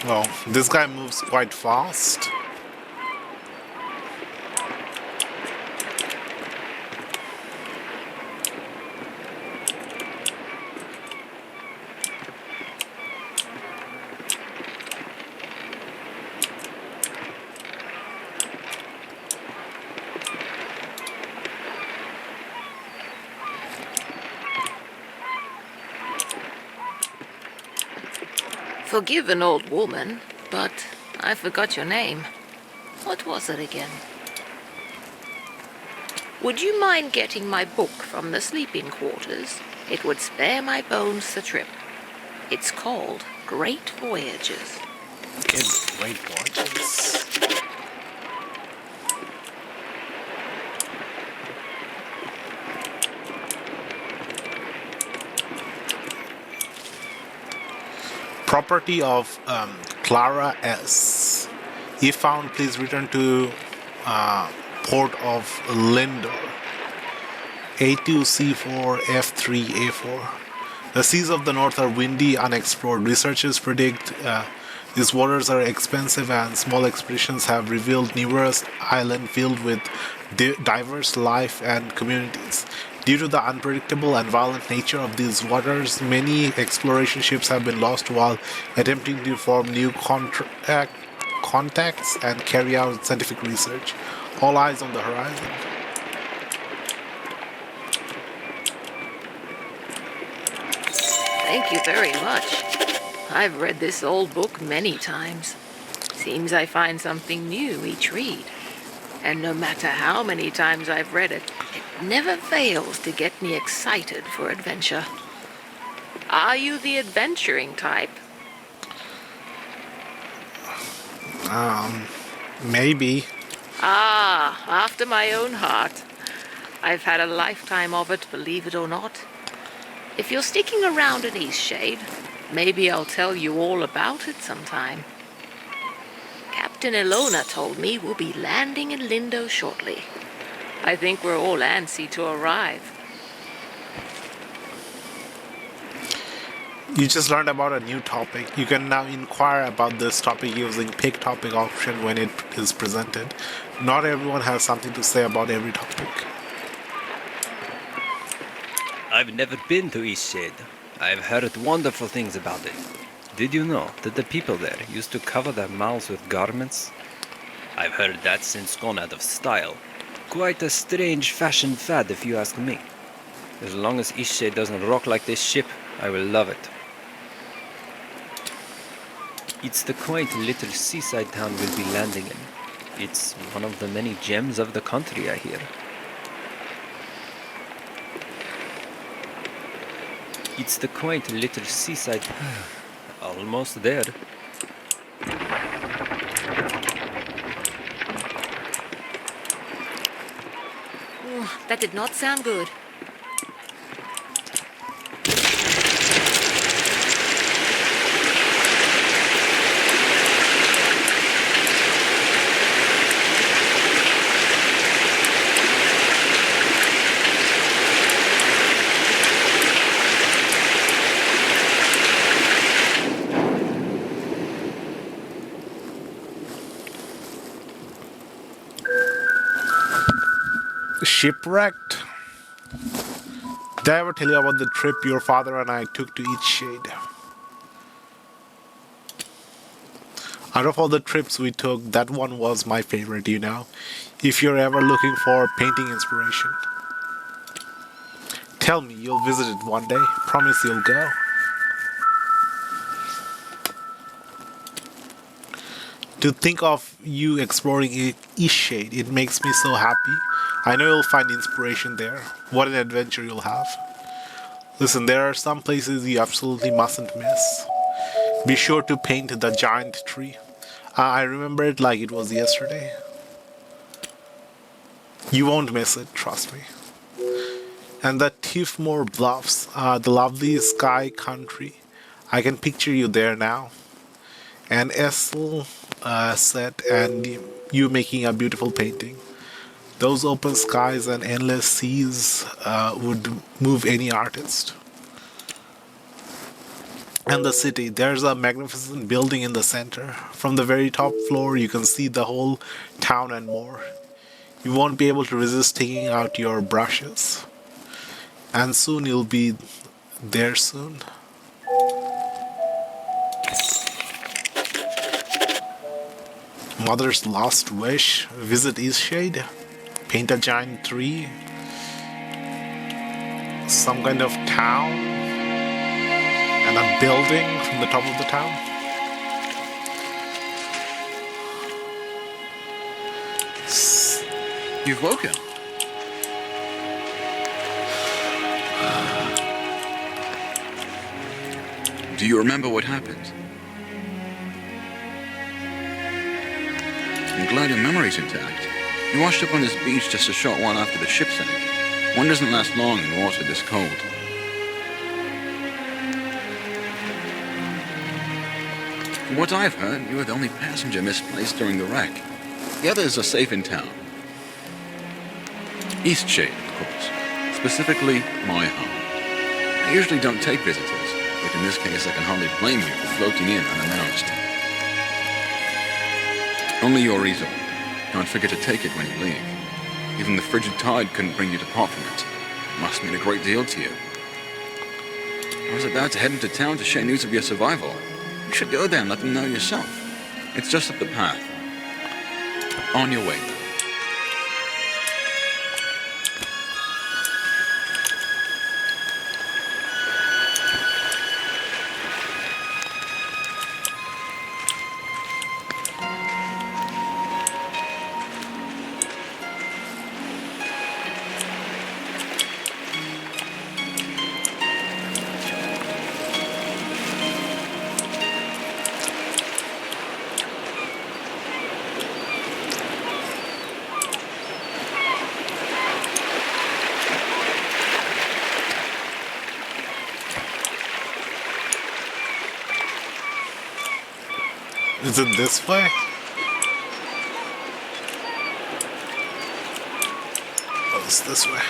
Well, this guy moves quite fast. Forgive an old woman, but I forgot your name. What was it again? Would you mind getting my book from the sleeping quarters? It would spare my bones the trip. It's called Great Voyages. Okay, great watches. Property of Clara S. If found, please return to port of Lindor. A2C4F3A4. The seas of the north are windy, unexplored. Researchers predict these waters are expensive, and small expeditions have revealed numerous islands filled with diverse life and communities. Due to the unpredictable and violent nature of these waters, many exploration ships have been lost while attempting to form new contacts and carry out scientific research. All eyes on the horizon. Thank you very much. I've read this old book many times. Seems I find something new each read. And no matter how many times I've read it, it never fails to get me excited for adventure. Are you the adventuring type? Maybe. Ah, after my own heart. I've had a lifetime of it, believe it or not. If you're sticking around in Eastshade, maybe I'll tell you all about it sometime. Captain Ilona told me we'll be landing in Lindo shortly. I think we're all antsy to arrive. You just learned about a new topic. You can now inquire about this topic using pick topic option when it is presented. Not everyone has something to say about every topic. I've never been to Eastshade. I've heard wonderful things about it. Did you know that the people there used to cover their mouths with garments? I've heard that's since gone out of style. Quite a strange fashion fad if you ask me. As long as Eastshade doesn't rock like this ship, I will love it. It's the quaint little seaside town we'll be landing in. It's one of the many gems of the country, I hear. It's the quaint little seaside... Almost there. Ooh, that did not sound good. Shipwrecked? Did I ever tell you about the trip your father and I took to Eastshade? Out of all the trips we took, that one was my favorite, you know. If you're ever looking for painting inspiration, tell me you'll visit it one day. Promise you'll go. To think of you exploring Eastshade, it makes me so happy. I know you'll find inspiration there. What an adventure you'll have. Listen, there are some places you absolutely mustn't miss. Be sure to paint the giant tree. I remember it like it was yesterday. You won't miss it, trust me. And the Tiffmore Bluffs, the lovely sky country. I can picture you there now. And Essel set and you making a beautiful painting. Those open skies and endless seas would move any artist. and the city. There's a magnificent building in the center. From the very top floor, you can see the whole town and more. You won't be able to resist taking out your brushes. And soon you'll be there soon. Mother's last wish. Visit Eastshade. Paint a giant tree. Some kind of town. And a building from the top of the town. You've woken. Do you remember what happened? I'm glad your memory's intact. You washed up on this beach just a short while after the ship sank. One doesn't last long in water this cold. From what I've heard, you were the only passenger misplaced during the wreck. The others are safe in town. Eastshade, of course. Specifically, my home. I usually don't take visitors, but in this case I can hardly blame you for floating in unannounced. Only your resort. Don't forget to take it when you leave. Even the frigid tide couldn't bring you to part from it. It must mean a great deal to you. I was about to head into town to share news of your survival. You should go there and let them know yourself. It's just up the path. On your way. Is it this way? Oh, it's this way.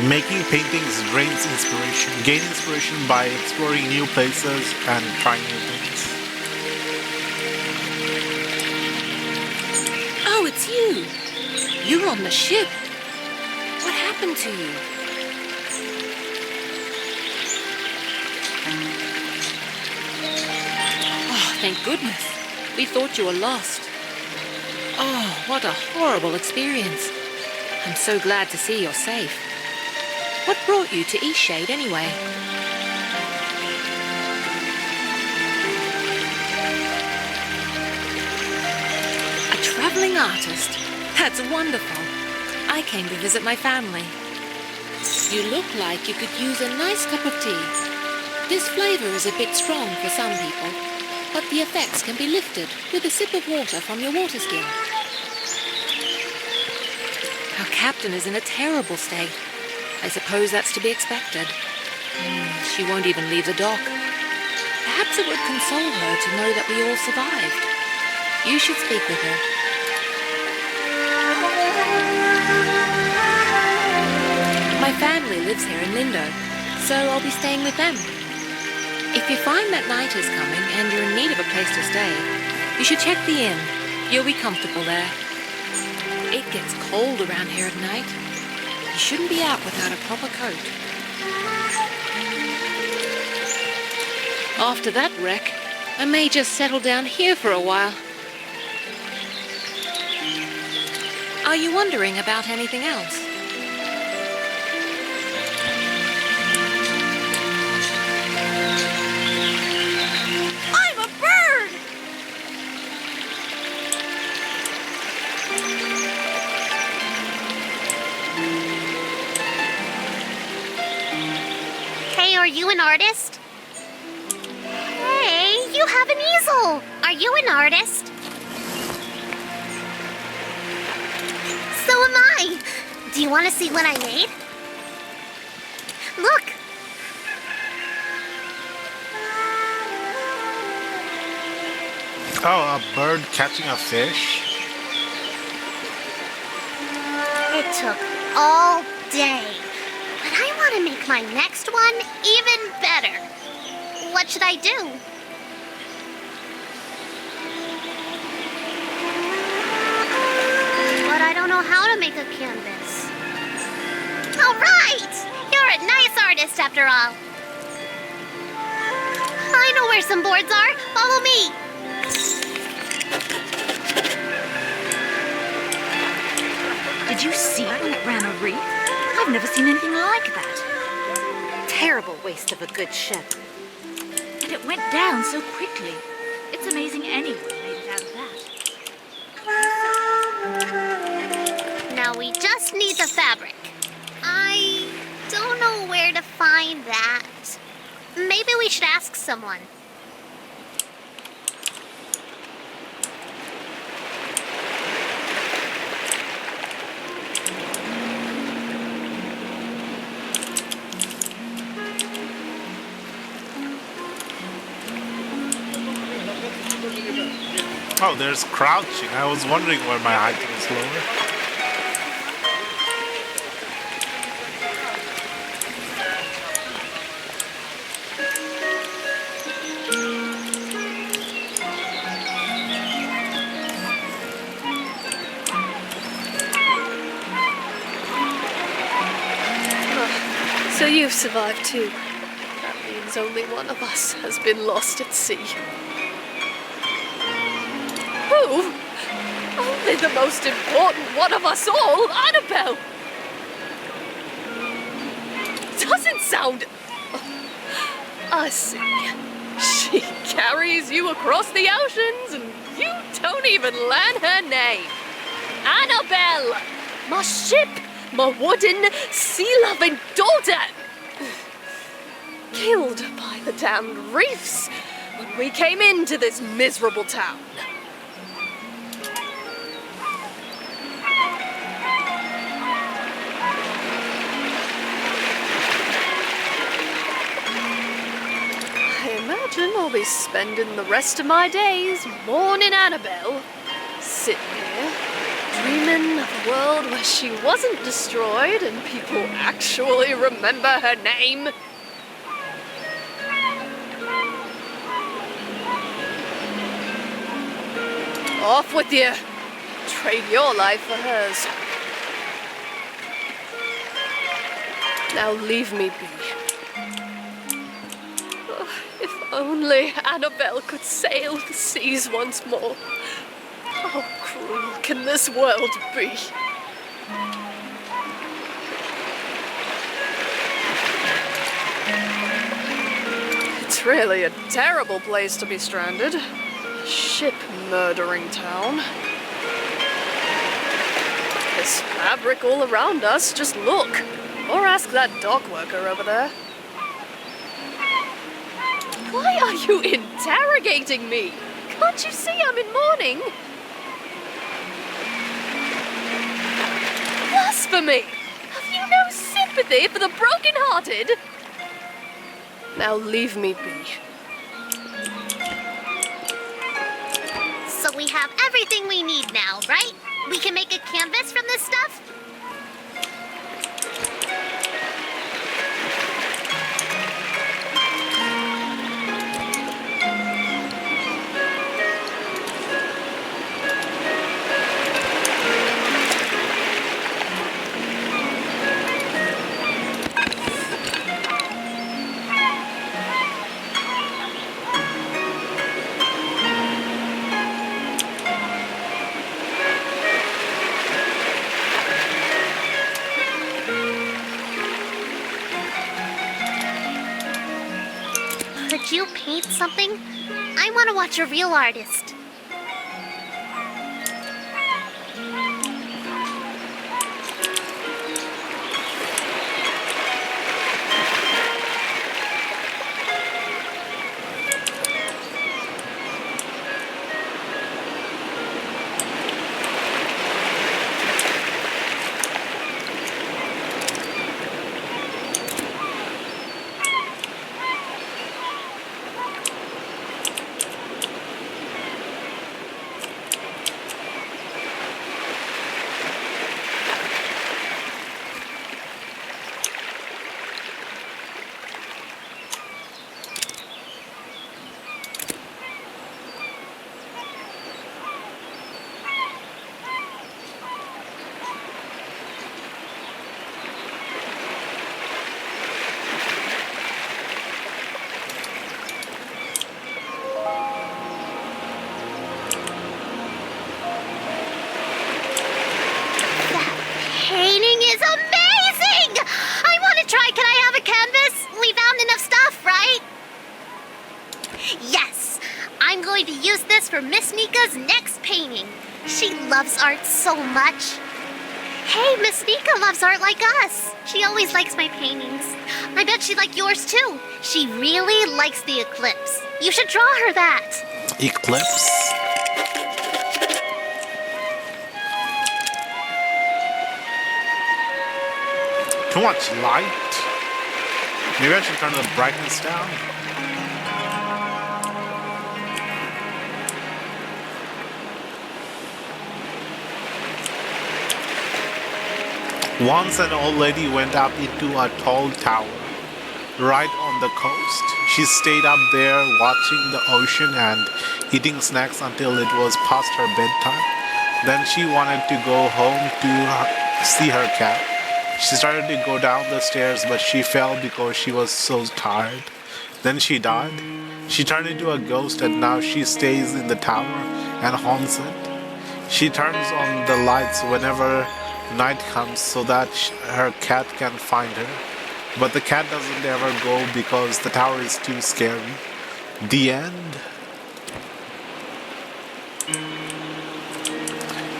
Making paintings drains inspiration. Gain inspiration by exploring new places and trying new things. Oh, it's you. You're on the ship. What happened to you? Oh, thank goodness. We thought you were lost. Oh, what a horrible experience. I'm so glad to see you're safe. What brought you to Eastshade anyway? A traveling artist? That's wonderful. I came to visit my family. You look like you could use a nice cup of tea. This flavor is a bit strong for some people, but the effects can be lifted with a sip of water from your water skin. Our captain is in a terrible state. I suppose that's to be expected. She won't even leave the dock. Perhaps it would console her to know that we all survived. You should speak with her. My family lives here in Lindo, so I'll be staying with them. If you find that night is coming and you're in need of a place to stay, you should check the inn. You'll be comfortable there. It gets cold around here at night. You shouldn't be out without a proper coat. After that wreck, I may just settle down here for a while. Are you wondering about anything else? I'm a bird! you an artist? Hey, you have an easel! Are you an artist? So am I! Do you want to see what I made? Look! Oh, a bird catching a fish? It took all day. But I want to make my next one even better. What should I do? But I don't know how to make a canvas. All right! You're a nice artist after all. I know where some boards are. Follow me. Did you see when it ran a reef? I've never seen anything like that. Terrible waste of a good ship. And it went down so quickly. It's amazing anyone made it out of that. Now we just need the fabric. I don't know where to find that. Maybe we should ask someone. Oh, there's crouching. I was wondering where my item is lower. So you've survived too. That means only one of us has been lost at sea. Who? Only the most important one of us all, Annabelle! Doesn't sound... I see. She carries you across the oceans and you don't even learn her name. Annabelle! My ship! My wooden, sea-loving daughter! Killed by the damned reefs when we came into this miserable town. I imagine I'll be spending the rest of my days mourning Annabelle, sitting here, dreaming of a world where she wasn't destroyed and people actually remember her name. Off with you. Trade your life for hers. Now leave me be. Oh, if only Annabelle could sail the seas once more. How cruel can this world be? It's really a terrible place to be stranded. A ship-murdering town. There's fabric all around us, just look. Or ask that dock worker over there. Why are you interrogating me? Can't you see I'm in mourning? Blasphemy! Have you no sympathy for the broken-hearted? Now leave me be. So we have everything we need now, right? We can make a canvas from this stuff? Could you paint something? I want to watch a real artist. painting is amazing! I want to try. Can I have a canvas? We found enough stuff, right? Yes! I'm going to use this for Miss Mika's next painting. She loves art so much. Hey, Miss Mika loves art like us. She always likes my paintings. I bet she'd like yours too. She really likes the eclipse. You should draw her that. Eclipse? Too much light? Maybe I should turn the brightness down. Once an old lady went up into a tall tower right on the coast. She stayed up there watching the ocean and eating snacks until it was past her bedtime. Then she wanted to go home to see her cat. She started to go down the stairs, but she fell because she was so tired. Then she died. She turned into a ghost and now she stays in the tower and haunts it. She turns on the lights whenever night comes so that her cat can find her. But the cat doesn't ever go because the tower is too scary. The end.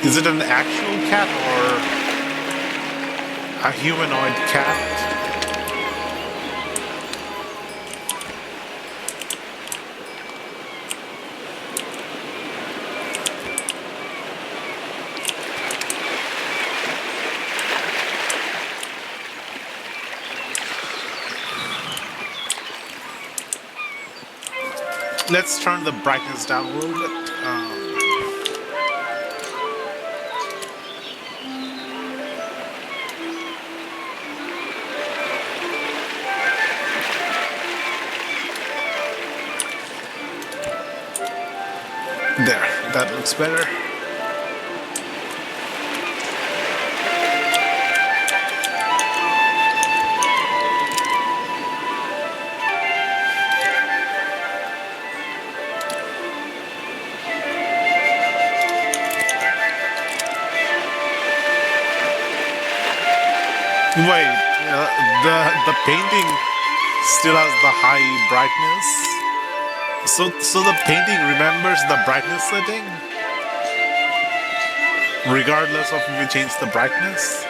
Is it an actual cat or a humanoid cat? Let's turn the brightness down a little bit. There, that looks better. Wait, the painting still has the high brightness. So the painting remembers the brightness setting, regardless of if you change the brightness.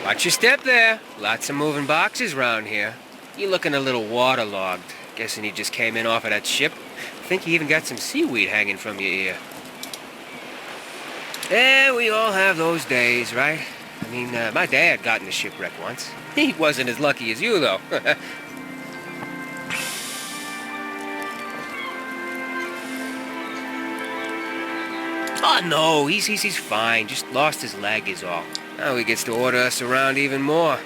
Watch your step there. Lots of moving boxes around here. You looking a little waterlogged. Guessing you just came in off of that ship. Think you even got some seaweed hanging from your ear. Yeah, we all have those days, right? I mean, my dad got in a shipwreck once. He wasn't as lucky as you, though. Oh, no, he's fine. Just lost his leg is all. Now he gets to order us around even more.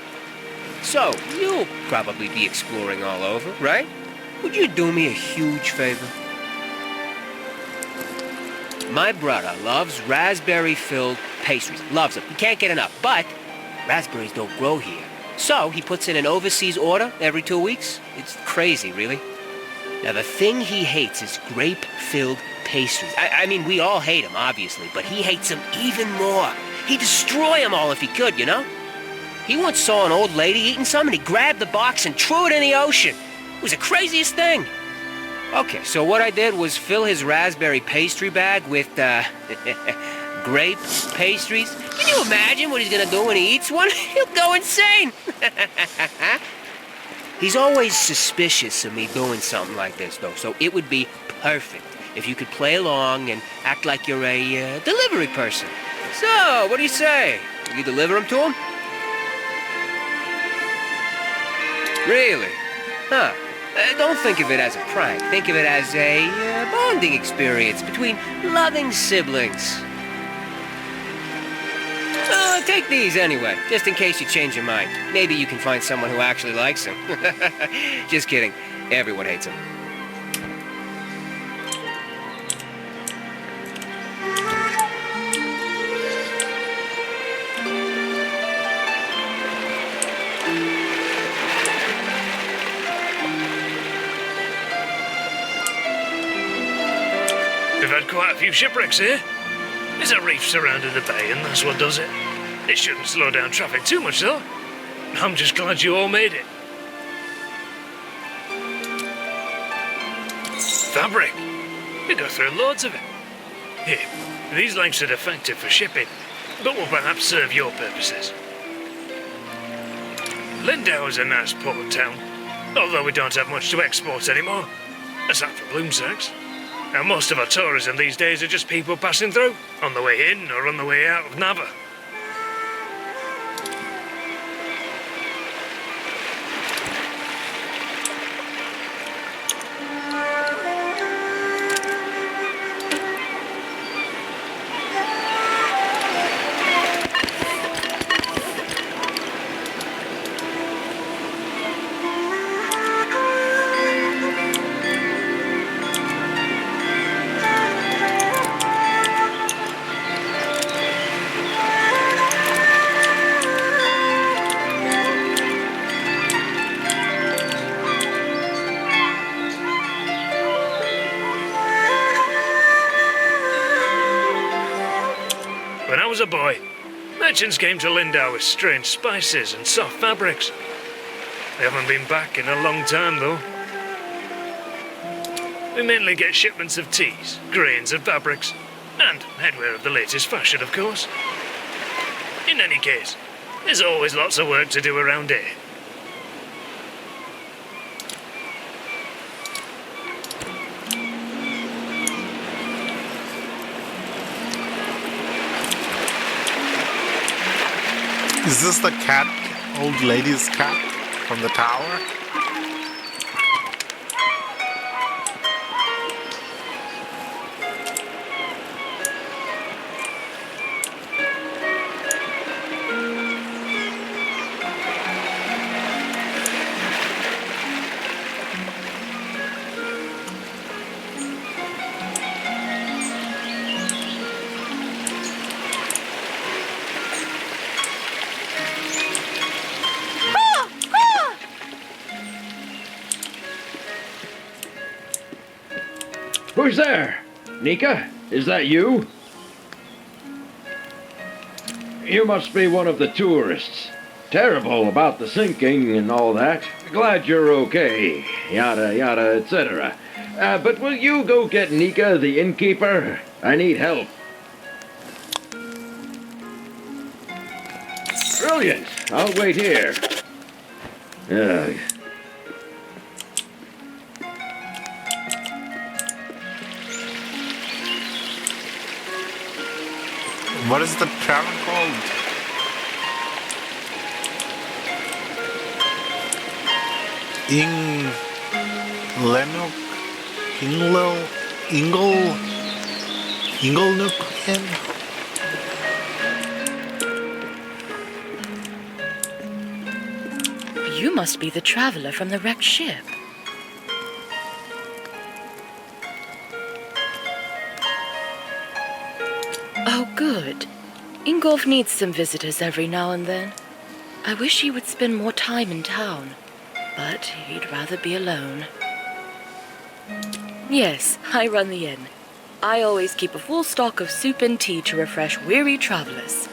So, you'll probably be exploring all over, right? Would you do me a huge favor? My brother loves raspberry-filled pastries. Loves them. He can't get enough. But raspberries don't grow here. So he puts in an overseas order every 2 weeks. It's crazy, really. Now, the thing he hates is grape-filled pastries. I mean, we all hate them, obviously, but he hates them even more. He'd destroy them all if he could, you know? He once saw an old lady eating some, and he grabbed the box and threw it in the ocean. It was the craziest thing. Okay, so what I did was fill his raspberry pastry bag with, grape pastries. Can you imagine what he's gonna do when he eats one? He'll go insane. He's always suspicious of me doing something like this, though, so it would be perfect if you could play along and act like you're a delivery person. So, what do you say? Will you deliver them to him? Really? Huh. Don't think of it as a prank. Think of it as a bonding experience between loving siblings. Take these anyway, just in case you change your mind. Maybe you can find someone who actually likes them. Just kidding. Everyone hates them. quite a few shipwrecks here. There's a reef surrounding the bay, and that's what does it. It shouldn't slow down traffic too much, though. I'm just glad you all made it. Fabric. We go through loads of it. Here, these lengths are defective for shipping, but will perhaps serve your purposes. Lindau is a nice port town, although we don't have much to export anymore, aside from bloom sacks. And most of our tourism these days are just people passing through, on the way in or on the way out of Nava. When I was a boy, merchants came to Lindau with strange spices and soft fabrics. They haven't been back in a long time, though. We mainly get shipments of teas, grains and fabrics, and headwear of the latest fashion, of course. In any case, there's always lots of work to do around here. Is this the cat, old lady's cat from the tower? Who's there? Nika, is that you? You must be one of the tourists. Terrible about the sinking and all that. Glad you're okay. Yada yada, etc. But will you go get Nika, the innkeeper? I need help. Brilliant. I'll wait here. What is the tavern called? Lennook? Inglenook Inn? You must be the traveler from the wrecked ship. Oh, good. Ingolf needs some visitors every now and then. I wish he would spend more time in town, but he'd rather be alone. Yes, I run the inn. I always keep a full stock of soup and tea to refresh weary travelers.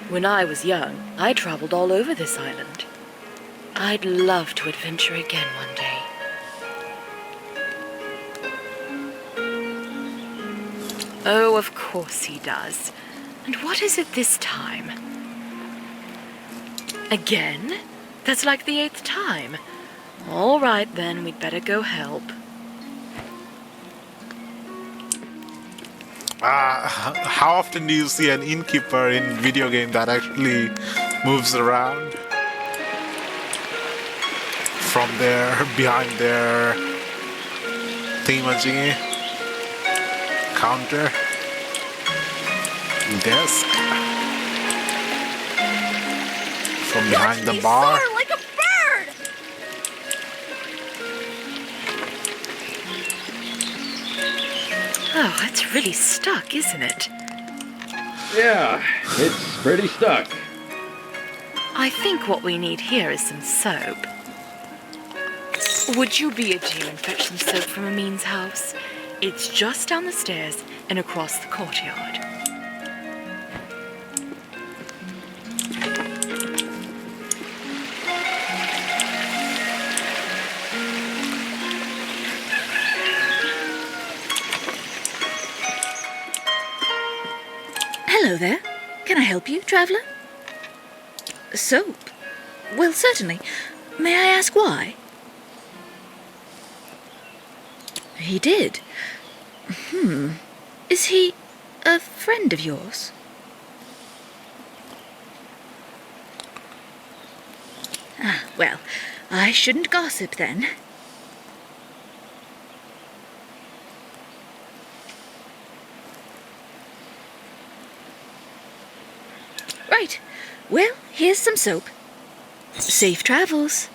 When I was young, I traveled all over this island. I'd love to adventure again one day. Oh, of course he does. And what is it this time? Again? That's like the 8th time. All right, then, we'd better go help. How often do you see an innkeeper in video game that actually moves around from behind their thingamajiggy counter desk, from behind the bar? Soar like a bird! Oh, it's really stuck, isn't it? Yeah, it's pretty stuck. I think what we need here is some soap. Would you be a dear and fetch some soap from Amin's house? It's just down the stairs and across the courtyard. Hello there. Can I help you, traveller? Soap? Well, certainly. May I ask why? He did. Is he a friend of yours? Ah, well, I shouldn't gossip then. Right. Well, here's some soap. Safe travels.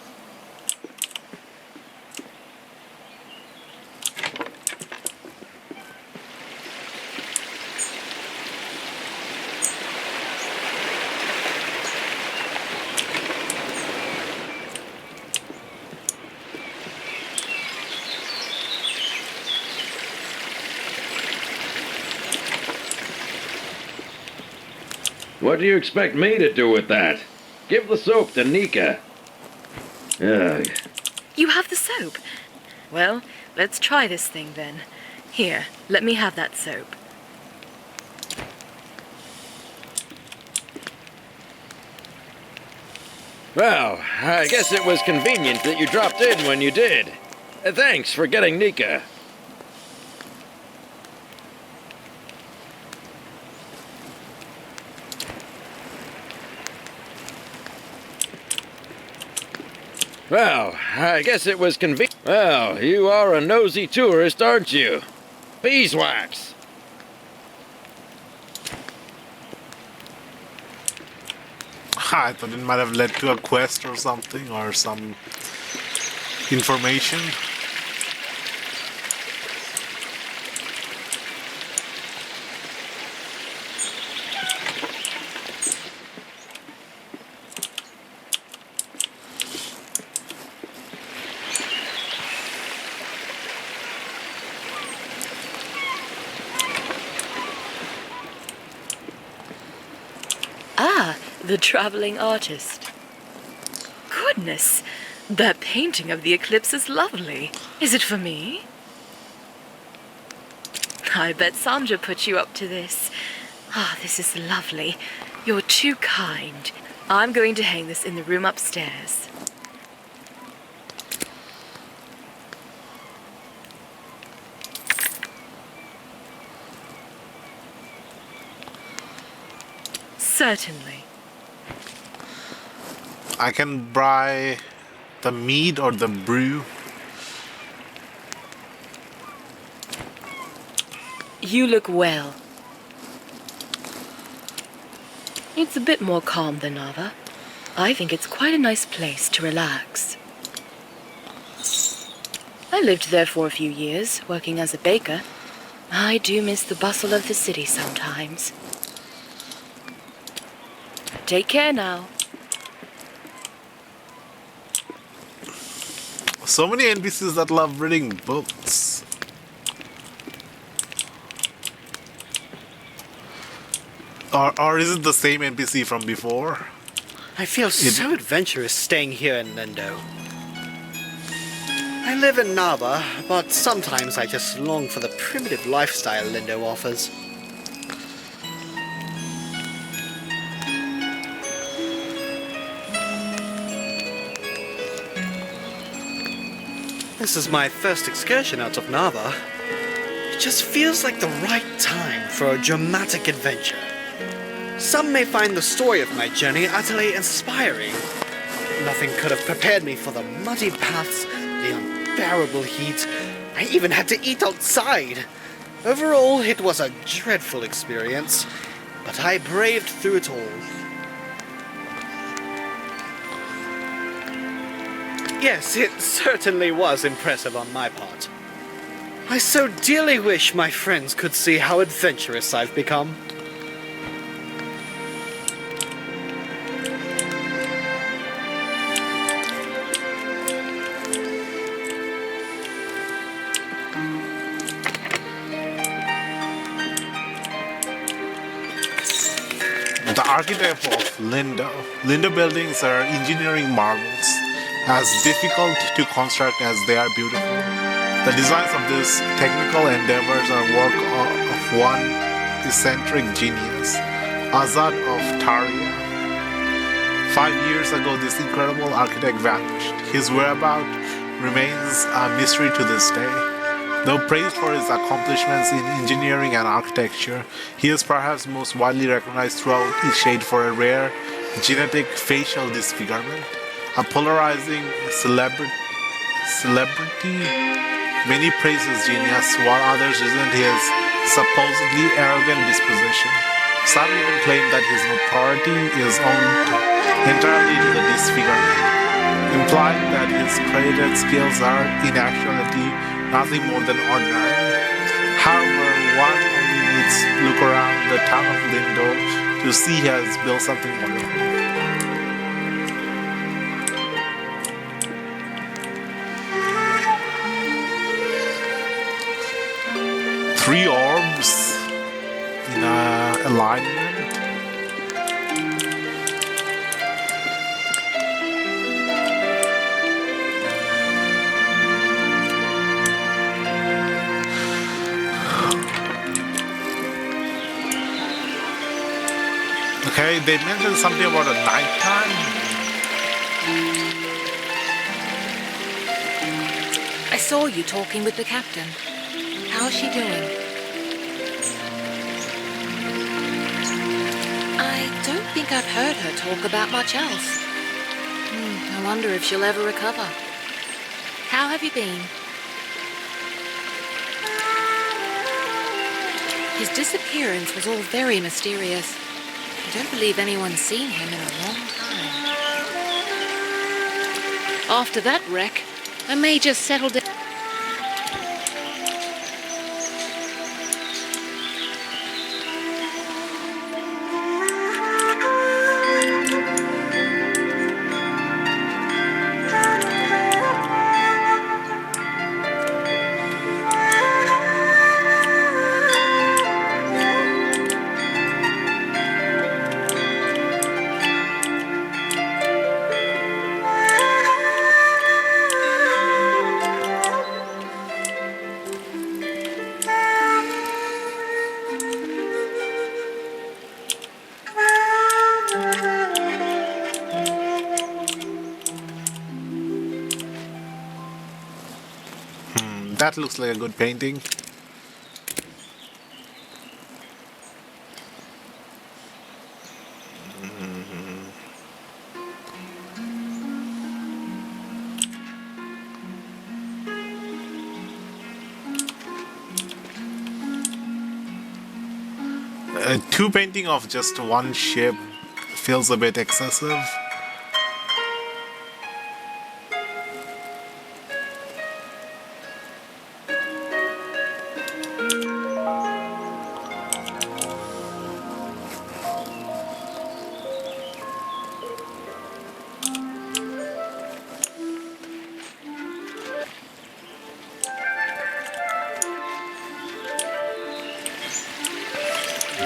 What do you expect me to do with that? Give the soap to Nika. Ugh. You have the soap. Well, let's try this thing then. Here, let me have that soap. Well, I guess it was convenient that you dropped in when you did. Thanks for getting Nika. Well, I guess it was convenient. Well, you are a nosy tourist, aren't you? Beeswax. I thought it might have led to a quest or something, or some information. Ah, the traveling artist. Goodness, that painting of the eclipse is lovely. Is it for me? I bet Sandra put you up to this. Ah, this is lovely. You're too kind. I'm going to hang this in the room upstairs. Certainly. I can buy the mead or the brew. You look well. It's a bit more calm than Nava. I think it's quite a nice place to relax. I lived there for a few years, working as a baker. I do miss the bustle of the city sometimes. Take care now. So many NPCs that love reading books. Or is it the same NPC from before? I feel so adventurous staying here in Lindo. I live in Nava, but sometimes I just long for the primitive lifestyle Lindo offers. This is my first excursion out of Nava. It just feels like the right time for a dramatic adventure. Some may find the story of my journey utterly inspiring. Nothing could have prepared me for the muddy paths, the unbearable heat. I even had to eat outside. Overall, it was a dreadful experience, but I braved through it all. Yes, it certainly was impressive on my part. I so dearly wish my friends could see how adventurous I've become. The architect of Lindo. Lindo buildings are engineering marvels, as difficult to construct as they are beautiful. The designs of these technical endeavors are work of one eccentric genius, Azad of Taria. 5 years ago, this incredible architect vanished. His whereabouts remains a mystery to this day. Though praised for his accomplishments in engineering and architecture, he is perhaps most widely recognized throughout Eastshade for a rare genetic facial disfigurement, a polarizing celebrity. Many praise his genius, while others resent his supposedly arrogant disposition. Some even claim that his notoriety is owed entirely to the disfigurement, implying that his credited skills are, in actuality, nothing more than ordinary. However, one only needs to look around the town of Lindo to see he has built something wonderful. Three orbs in alignment. Okay, they mentioned something about a nighttime. I saw you talking with the captain. How's she doing? I don't think I've heard her talk about much else. I wonder if she'll ever recover. How have you been? His disappearance was all very mysterious. I don't believe anyone's seen him in a long time. After that wreck, I may just settle down. That looks like a good painting. Two painting of just one ship feels a bit excessive.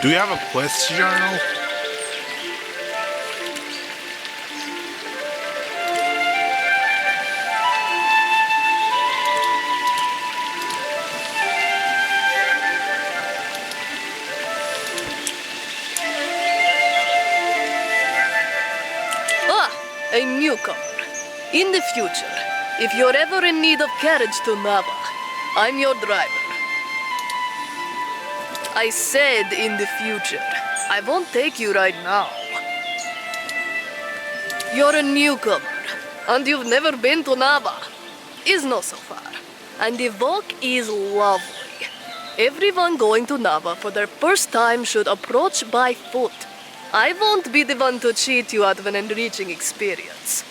Do you have a quest journal? A newcomer. In the future, if you're ever in need of carriage to Nava, I'm your driver. I said in the future. I won't take you right now. You're a newcomer, and you've never been to Nava. Is not so far. And the walk is lovely. Everyone going to Nava for their first time should approach by foot. I won't be the one to cheat you out of an enriching experience.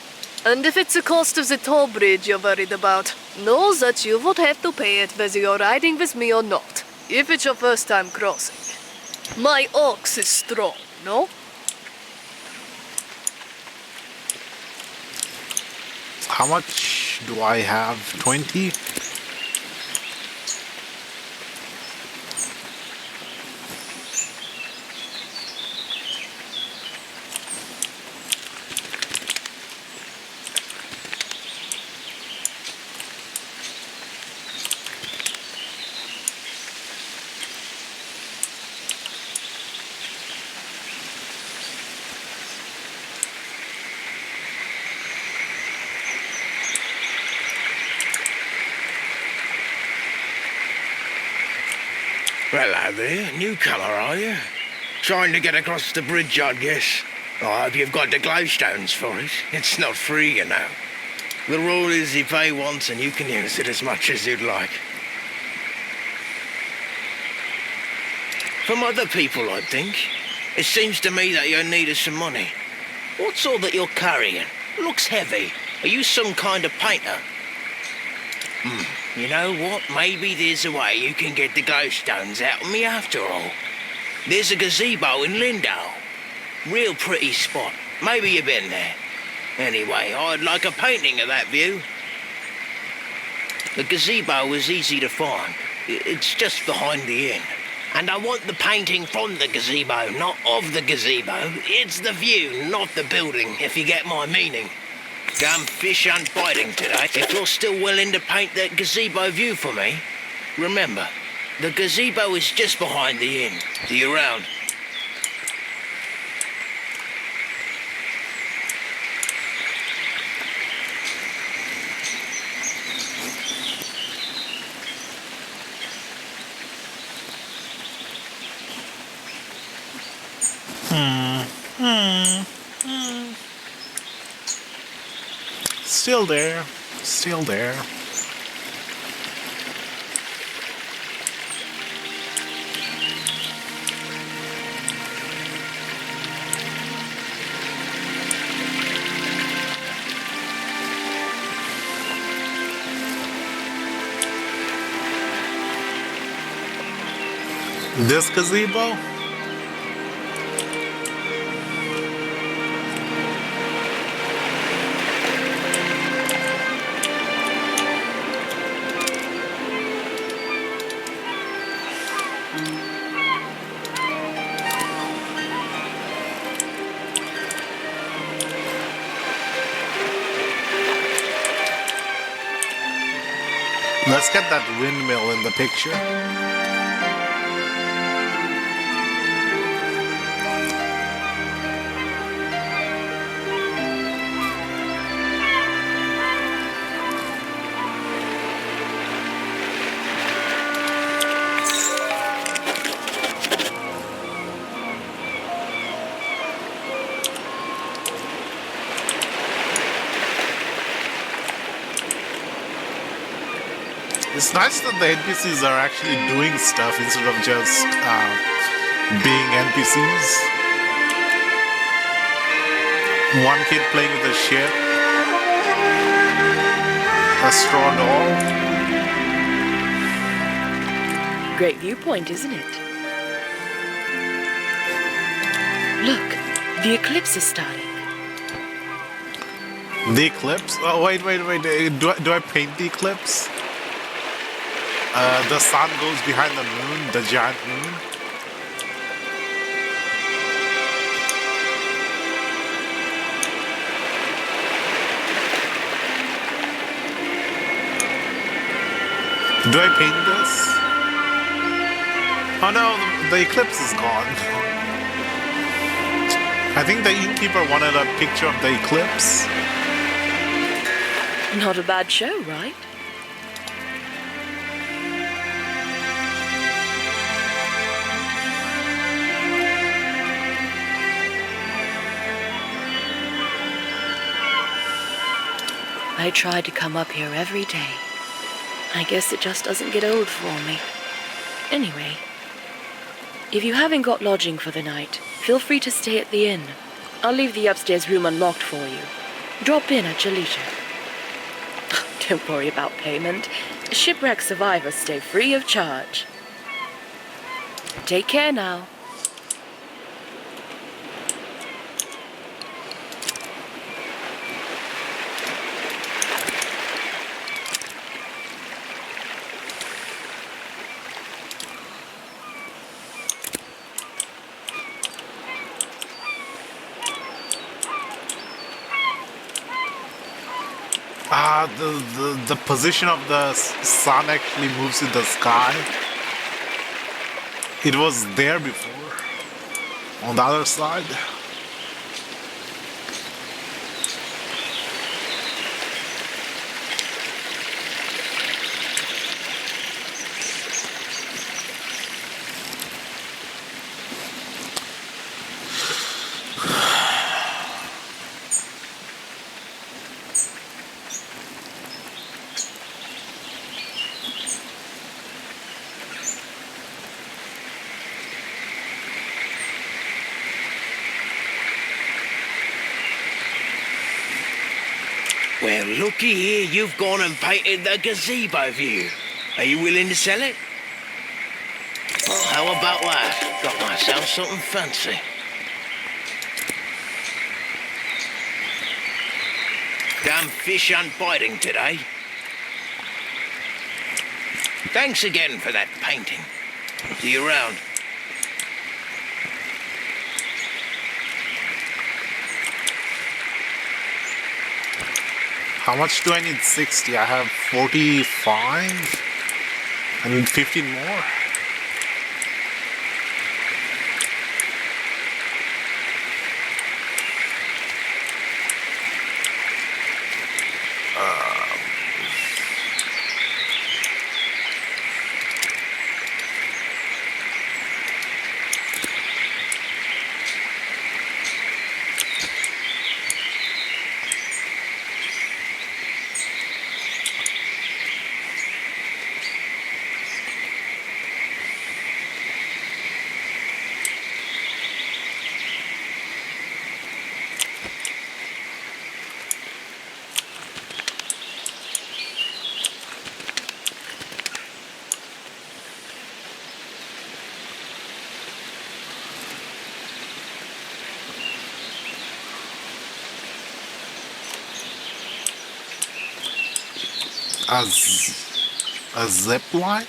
And if it's the cost of the toll bridge you're worried about, know that you would have to pay it whether you're riding with me or not, if it's your first time crossing. My ox is strong, no? How much do I have? 20? Hello there, newcomer, are you? Trying to get across the bridge, I guess. I hope you've got the glowstones for us. It's not free, you know. The rule is you pay once and you can use it as much as you'd like. From other people, I think. It seems to me that you're in need of some money. What's all that you're carrying? Looks heavy. Are you some kind of painter? You know what? Maybe there's a way you can get the glowstones out of me after all. There's a gazebo in Lindau. Real pretty spot. Maybe you've been there. Anyway, I'd like a painting of that view. The gazebo is easy to find. It's just behind the inn. And I want the painting from the gazebo, not of the gazebo. It's the view, not the building, if you get my meaning. Going fish and biting today. If you're still willing to paint that gazebo view for me, remember, the gazebo is just behind the inn. See you around. Still there. Still there. This gazebo? Let's get that windmill in the picture. It's nice that the NPCs are actually doing stuff instead of just being NPCs. One kid playing with a ship, a straw doll. Great viewpoint, isn't it? Look, the eclipse is starting. The eclipse? Oh, wait. Do I paint the eclipse? The sun goes behind the moon, the giant moon. Do I paint this? Oh no, the eclipse is gone. I think the innkeeper wanted a picture of the eclipse. Not a bad show, right? I try to come up here every day. I guess it just doesn't get old for me. Anyway, if you haven't got lodging for the night, feel free to stay at the inn. I'll leave the upstairs room unlocked for you. Drop in at your leisure. Don't worry about payment. Shipwreck survivors stay free of charge. Take care now. The position of the sun actually moves in the sky. It was there before. On the other side. Well, looky here, you've gone and painted the gazebo view. Are you willing to sell it? Well, how about that? Got myself something fancy. Damn fish aren't biting today. Thanks again for that painting. See you around. How much do I need? 60. I have 45. I need 15 more. A zip line?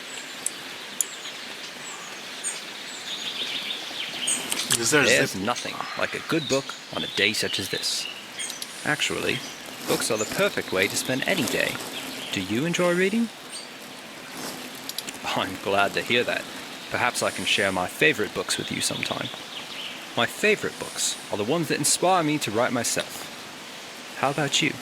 Is there There's zip? nothing like a good book on a day such as this. Actually, books are the perfect way to spend any day. Do you enjoy reading? I'm glad to hear that. Perhaps I can share my favorite books with you sometime. My favorite books are the ones that inspire me to write myself. How about you?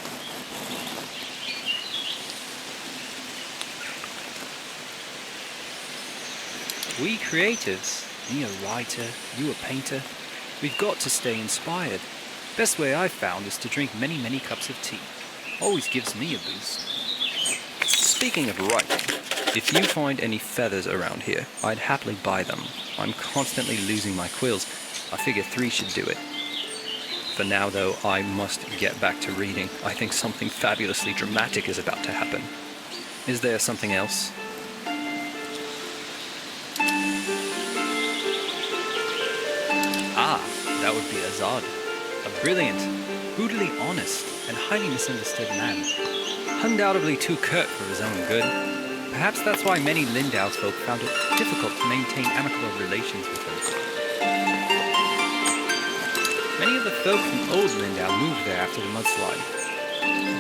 We creatives, me a writer, you a painter, we've got to stay inspired. Best way I've found is to drink many, many cups of tea. Always gives me a boost. Speaking of writing, if you find any feathers around here, I'd happily buy them. I'm constantly losing my quills. I figure 3 should do it. For now, though, I must get back to reading. I think something fabulously dramatic is about to happen. Is there something else? Ah, that would be Azad. A brilliant, brutally honest, and highly misunderstood man. Undoubtedly too curt for his own good. Perhaps that's why many Lindau's folk found it difficult to maintain amicable relations with him. Many of the folk from old Lindau moved there after the mudslide.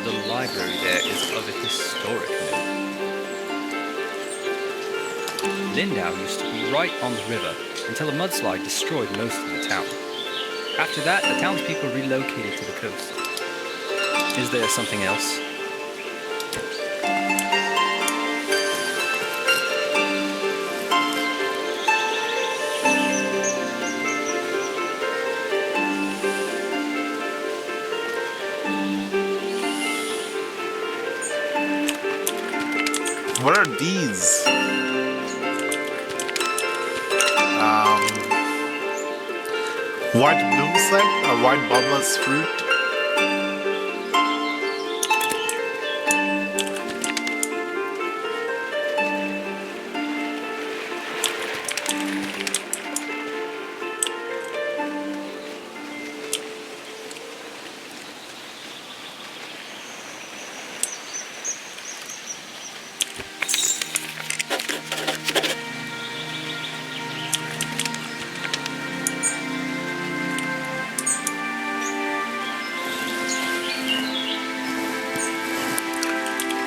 The little library there is of a historic note. Lindau used to be right on the river until a mudslide destroyed most of the town. After that, the townspeople relocated to the coast. Is there something else? What are these? White bloom sack, a white bulbous fruit.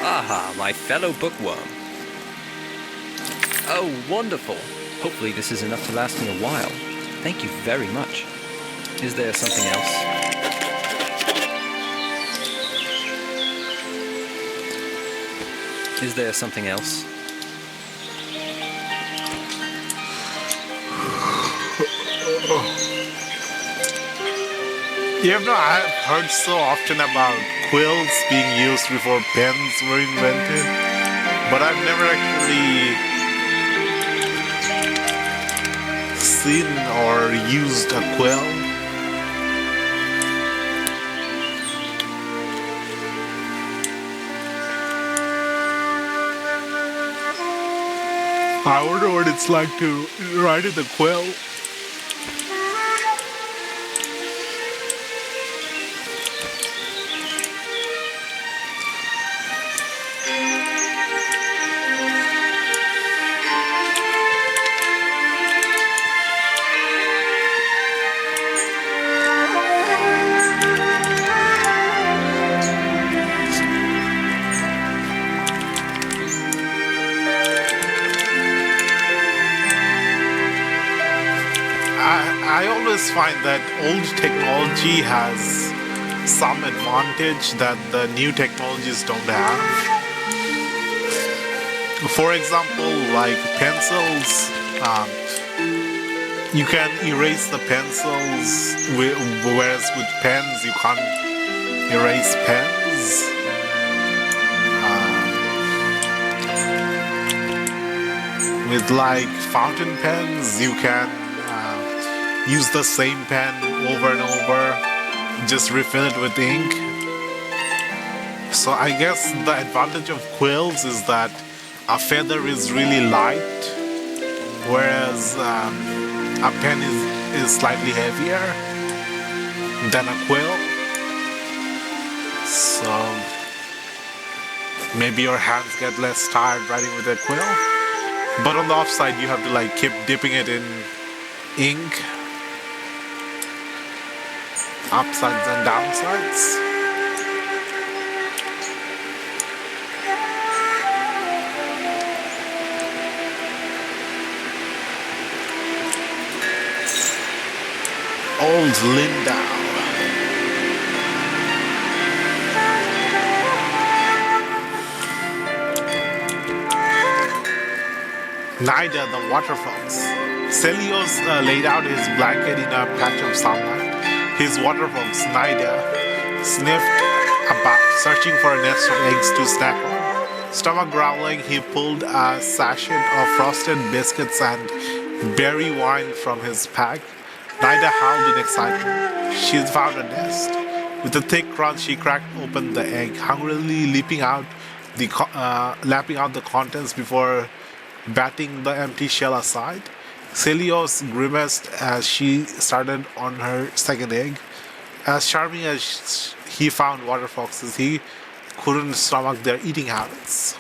Aha, my fellow bookworm. Oh, wonderful. Hopefully this is enough to last me a while. Thank you very much. Is there something else? Is there something else? You know, I've heard so often about quills being used before pens were invented, but I've never actually seen or used a quill. I wonder what it's like to ride in the quill. I always find that old technology has some advantage that the new technologies don't have. For example, like pencils, um, you can erase the pencils, whereas with pens you can't erase pens. With like fountain pens, you can use the same pen over and over, just refill it with ink. So I guess the advantage of quills is that a feather is really light, whereas a pen is slightly heavier than a quill. So maybe your hands get less tired writing with a quill. But on the offside, you have to like keep dipping it in ink, upsides and downsides. Old Lindau. Nida, the water fox. Celios laid out his blanket in a patch of sunlight. His water fox, Nida, sniffed about, searching for a nest of eggs to snack on. Stomach growling, he pulled a sachet of frosted biscuits and berry wine from his pack. Nida howled in excitement. She'd found a nest. With a thick crunch, she cracked open the egg, hungrily lapping out the contents before batting the empty shell aside. Celios grimaced as she started on her second egg. As charming as he found water foxes, he couldn't stomach their eating habits.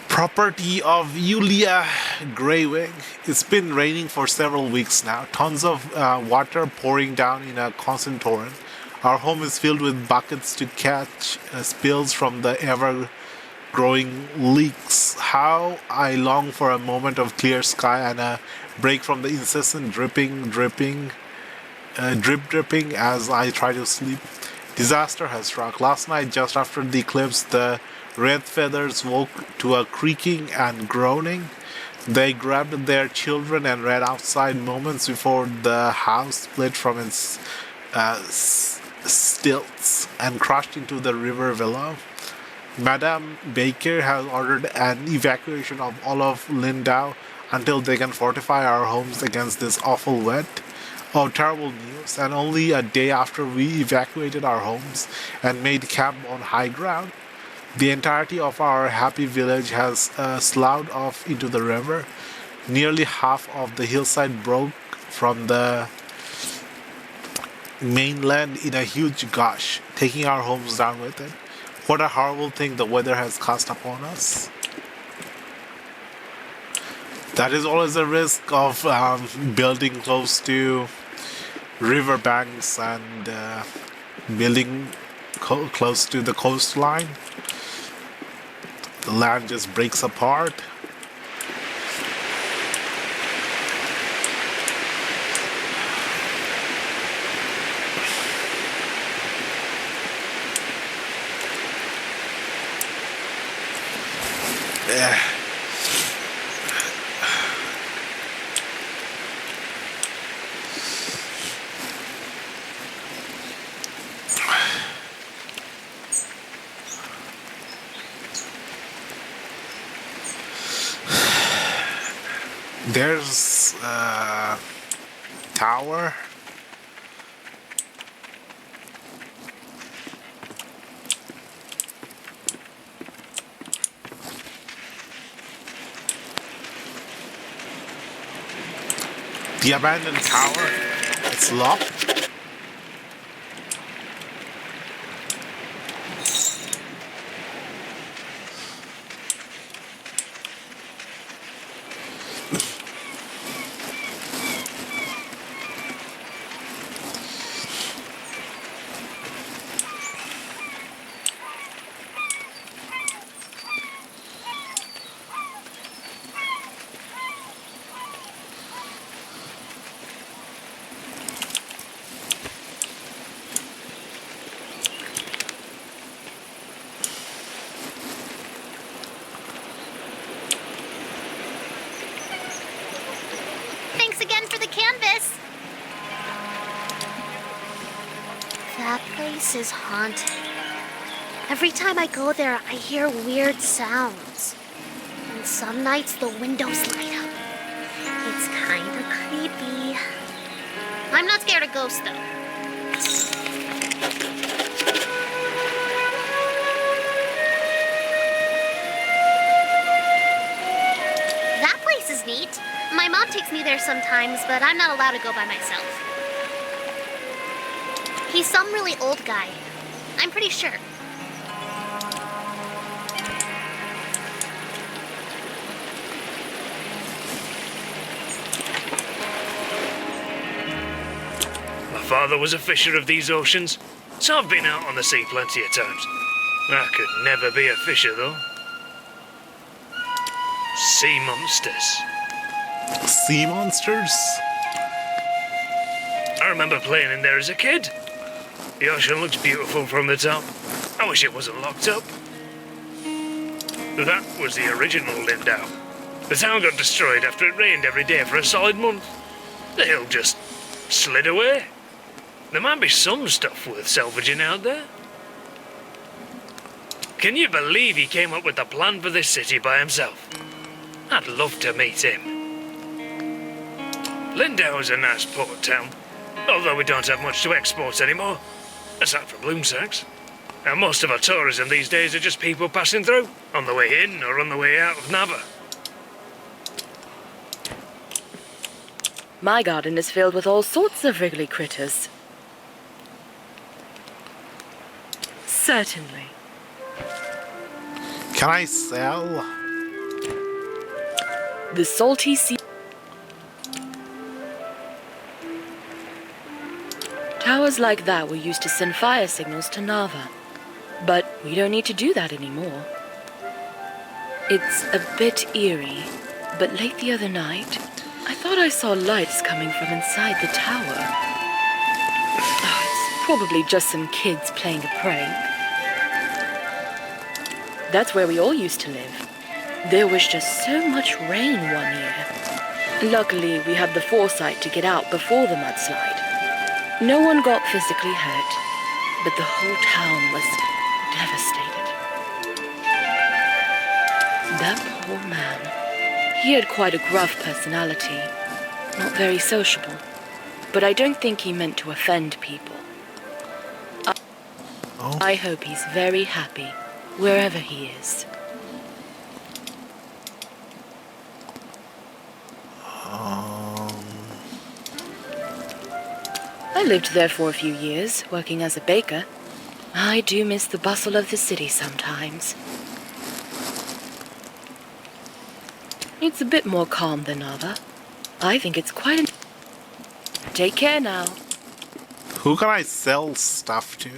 Property of Yulia Greywig. It's been raining for several weeks now. Tons of water pouring down in a constant torrent. Our home is filled with buckets to catch spills from the ever-growing leaks. How I long for a moment of clear sky and a break from the incessant dripping as I try to sleep. Disaster has struck. Last night, just after the eclipse, the red feathers woke to a creaking and groaning. They grabbed their children and ran outside moments before the house split from its stilts and crashed into the river below. Madame Baker has ordered an evacuation of all of Lindau until they can fortify our homes against this awful wet. Oh, terrible news. And only a day after we evacuated our homes and made camp on high ground, the entirety of our happy village has slouched off into the river. Nearly half of the hillside broke from the mainland in a huge gush, taking our homes down with it. What a horrible thing the weather has cast upon us. That is always a risk of building close to riverbanks and building close to the coastline. The land just breaks apart. There's a tower. The abandoned tower. It's locked. Thanks again for the canvas. That place is haunted. Every time I go there, I hear weird sounds. And some nights the windows light up. It's kinda creepy. I'm not scared of ghosts, though. That place is neat. My mom takes me there sometimes, but I'm not allowed to go by myself. He's some really old guy. I'm pretty sure. My father was a fisher of these oceans, so I've been out on the sea plenty of times. I could never be a fisher, though. Sea monsters. Sea monsters? I remember playing in there as a kid. The ocean looks beautiful from the top. I wish it wasn't locked up. That was the original Lindau. The town got destroyed after it rained every day for a solid month. The hill just slid away. There might be some stuff worth salvaging out there. Can you believe he came up with the plan for this city by himself? I'd love to meet him. Lindau is a nice port town, although we don't have much to export anymore, aside from loom sacks. And most of our tourism these days are just people passing through, on the way in or on the way out of Nava. My garden is filled with all sorts of wriggly critters. Certainly. Can I sell? The salty sea... Towers like that were used to send fire signals to Nava. But we don't need to do that anymore. It's a bit eerie, but late the other night, I thought I saw lights coming from inside the tower. Oh, it's probably just some kids playing a prank. That's where we all used to live. There was just so much rain one year. Luckily, we had the foresight to get out before the mudslide. No one got physically hurt, but the whole town was devastated. That poor man. He had quite a gruff personality, not very sociable, but I don't think he meant to offend people. I hope he's very happy wherever he is. I lived there for a few years, working as a baker. I do miss the bustle of the city sometimes. It's a bit more calm than Nava. I think it's quite Take care now. Who can I sell stuff to?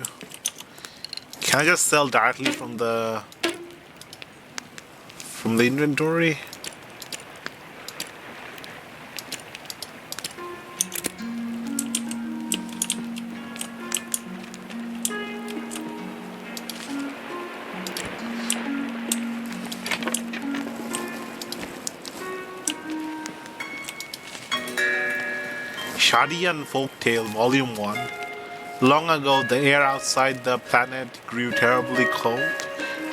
Can I just sell directly from the inventory? Shadian Folktale Volume 1. Long ago, the air outside the planet grew terribly cold.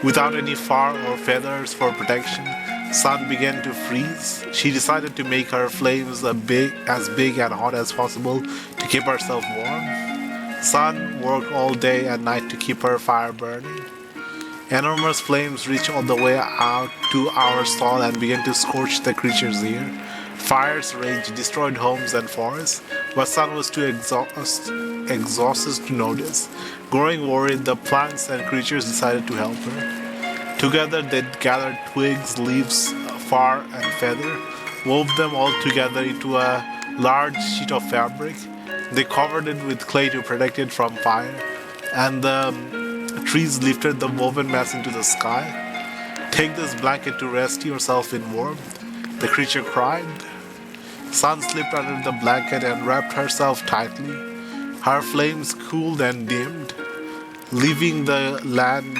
Without any fur or feathers for protection, sun began to freeze. She decided to make her flames as big and hot as possible to keep herself warm. Sun worked all day and night to keep her fire burning. Enormous flames reached all the way out to our stall and began to scorch the creature's ear. Fires raged, destroyed homes and forests, but Sun was too exhausted to notice. Growing worried, the plants and creatures decided to help her. Together, they gathered twigs, leaves, fur, and feather, wove them all together into a large sheet of fabric. They covered it with clay to protect it from fire, and the trees lifted the woven mass into the sky. Take this blanket to rest yourself in warmth, the creature cried. Sun slipped under the blanket and wrapped herself tightly. Her flames cooled and dimmed, leaving the land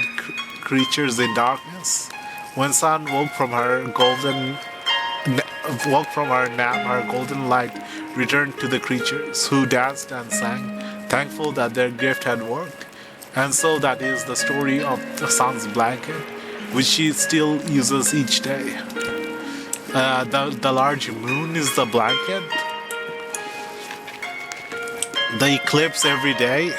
creatures in darkness. When Sun woke from her nap, her golden light returned to the creatures, who danced and sang, thankful that their gift had worked. And so that is the story of the Sun's blanket, which she still uses each day. The large moon is the blanket. The eclipse every day.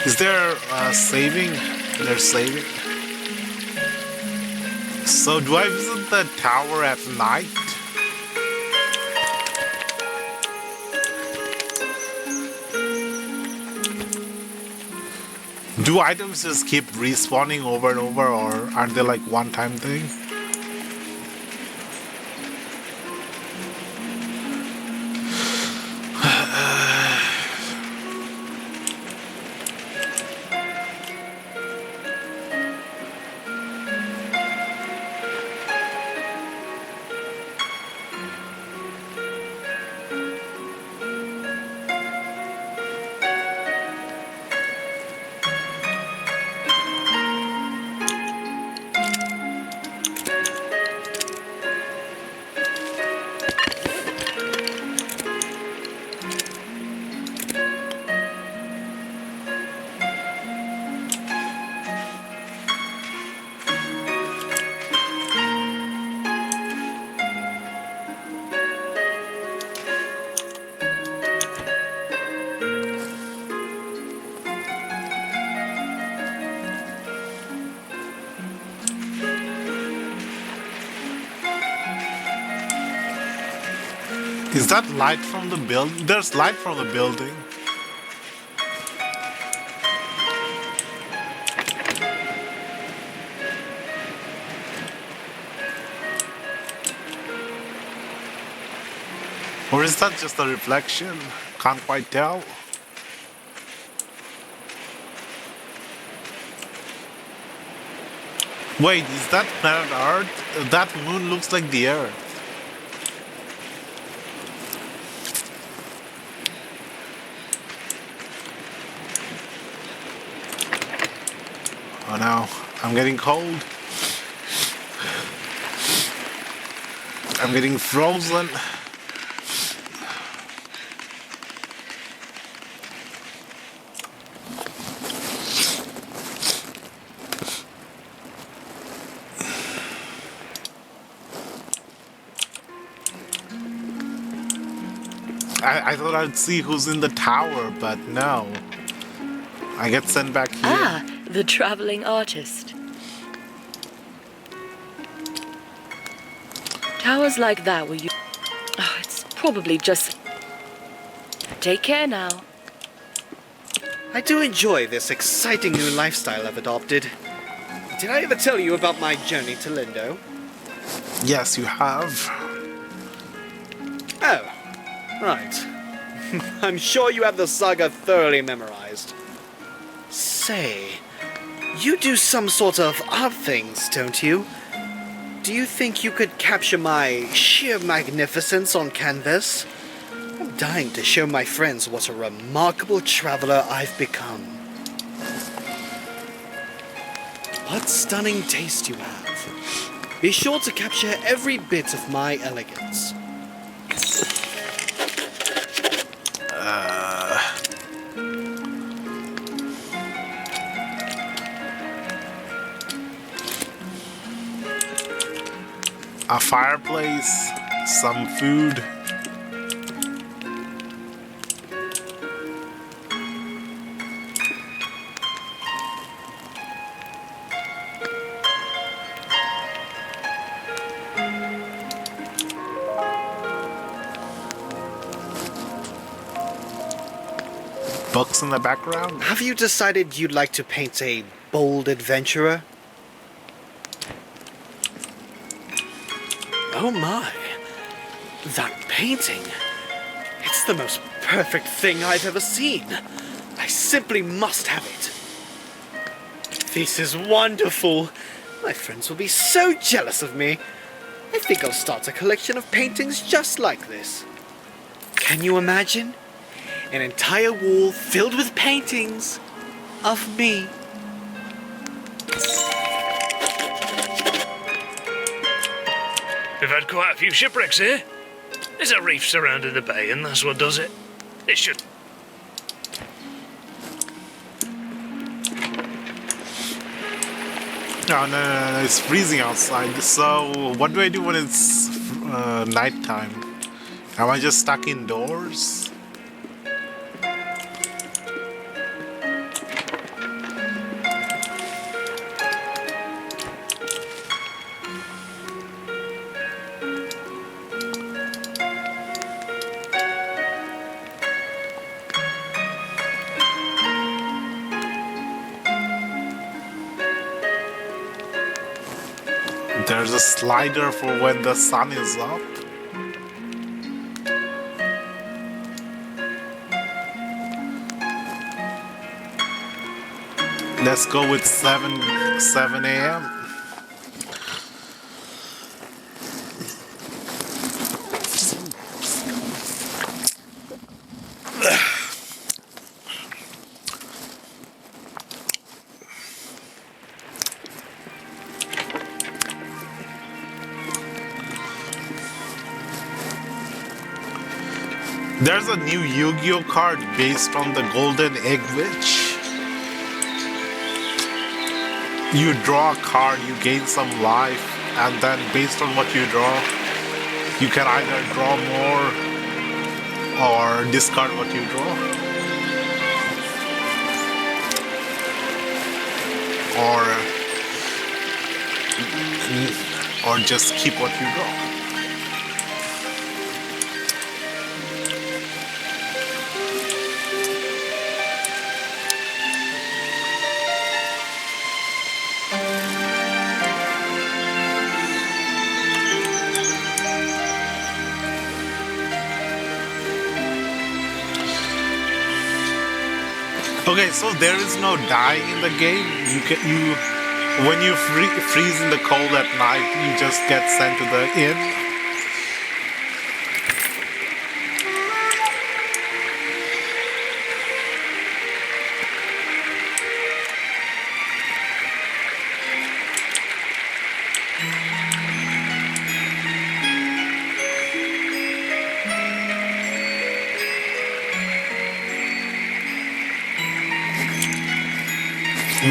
Is there saving? There's saving. So do I visit the tower at night? Do items just keep respawning over and over, or are they like one-time thing? Is that light from the building? There's light from the building. Or is that just a reflection? Can't quite tell. Wait, is that planet Earth? That moon looks like the Earth. Oh no, I'm getting cold. I'm getting frozen. I thought I'd see who's in the tower, but no. I get sent back here. Ah, the traveling artist. Towers like that were you. Oh, it's probably just. Take care now. I do enjoy this exciting new lifestyle I've adopted. Did I ever tell you about my journey to Lindo? Yes, you have. Oh, right. I'm sure you have the saga thoroughly memorized. Say, you do some sort of odd things, don't you? Do you think you could capture my sheer magnificence on canvas? I'm dying to show my friends what a remarkable traveler I've become. What stunning taste you have. Be sure to capture every bit of my elegance. A fireplace, some food. books in the background. Have you decided you'd like to paint a bold adventurer? Oh my. That painting. It's the most perfect thing I've ever seen. I simply must have it. This is wonderful. My friends will be so jealous of me. I think I'll start a collection of paintings just like this. Can you imagine? An entire wall filled with paintings of me. We've had quite a few shipwrecks here. There's a reef surrounding the bay, and that's what does it. It should. No, it's freezing outside. So, what do I do when it's nighttime? Am I just stuck indoors? There's a slider for when the sun is up. Let's go with 7 a.m. There's a new Yu-Gi-Oh card based on the Golden Egg Witch. You draw a card, you gain some life, and then based on what you draw, you can either draw more or discard what you draw. Or just keep what you draw. Okay, so there is no dying in the game. When you freeze in the cold at night, you just get sent to the inn.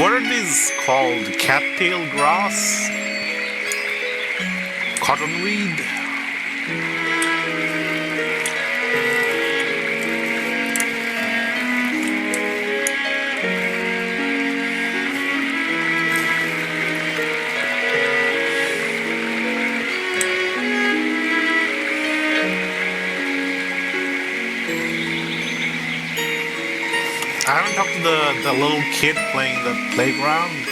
What are these called? Cattail grass? Cottonweed? I haven't talked to the little kid playing the playground.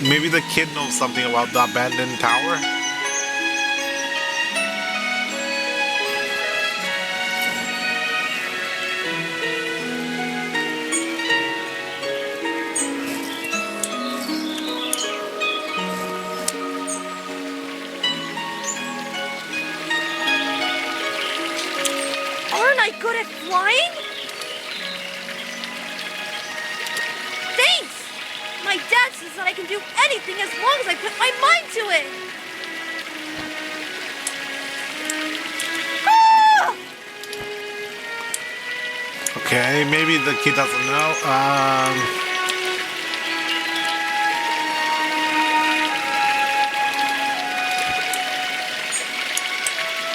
Maybe the kid knows something about the abandoned tower. Aren't I good at flying? Thanks! My dad says that I can do anything as long as I put my mind to it! Ah! Okay, maybe the kid doesn't know.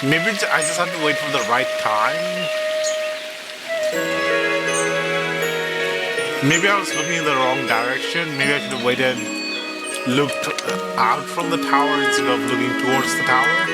Maybe I just have to wait for the right time. Maybe I was looking in the wrong direction. Maybe I should have waited, looked out from the tower instead of looking towards the tower.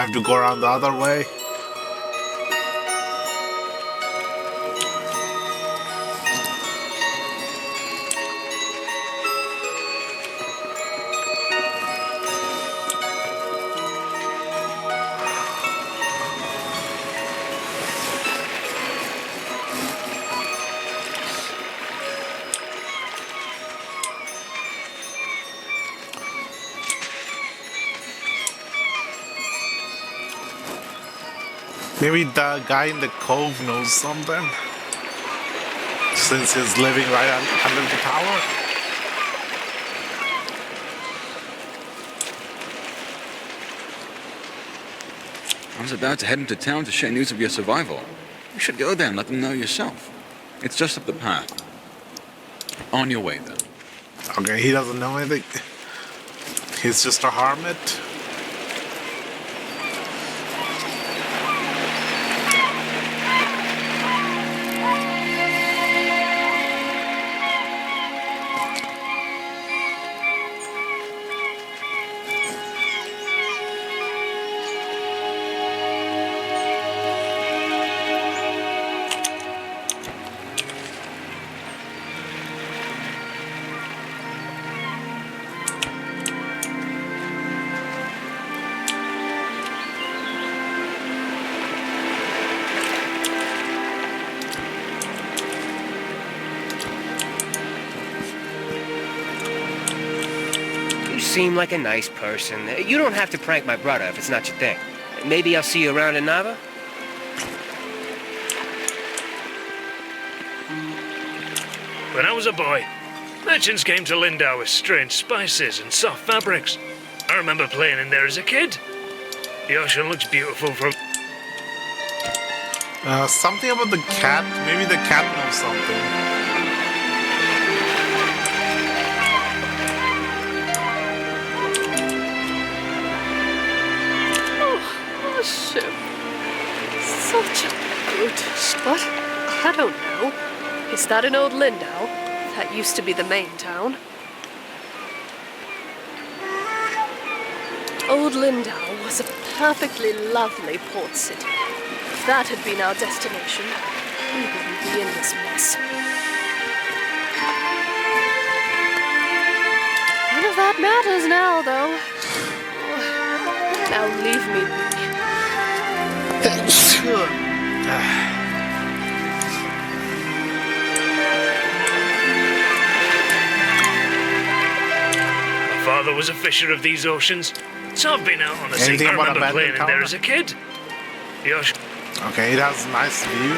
have to go around the other way. Maybe the guy in the cove knows something, since he's living right under the tower. I was about to head into town to share news of your survival. You should go there and let them know yourself. It's just up the path. On your way, then. Okay, he doesn't know anything. He's just a hermit. You seem like a nice person. You don't have to prank my brother if it's not your thing. Maybe I'll see you around in Nava? When I was a boy, merchants came to Lindau with strange spices and soft fabrics. I remember playing in there as a kid. The ocean looks beautiful from... Something about the cat. Maybe the cat knows something. A ship. Such a good spot. I don't know. Is that in Old Lindau? That used to be the main town. Old Lindau was a perfectly lovely port city. If that had been our destination, we wouldn't be in this mess. None of that matters now, though. Now leave me be. My father was a fisher of these oceans, so I've been out on the sea. Anything I about remember a playing in badminton there tower? as a kid. The ocean... Okay, it has a nice view.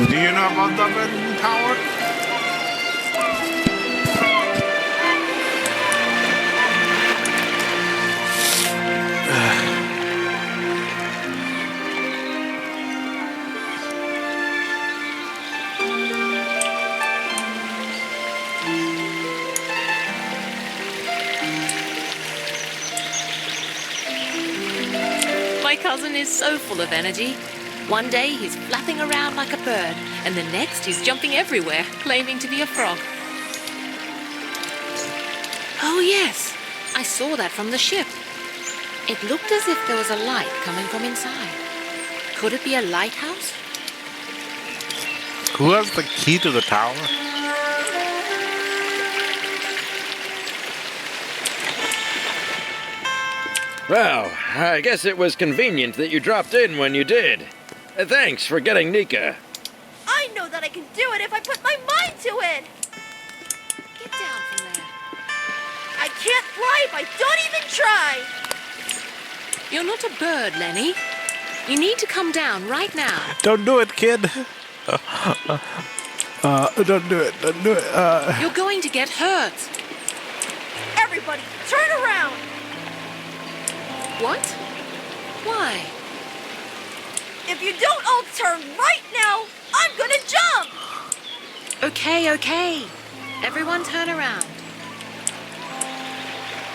Do you know about the badminton tower? My cousin is so full of energy. One day he's flapping around like a bird, and the next he's jumping everywhere, claiming to be a frog. Oh yes, I saw that from the ship. It looked as if there was a light coming from inside. Could it be a lighthouse? Who has the key to the tower? Well, I guess it was convenient that you dropped in when you did. Thanks for getting Nika. I know that I can do it if I put my mind to it! Get down from there. I can't fly if I don't even try! You're not a bird, Lenny. You need to come down right now. Don't do it, kid. Don't do it. Don't do it. You're going to get hurt. Everybody, turn around! What? Why? If you don't all turn right now, I'm gonna jump! Okay. Everyone turn around.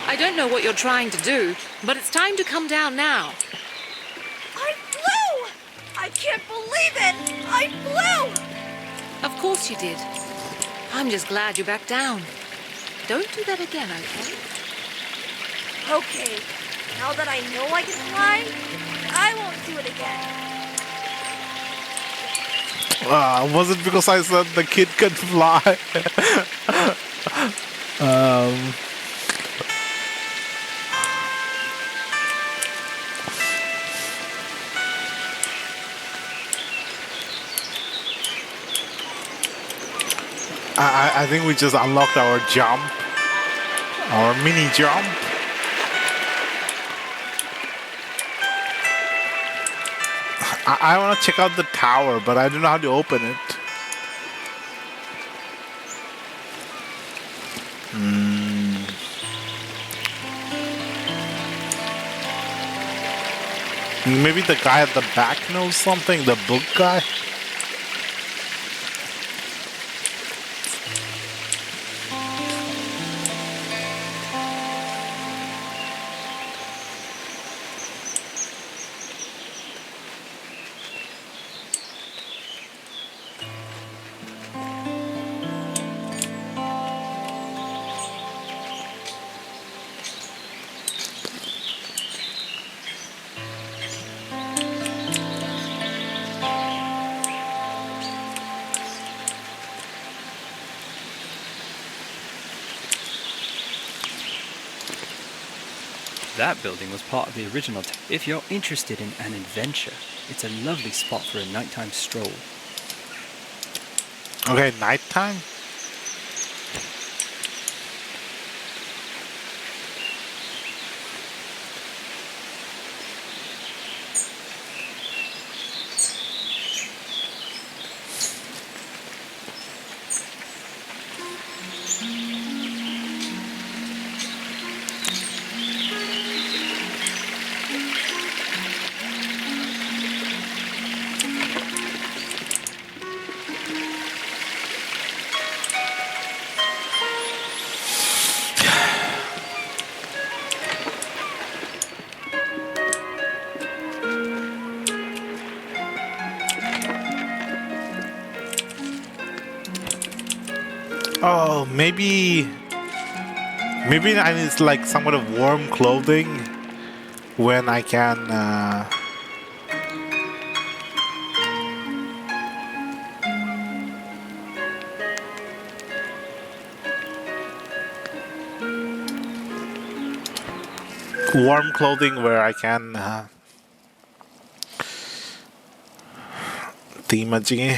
I don't know what you're trying to do, but it's time to come down now. I flew! I can't believe it! I flew! Of course you did. I'm just glad you're back down. Don't do that again, okay? Okay, now that I know I can fly, I won't do it again. Was it because I said the kid can fly? um, I think we just unlocked our jump, our mini jump. I want to check out the tower, but I don't know how to open it. Maybe the guy at the back knows something, the book guy? That building was part of the original. If you're interested in an adventure, it's a lovely spot for a nighttime stroll. Okay, nighttime? Oh, maybe I need like somewhat of warm clothing when I can. Warm clothing where I can. Timaji.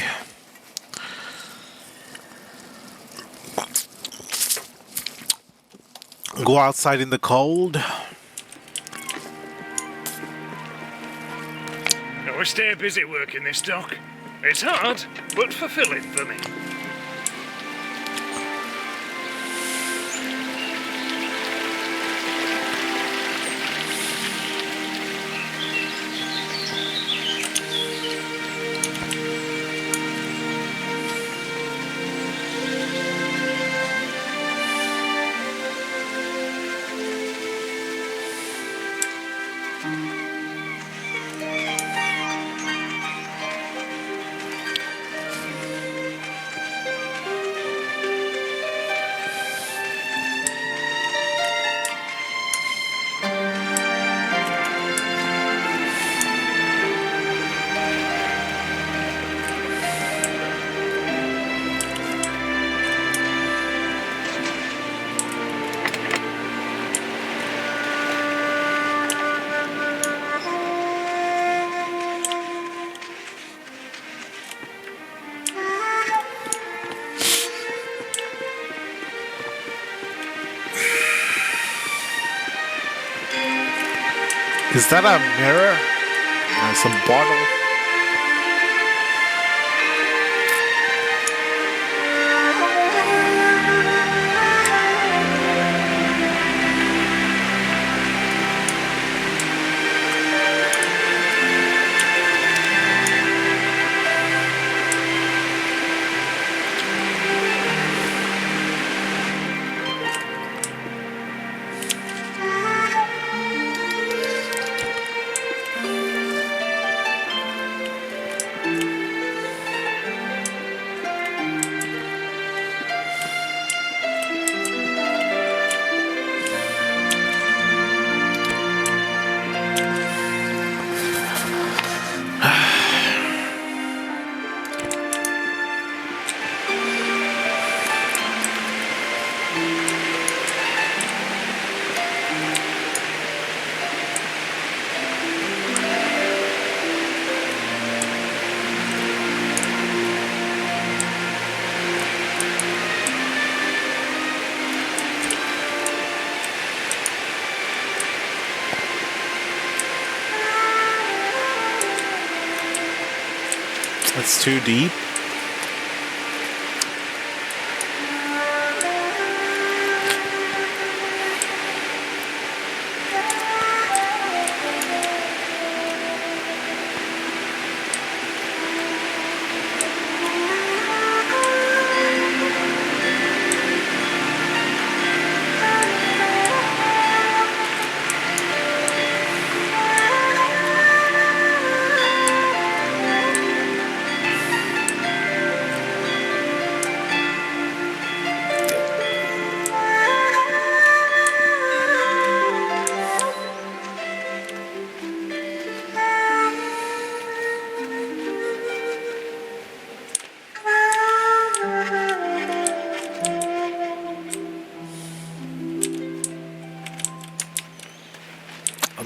Go outside in the cold. Now we stay busy working this dock. It's hard, but fulfilling for me. Is that a mirror? It's a bottle. It's too deep.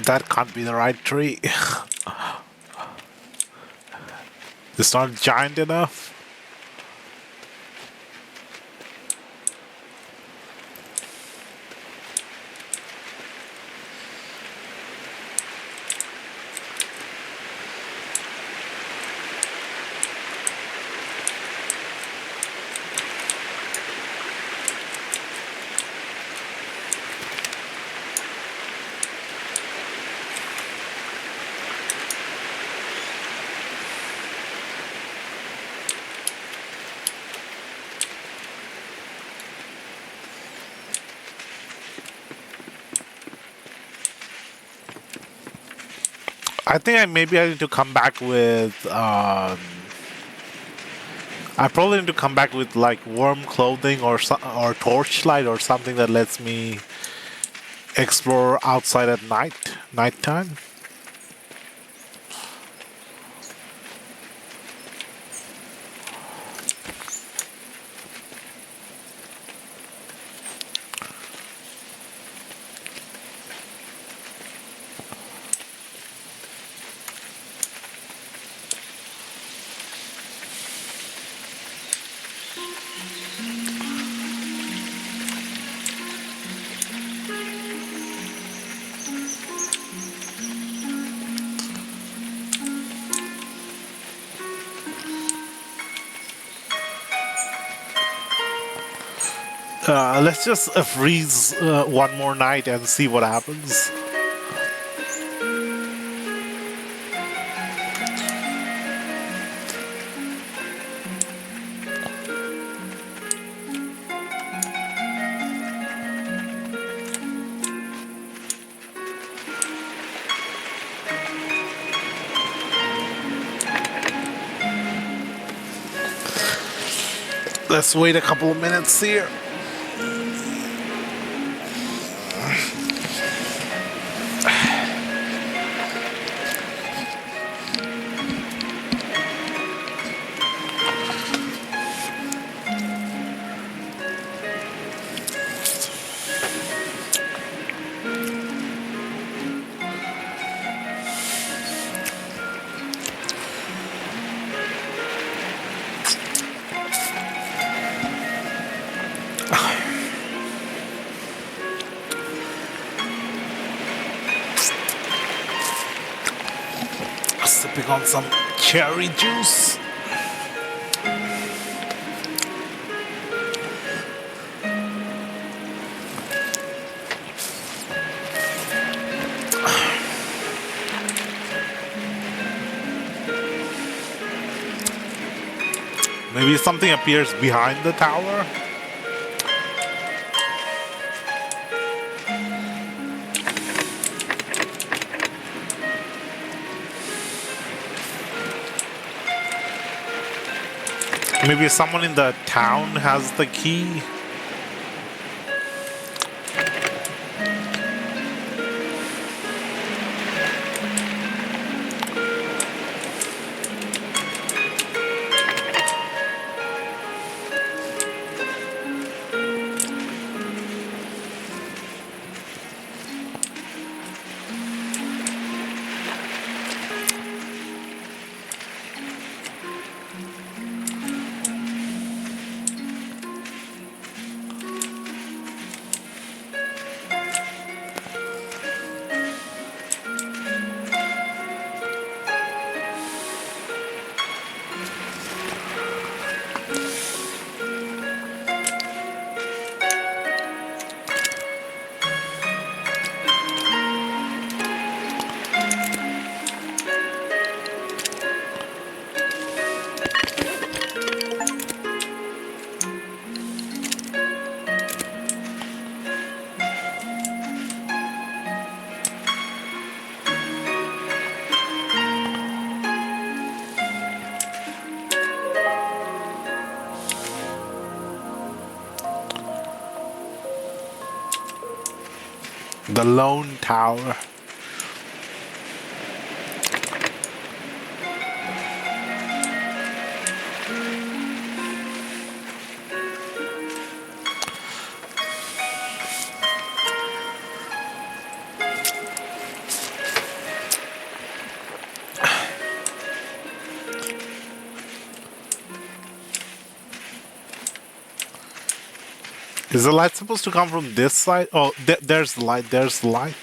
That can't be the right tree. It's not giant enough. I think maybe I need to come back with. I probably need to come back with like warm clothing or torchlight or something that lets me explore outside at nighttime. Let's just freeze one more night and see what happens. Let's wait a couple of minutes here. Sipping on some cherry juice. Maybe something appears behind the tower. Maybe someone in the town has the key. The Lone Tower. Is the light supposed to come from this side? Oh, there's the light. There's the light.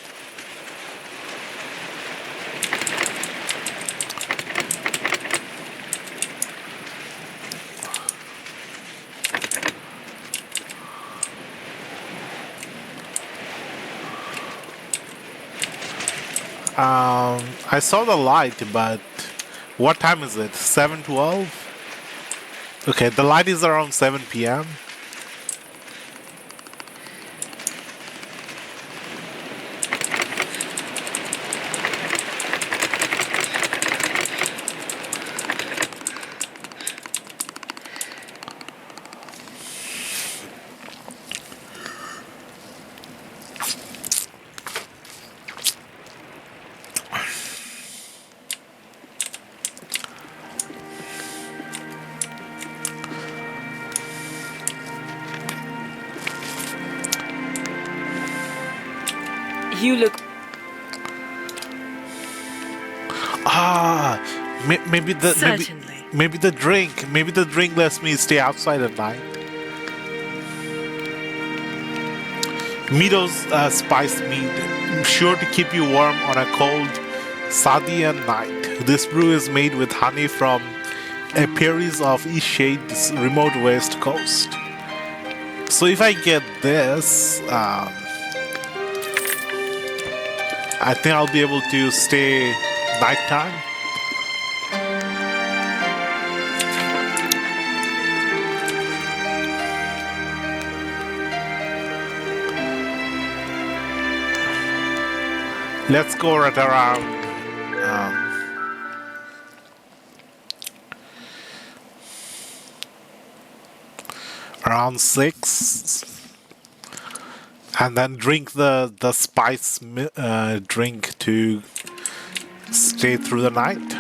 I saw the light, but what time is it? 7:12? Okay, the light is around 7 p.m. You look... Ah, maybe the Certainly. maybe the drink lets me stay outside at night. Meadows spiced mead, sure to keep you warm on a cold Sadian night. This brew is made with honey from a Perry's of Eastshade's remote west coast. So if I get this, I think I'll be able to stay nighttime. Let's go right around around 6, and then drink the spice drink to stay through the night.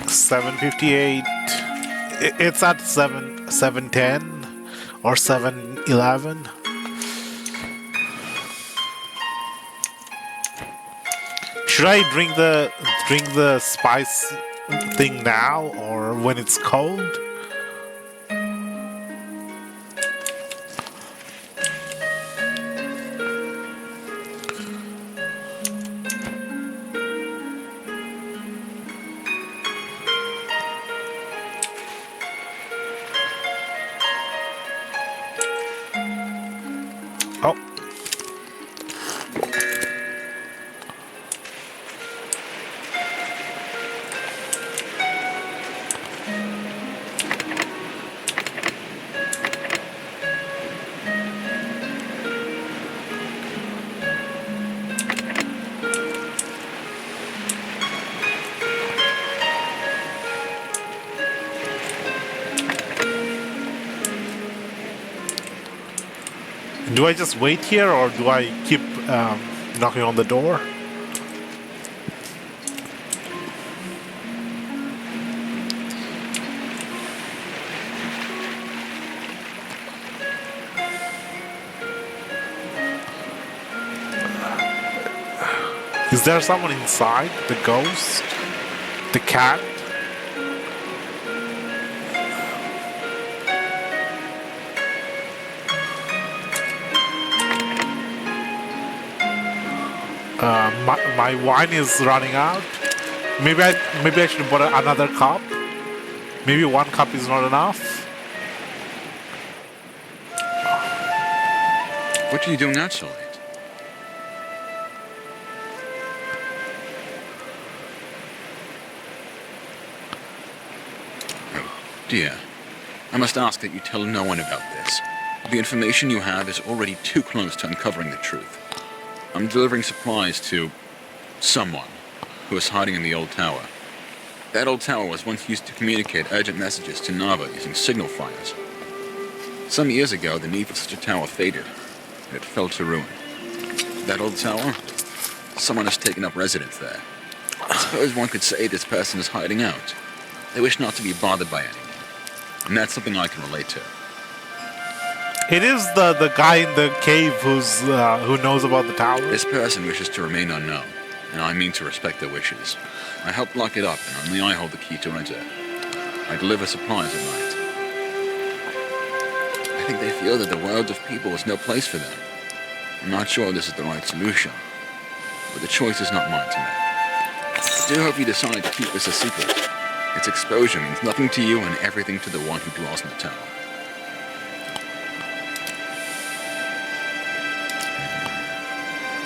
$7.58. It's at 7:10 or 7:11. Should I drink the spice thing now or when it's cold? Oh. Do I just wait here or do I keep knocking on the door? Is there someone inside? The ghost? The cat? My wine is running out. Maybe I should buy another cup. Maybe one cup is not enough. What are you doing out so late? Oh, dear. I must ask that you tell no one about this. The information you have is already too close to uncovering the truth. I'm delivering supplies to someone who is hiding in the old tower. That old tower was once used to communicate urgent messages to Nava using signal fires. Some years ago, the need for such a tower faded, and it fell to ruin. That old tower? Someone has taken up residence there. I suppose one could say this person is hiding out. They wish not to be bothered by anyone. And that's something I can relate to. It is the guy in the cave who knows about the tower. This person wishes to remain unknown, and I mean to respect their wishes. I help lock it up, and only I hold the key to enter. I deliver supplies at night. I think they feel that the world of people is no place for them. I'm not sure this is the right solution, but the choice is not mine to make. I do hope you decide to keep this a secret. Its exposure means nothing to you and everything to the one who dwells in the tower.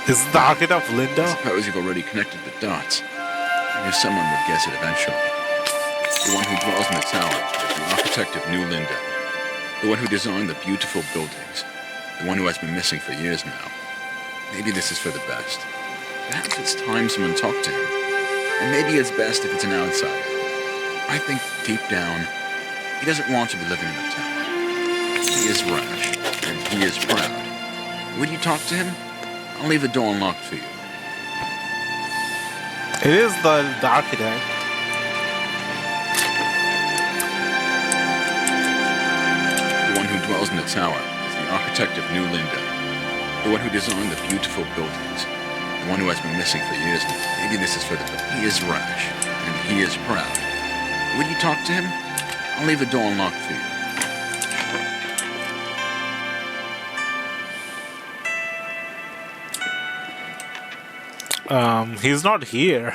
Is it the architect of Linda? I suppose you've already connected the dots. I knew someone would guess it eventually. The one who dwells in the tower is the architect of New Linda. The one who designed the beautiful buildings. The one who has been missing for years now. Maybe this is for the best. Perhaps it's time someone talked to him. And maybe it's best if it's an outsider. I think deep down, he doesn't want to be living in the tower. He is rash, and he is proud. Would you talk to him? I'll leave the door unlocked for you. It is the architect. The one who dwells in the tower is the architect of New Linda. The one who designed the beautiful buildings. The one who has been missing for years now. Maybe this is for the... He is rash, and he is proud. Would you talk to him? I'll leave the door unlocked for you. He's not here.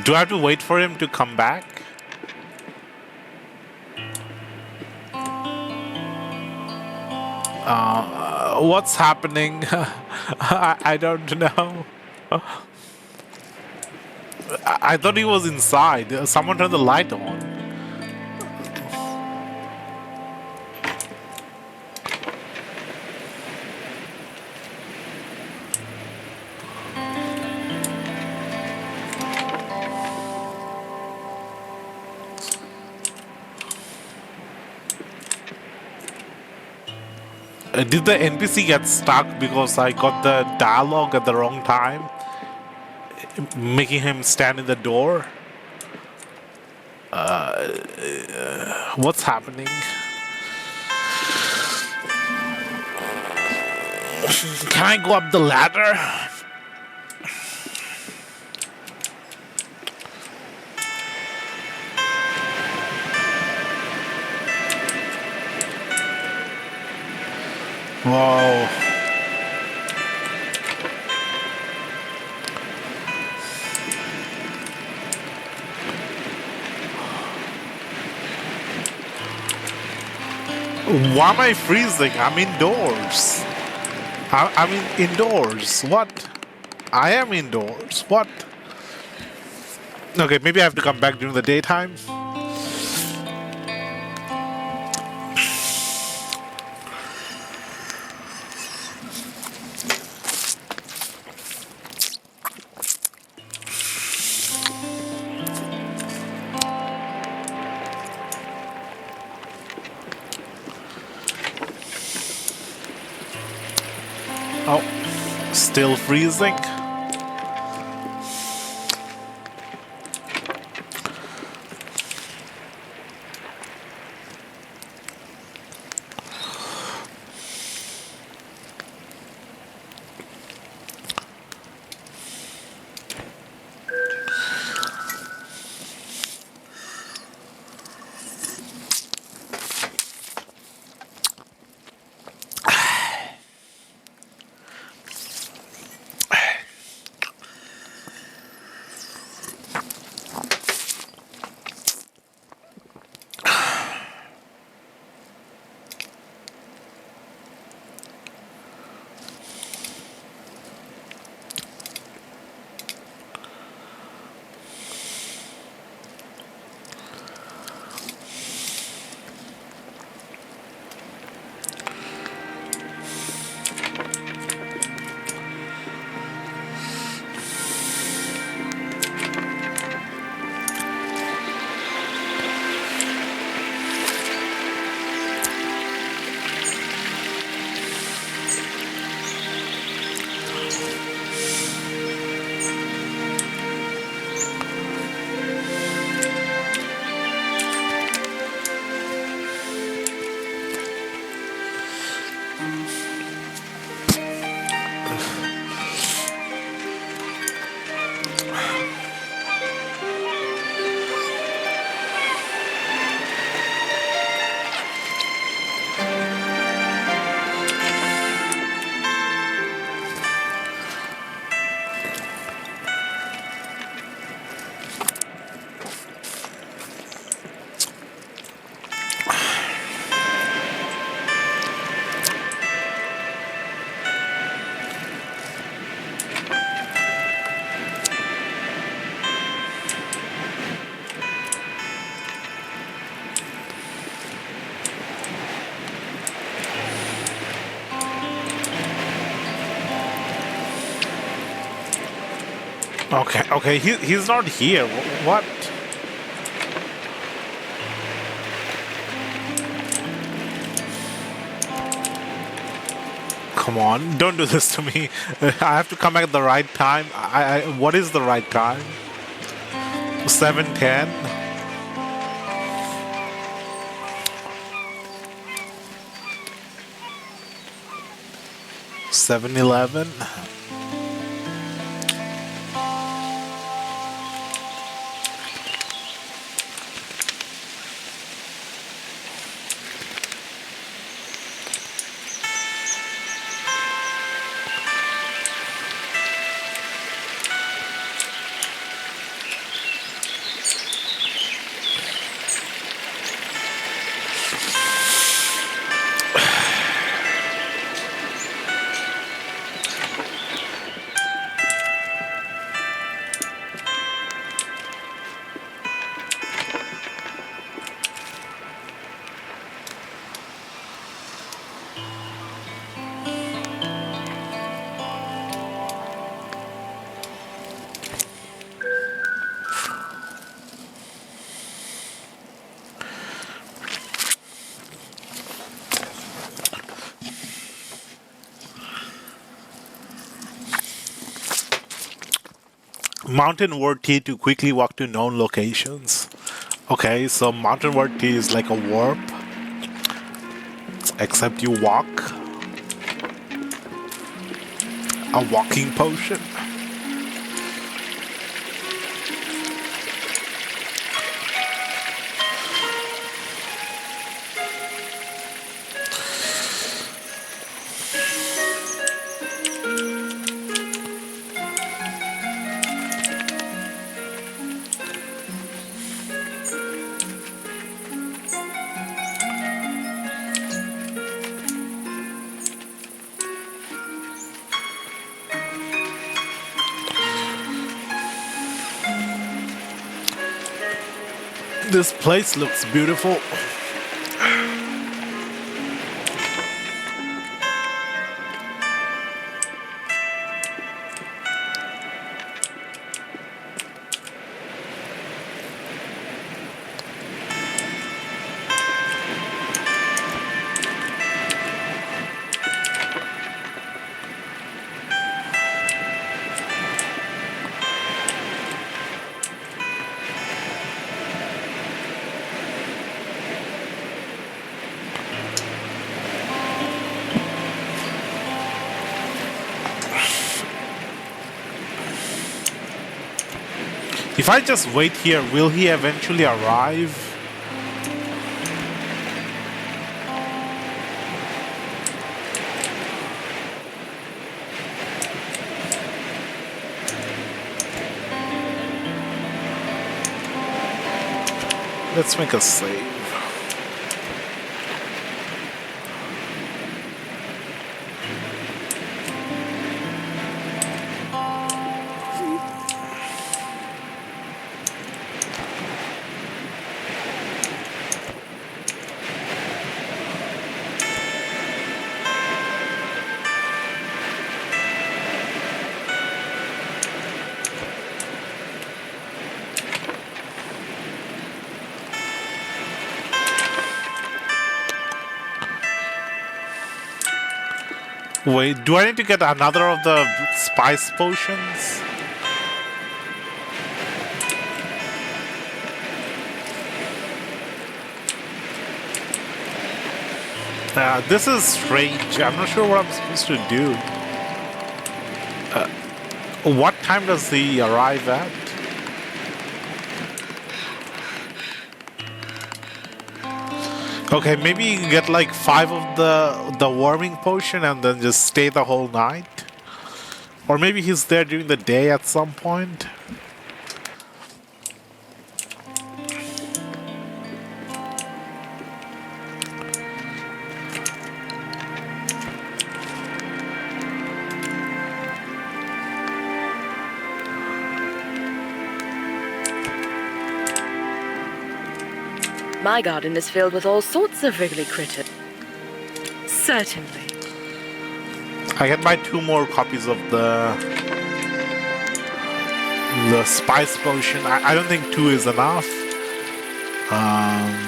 Do I have to wait for him to come back? What's happening? I don't know. I thought he was inside. Someone turned the light on. Did the NPC get stuck because I got the dialogue at the wrong time? Making him stand in the door? What's happening? Can I go up the ladder? Whoa. Why am I freezing? I'm indoors. I'm indoors. What? I am indoors. What? Okay, maybe I have to come back during the daytime. Oh, still freezing? Okay, he's not here. What? Come on, don't do this to me. I have to come back at the right time. What is the right time? 7:10. 7:11. Mountain word T to quickly walk to known locations. Okay, so mountain word T is like a warp, except you walk. A walking potion. This place looks beautiful. If I just wait here, will he eventually arrive? Let's make a save. Wait, do I need to get another of the spice potions? This is strange. I'm not sure what I'm supposed to do. What time does he arrive at? Okay, maybe you can get like 5 of the warming potion and then just stay the whole night. Or maybe he's there during the day at some point. My garden is filled with all sorts of wriggly critters. Certainly. I can buy 2 more copies of the The spice potion. I don't think 2 is enough. Um,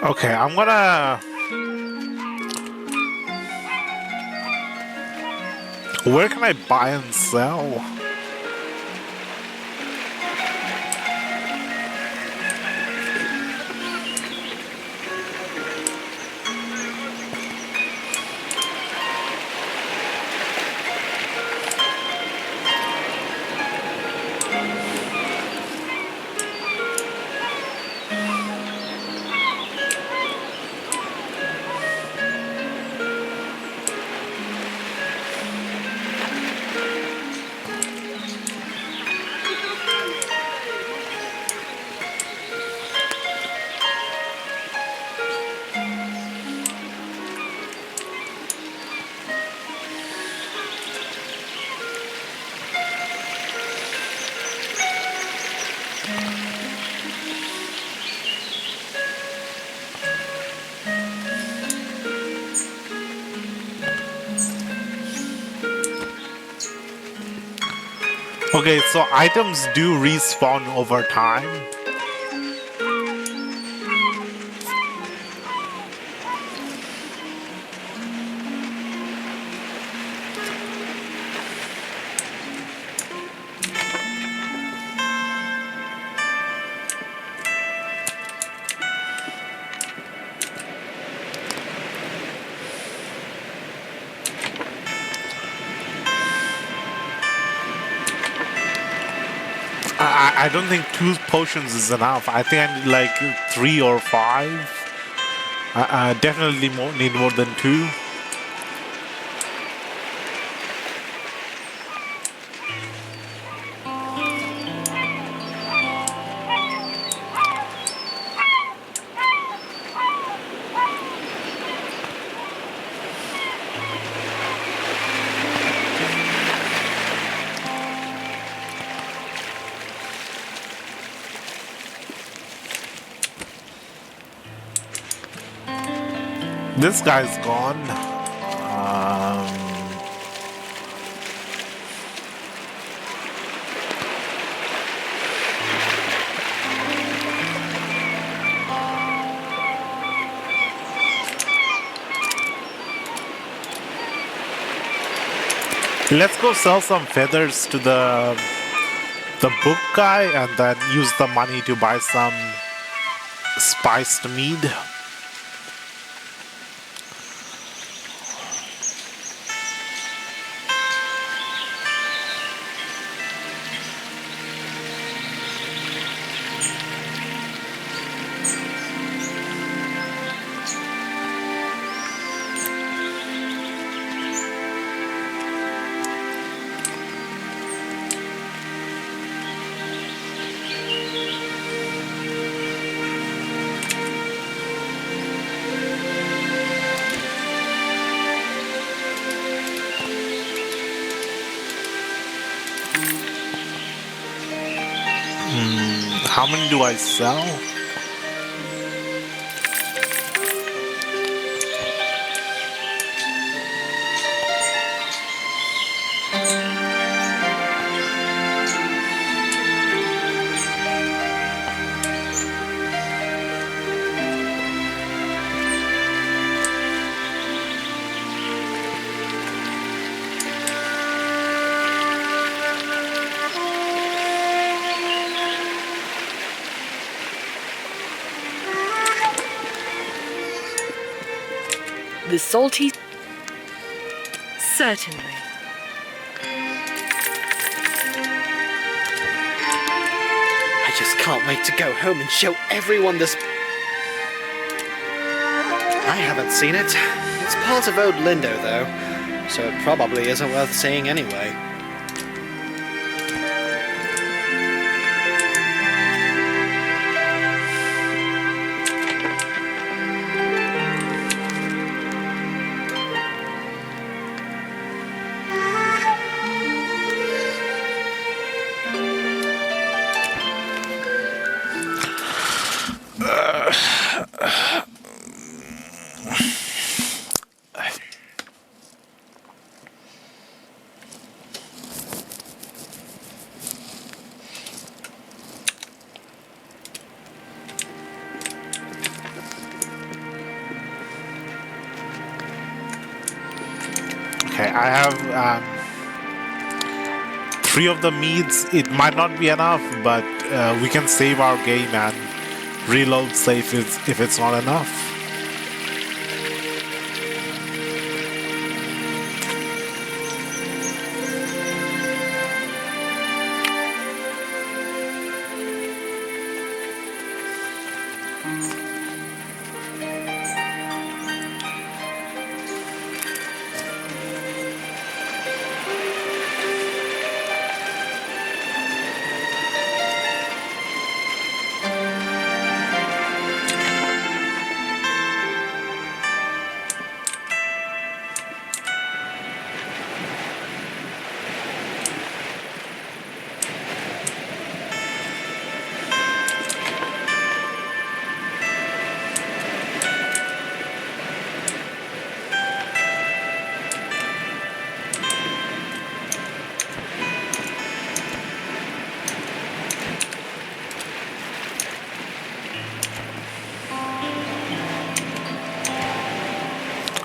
okay, I'm gonna. Where can I buy and sell? Okay, so items do respawn over time. I don't think 2 potions is enough. I think I need like 3 or 5. I definitely need more than 2. This guy's gone. Let's go sell some feathers to the book guy and then use the money to buy some spiced mead. How many do I sell? The salty... Certainly. I just can't wait to go home and show everyone this. I haven't seen it. It's part of Old Lindo, though, so it probably isn't worth seeing anyway. Okay, I have 3 of the meats. It might not be enough, but we can save our game and reload safe if it's not enough.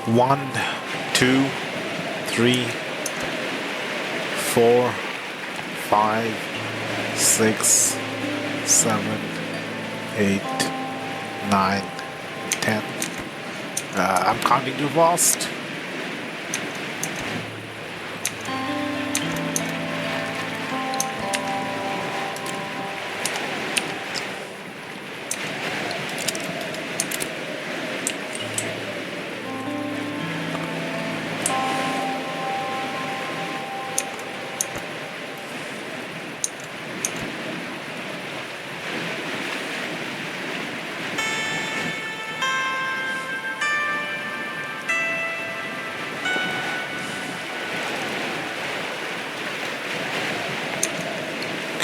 One, 2, 3, 4, 5, 6, 7, 8, 9, 10. I'm counting too fast.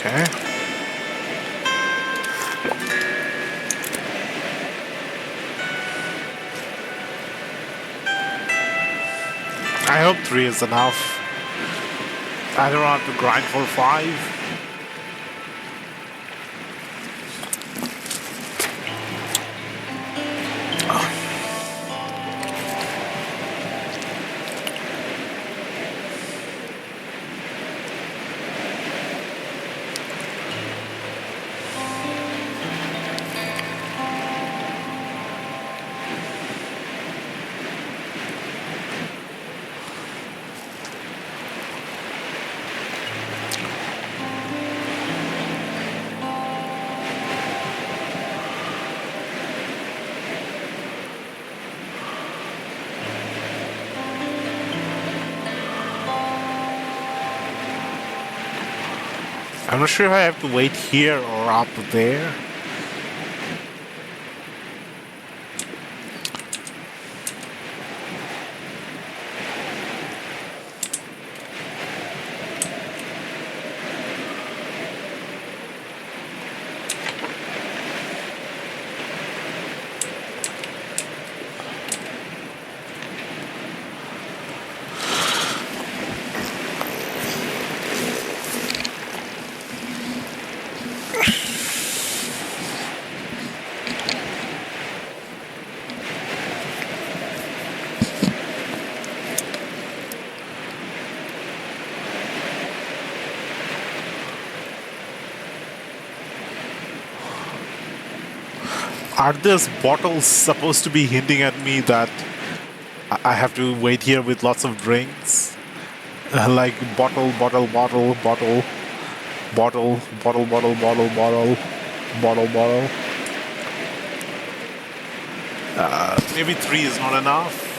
Okay. I hope 3 is enough. I don't have to grind for 5. I'm not sure if I have to wait here or up there. Are these bottles supposed to be hinting at me that I have to wait here with lots of drinks? Like bottle, bottle, bottle, bottle, bottle, bottle, bottle, bottle, bottle, bottle, bottle. Maybe 3 is not enough.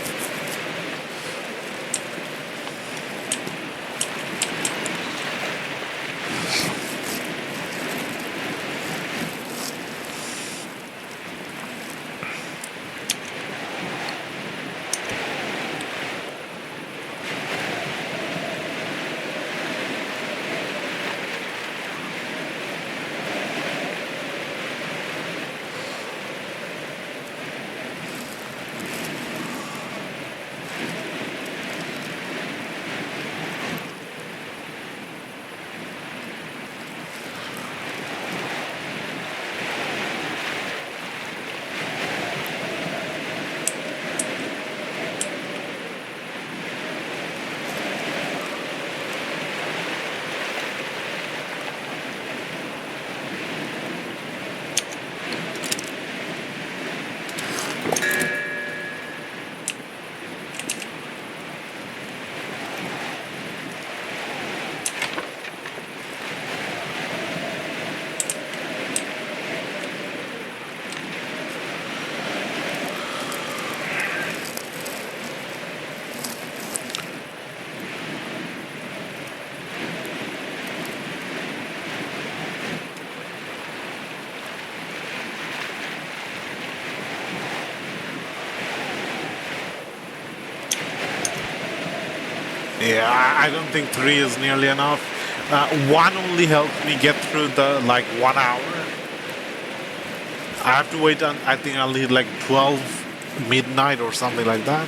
Yeah, I don't think 3 is nearly enough. 1 only helped me get through the like 1 hour. I have to wait on, I think I'll need like 12 midnight or something like that.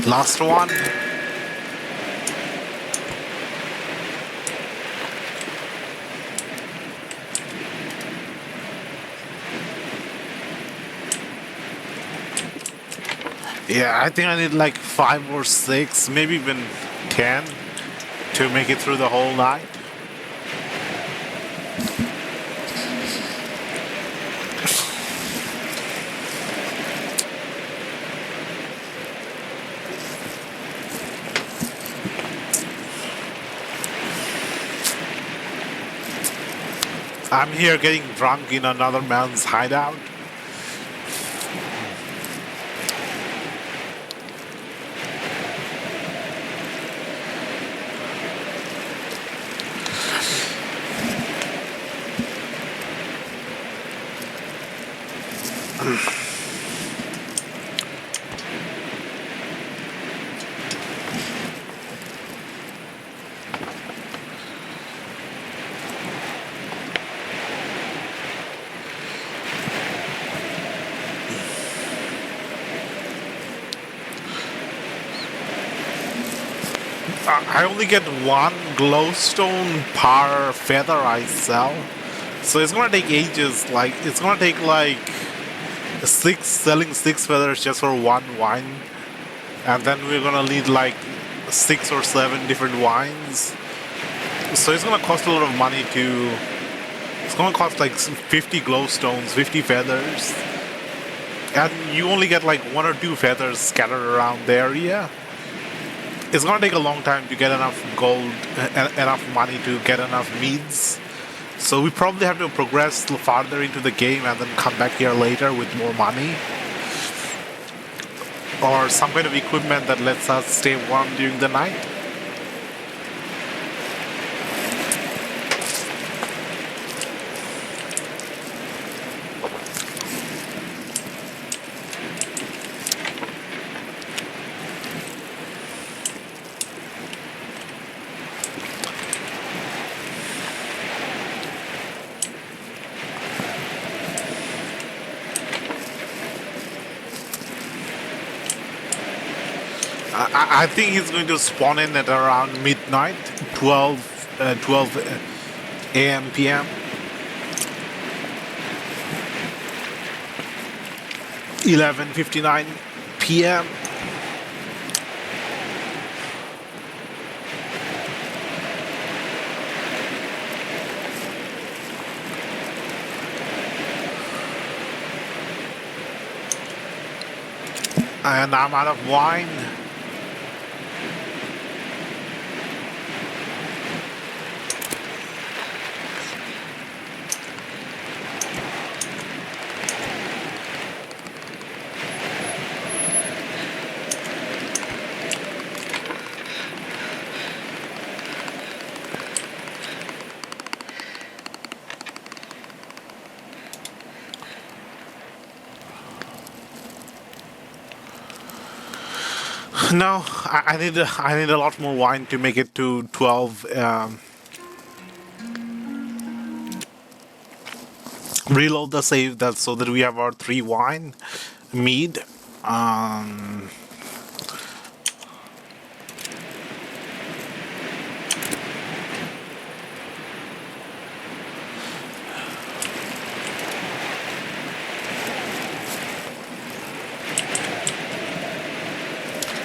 Last one. Yeah, I think I need like 5 or 6, maybe even 10 to make it through the whole night. I'm here getting drunk in another man's hideout. I only get one glowstone per feather I sell, so it's gonna take ages. Like it's gonna take like selling 6 feathers just for one wine, and then we're gonna need like 6 or 7 different wines. So it's gonna cost a lot of money to. It's gonna cost like 50 glowstones, 50 feathers, and you only get like 1 or 2 feathers scattered around the area. It's gonna take a long time to get enough gold, enough money to get enough meads. So we probably have to progress farther into the game and then come back here later with more money. Or some kind of equipment that lets us stay warm during the night. I think he's going to spawn in at around midnight, 12 a.m. p.m. 11:59 p.m. And I'm out of wine. No, I need a lot more wine to make it to 12. Reload the save that so that we have our 3 wine mead. Um,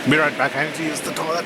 Be right back. I need to use the toilet.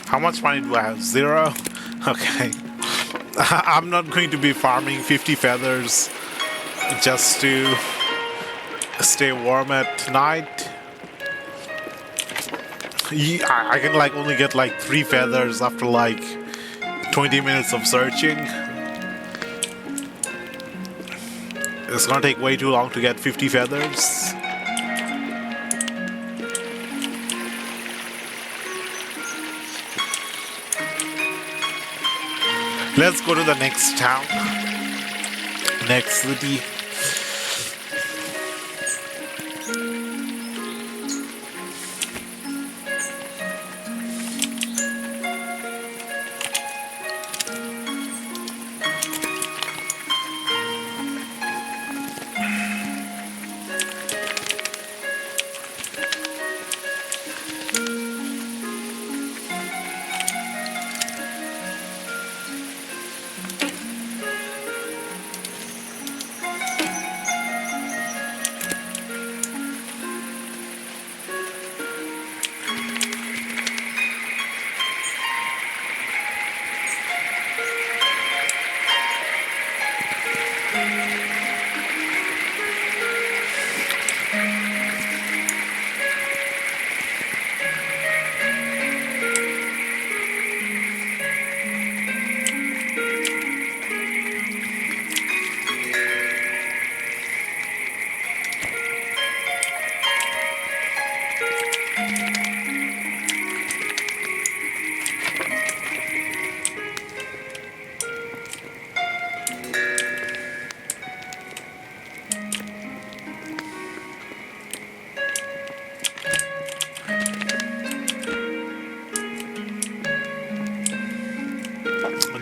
How much money do I have? 0? Okay. I'm not going to be farming 50 feathers just to stay warm at night. I can like only get like 3 feathers after like 20 minutes of searching. It's gonna take way too long to get 50 feathers. Let's go to the next town. Next city.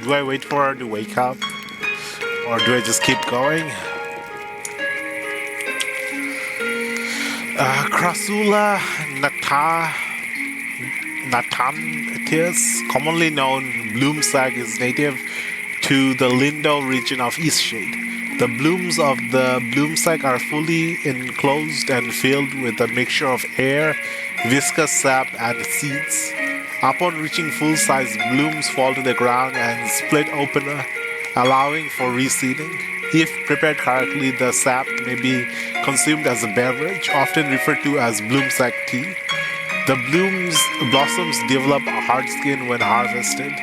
Do I wait for her to wake up? Or do I just keep going? Crassula natantius, commonly known bloomsack, is native to the Lindo region of Eastshade. The blooms of the bloomsack are fully enclosed and filled with a mixture of air, viscous sap, and seeds. Upon reaching full size, blooms fall to the ground and split open, allowing for reseeding. If prepared correctly, the sap may be consumed as a beverage, often referred to as bloomsack tea. The blossoms develop a hard skin when harvested,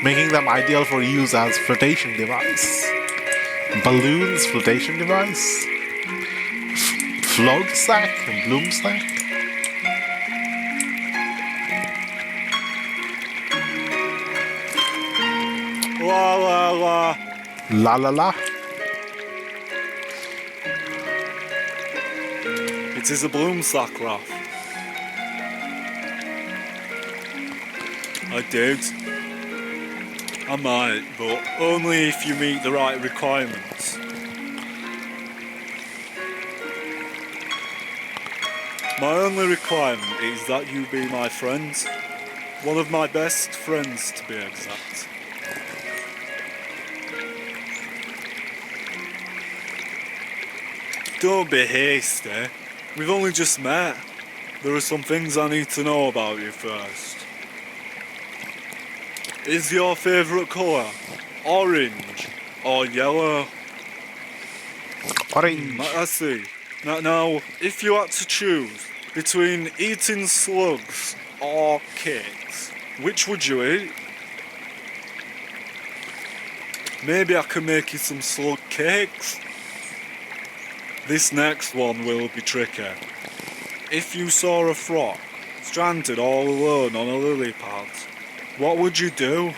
making them ideal for use as flotation device. Balloons, flotation device? Float sack, bloom sack? La la la. La la la. It is a bloomsack, Raph. I did. I might, but only if you meet the right requirements. My only requirement is that you be my friend. One of my best friends, to be exact. Don't be hasty. We've only just met. There are some things I need to know about you first. Is your favourite colour orange or yellow? Orange. I see. Now, if you had to choose between eating slugs or cakes, which would you eat? Maybe I can make you some slug cakes. This next one will be tricky. If you saw a frog stranded all alone on a lily pad, what would you do?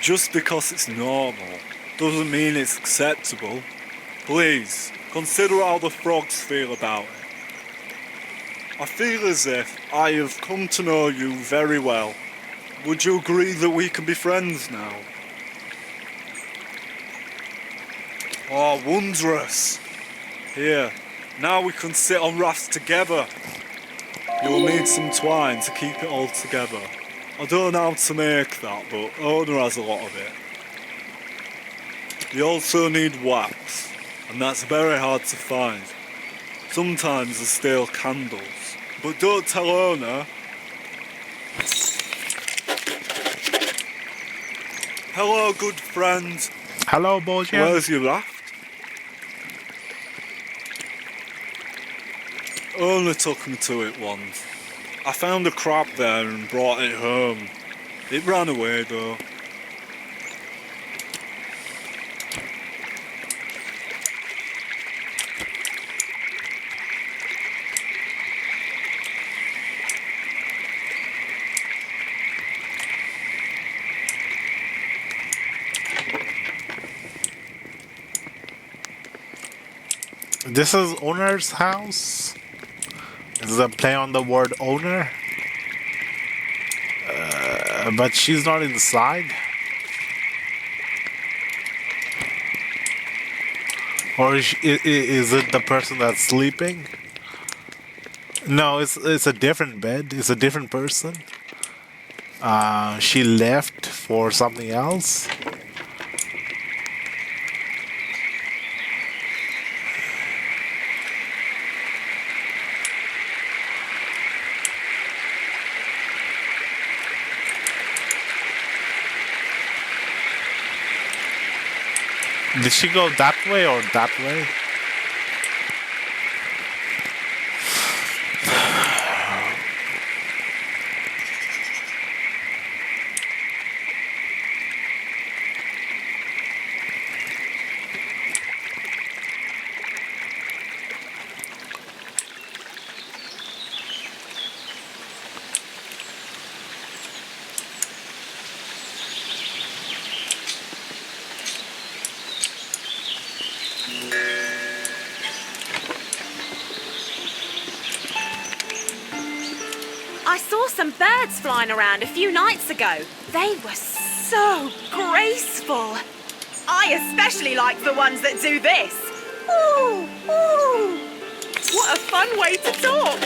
Just because it's normal doesn't mean it's acceptable. Please, consider how the frogs feel about it. I feel as if I have come to know you very well. Would you agree that we can be friends now? Oh, wondrous. Here, now we can sit on rafts together. You'll need some twine to keep it all together. I don't know how to make that, but Ona has a lot of it. You also need wax, and that's very hard to find. Sometimes they steal candles, but don't tell owner. Hello, good friend. Hello, Bojan. Where's your raft? Owner took me to it once. I found a crab there and brought it home. It ran away though. This is owner's house. This is a play on the word owner. But she's not inside. Or is it the person that's sleeping? No, it's a different bed. It's a different person. She left for something else. Did she go that way or that way? I saw some birds flying around a few nights ago. They were so graceful. I especially like the ones that do this. Ooh, ooh. What a fun way to talk.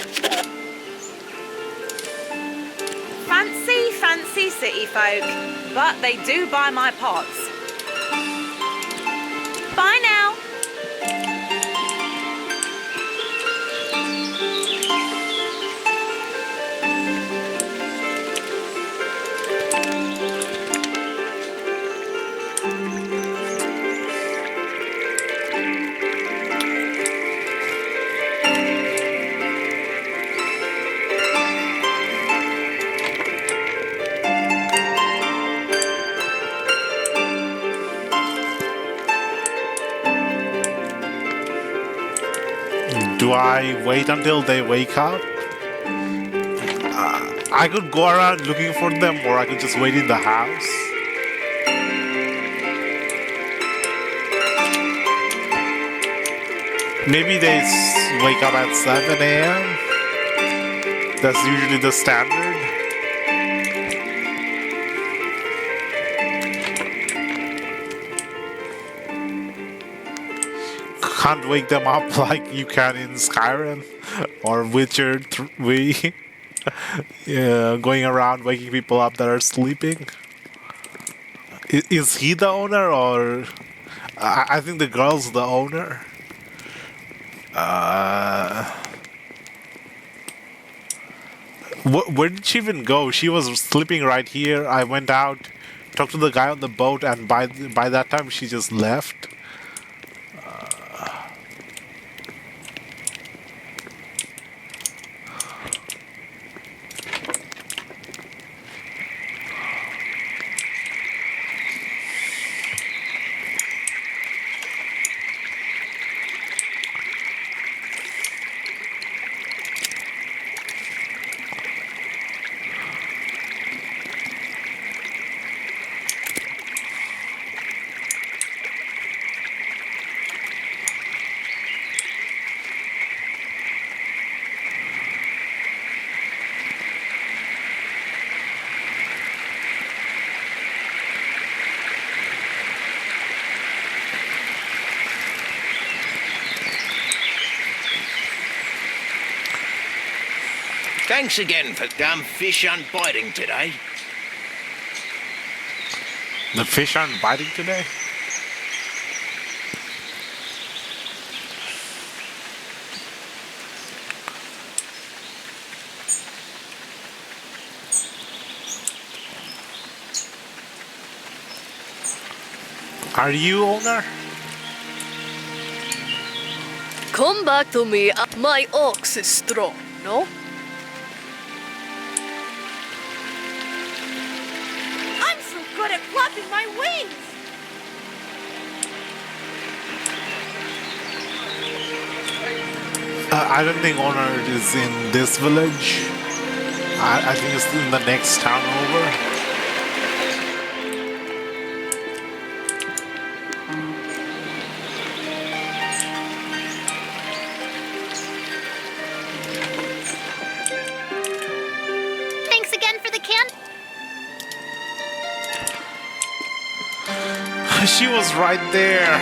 Fancy, fancy city folk. But they do buy my pots. Bye now. Do I wait until they wake up? I could go around looking for them, or I could just wait in the house. Maybe they wake up at 7 a.m. That's usually the standard. Can't wake them up like you can in Skyrim or Witcher 3. Yeah, going around waking people up that are sleeping. Is he the owner, or I think the girl's the owner. Where did she even go? She was sleeping right here. I went out, talked to the guy on the boat, and by that time she just left. Thanks again for damn fish unbiting today. The fish aren't biting today? Are you owner? Come back to me. My ox is strong, no? I'm so good at flapping my wings! I don't think owner is in this village. I think it's in the next town over. Thanks again for the can. She was right there.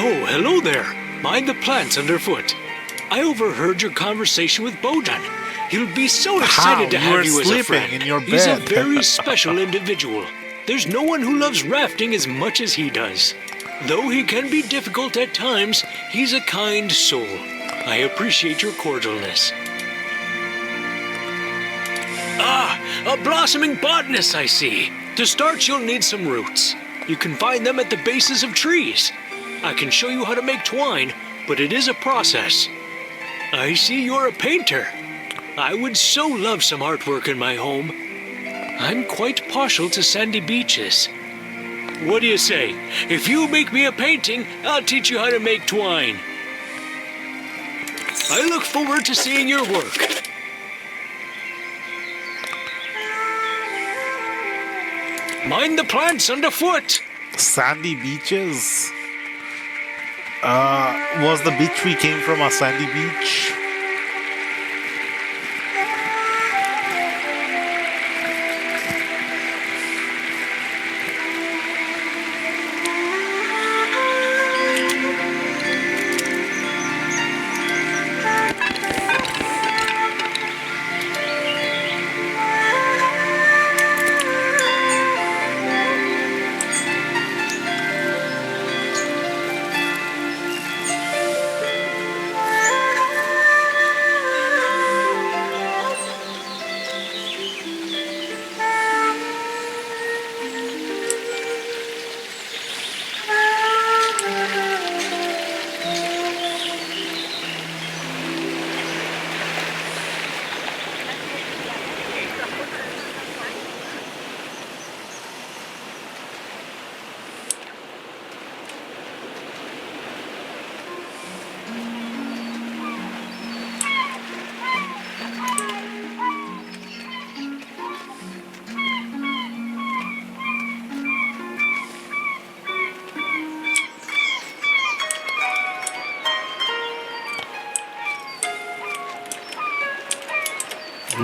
Oh, hello there. Mind the plants underfoot. I overheard your conversation with Bojan. He'll be so excited How? to You have were you as a sleeping friend. in your He's a bed. very special individual. There's no one who loves rafting as much as he does. Though he can be difficult at times, he's a kind soul. I appreciate your cordialness. Ah, a blossoming botanist, I see. To start, you'll need some roots. You can find them at the bases of trees. I can show you how to make twine, but it is a process. I see you're a painter. I would so love some artwork in my home. I'm quite partial to sandy beaches. What do you say? If you make me a painting, I'll teach you how to make twine. I look forward to seeing your work. Mind the plants underfoot. Sandy beaches? Was the beach we came from a sandy beach?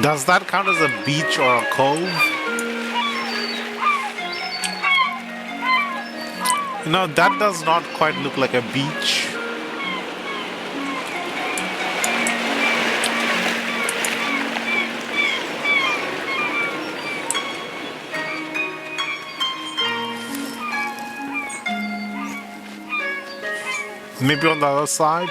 Does that count as a beach or a cove? No, that does not quite look like a beach. Maybe on the other side?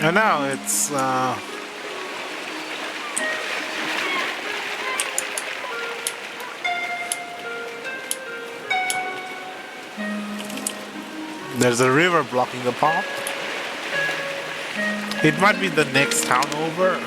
And now it's there's a river blocking the path. It might be the next town over.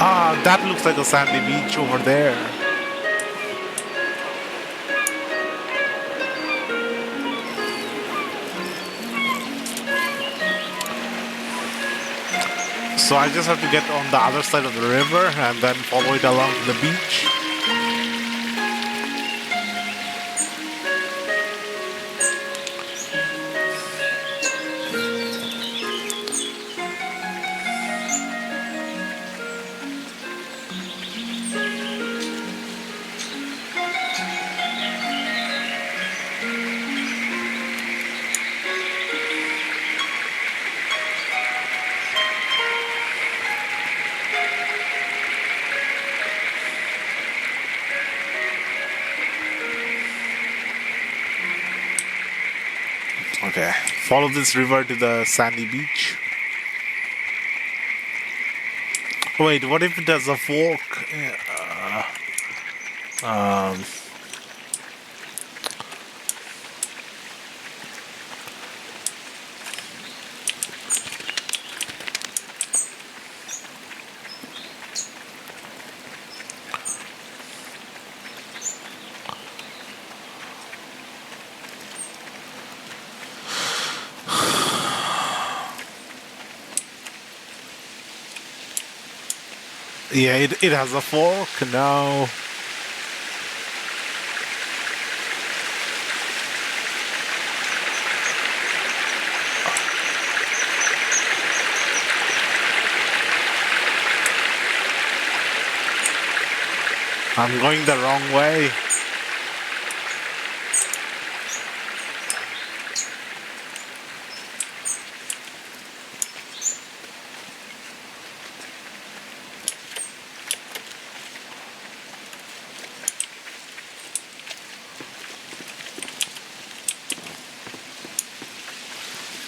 Ah, that looks like a sandy beach over there. So I just have to get on the other side of the river and then follow it along to the beach. Okay, follow this river to the sandy beach. Wait, what if it has a fork? Um, yeah, it has a fork. No. I'm going the wrong way.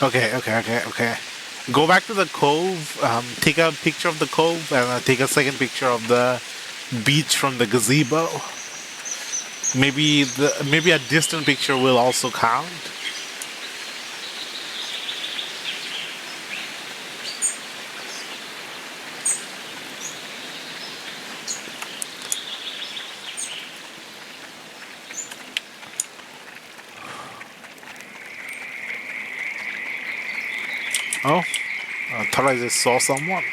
Okay. Go back to the cove, take a picture of the cove, and take a second picture of the beach from the gazebo. Maybe a distant picture will also count. Oh, I thought I just saw someone.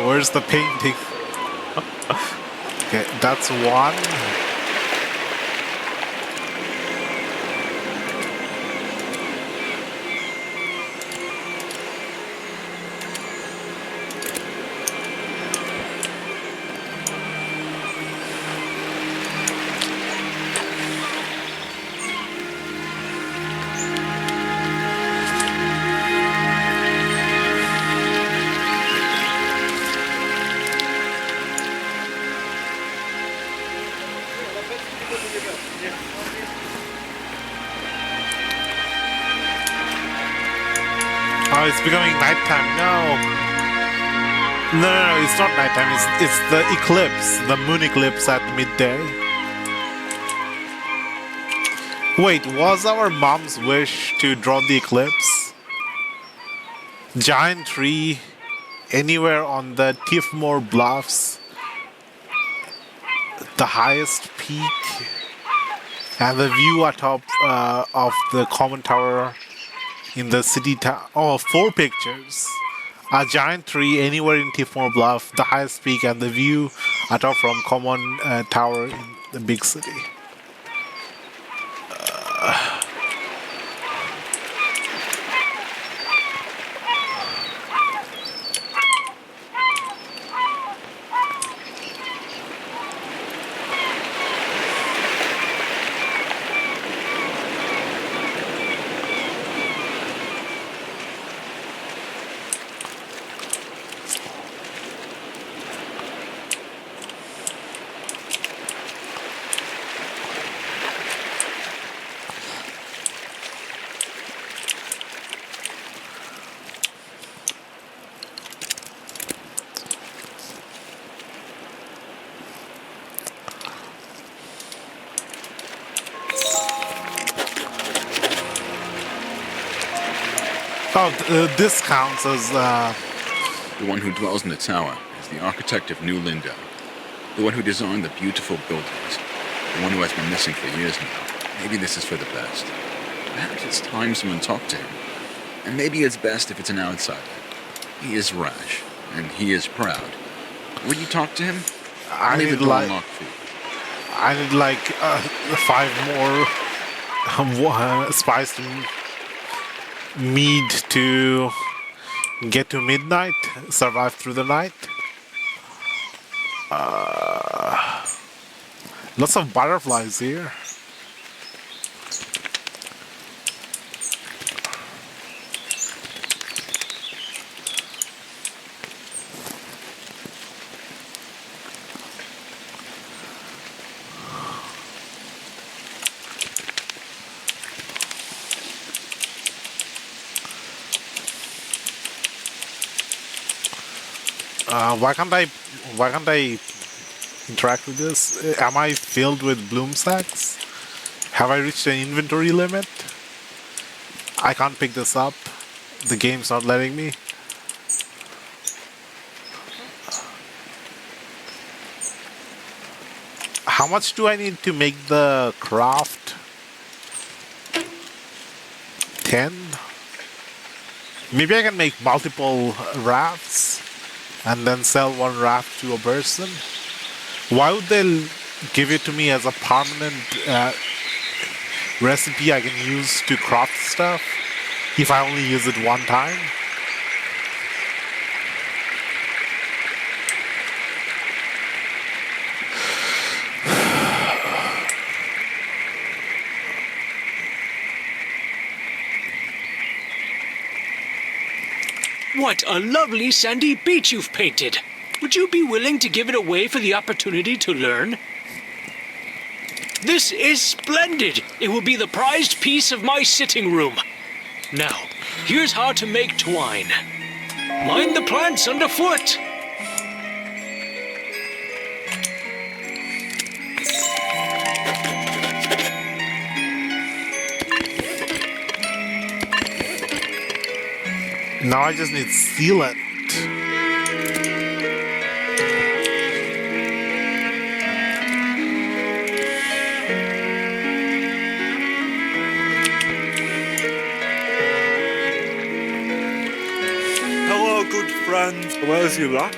Where's the painting? Okay, that's one. Oh, it's becoming nighttime. No. No, it's not nighttime. It's the eclipse, the moon eclipse at midday. Wait, was our mom's wish to draw the eclipse? Giant tree anywhere on the Tiffmore Bluffs, the highest peak, and the view atop of the common tower in the city town. Oh, 4 pictures. A giant tree anywhere in Tiffmore Bluff, the highest peak, and the view atop from common tower in the big city. Oh, this counts as. The one who dwells in the tower is the architect of New Lindau. The one who designed the beautiful buildings. The one who has been missing for years now. Maybe this is for the best. Perhaps it's time someone talked to him. And maybe it's best if it's an outsider. He is rash, and he is proud. Would you talk to him? I Leave need the door like unlocked for you. I need like 5 more spiced mead to get to midnight, survive through the night. Lots of butterflies here. Why can't I interact with this? Am I filled with bloom sacks? Have I reached an inventory limit? I can't pick this up. The game's not letting me. How much do I need to make the craft? 10? Maybe I can make multiple rafts and then sell one raft to a person. Why would they give it to me as a permanent recipe I can use to craft stuff if I only use it one time? What a lovely sandy beach you've painted. Would you be willing to give it away for the opportunity to learn? This is splendid. It will be the prized piece of my sitting room. Now, here's how to make twine. Mind the plants underfoot. Now I just need sealant. Hello, good friend. Where's your rat?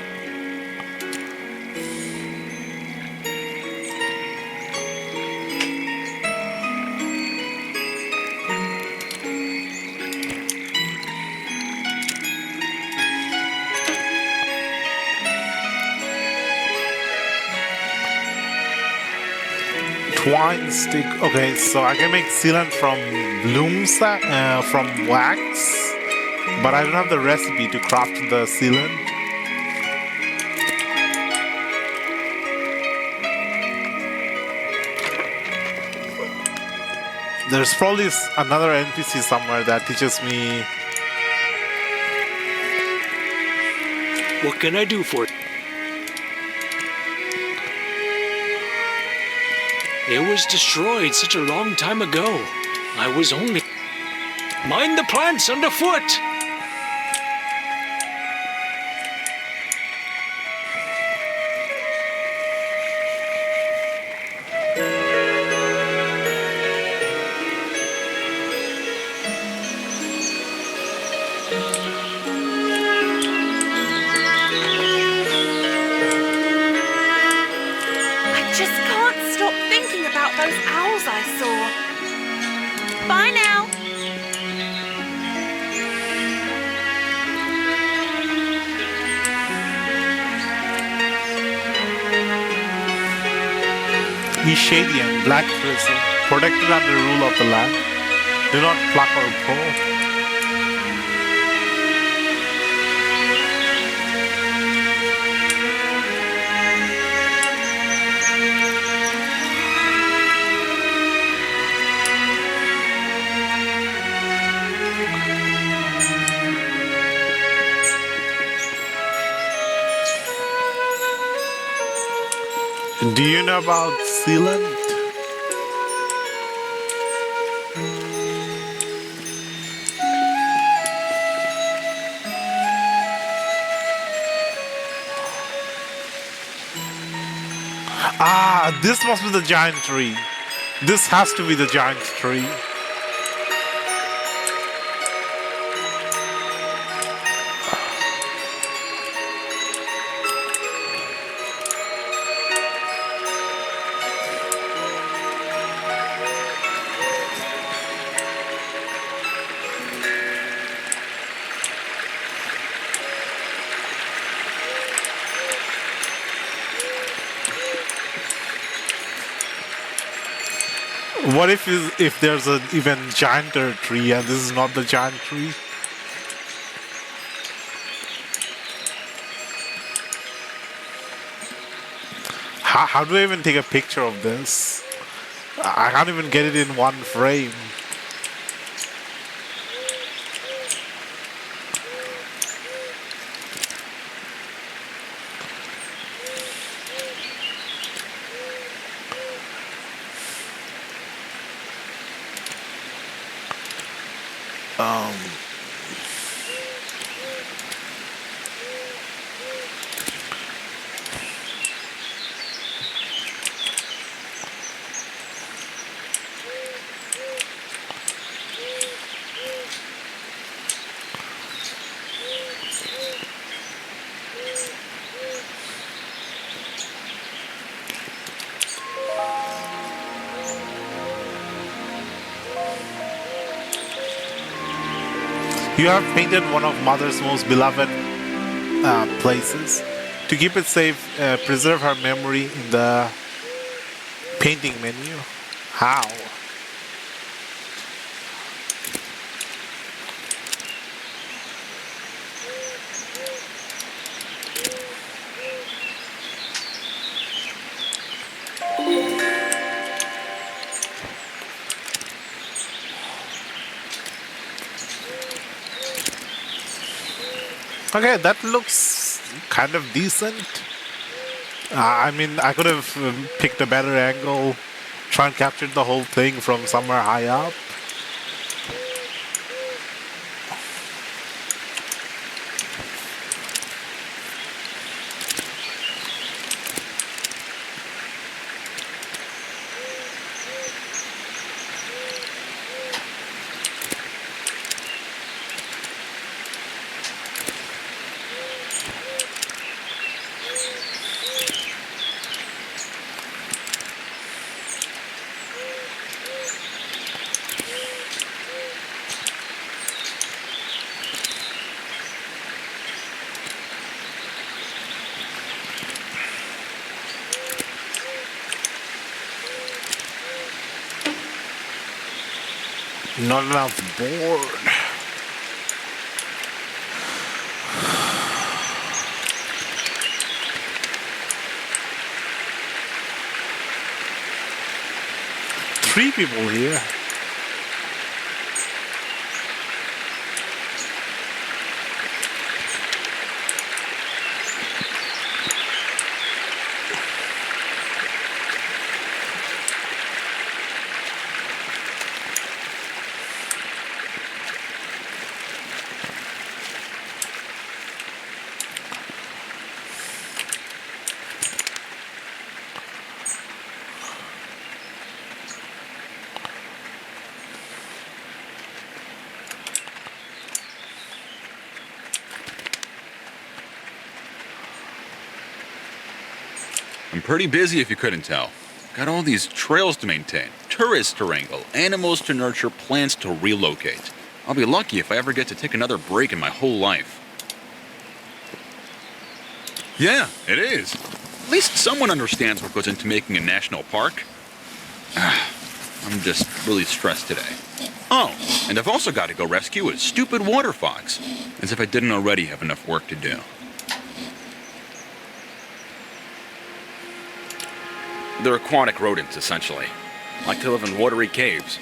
Twine stick. Okay, so I can make sealant from from wax, but I don't have the recipe to craft the sealant. There's probably another NPC somewhere that teaches me. What can I do for you? It was destroyed such a long time ago. I was only... Mind the plants underfoot! I just can't stop thinking about those owls I saw. Bye now. Eastshade and black crystal, protected under rule of the land. Do not pluck or pull. Do you know about sealant? Ah, this must be the giant tree. This has to be the giant tree. What if there's an even gianter tree and this is not the giant tree? How do I even take a picture of this? I can't even get it in one frame. You have painted one of Mother's most beloved places. To keep it safe, preserve her memory in the painting menu. How? Okay, that looks kind of decent. I mean, I could have picked a better angle, try and capture the whole thing from somewhere high up. Not enough board. Three people here. I'm pretty busy if you couldn't tell. Got all these trails to maintain, tourists to wrangle, animals to nurture, plants to relocate. I'll be lucky if I ever get to take another break in my whole life. Yeah, it is. At least someone understands what goes into making a national park. I'm just really stressed today. Oh, and I've also got to go rescue a stupid water fox. As if I didn't already have enough work to do. They're aquatic rodents, essentially. Like to live in watery caves.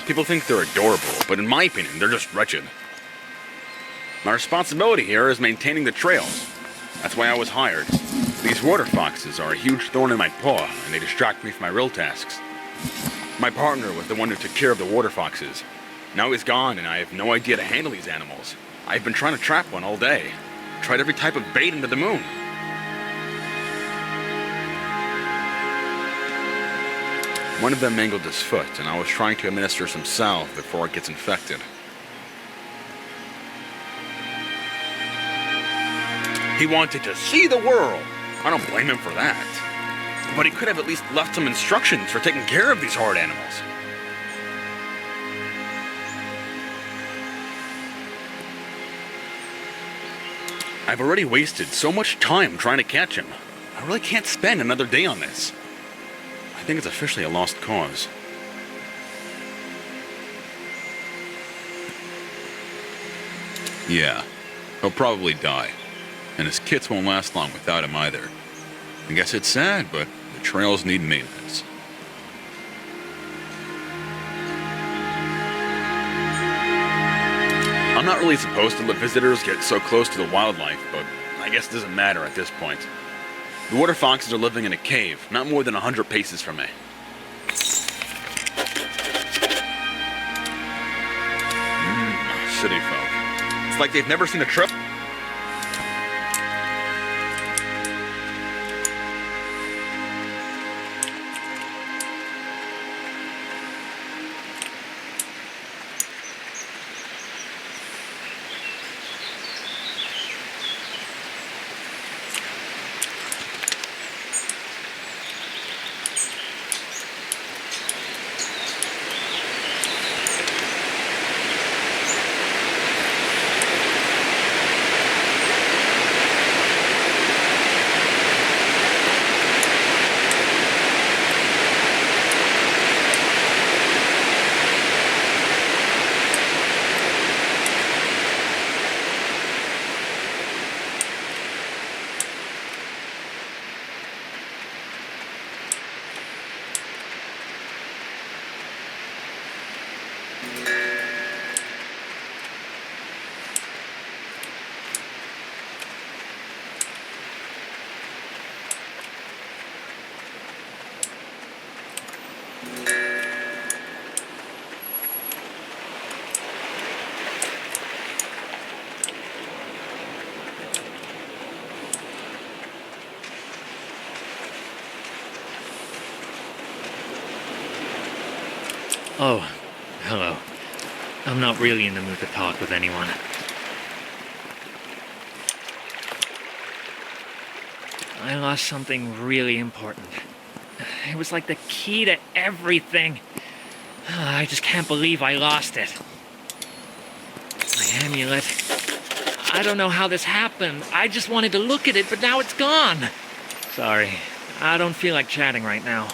People think they're adorable, but in my opinion, they're just wretched. My responsibility here is maintaining the trails. That's why I was hired. These water foxes are a huge thorn in my paw, and they distract me from my real tasks. My partner was the one who took care of the water foxes. Now he's gone, and I have no idea to handle these animals. I've been trying to trap one all day. Tried every type of bait under the moon. One of them mangled his foot, and I was trying to administer some salve before it gets infected. He wanted to see the world. I don't blame him for that. But he could have at least left some instructions for taking care of these hard animals. I've already wasted so much time trying to catch him. I really can't spend another day on this. I think it's officially a lost cause. Yeah, he'll probably die. And his kits won't last long without him either. I guess it's sad, but the trails need maintenance. I'm not really supposed to let visitors get so close to the wildlife, but I guess it doesn't matter at this point. The water foxes are living in a cave, not more than 100 paces from me. City folk. It's like they've never seen a trip. Oh, hello. I'm not really in the mood to talk with anyone. I lost something really important. It was like the key to everything. I just can't believe I lost it. My amulet. I don't know how this happened. I just wanted to look at it, but now it's gone. Sorry, I don't feel like chatting right now.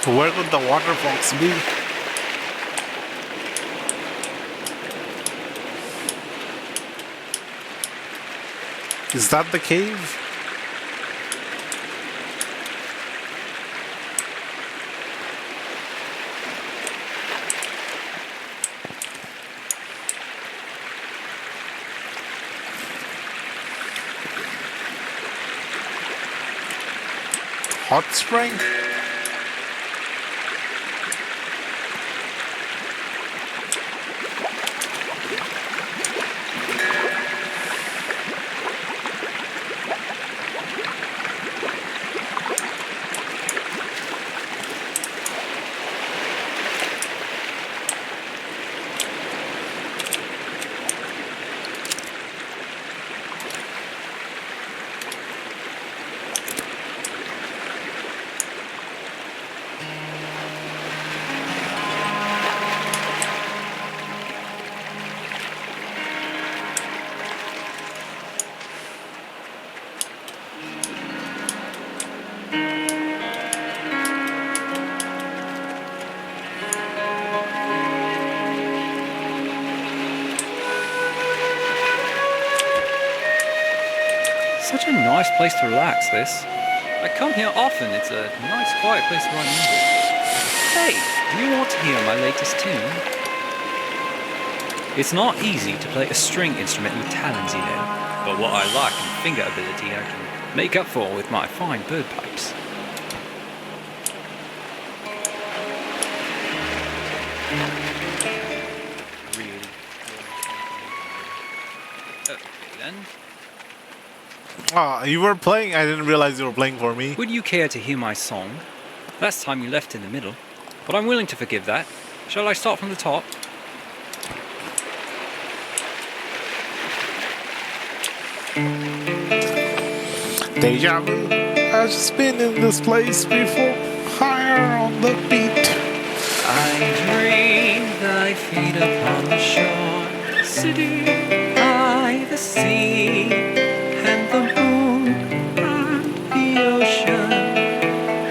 Where could the water fox be? Is that the cave? Hot spring? Such a nice place to relax, this. I come here often. It's a nice, quiet place to write music. Hey, do you want to hear my latest tune? It's not easy to play a string instrument with talons, you know, but what I lack in finger ability I can make up for with my fine bird pipes. Okay then. Ah, you were playing? I didn't realize you were playing for me. Would you care to hear my song? Last time you left in the middle, but I'm willing to forgive that. Shall I start from the top? Deja vu. I've just been in this place before. Higher on the beat. I dream thy feet upon the shore, sitting by the sea, and the moon and the ocean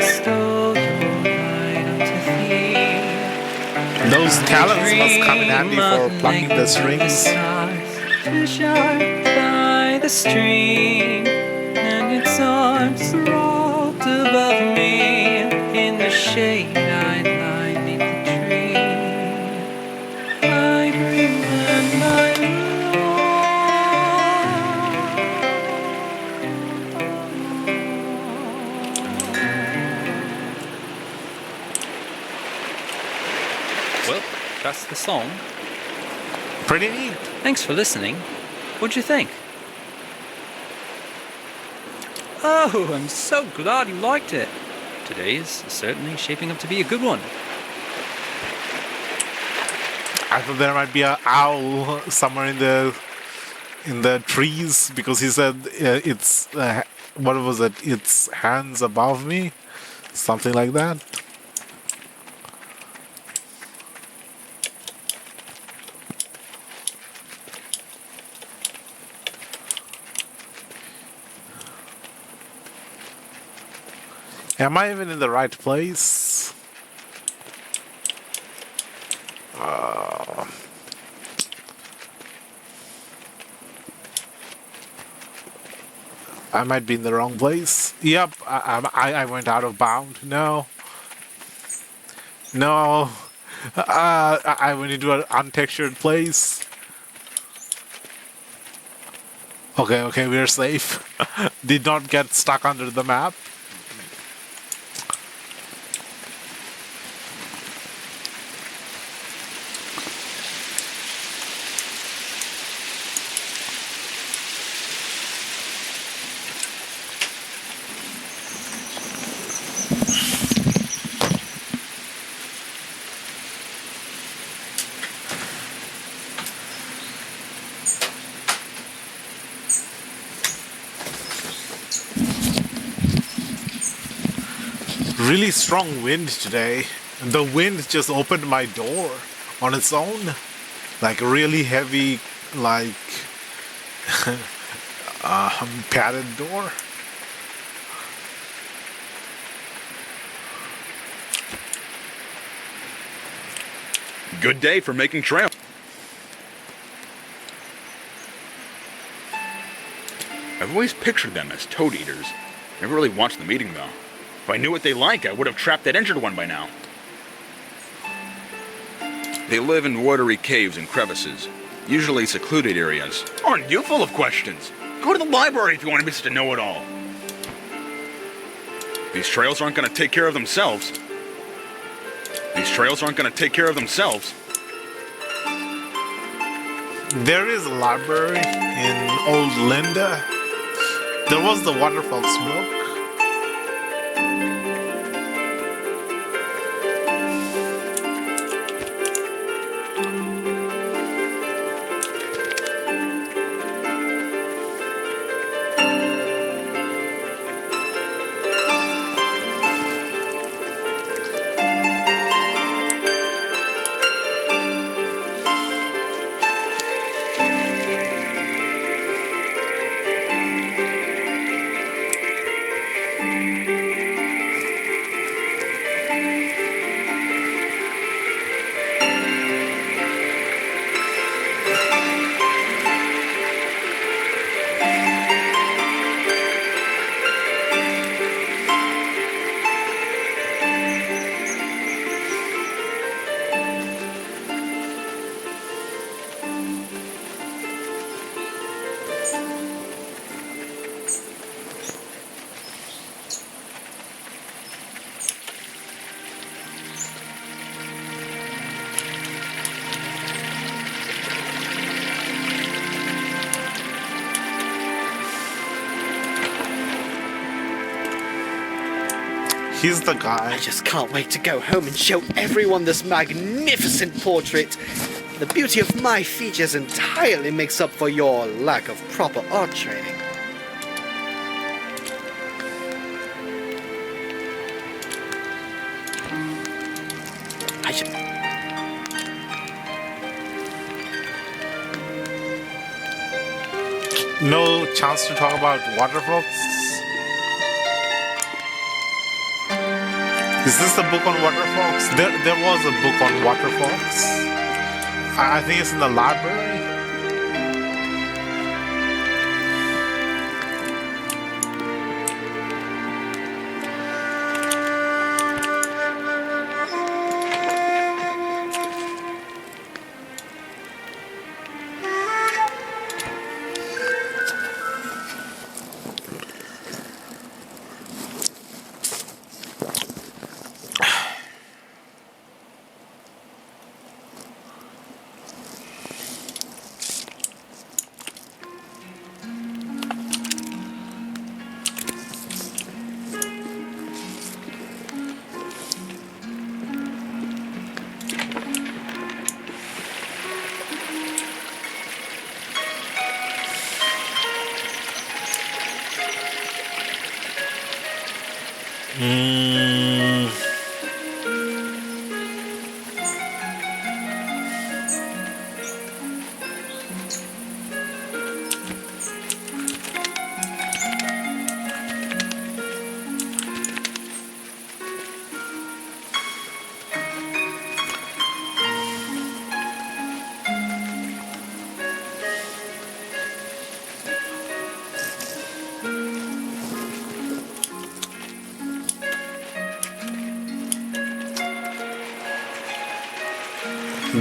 stole your light unto thee. Those talents must come in handy for plucking the strings. To shine by the stream, and its arms rolled above me. In the shade I lie beneath the tree. I dream my Well, that's the song. Pretty neat. Thanks for listening. What'd you think? Oh, I'm so glad you liked it. Today's certainly shaping up to be a good one. I thought there might be an owl somewhere in the trees because he said it's what was it? It's hands above me, something like that. Am I even in the right place? I might be in the wrong place. Yep, I went out of bound. No. No. I went into an untextured place. Okay, we're safe. Did not get stuck under the map. Really strong wind today. The wind just opened my door on its own. Like really heavy, like padded door. Good day for making trail. I've always pictured them as toad eaters. Never really watched them eating, though. If I knew what they like, I would have trapped that injured one by now. They live in watery caves and crevices, usually secluded areas. Aren't you full of questions? Go to the library if you want to be such a know-it-all. These trails aren't going to take care of themselves. These trails aren't going to take care of themselves. There is a library in Old Linda. There was the Waterfalls book. He's the guy. I just can't wait to go home and show everyone this magnificent portrait. The beauty of my features entirely makes up for your lack of proper art training. I should... No chance to talk about waterfalls? Is this the book on waterfalls? There was a book on waterfalls. I think it's in the library.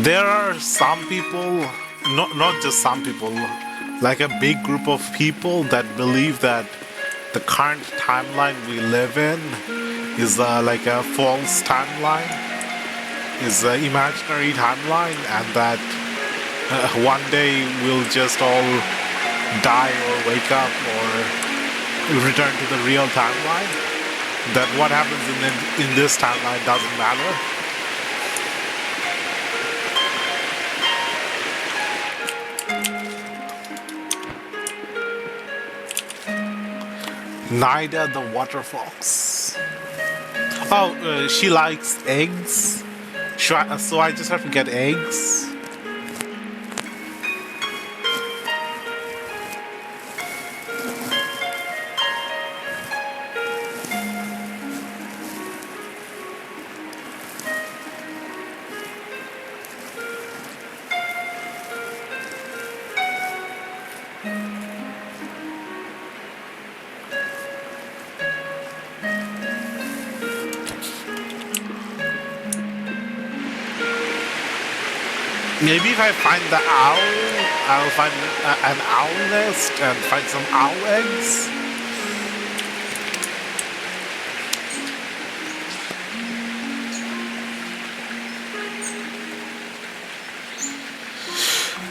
There are some people, not just some people, like a big group of people that believe that the current timeline we live in is like a false timeline, is an imaginary timeline, and that one day we'll just all die or wake up or return to the real timeline. That what happens in this timeline doesn't matter. Nida the water fox. Oh, she likes eggs. So I just have to get eggs. Maybe if I find the owl, I'll find an owl nest and find some owl eggs.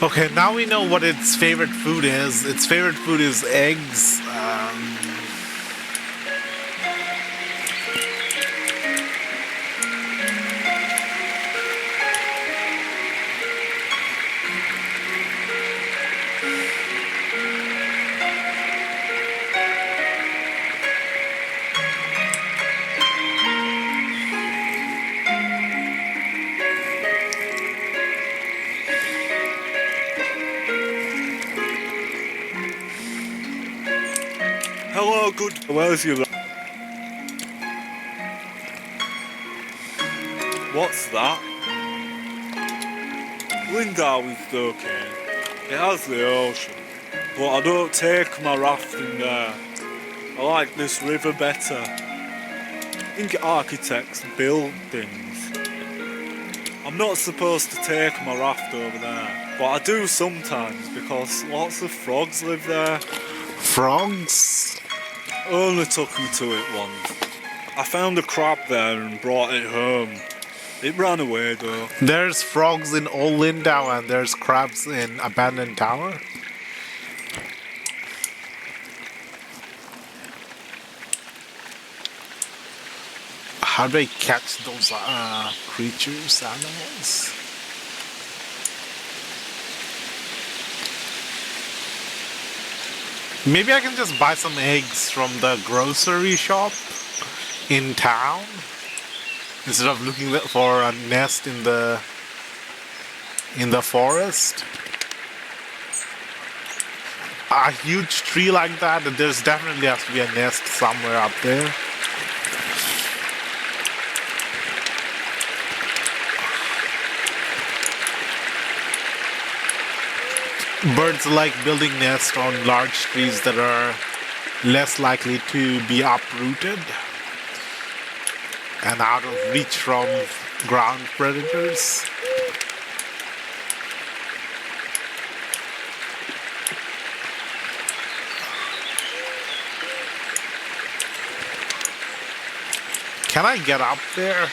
Okay, now we know what its favorite food is. Its favorite food is eggs. Hello, good. Where's your... What's that? Lindau is okay. It has the ocean. But I don't take my rafting there. I like this river better. I think architects build things. I'm not supposed to take my raft over there. But I do sometimes because lots of frogs live there. Frogs? Only took me to it once. I found a crab there and brought it home. It ran away though. There's frogs in Old Lindau and there's crabs in Abandoned Tower. How do I catch those creatures, animals? Maybe I can just buy some eggs from the grocery shop in town instead of looking for a nest in the forest. A huge tree like that, there's definitely has to be a nest somewhere up there. Birds like building nests on large trees that are less likely to be uprooted and out of reach from ground predators. Can I get up there?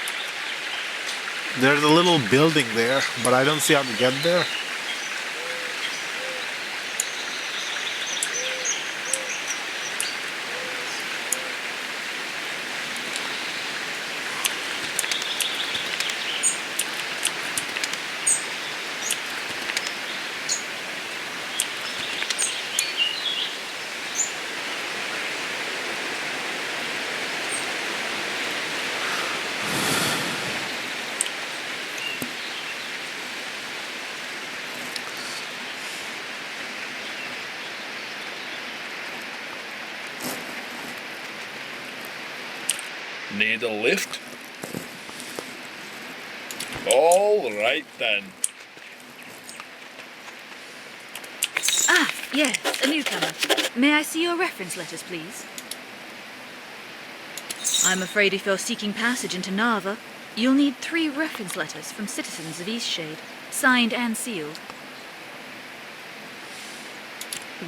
There's a little building there, but I don't see how to get there. Need a lift? All right then. Ah, yes, a newcomer. May I see your reference letters, please? I'm afraid if you're seeking passage into Narva, you'll need 3 reference letters from citizens of Eastshade, signed and sealed.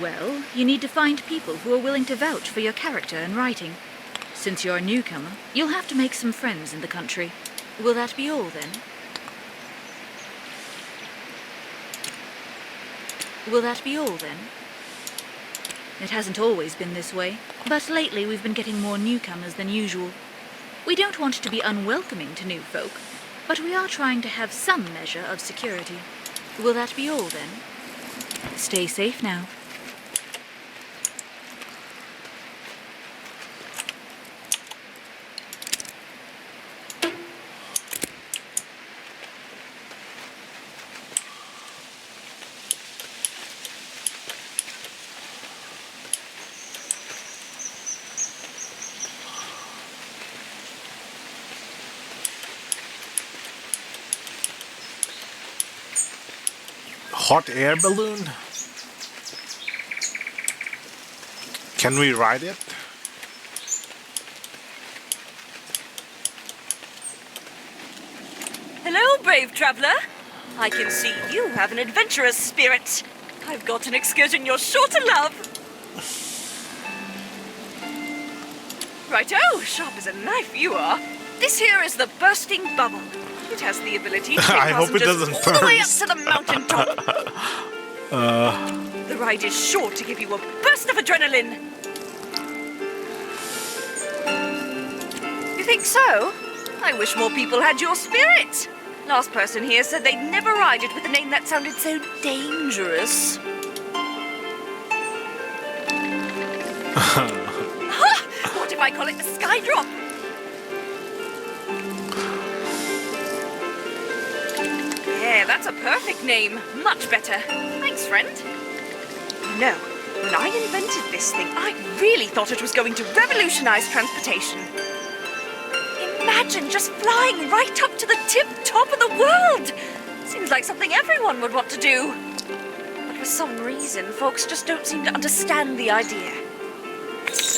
Well, you need to find people who are willing to vouch for your character and writing. Since you're a newcomer, you'll have to make some friends in the country. Will that be all, then? Will that be all, then? It hasn't always been this way, but lately we've been getting more newcomers than usual. We don't want to be unwelcoming to new folk, but we are trying to have some measure of security. Will that be all, then? Stay safe now. Hot air balloon? Can we ride it? Hello, brave traveler. I can see you have an adventurous spirit. I've got an excursion you're sure to love. Righto, sharp as a knife you are. This here is the bursting bubble. It has the ability to take I hope it passengers doesn't all the way up burst. to the mountain top. The ride is sure to give you a burst of adrenaline. You think so? I wish more people had your spirit. Last person here said they'd never ride it with a name that sounded so dangerous. What if I call it the Skydrop? Yeah, that's a perfect name. Much better. Thanks, friend. No, when I invented this thing, I really thought it was going to revolutionize transportation. Imagine just flying right up to the tip top of the world. Seems like something everyone would want to do. But for some reason, folks just don't seem to understand the idea.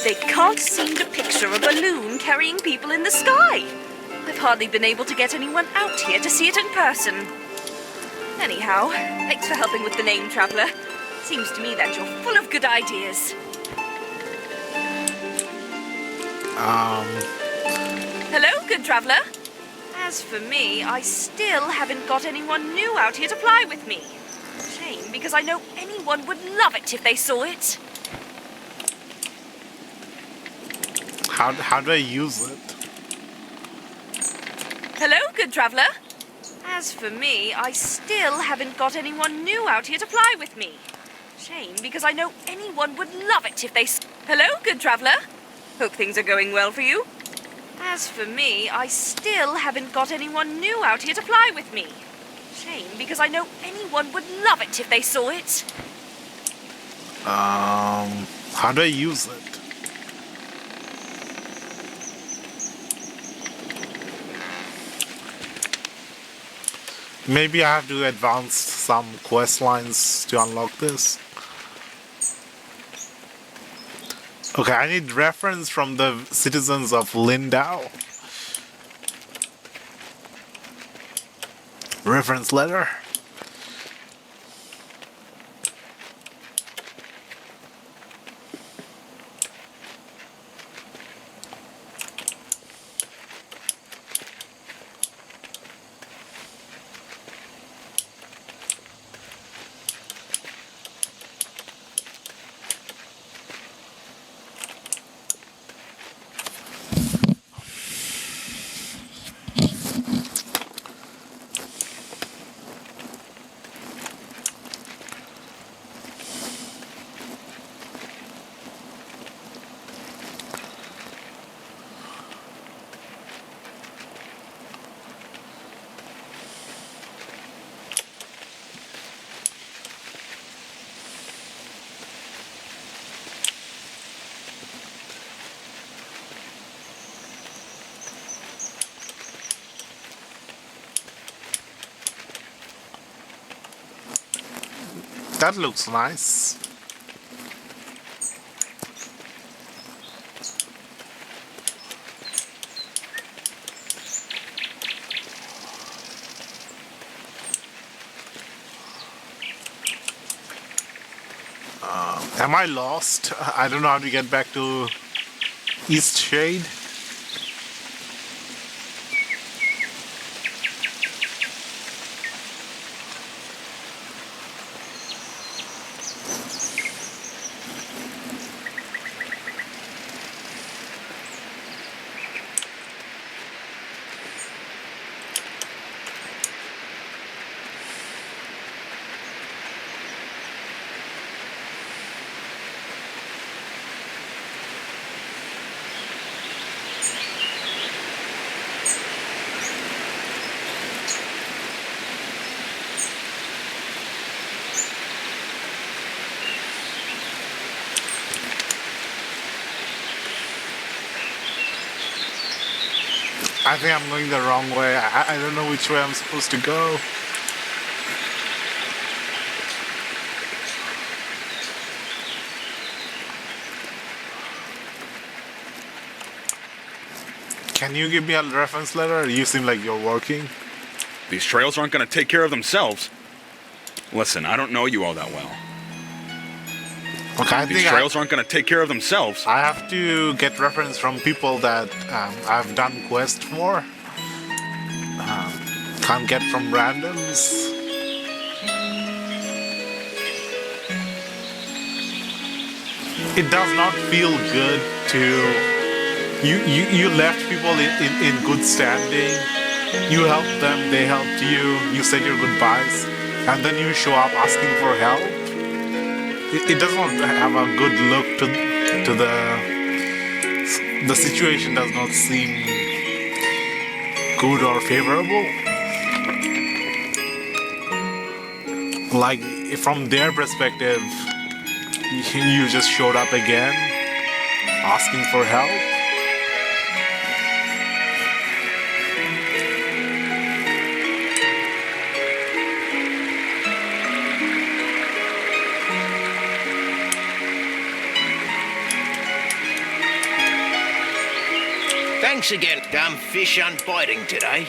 They can't seem to picture a balloon carrying people in the sky. I've hardly been able to get anyone out here to see it in person. Anyhow, thanks for helping with the name, Traveler. Seems to me that you're full of good ideas. Hello, good traveler. As for me, I still haven't got anyone new out here to fly with me. Shame, because I know anyone would love it if they saw it. How do I use it? Hello, good traveler. As for me, I still haven't got anyone new out here to fly with me. Shame, because I know anyone would love it if they... Hello, good traveler. Hope things are going well for you. As for me, I still haven't got anyone new out here to fly with me. Shame, because I know anyone would love it if they saw it. How do I use it? Maybe I have to advance some quest lines to unlock this. Okay, I need reference from the citizens of Lindau. Reference letter. That looks nice. Am I lost? I don't know how to get back to Eastshade. I think I'm going the wrong way. I don't know which way I'm supposed to go. Can you give me a reference letter? You seem like you're working. These trails aren't going to take care of themselves. Listen, I don't know you all that well. Okay, These trails aren't going to take care of themselves. I have to get reference from people that I've done quests for. Can't get from randoms. It does not feel good to you left people in good standing. You helped them, they helped you. You said your goodbyes, and then you show up asking for help. It does not have a good look to the situation. Does not seem good or favorable. Like from their perspective, you just showed up again, asking for help. Thanks again. Damn fish unbiting today.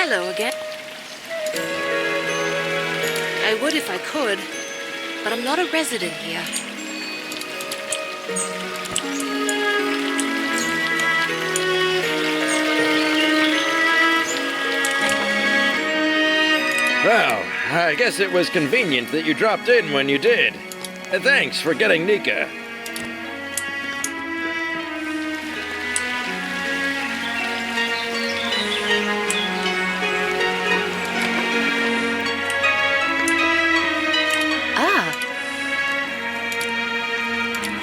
Hello again. I would if I could, but I'm not a resident here. Well, I guess it was convenient that you dropped in when you did. Thanks for getting Nika.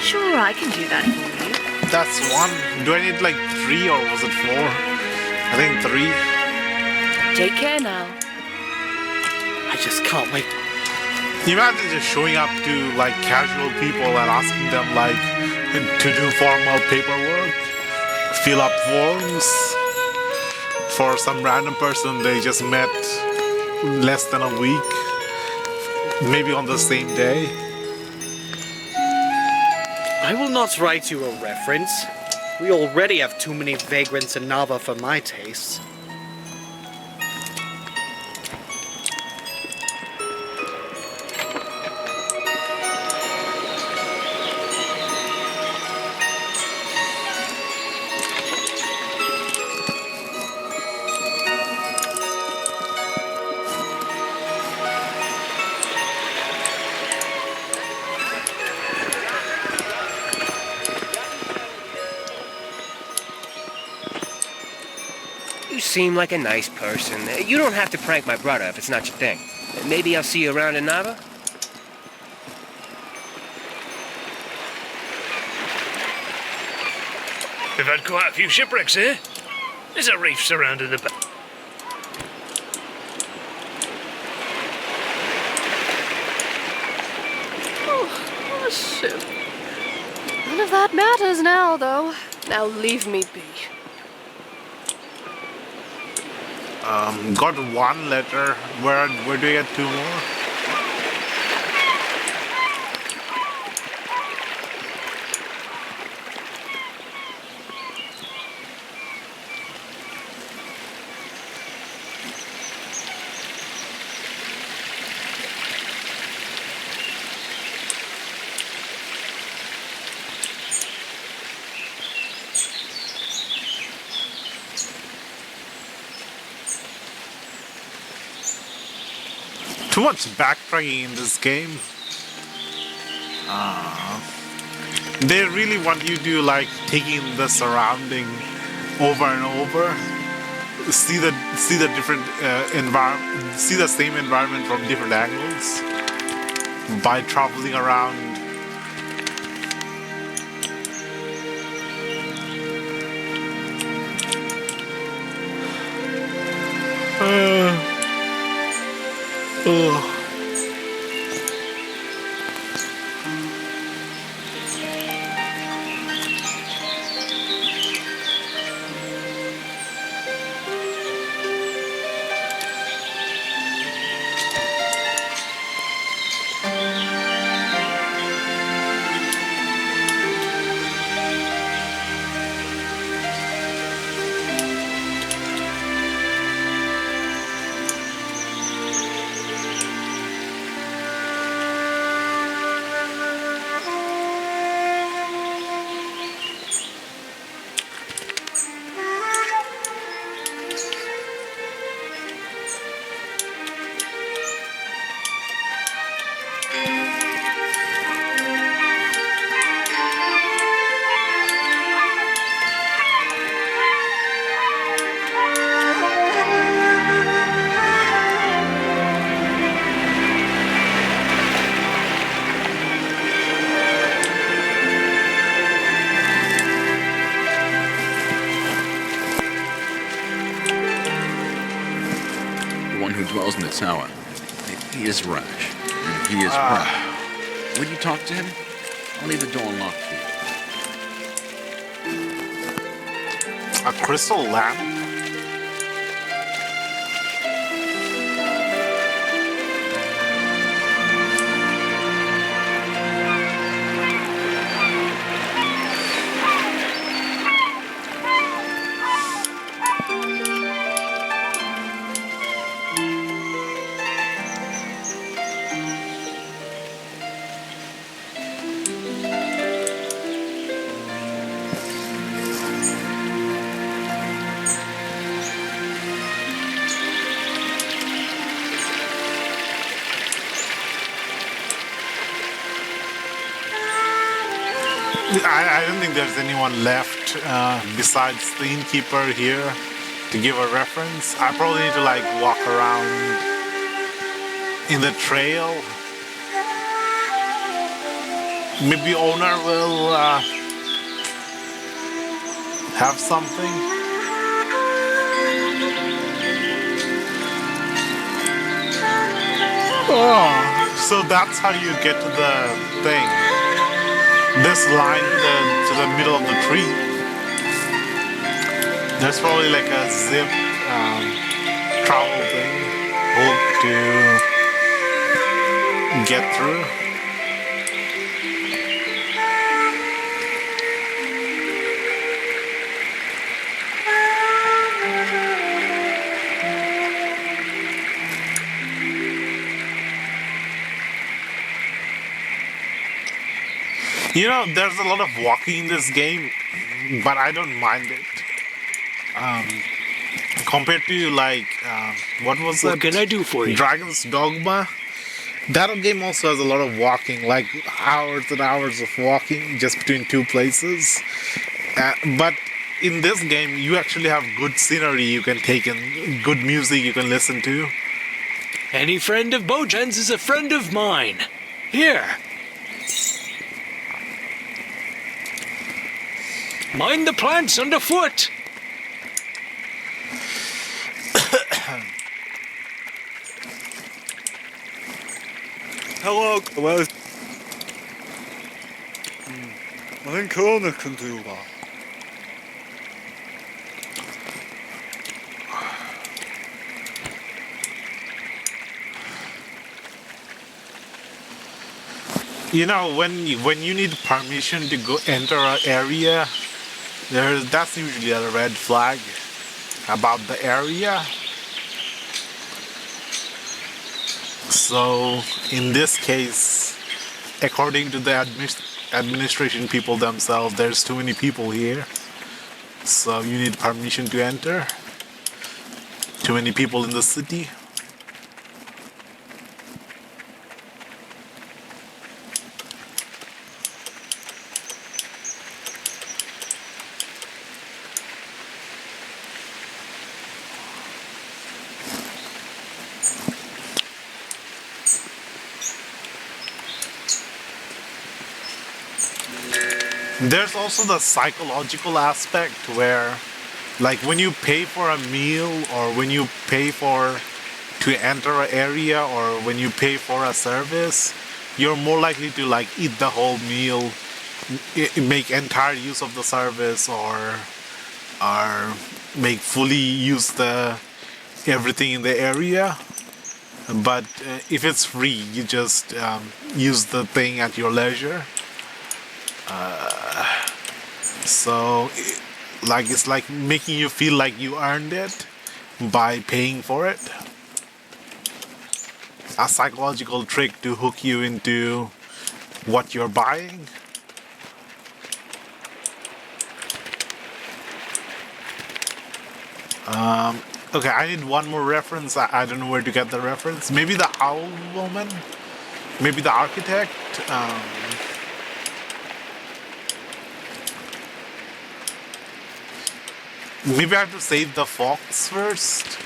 Sure, I can do that for you. That's one. Do I need like 3 or was it 4? I think 3. Take care now. I just can't wait. Imagine just showing up to like casual people and asking them like to do formal paperwork, fill up forms for some random person they just met less than a week, maybe on the same day. I will not write you a reference. We already have too many vagrants in Nava for my taste. You seem like a nice person. You don't have to prank my brother if it's not your thing. Maybe I'll see you around in Nava? We've had quite a few shipwrecks here. There's a reef surrounding the bay. Oh, a ship. None of that matters now, though. Now leave me be. Got 1 letter. Where do we get 2 more? Too much backtracking in this game. They really want you to like taking the surrounding over and over, see the different environment, see the same environment from different angles by traveling around. one who dwells in the tower. He is rash, and he is proud. Would you talk to him? I'll leave the door unlocked for you. A crystal lamp? I don't think there's anyone left besides the innkeeper here to give a reference. I probably need to like walk around in the trail. Maybe owner will have something. Oh, so that's how you get to the thing. This line to the middle of the tree. There's probably like a zip travel thing hook to get through. You know, there's a lot of walking in this game, but I don't mind it. Compared to like, what was that? What can I do for you? Dragon's Dogma. That game also has a lot of walking, like hours and hours of walking just between two places. But in this game, you actually have good scenery you can take in, good music you can listen to. Any friend of Bojan's is a friend of mine. Here. Mind the plants underfoot. Hello, well, I think Kona can do that. You know, when you need permission to go enter an area, that's usually a red flag about the area. So in this case, according to the administration people themselves, there's too many people here. So you need permission to enter. Too many people in the city. There's also the psychological aspect where, like, when you pay for a meal or when you pay to enter an area or when you pay for a service, you're more likely to like eat the whole meal, make entire use of the service, or make fully use the everything in the area. But if it's free, you just use the thing at your leisure. So, it's like making you feel like you earned it by paying for it. A psychological trick to hook you into what you're buying. Okay, I need one more reference. I don't know where to get the reference. Maybe the owl woman? Maybe the architect? Maybe I have to save the fox first.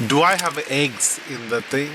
Do I have eggs in the thing?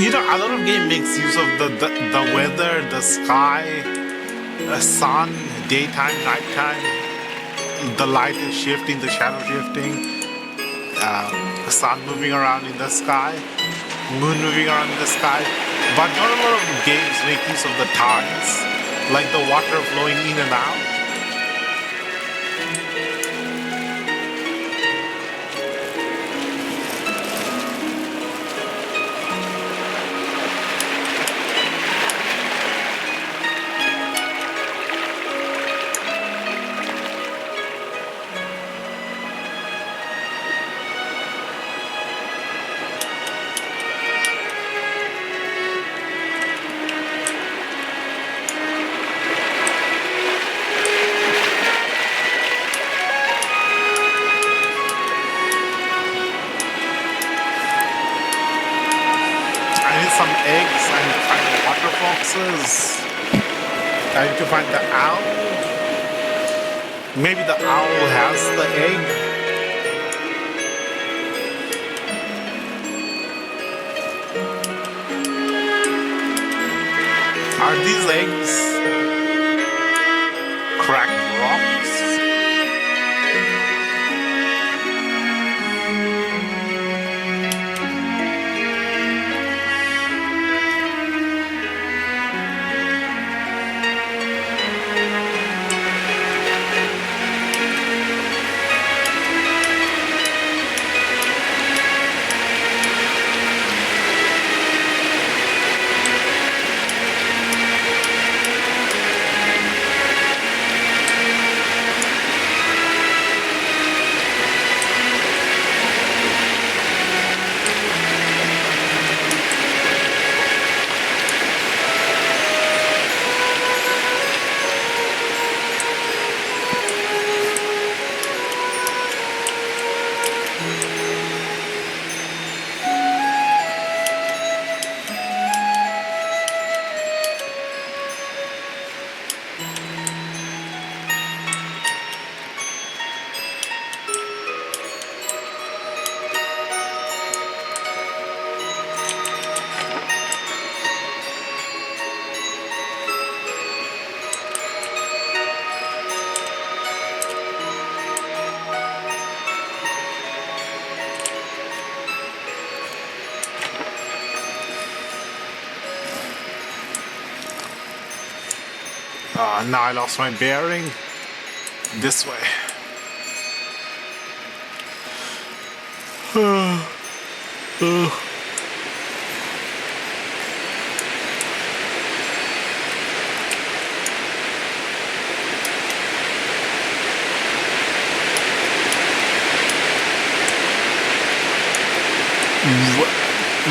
You know, a lot of game makes use of the weather, the sky, the sun, daytime, nighttime. The light is shifting, the shadow shifting, the sun moving around in the sky, moon moving around in the sky. But not a lot of games make use of the tides, like the water flowing in and out. Some eggs. I need to find the water foxes. I need to find the owl. Maybe the owl has the egg. Are these eggs cracked rocks? Now I lost my bearing. This way.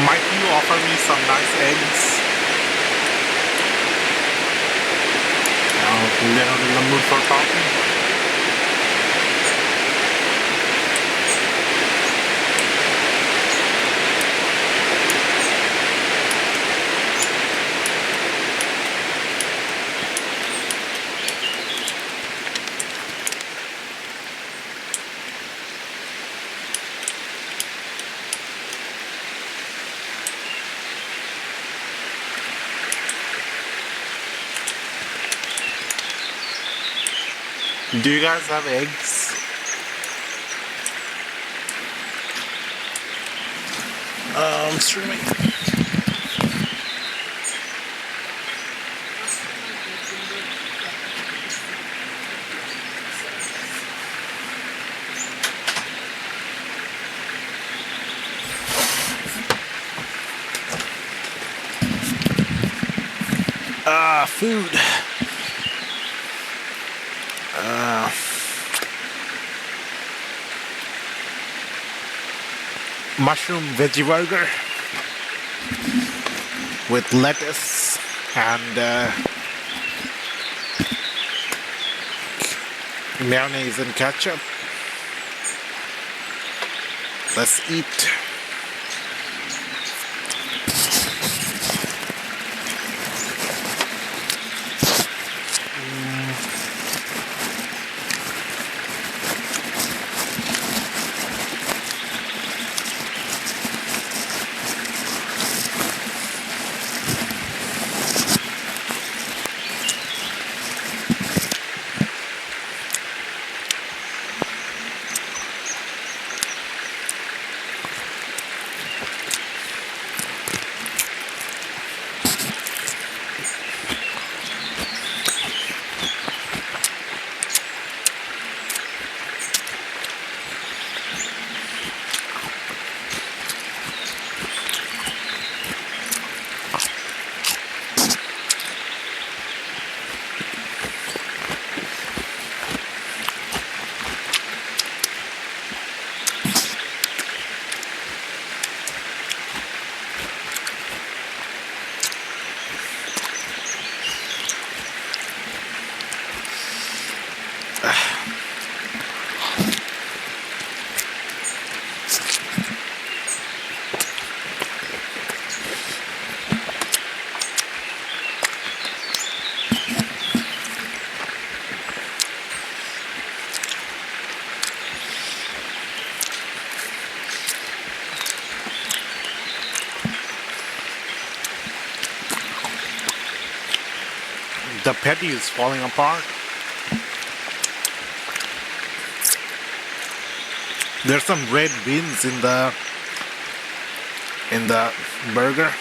Might you offer me some nice eggs? They're not in the mood for talking. Do you guys have eggs? I'm streaming. Food. Mushroom veggie burger with lettuce and mayonnaise and ketchup. Let's eat. The patty is falling apart. There's some red beans in the burger.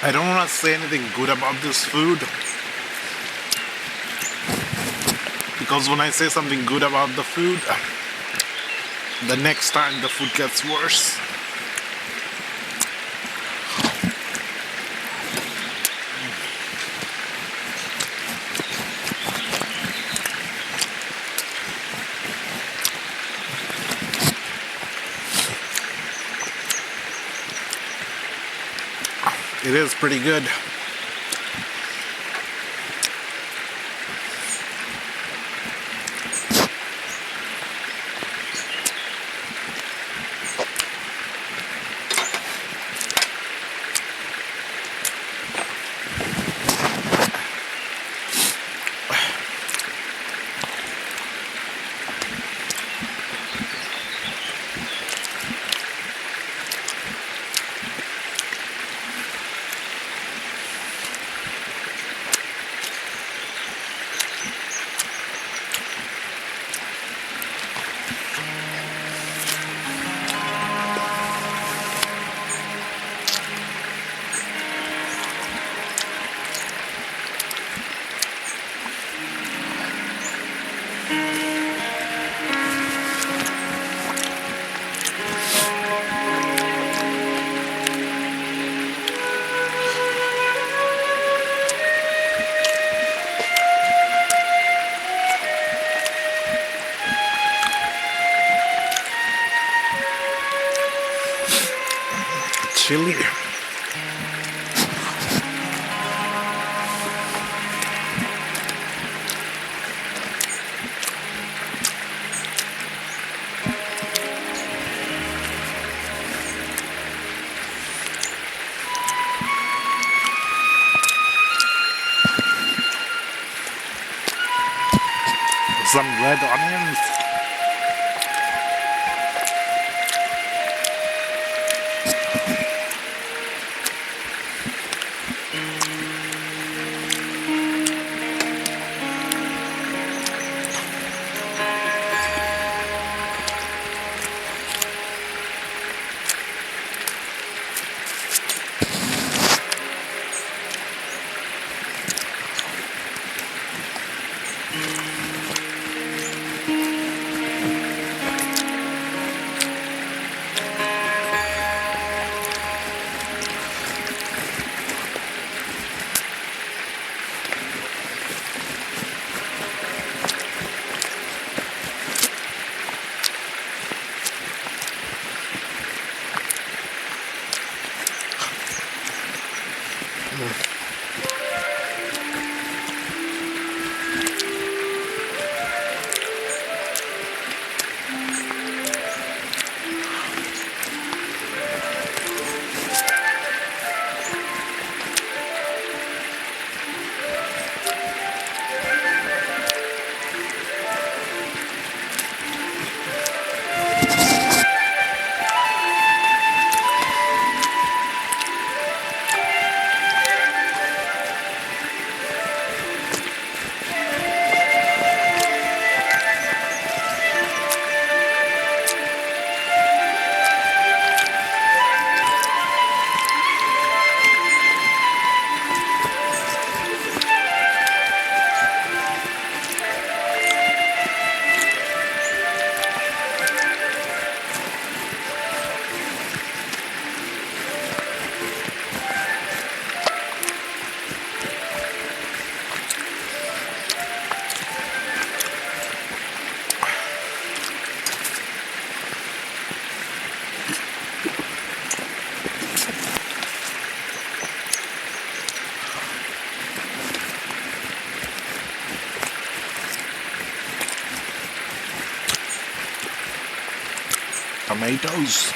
I don't want to say anything good about this food, because when I say something good about the food, the next time the food gets worse. It is pretty good. Chili. Some red onions. Tomatoes.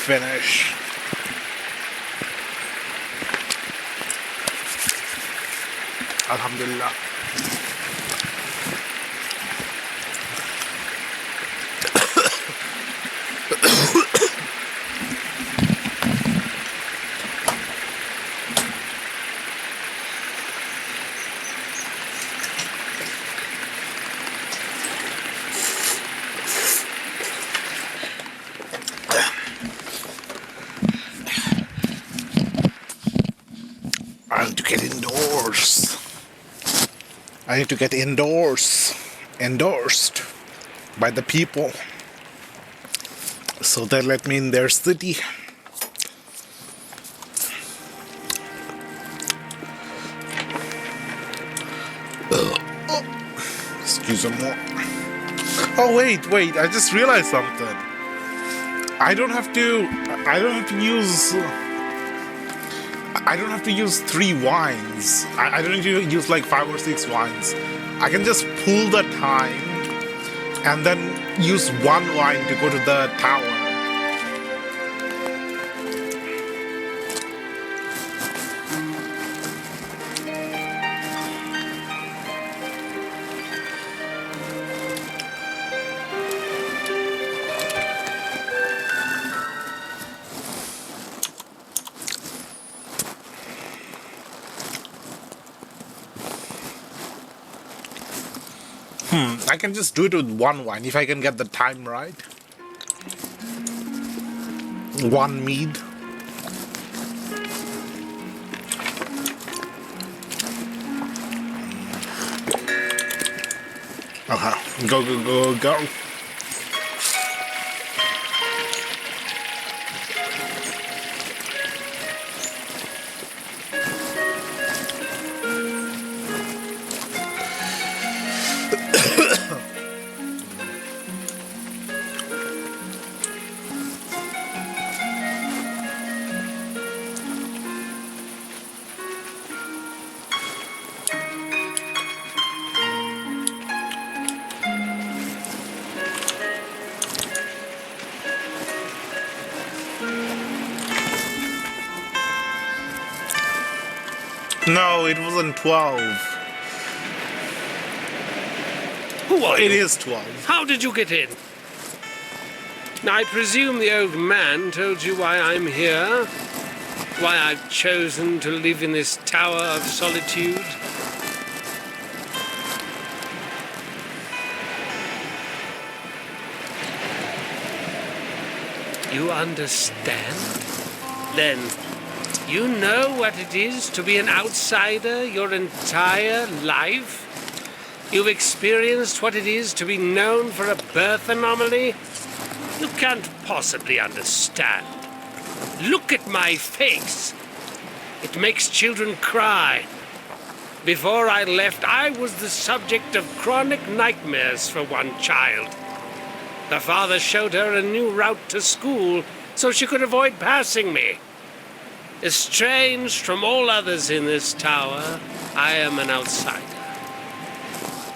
Finish. Alhamdulillah. get indoors. I need to get indoors. Endorsed by the people. So they let me in their city. Excuse me. Oh wait, I just realized something. I don't have to use 3 wines. I don't need to use like 5 or 6 wines. I can just pull the time and then use 1 wine to go to the tower. I can just do it with 1 wine if I can get the time right. 1 mead. Go. No, it wasn't 12. Who are you? It is 12. How did you get in? I presume the old man told you why I'm here? Why I've chosen to live in this tower of solitude? You understand? Then you know what it is to be an outsider your entire life? You've experienced what it is to be known for a birth anomaly? You can't possibly understand. Look at my face. It makes children cry. Before I left, I was the subject of chronic nightmares for one child. Her father showed her a new route to school so she could avoid passing me. Estranged from all others in this tower, I am an outsider.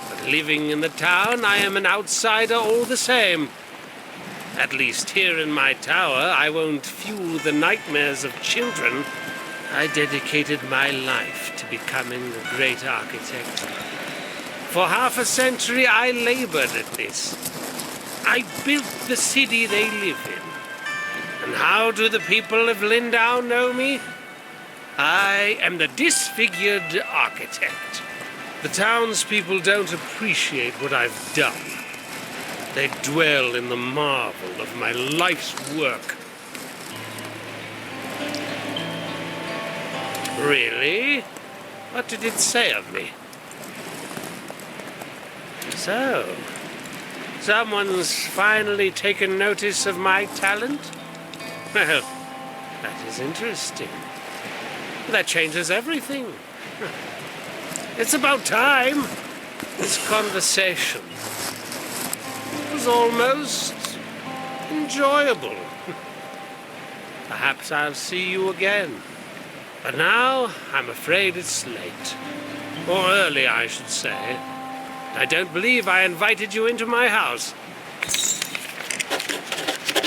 But living in the town, I am an outsider all the same. At least here in my tower, I won't fuel the nightmares of children. I dedicated my life to becoming a great architect. For half a century, I labored at this. I built the city they live in. And how do the people of Lindau know me? I am the disfigured architect. The townspeople don't appreciate what I've done. They dwell in the marvel of my life's work. Really? What did it say of me? So, someone's finally taken notice of my talent? Well, that is interesting. That changes everything. It's about time. This conversation was almost enjoyable. Perhaps I'll see you again. But now, I'm afraid it's late. Or early, I should say. I don't believe I invited you into my house.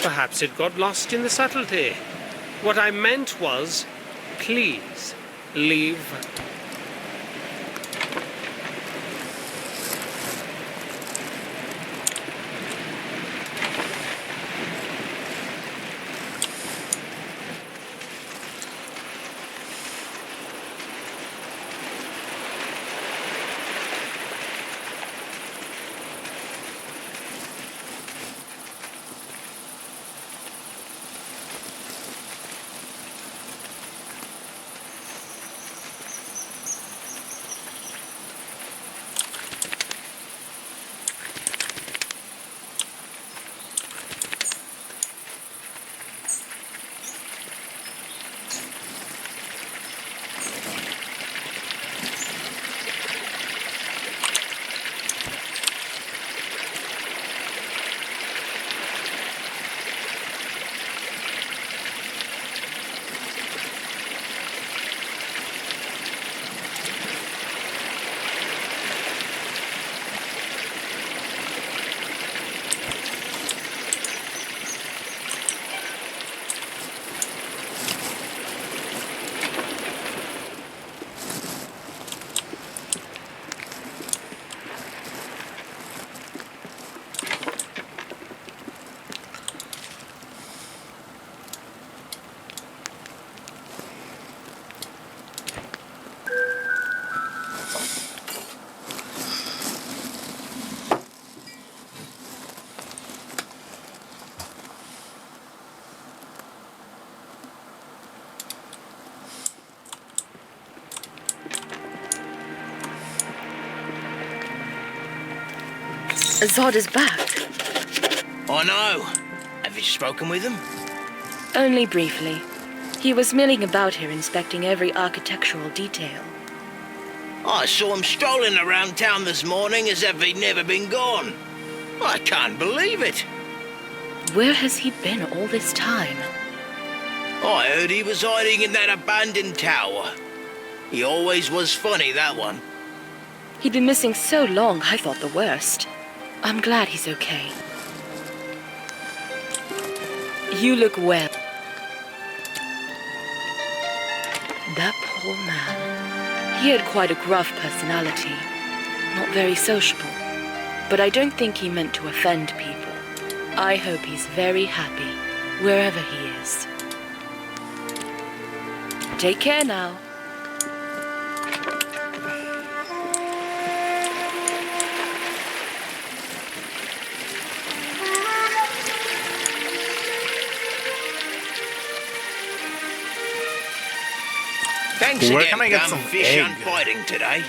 Perhaps it got lost in the subtlety. What I meant was, please, leave. Zod is back. I know. Have you spoken with him? Only briefly. He was milling about here inspecting every architectural detail. I saw him strolling around town this morning as if he'd never been gone. I can't believe it. Where has he been all this time? I heard he was hiding in that abandoned tower. He always was funny, that one. He'd been missing so long, I thought the worst. I'm glad he's okay. You look well. That poor man. He had quite a gruff personality. Not very sociable. But I don't think he meant to offend people. I hope he's very happy, wherever he is. Take care now. Thanks Where again, can I get Gum some Fish egg? on fighting today.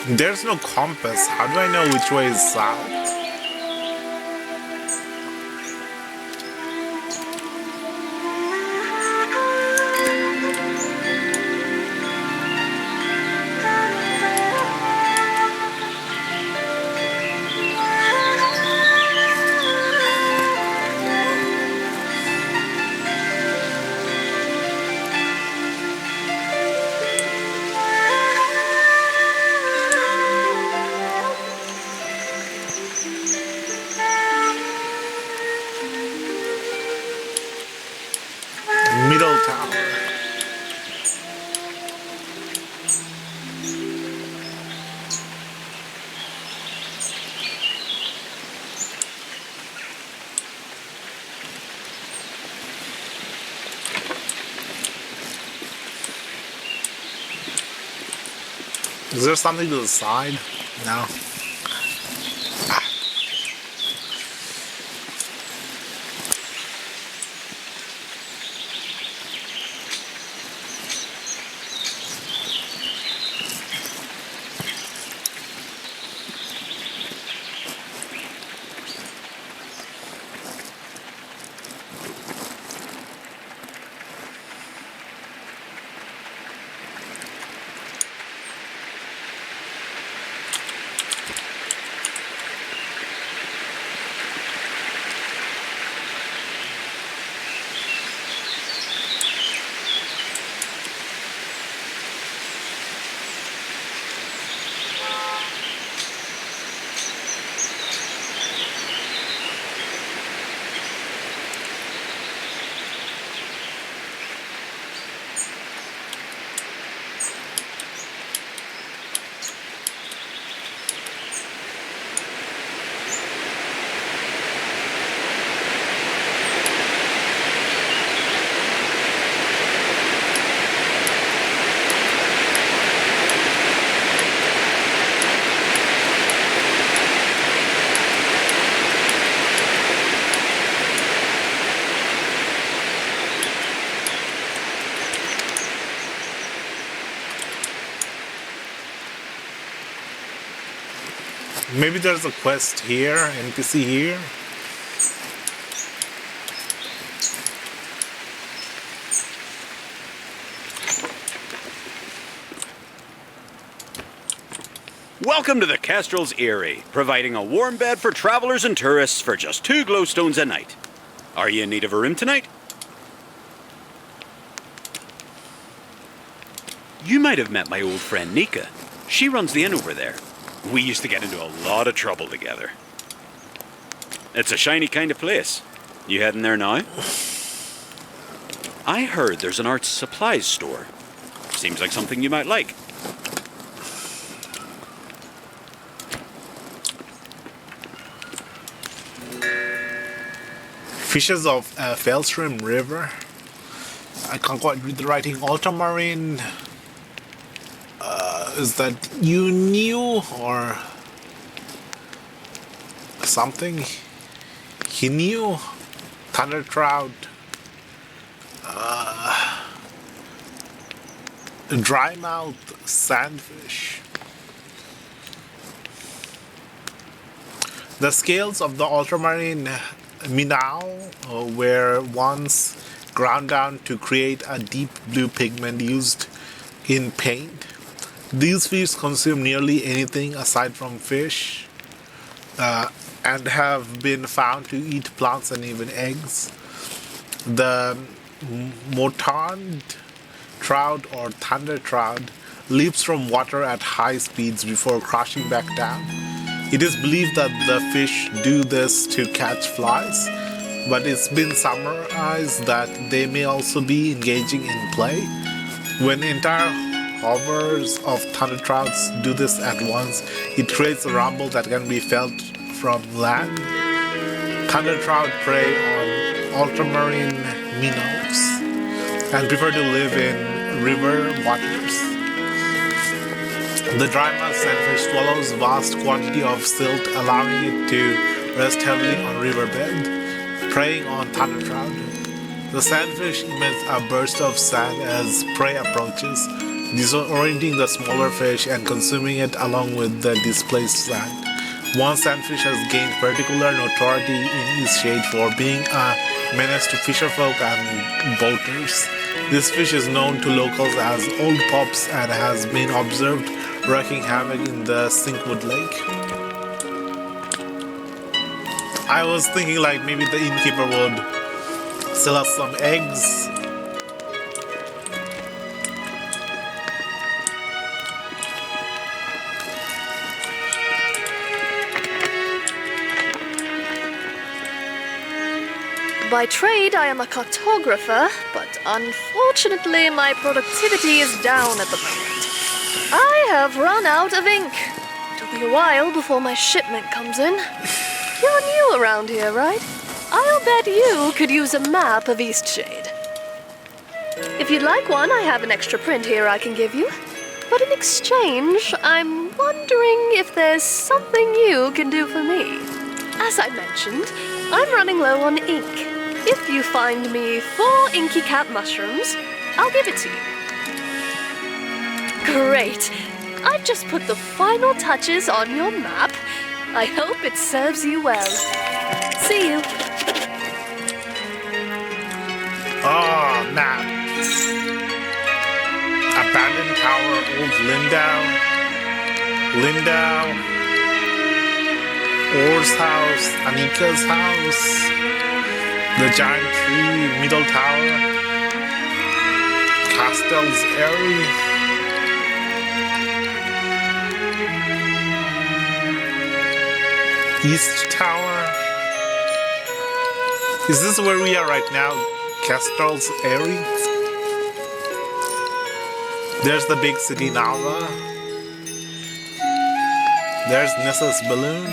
There's no compass. How do I know which way is south? Middle tower. Is there something to the side? No. Maybe there's a quest here, NPC here. Welcome to the Kestrel's Eyrie, providing a warm bed for travelers and tourists for just 2 glowstones a night. Are you in need of a room tonight? You might have met my old friend Nika. She runs the inn over there. We used to get into a lot of trouble together. It's a shiny kind of place. You heading there now? I heard there's an arts supplies store. Seems like something you might like. Fishes of Fellstream River. I can't quite read the writing. Ultramarine. Is that you knew or something? He knew. Thunder trout. Dry mouth sandfish. The scales of the ultramarine minnow were once ground down to create a deep blue pigment used in paint. These fish consume nearly anything aside from fish and have been found to eat plants and even eggs. The motond trout or thunder trout leaps from water at high speeds before crashing back down. It is believed that the fish do this to catch flies, but it's been summarized that they may also be engaging in play. When entire hovers of thunder trouts do this at once, it creates a rumble that can be felt from land. Thunder trout prey on ultramarine minnows and prefer to live in river waters. The dry mouth sandfish swallows vast quantity of silt, allowing it to rest heavily on riverbed, preying on thunder trout. The sandfish emits a burst of sand as prey approaches, disorienting the smaller fish and consuming it along with the displaced sand. One sandfish has gained particular notoriety in Eastshade for being a menace to fisherfolk and boaters. This fish is known to locals as Old Pops and has been observed wreaking havoc in the Sinkwood Lake. I was thinking like maybe the innkeeper would sell us some eggs. By trade, I am a cartographer, but unfortunately my productivity is down at the moment. I have run out of ink. It'll be a while before my shipment comes in. You're new around here, right? I'll bet you could use a map of Eastshade. If you'd like one, I have an extra print here I can give you. But in exchange, I'm wondering if there's something you can do for me. As I mentioned, I'm running low on ink. If you find me 4 inky cap mushrooms, I'll give it to you. Great. I've just put the final touches on your map. I hope it serves you well. See you. Oh, map. Abandoned Tower, Old Lindau. Orr's house, Anika's house. The giant tree, Middle Tower. Castell's Eyrie. East Tower. Is this where we are right now? Castell's Eyrie? There's the big city Nava. There's Nessa's balloon.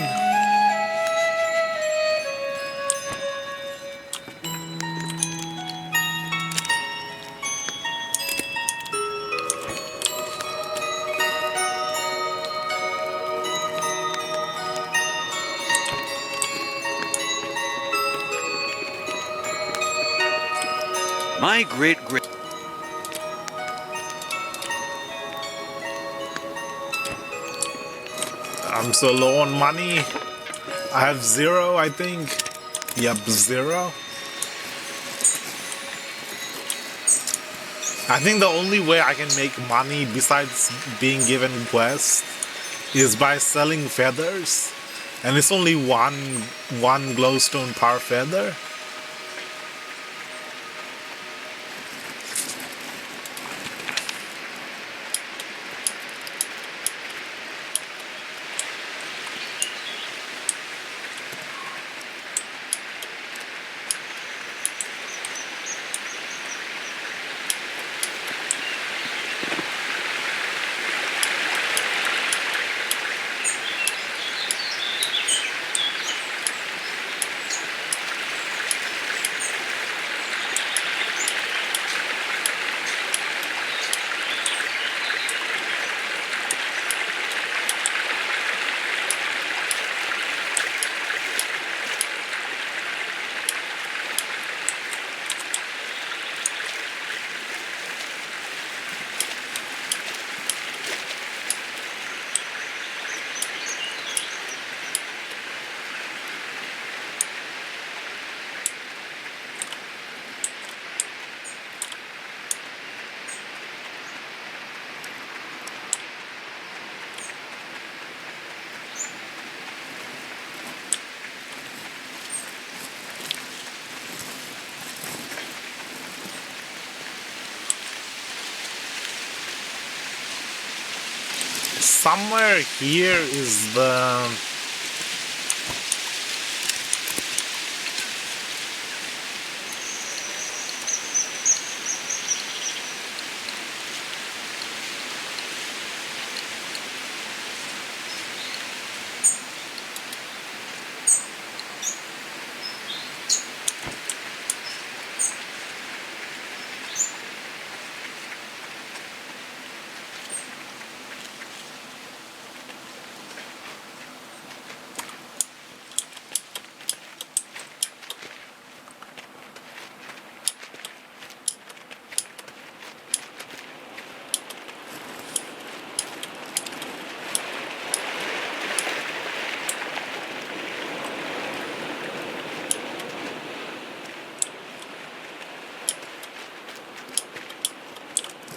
My great. I'm so low on money. I have 0, I think. Yep, 0. I think the only way I can make money besides being given quests is by selling feathers. And it's only one glowstone per feather. Somewhere here is the...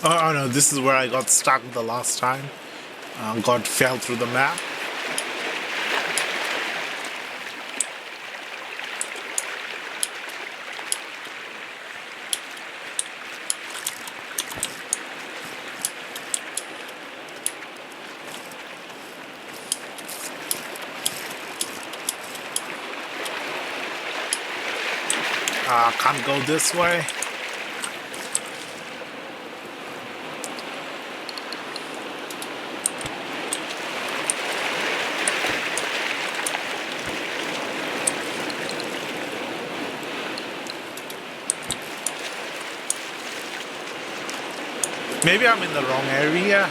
Oh no, this is where I got stuck the last time. Fell through the map. Can't go this way. Maybe I'm in the wrong area.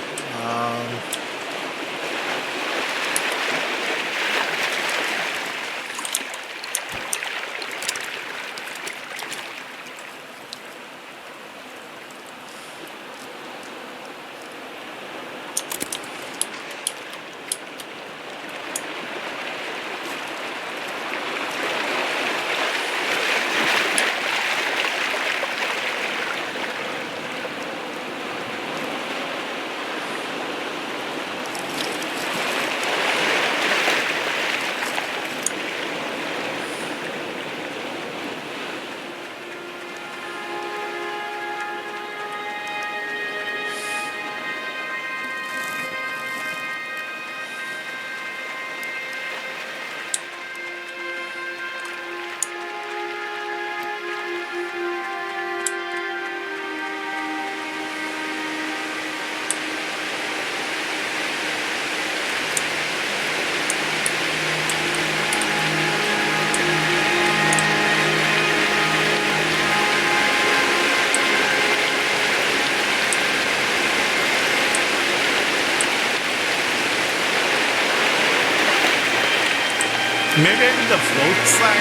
Maybe in the float sack,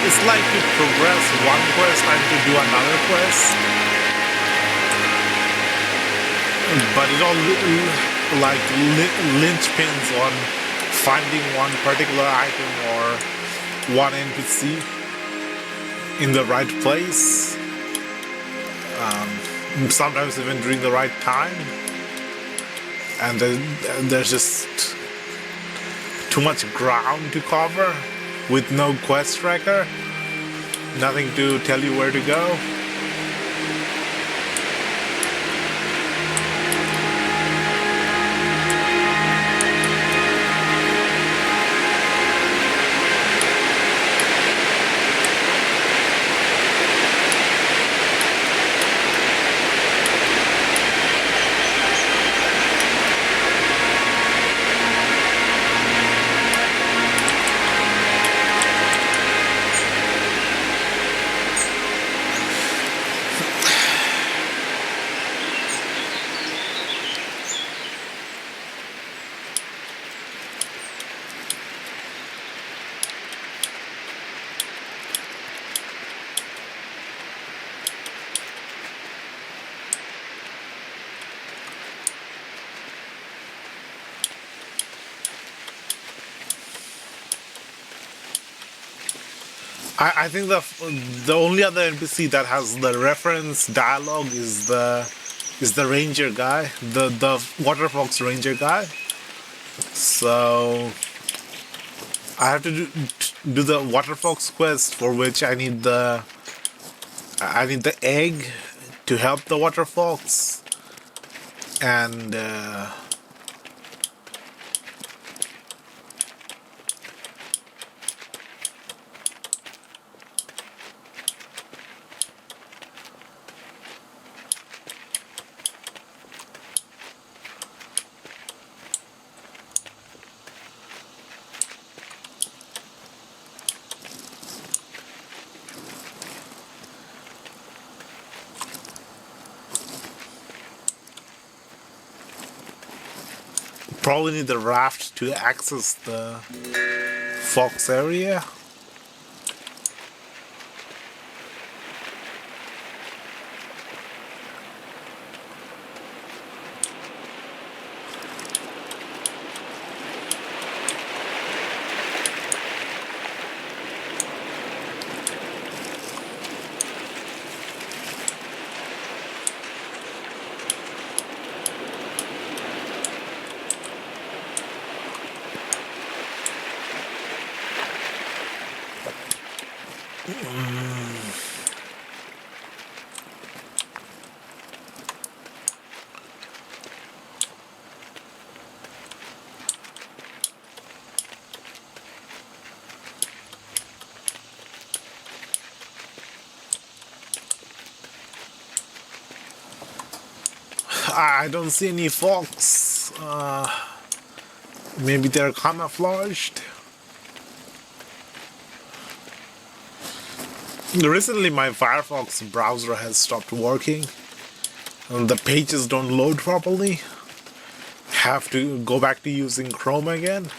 it's like you progress one quest and to do another quest. But it all like linchpins on finding one particular item or one NPC in the right place, sometimes even during the right time, and then there's just too much ground to cover with no quest tracker, nothing to tell you where to go. I think the only other NPC that has the reference dialogue is the ranger guy, the water fox ranger guy. So I have to do the water fox quest, for which I need the egg to help the water fox, and probably need the raft to access the fox area. I don't see any fox. Maybe they're camouflaged. Recently, my Firefox browser has stopped working, and the pages don't load properly. Have to go back to using Chrome again.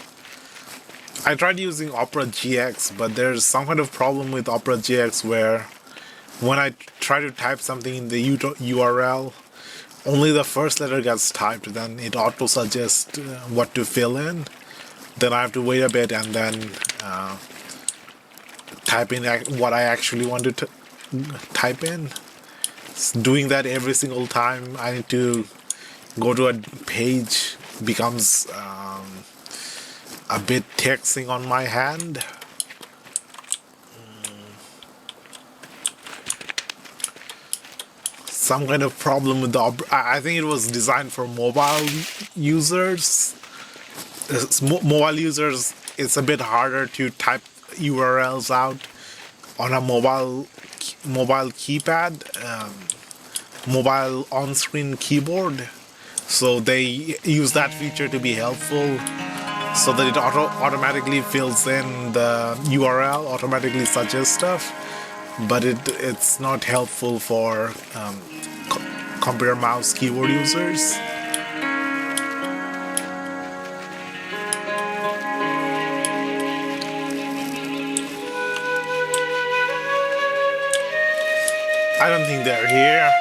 I tried using Opera GX, but there's some kind of problem with Opera GX where when I try to type something in the URL, only the first letter gets typed, then it auto suggests what to fill in. Then I have to wait a bit and then type in what I actually want to type in. Doing that every single time I need to go to a page becomes a bit taxing on my hand. Some kind of problem with the I think it was designed for mobile users. Mobile users, it's a bit harder to type URLs out on a mobile keypad, mobile on-screen keyboard. So they use that feature to be helpful, so that it automatically fills in the URL, automatically suggests stuff. But it's not helpful for computer mouse keyboard users. I don't think they're here.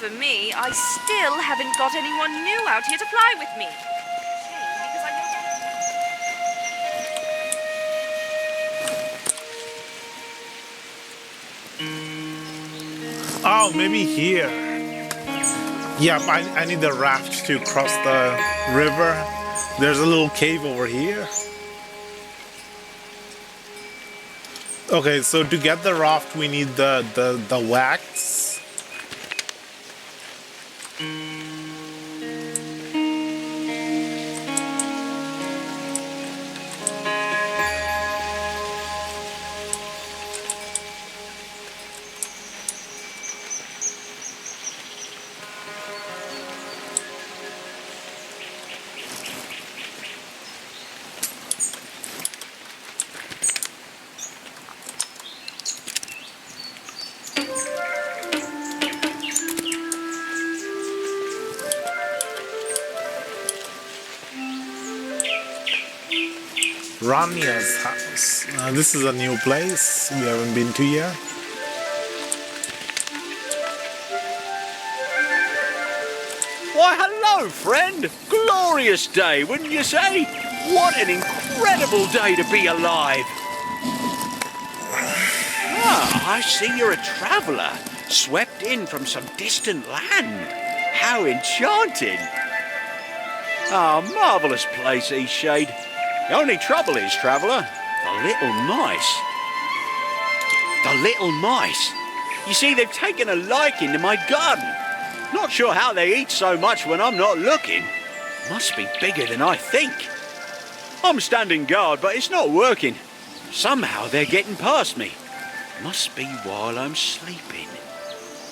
for me, I still haven't got anyone new out here to fly with me. Shame, because I know Oh, maybe here. Yep, I need the raft to cross the river. There's a little cave over here. Okay, so to get the raft, we need the wax. Ranya's house. This is a new place we haven't been to yet. Why, hello, friend. Glorious day, wouldn't you say? What an incredible day to be alive. Ah, I see you're a traveller, swept in from some distant land. How enchanting. Ah, marvellous place, Eastshade. The only trouble is, traveller, the little mice. The little mice. You see, they've taken a liking to my garden. Not sure how they eat so much when I'm not looking. Must be bigger than I think. I'm standing guard, but it's not working. Somehow they're getting past me. Must be while I'm sleeping.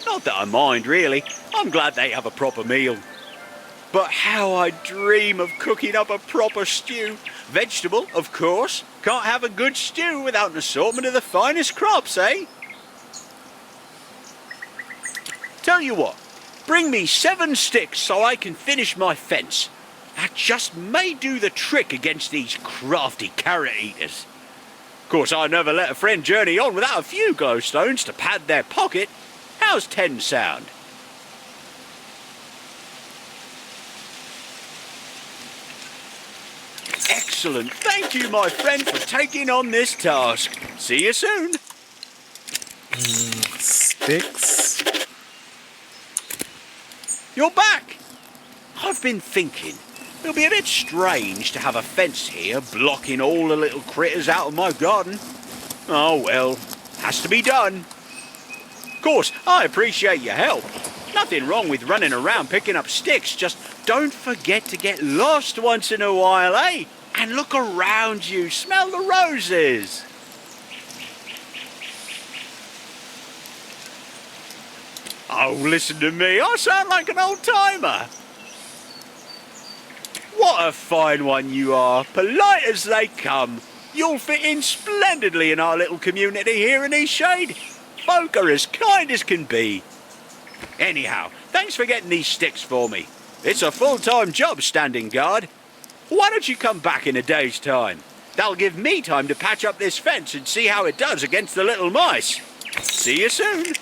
Not that I mind, really. I'm glad they have a proper meal. But how I dream of cooking up a proper stew. Vegetable, of course. Can't have a good stew without an assortment of the finest crops, eh? Tell you what, bring me 7 sticks so I can finish my fence. That just may do the trick against these crafty carrot eaters. Of course, I never let a friend journey on without a few glowstones to pad their pocket. How's 10 sound? Excellent. Thank you, my friend, for taking on this task. See you soon. Sticks. You're back. I've been thinking. It'll be a bit strange to have a fence here blocking all the little critters out of my garden. Oh well, has to be done. Of course, I appreciate your help. Nothing wrong with running around picking up sticks, just don't forget to get lost once in a while, eh? And look around you, smell the roses. Oh, listen to me, I sound like an old-timer. What a fine one you are, polite as they come. You'll fit in splendidly in our little community here in Eastshade. Folk are as kind as can be. Anyhow, thanks for getting these sticks for me. It's a full-time job standing guard. Why don't you come back in a day's time? That'll give me time to patch up this fence and see how it does against the little mice. See you soon.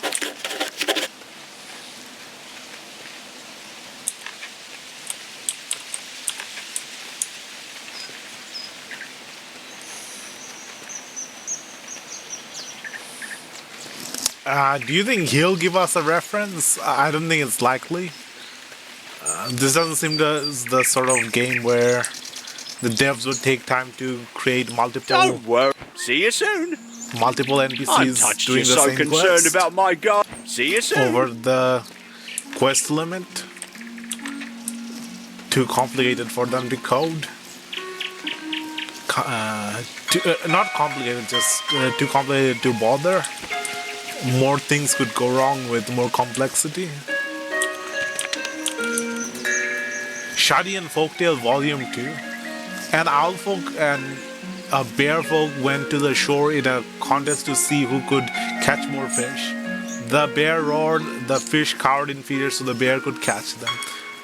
Do you think he'll give us a reference? I don't think it's likely. This doesn't seem the sort of game where the devs would take time to create multiple. Don't worry. See you soon. Multiple I'm NPCs touched doing you're the so same concerned quest about my god. See you soon. over the quest limit. Too complicated for them to code. Not complicated, just too complicated to bother. More things could go wrong with more complexity. Shadi and Folktale Volume 2. An owl folk and a bear folk went to the shore in a contest to see who could catch more fish. The bear roared, the fish cowered in fear so the bear could catch them.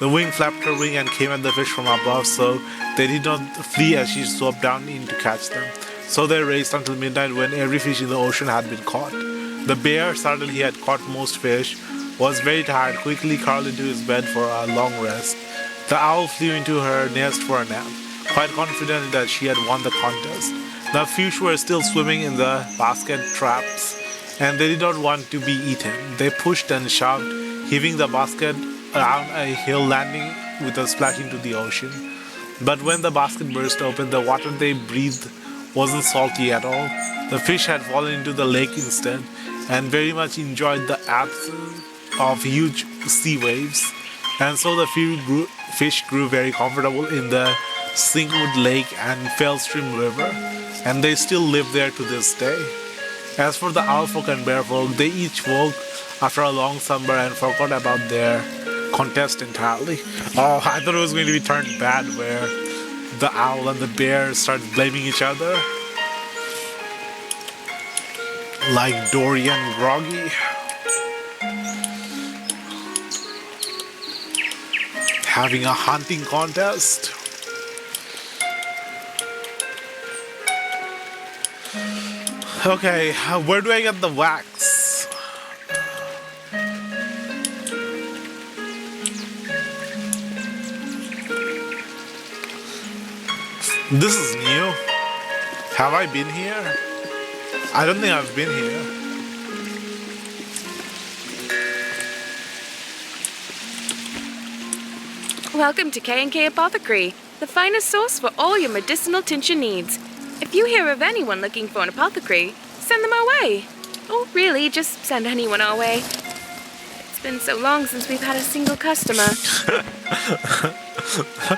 The wing flapped her wing and came at the fish from above, so they did not flee as she swooped down in to catch them. So they raced until midnight when every fish in the ocean had been caught. The bear, suddenly he had caught most fish, was very tired, quickly curled into his bed for a long rest. The owl flew into her nest for a nap, quite confident that she had won the contest. The fish were still swimming in the basket traps, and they did not want to be eaten. They pushed and shoved, heaving the basket around a hill, landing with a splash into the ocean. But when the basket burst open, the water they breathed wasn't salty at all. The fish had fallen into the lake instead, and very much enjoyed the absence of huge sea waves. And so the fish grew very comfortable in the Sinkwood Lake and Fellstream River, and they still live there to this day. As for the owlfolk and bearfolk, they each woke after a long slumber and forgot about their contest entirely. Oh, I thought it was going to be turned bad where the owl and the bear started blaming each other. Like Dory and Groggy. Having a hunting contest. Okay, where do I get the wax? This is new. Have I been here? I don't think I've been here. Welcome to K&K Apothecary, the finest source for all your medicinal tincture needs. If you hear of anyone looking for an apothecary, send them our way. Or really, just send anyone our way. It's been so long since we've had a single customer.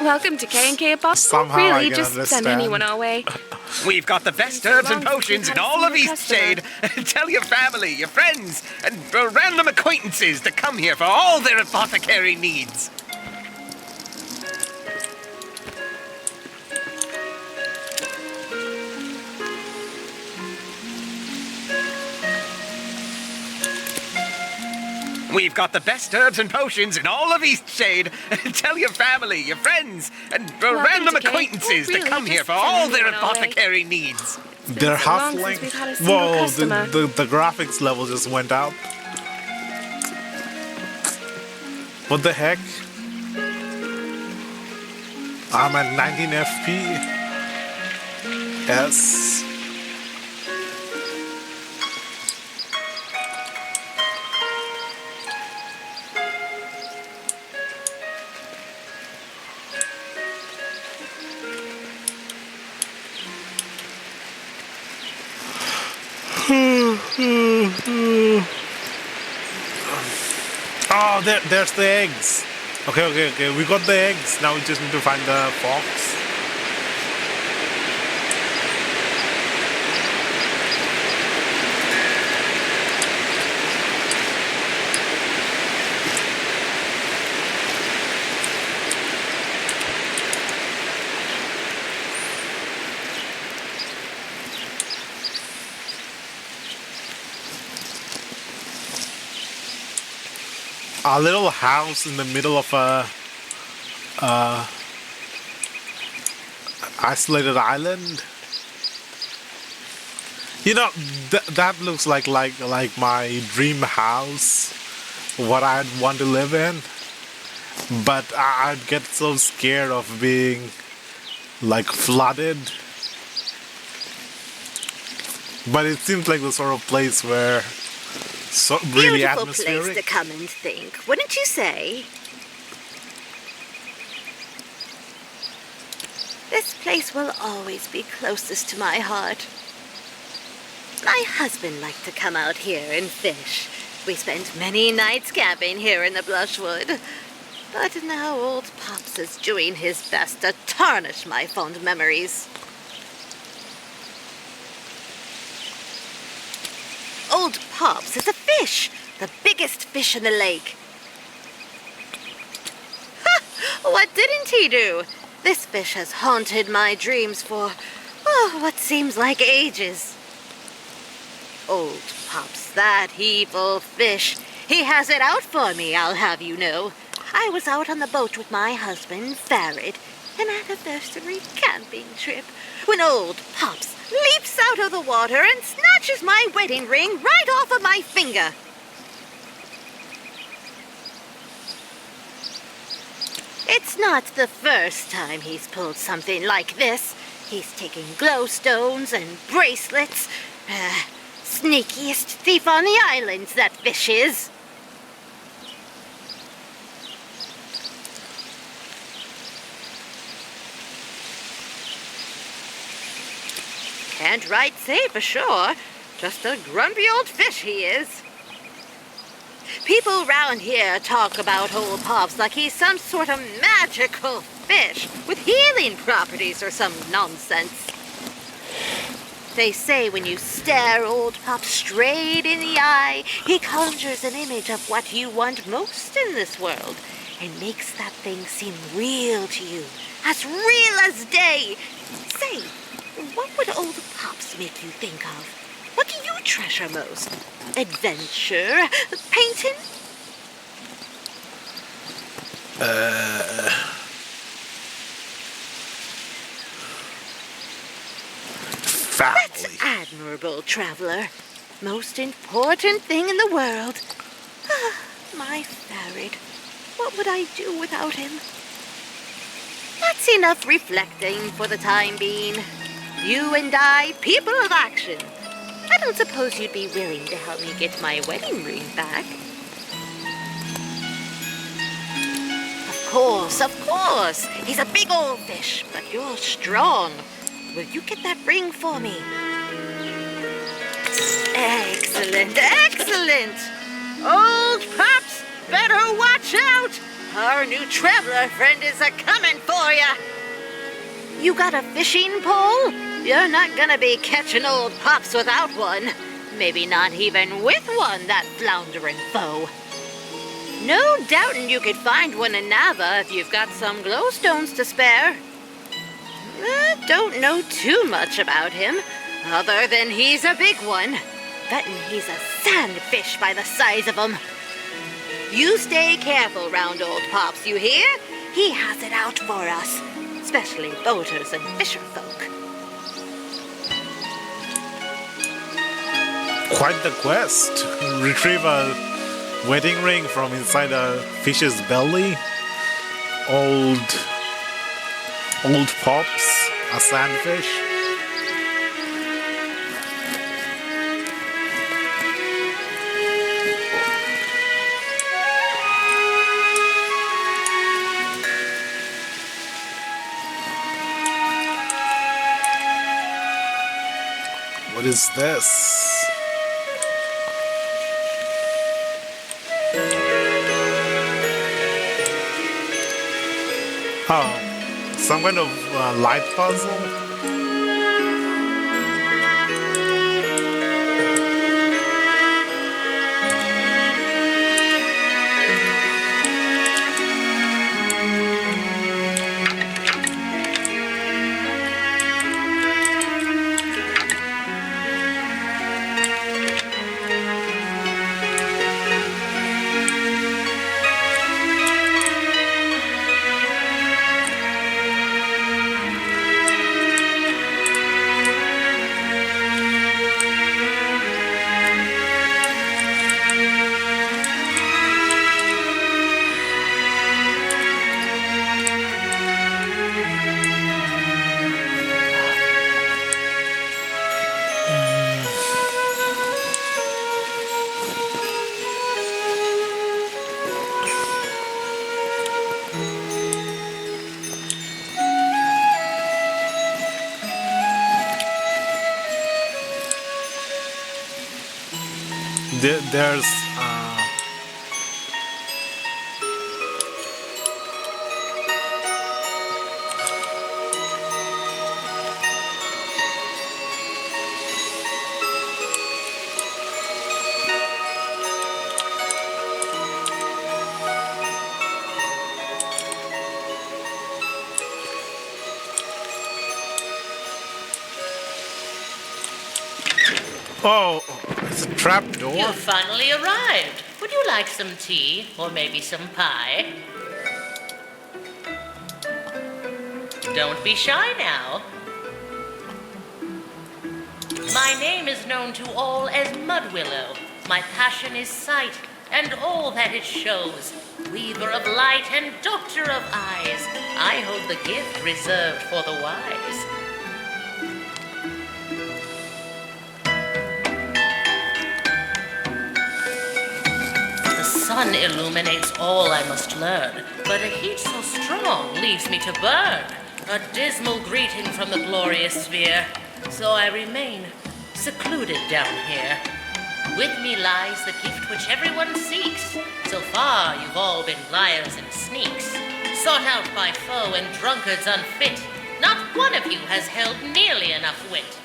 Welcome to K&K Apothecary. Somehow really, I can just send understand. anyone our way. We've got the best herbs and potions in all of Eastshade. Tell your family, your friends, and random acquaintances to come here for all their apothecary needs. We've got the best herbs and potions in all of Eastshade. Tell your family, your friends, and random acquaintances to come here for all their apothecary needs. They're so long hustling. since we've had a single Whoa, customer. the graphics level just went up. What the heck? I'm at 19 FPS. Oh, there's the eggs. Okay. We got the eggs. Now we just need to find the fox. A little house in the middle of a isolated island. You know, that looks like my dream house, what I'd want to live in. But I'd get so scared of being like flooded. But it seems like the sort of place where really Beautiful atmospheric. place to come and think, wouldn't you say? This place will always be closest to my heart. My husband liked to come out here and fish. We spent many nights camping here in the Blushwood. But now old Pops is doing his best to tarnish my fond memories. Old Pops is a fish, the biggest fish in the lake. Ha! What didn't he do? This fish has haunted my dreams for, what seems like ages. Old Pops, that evil fish. He has it out for me, I'll have you know. I was out on the boat with my husband, Farid, an anniversary camping trip, when old Pops leaps out of the water and snatches my wedding ring right off of my finger. It's not the first time he's pulled something like this. He's taking glowstones and bracelets. Sneakiest thief on the islands, that fish is. Can't right say for sure. Just a grumpy old fish he is. People round here talk about old Pops like he's some sort of magical fish with healing properties or some nonsense. They say when you stare old Pop straight in the eye, he conjures an image of what you want most in this world and makes that thing seem real to you, as real as day. Say, what would old Pops make you think of? What do you treasure most? Adventure? Painting? Family. That's admirable, traveler. Most important thing in the world. My Farid. What would I do without him? That's enough reflecting for the time being. You and I, people of action. I don't suppose you'd be willing to help me get my wedding ring back. Of course. He's a big old fish, but you're strong. Will you get that ring for me? Excellent, excellent. Old Pops, better watch out. Our new traveler friend is a-coming for ya. You got a fishing pole? You're not gonna be catching old Pops without one. Maybe not even with one, that floundering foe. No doubting you could find one in Nava if you've got some glowstones to spare. Don't know too much about him, other than he's a big one. Betting he's a sandfish by the size of him. You stay careful round old Pops, you hear? He has it out for us, especially boaters and fisherfolk. Quite the quest. Retrieve a wedding ring from inside a fish's belly. Old Pops, a sandfish. What is this? Oh, some kind of light puzzle? There's oh, it's a trap door. You finally arrived. Would you like some tea or maybe some pie? Don't be shy now. My name is known to all as Mudwillow. My passion is sight and all that it shows. weaver of light and doctor of eyes. I hold the gift reserved for the wise. The sun illuminates all I must learn, but a heat so strong leaves me to burn. A dismal greeting from the glorious sphere, so I remain secluded down here. With me lies the gift which everyone seeks. So far you've all been liars and sneaks, sought out by foe and drunkards unfit. Not one of you has held nearly enough wit.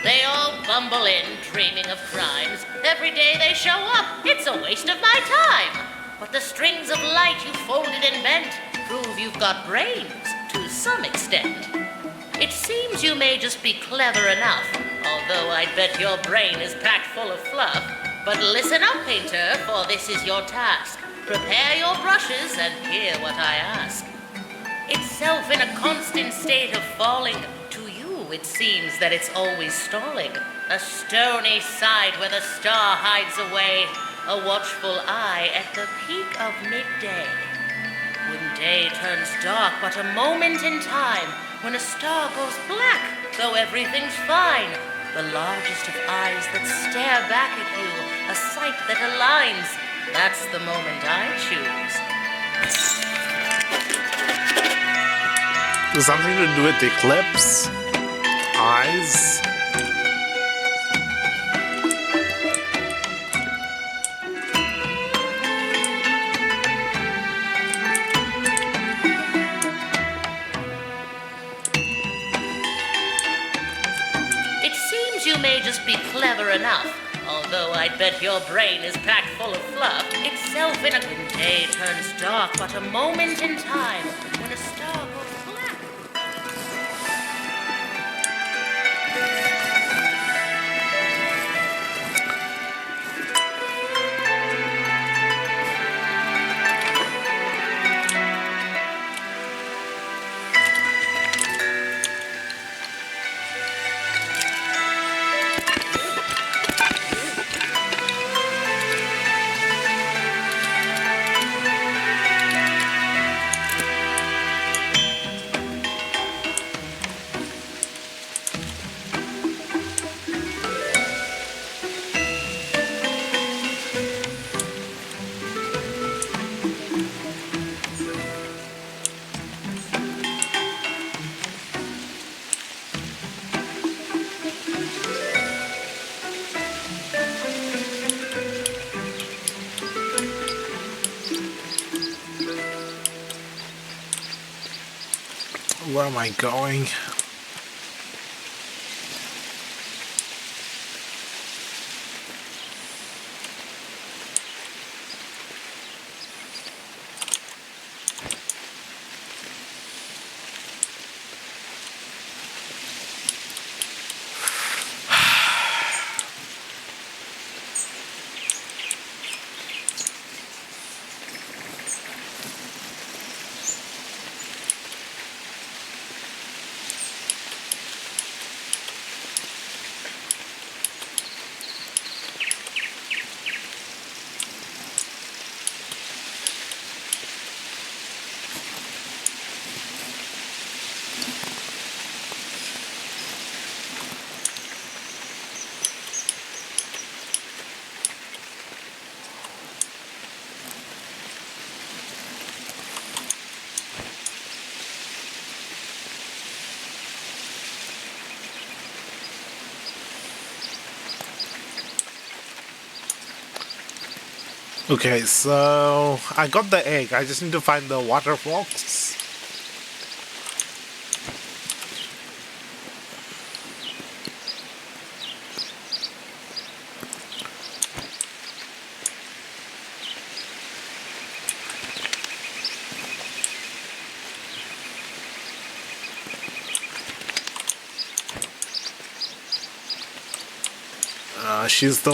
They all bumble in, dreaming of crimes. Every day they show up, it's a waste of my time. But the strings of light you folded and bent prove you've got brains to some extent. It seems you may just be clever enough, although I'd bet your brain is packed full of fluff. But listen up, painter, for this is your task. Prepare your brushes and hear what I ask. Itself in a constant state of falling, to you it seems that it's always stalling. A stony side where the star hides away, a watchful eye at the peak of midday. When day turns dark but a moment in time, when a star goes black, though everything's fine, the largest of eyes that stare back at you, a sight that aligns, that's the moment I choose. Something to do with eclipse? Eyes? You may just be clever enough, although I'd bet your brain is packed full of fluff. Itself in a when day turns dark, but a moment in time, when a star goes black. Where am I going? Okay, so I got the egg. I just need to find the water fox. She's the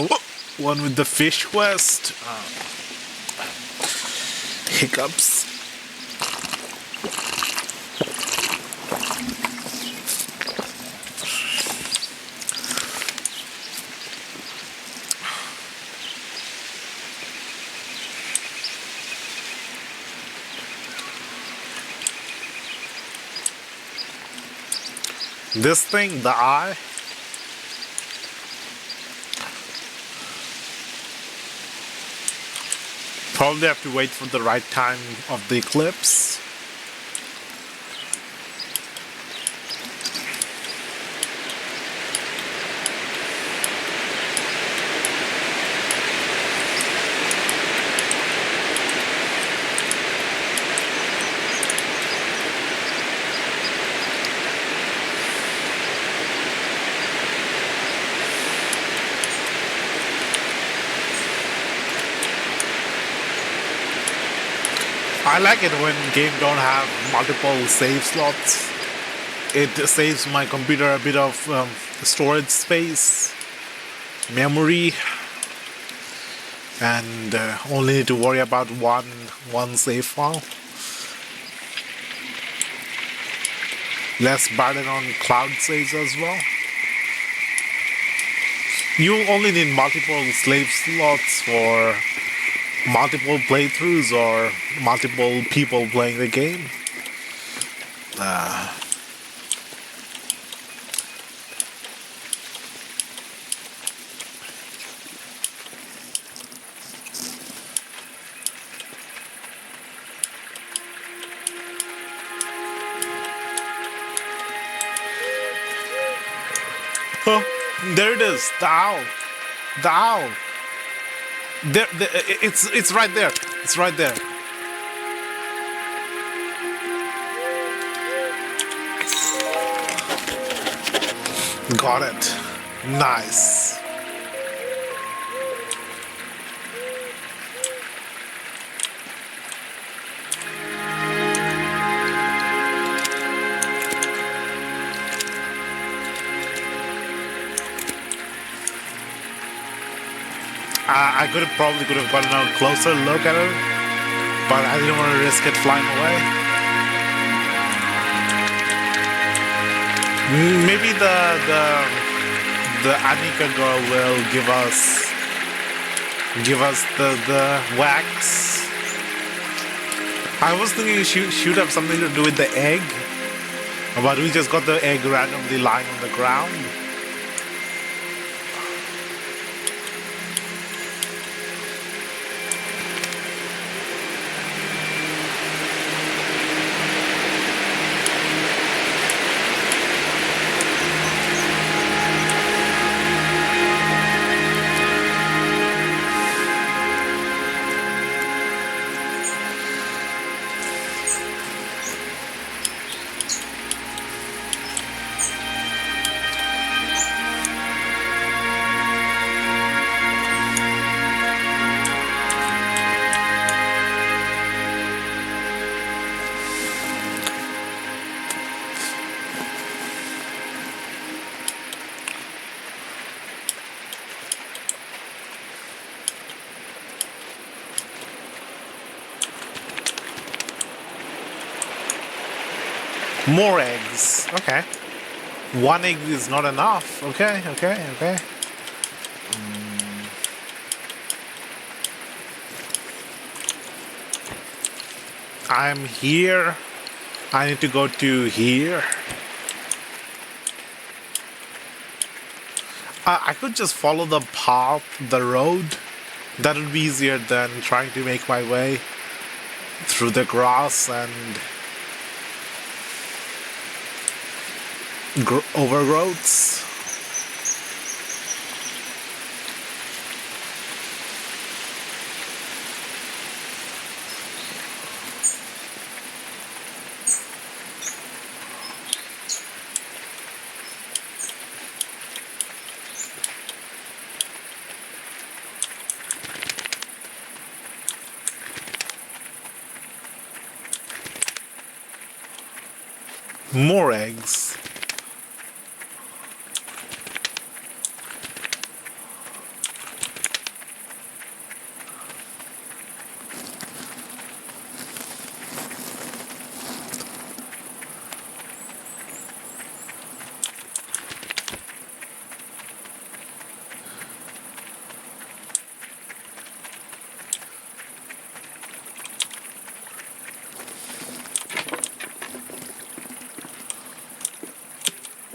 one with the fish quest. Hiccups. This thing, the eye. Probably have to wait for the right time of the eclipse. I like it when game don't have multiple save slots. It saves my computer a bit of storage space, memory, and only need to worry about one save file. Less burden on cloud saves as well. You only need multiple save slots for multiple playthroughs or multiple people playing the game. Oh, there it is, the owl. The owl. There, it's right there. It's right there. Got it. Nice. I probably could have gotten a closer look at it, but I didn't want to risk it flying away. Maybe the Anika girl will give us the wax. I was thinking she should have something to do with the egg, but we just got the egg randomly lying on the ground. More eggs. Okay. One egg is not enough. Okay. I'm here. I need to go to here. I could just follow the path, the road. That would be easier than trying to make my way through the grass and overgrowths. More eggs.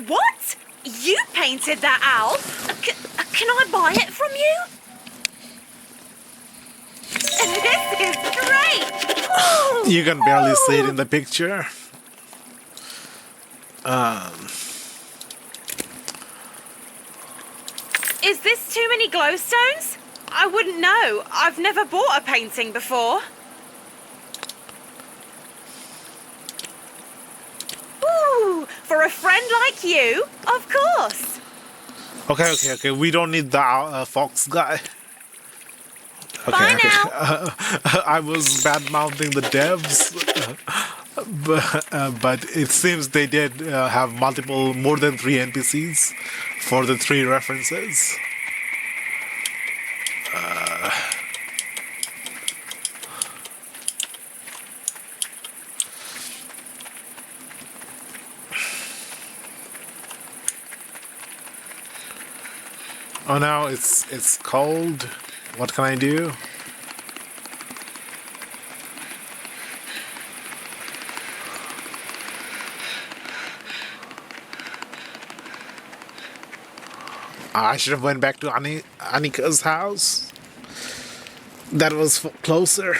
What? You painted that owl? Can I buy it from you? This is great! Ooh, You can barely see it in the picture. Is this too many glowstones? I wouldn't know. I've never bought a painting before. Ooh, for a friend like you, of course. Okay. We don't need the fox guy. Okay, Bye okay. now. I was bad mouthing the devs, but it seems they did have more than 3 NPCs for the 3 references. Oh no, it's cold. What can I do? I should have went back to Annika's house. That was closer.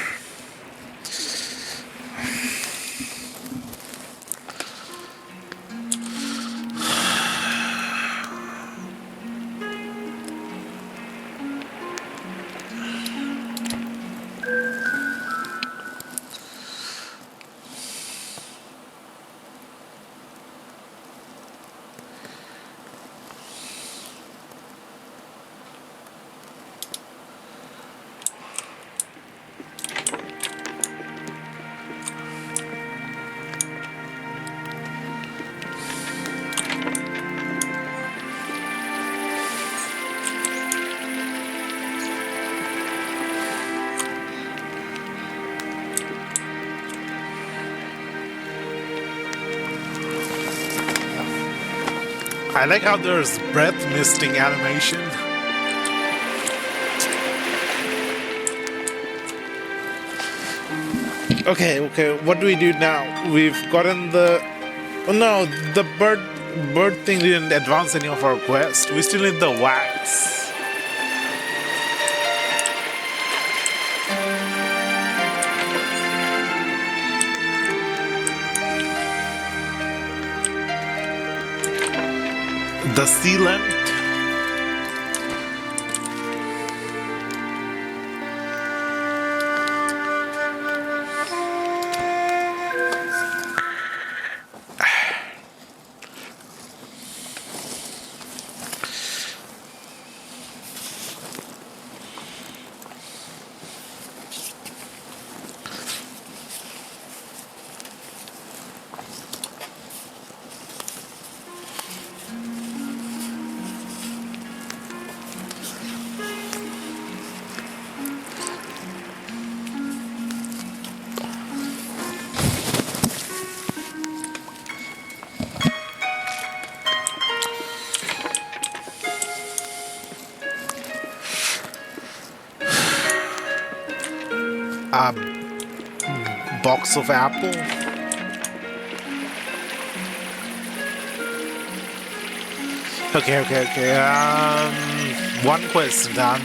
I like how there's breath misting animation. Okay, what do we do now? We've gotten the... Oh no, the bird thing didn't advance any of our quests. We still need the wax. The sealant. Box of apple. Okay. One quest done.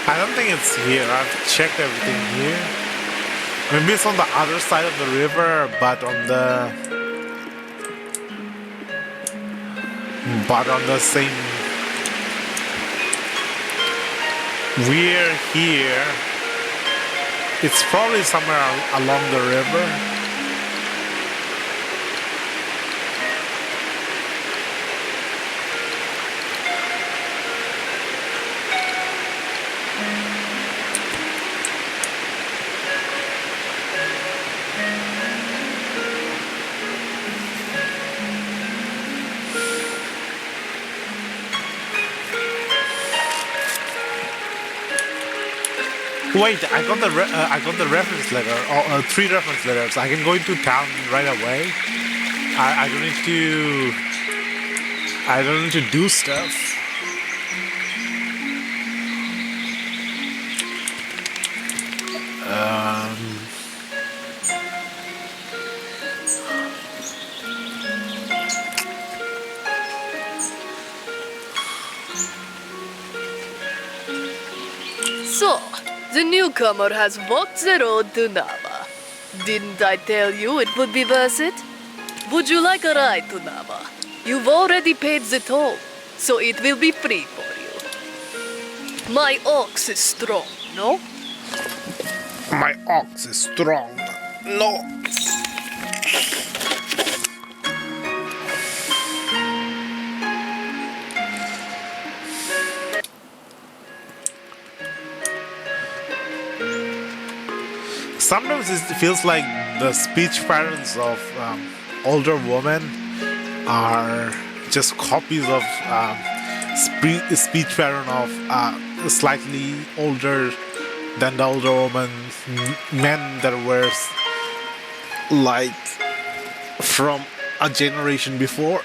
I don't think it's here. I've checked everything here. Maybe it's on the other side of the river, but on the same. We're here. It's probably somewhere along the river. Wait, I got the reference letter, or 3 reference letters. I can go into town right away. I don't need to. I don't need to do stuff. So, the newcomer has walked the road to Nava. Didn't I tell you it would be worth it? Would you like a ride to Nava? You've already paid the toll, so it will be free for you. My ox is strong, no? My ox is strong. No. Sometimes it feels like the speech patterns of older women are just copies of speech pattern of slightly older than the older woman men that were like from a generation before.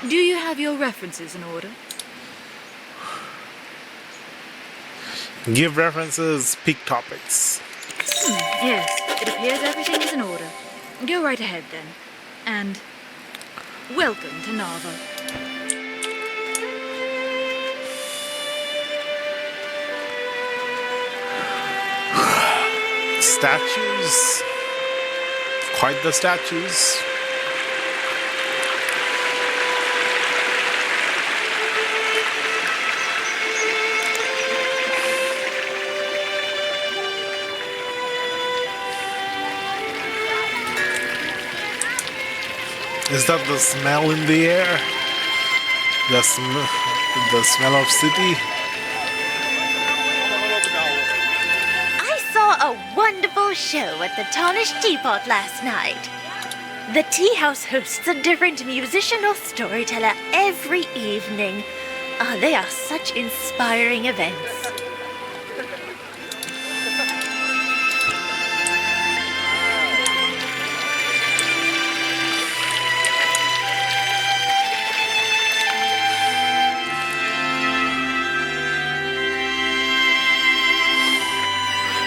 Do you have your references in order? Give references, pick topics. Yes, it appears everything is in order. Go right ahead then. And welcome to Nava. Statues. Quite the statues. Is that the smell in the air? The smell of city? I saw a wonderful show at the Tarnished Teapot last night. The tea house hosts a different musician or storyteller every evening. Oh, they are such inspiring events.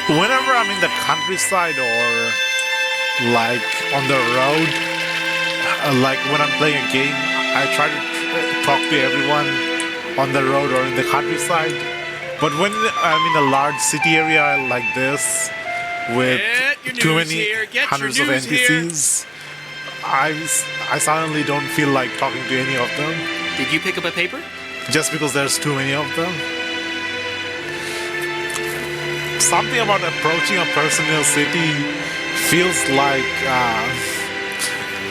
Whenever I'm in the countryside or like on the road, like when I'm playing a game, I try to talk to everyone on the road or in the countryside. But when I'm in a large city area like this, with too many hundreds of NPCs, I suddenly don't feel like talking to any of them. Did you pick up a paper? Just because there's too many of them. Something about approaching a person in a city feels like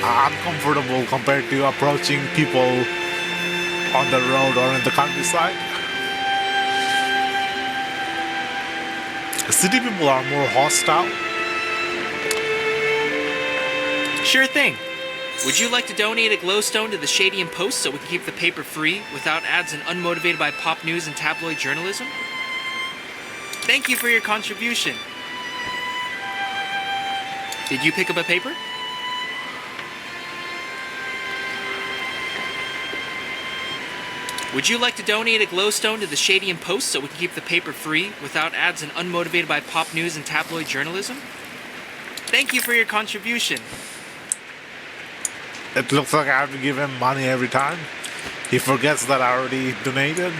uncomfortable compared to approaching people on the road or in the countryside. City people are more hostile. Sure thing. Would you like to donate a glowstone to the Shadian Post so we can keep the paper free without ads and unmotivated by pop news and tabloid journalism? Thank you for your contribution. Did you pick up a paper? Would you like to donate a glowstone to the Shadian Post so we can keep the paper free without ads and unmotivated by pop news and tabloid journalism? Thank you for your contribution. It looks like I have to give him money every time. He forgets that I already donated.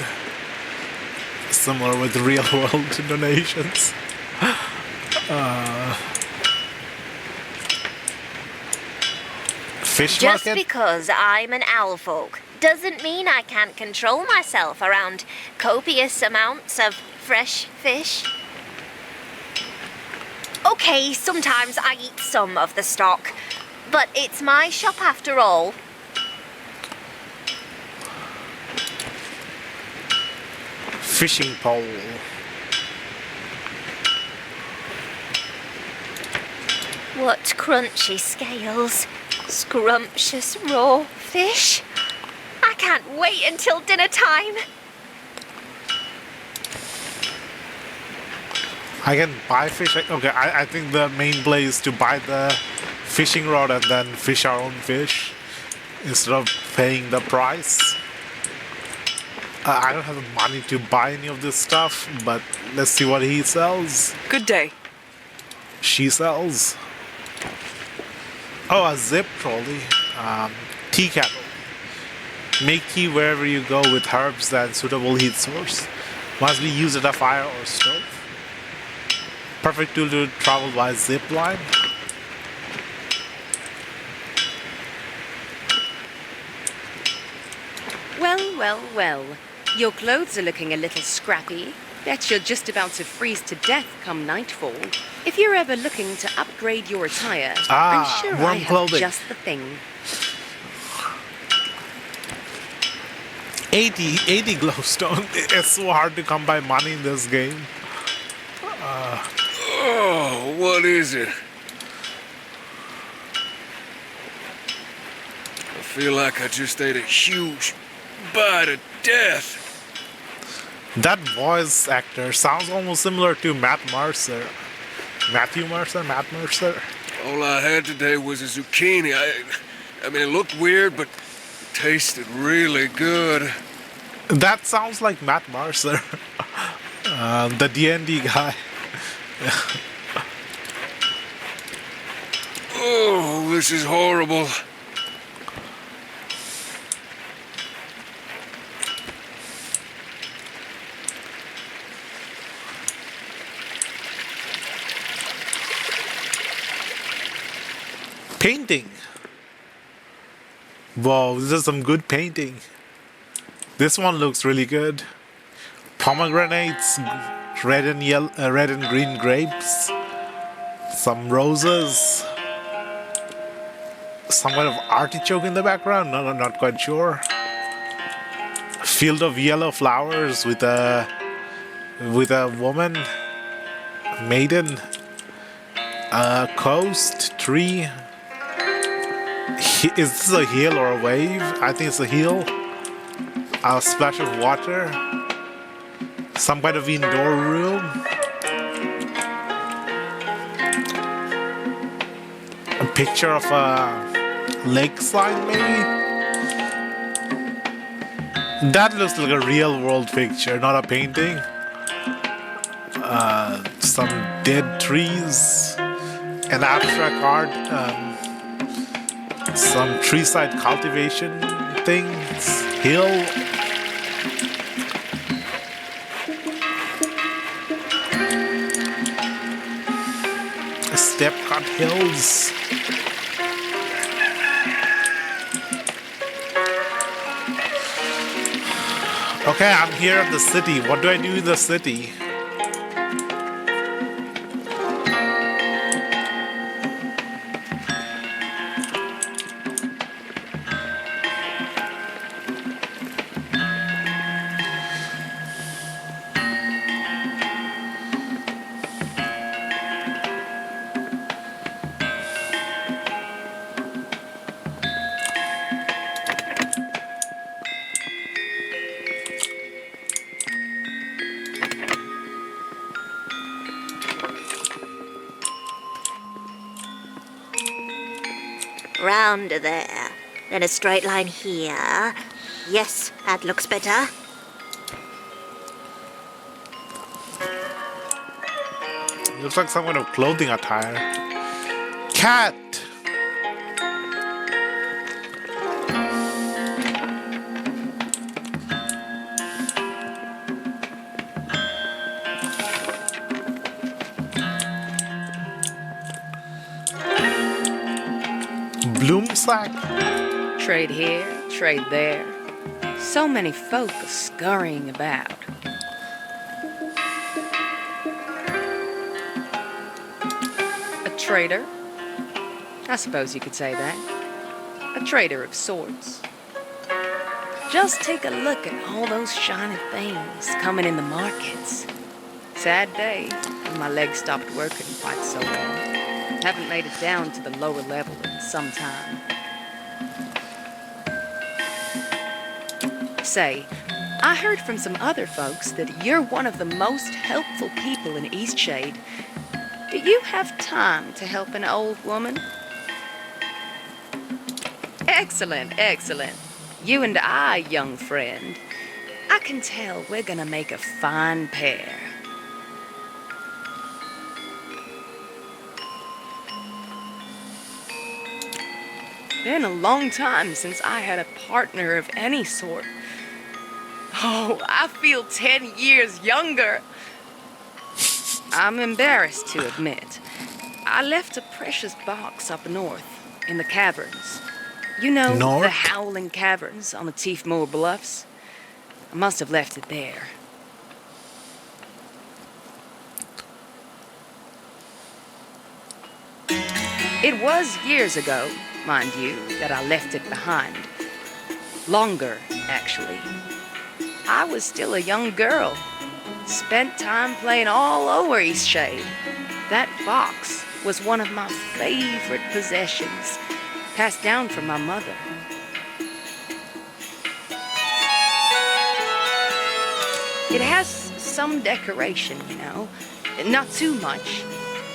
Similar with real world donations. Fish Just market? because I'm an owl folk doesn't mean I can't control myself around copious amounts of fresh fish. Okay, sometimes I eat some of the stock, but it's my shop after all. Fishing pole. What crunchy scales, scrumptious raw fish. I can't wait until dinner time. I can buy fish. Okay, I think the main play is to buy the fishing rod and then fish our own fish instead of paying the price. I don't have the money to buy any of this stuff, but let's see what he sells. Good day. She sells. Oh, a zip trolley. Tea kettle. Make tea wherever you go with herbs and suitable heat source. Must be used at a fire or stove. Perfect tool to travel by zip line. Well, well, well. Your clothes are looking a little scrappy. Bet you're just about to freeze to death come nightfall. If you're ever looking to upgrade your attire, I'm sure warm I have clothing. just the thing. 80 glowstone. It's so hard to come by money in this game. Oh, what is it? I feel like I just ate a huge bite of death. That voice actor sounds almost similar to Matt Mercer. Matthew Mercer? Matt Mercer? All I had today was a zucchini. I mean, it looked weird, but it tasted really good. That sounds like Matt Mercer. The D&D guy. Oh, this is horrible. Painting. Wow, this is some good painting. This one looks really good. Pomegranates, red and green grapes, some roses, some kind of artichoke in the background. No, I'm not quite sure. A field of yellow flowers with a woman, a maiden, a coast tree. Is this a hill or a wave? I think it's a hill. A splash of water. Some kind of indoor room. A picture of a lakeside, maybe? That looks like a real world picture, not a painting. Some dead trees. An abstract art. Some treeside cultivation things. Hill. Step cut hills. Okay, I'm here at the city. What do I do in the city? Round there. Then a straight line here. Yes, that looks better. Looks like some kind of clothing attire. Cat! Bloom's sack. Trade here, trade there. So many folk are scurrying about. A trader? I suppose you could say that. A trader of sorts. Just take a look at all those shiny things coming in the markets. Sad day when my legs stopped working quite so well. Haven't made it down to the lower level in some time. Say, I heard from some other folks that you're one of the most helpful people in Eastshade. Do you have time to help an old woman? Excellent, excellent. You and I, young friend. I can tell we're gonna make a fine pair. Been a long time since I had a partner of any sort. Oh, I feel 10 years younger. I'm embarrassed to admit. I left a precious box up north, in the caverns. You know, North? the Howling Caverns on the Teefmoor Bluffs? I must have left it there. It was years ago, mind you, that I left it behind. Longer, actually. I was still a young girl. Spent time playing all over Eastshade. That box was one of my favorite possessions, passed down from my mother. It has some decoration, you know. Not too much.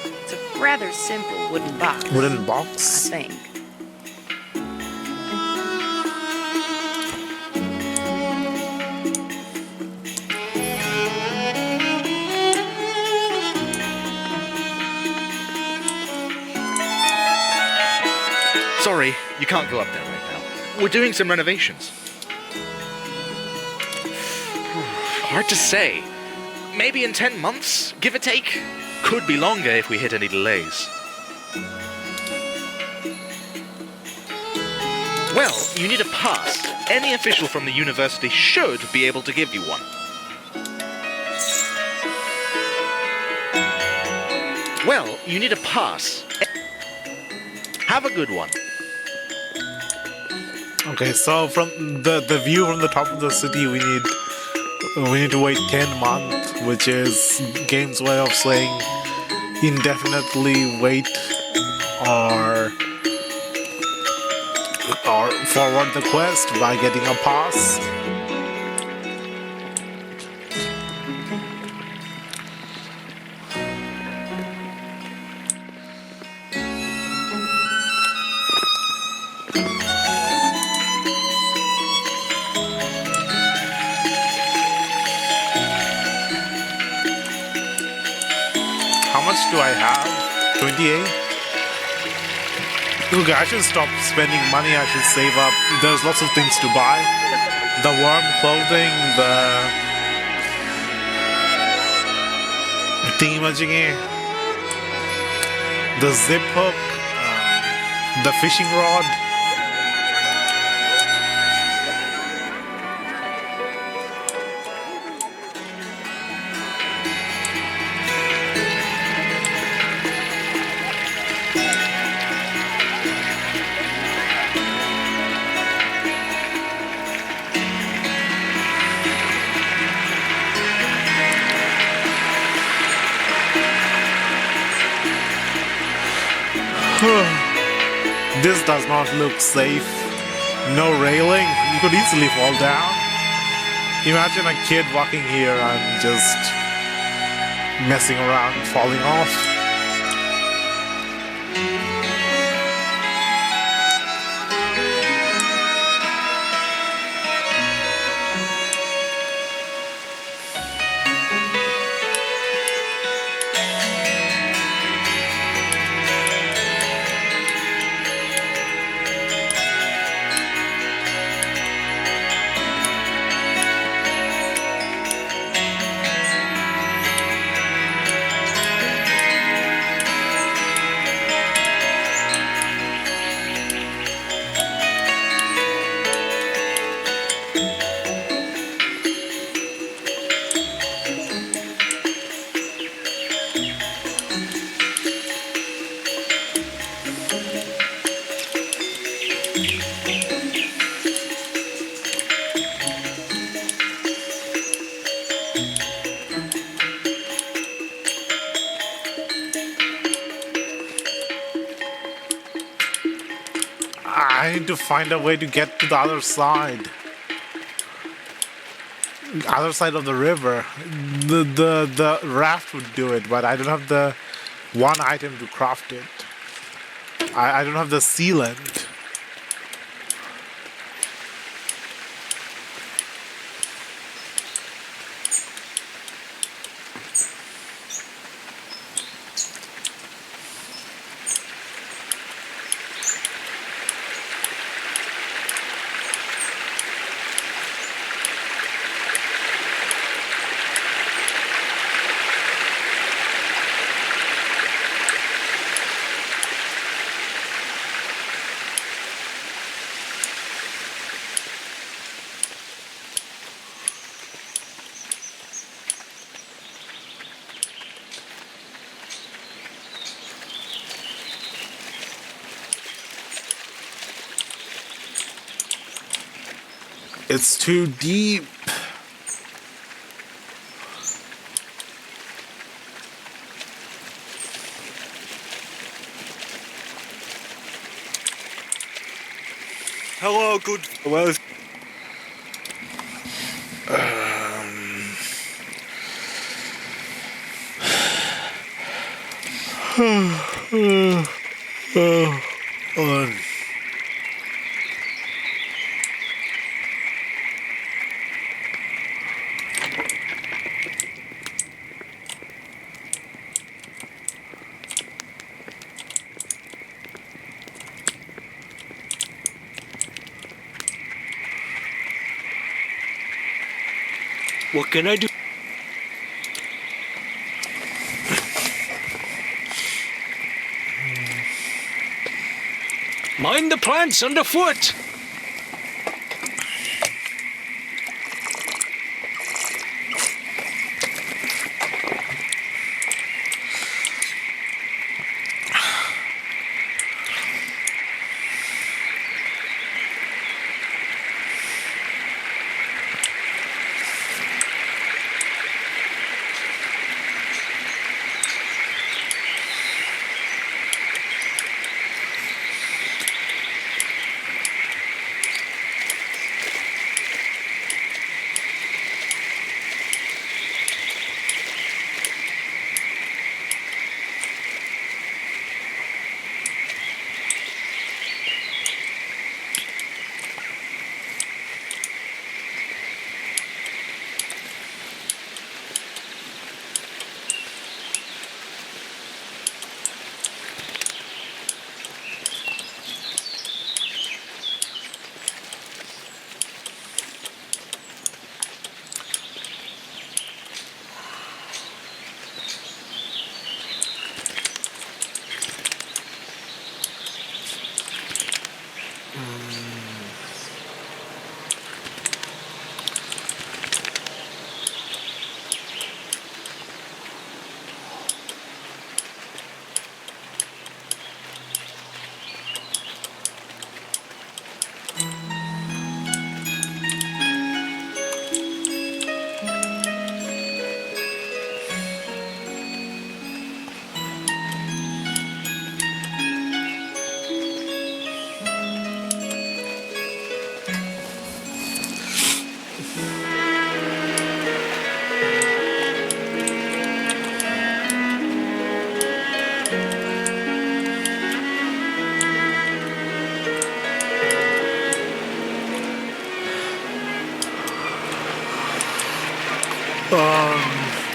It's a rather simple wooden box. Wooden box? I think. Sorry, you can't go up there right now. We're doing some renovations. Hard to say. Maybe in 10 months, give or take. Could be longer if we hit any delays. Well, you need a pass. Any official from the university should be able to give you one. Well, you need a pass. Have a good one. Okay, so from the view from the top of the city, we need to wait 10 months, which is game's way of saying indefinitely wait or forward the quest by getting a pass. How much do I have? 28? Okay, I should stop spending money. I should save up. There's lots of things to buy. The warm clothing, the thingamajiggy, the zip hook, the fishing rod. This does not look safe. No railing. You could easily fall down. Imagine a kid walking here and just messing around, falling off. I need to find a way to get to the other side. Other side of the river. The raft would do it, but I don't have the one item to craft it. I don't have the sealant. It's too deep. Hello, good. Well, What can I do? Mind the plants underfoot!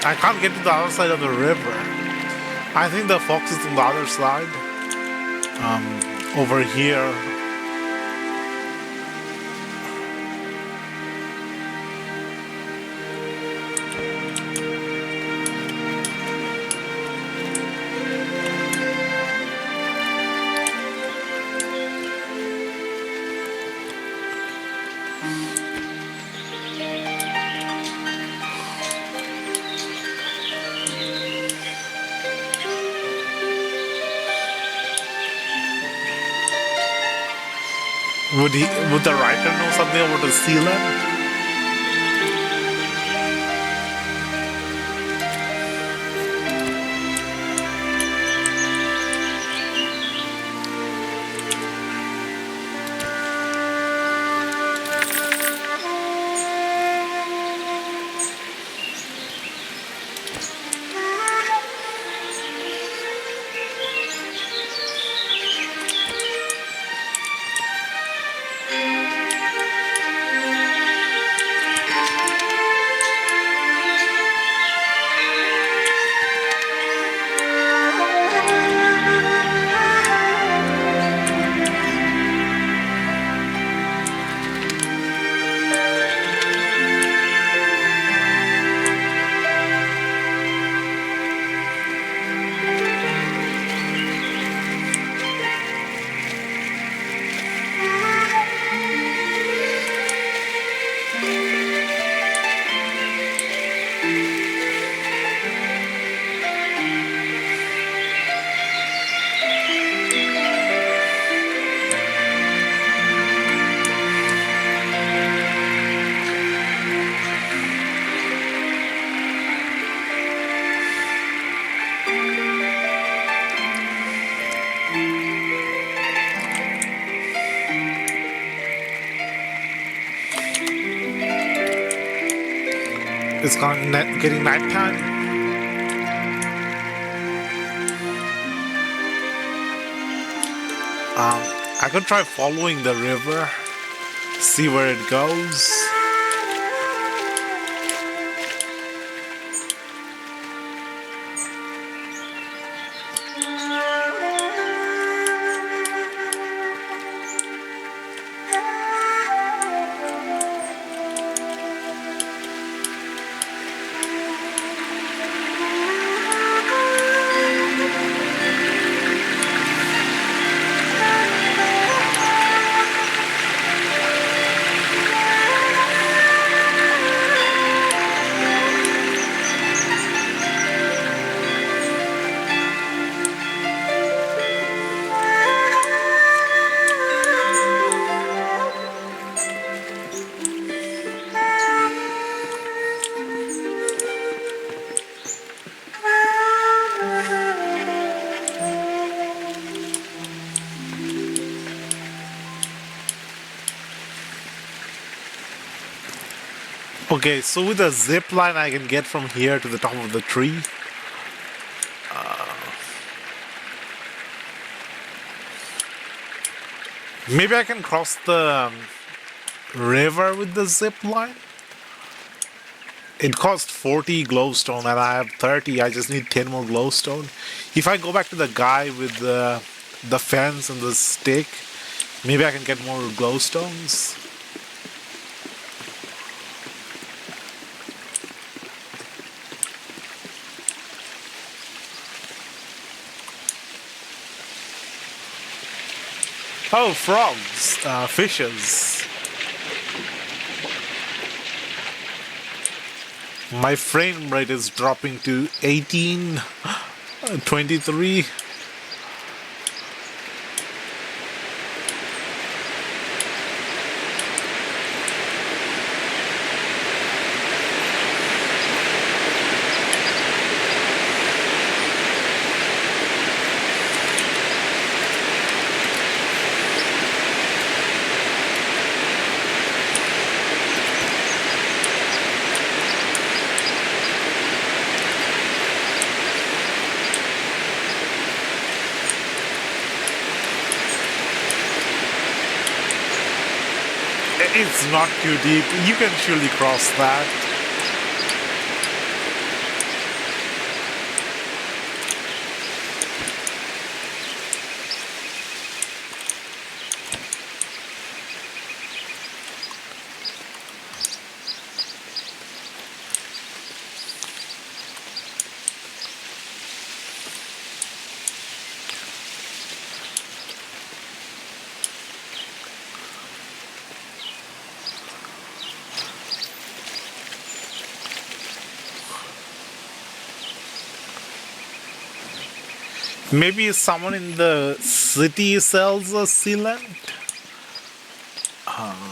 I can't get to the other side of the river. I think the fox is on the other side. Over here. Would the writer know something about the sealant? It's getting nighttime. I could try following the river, see where it goes. Okay, so with a zip line I can get from here to the top of the tree. Maybe I can cross the river with the zip line. It cost 40 glowstone and I have 30. I just need 10 more glowstone. If I go back to the guy with the fence and the stick, maybe I can get more glowstones. Oh, frogs, fishes. My frame rate is dropping to 18, 23. It's not too deep. You can surely cross that. Maybe someone in the city sells a sealant? Oh,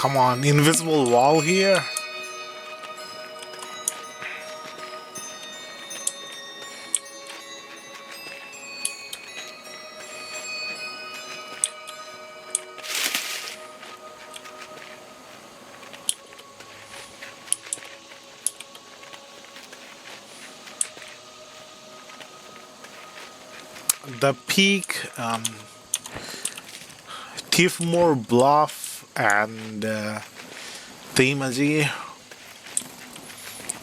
come on. Invisible wall here? the peak, Tiffmore Bluff, and Teimaji,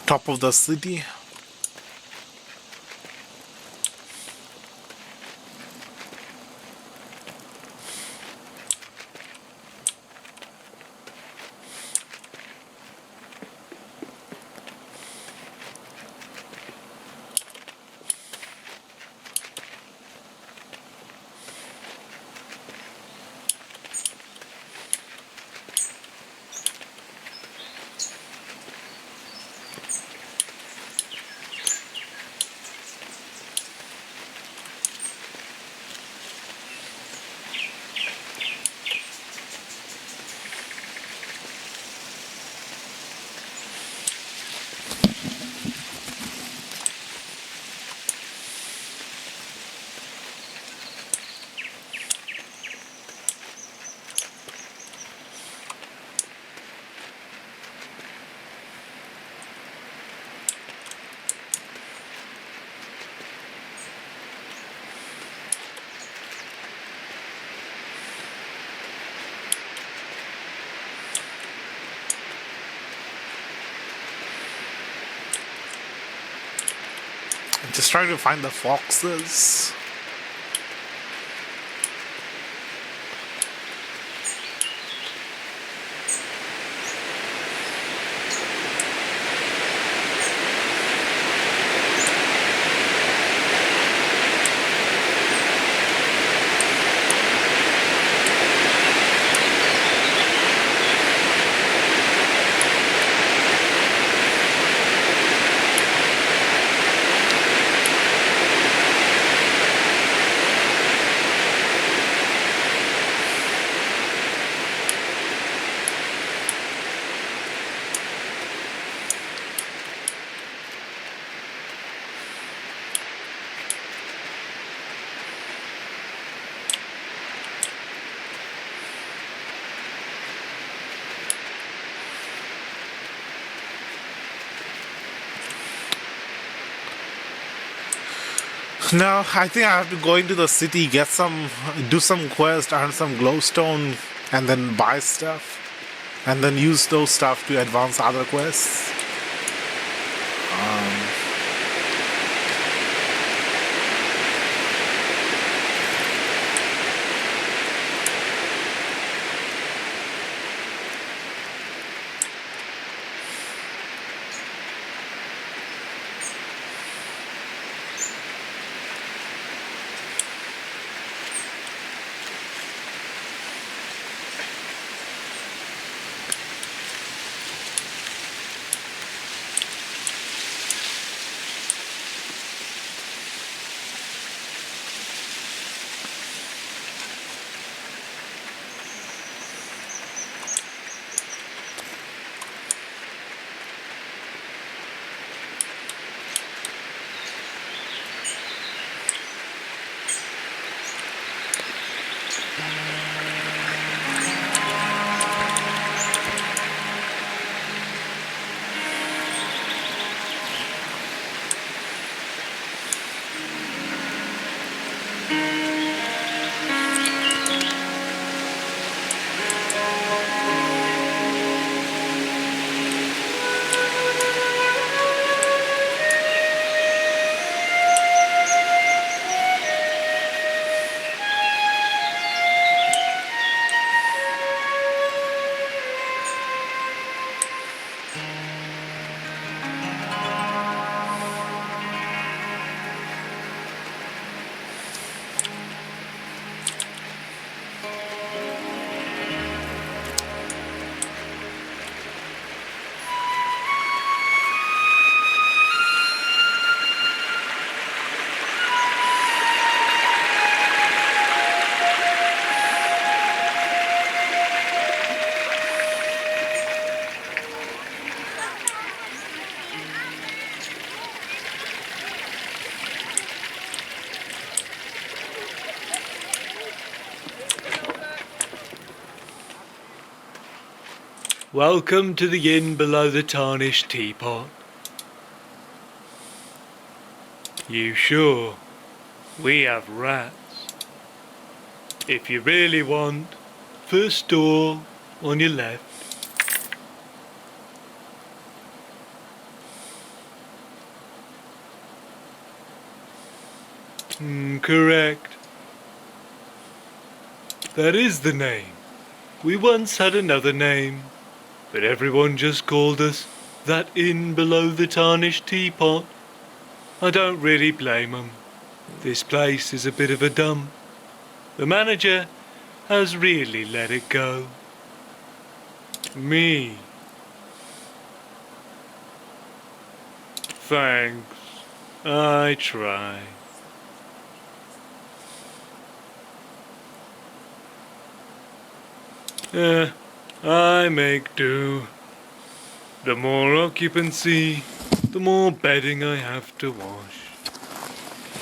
top of the city. Just trying to find the foxes. No, I think I have to go into the city, do some quest, earn some glowstone, and then buy stuff, and then use those stuff to advance other quests. Welcome to the inn below the tarnished teapot. You sure? We have rats. If you really want, first door on your left. Correct. That is the name. We once had another name, but everyone just called us that inn below the tarnished teapot. I don't really blame 'em. This place is a bit of a dump. The manager has really let it go. Me. Thanks. I try. I make do. The more occupancy, the more bedding I have to wash.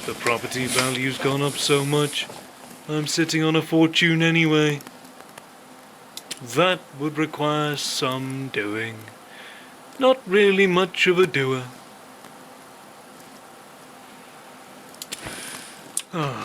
The property value's gone up so much, I'm sitting on a fortune anyway. That would require some doing. Not really much of a doer. Oh.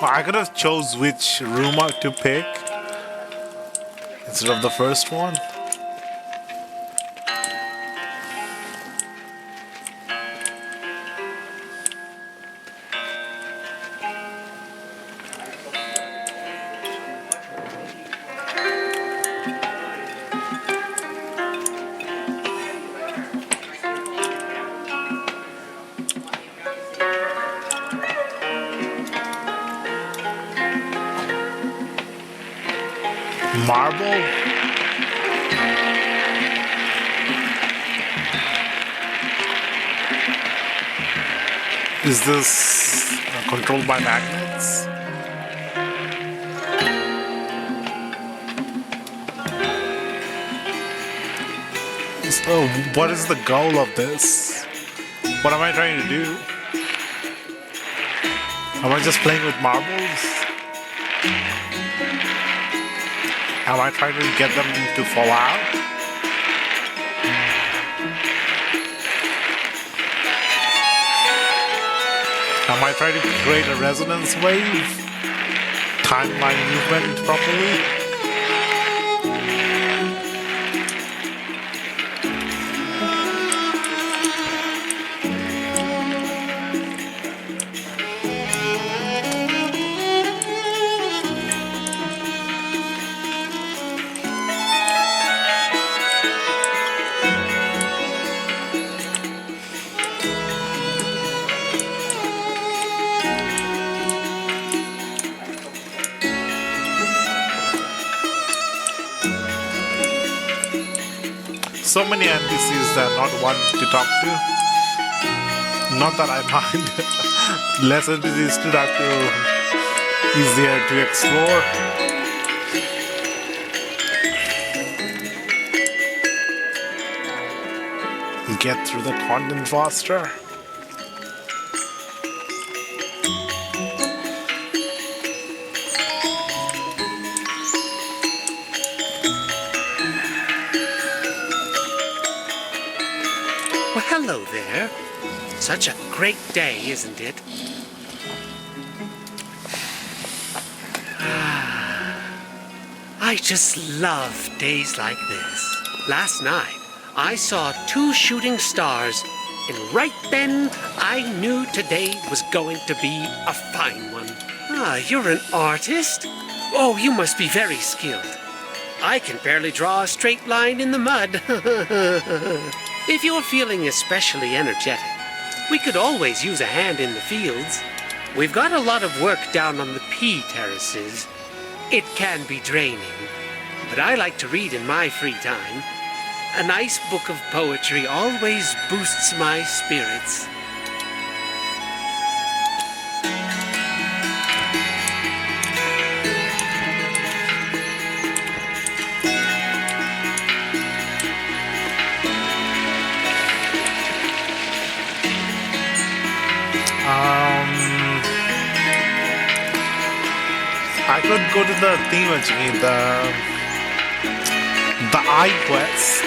I could have chose which room to pick instead of the first one. Marble? Is this controlled by magnets? So, what is the goal of this? What am I trying to do? Am I just playing with marbles? Am I trying to get them to fall out? Am I trying to create a resonance wave? Time my movement properly? So many NPCs that not one to talk to. Not that I mind. Less NPCs to talk to, easier to explore. Get through the content faster. Hello there. Such a great day, isn't it? I just love days like this. Last night, I saw 2 shooting stars, and right then, I knew today was going to be a fine one. Ah, you're an artist? Oh, you must be very skilled. I can barely draw a straight line in the mud. If you're feeling especially energetic, we could always use a hand in the fields. We've got a lot of work down on the pea terraces. It can be draining, but I like to read in my free time. A nice book of poetry always boosts my spirits. I could go to the thingamajiggy, the eye quest.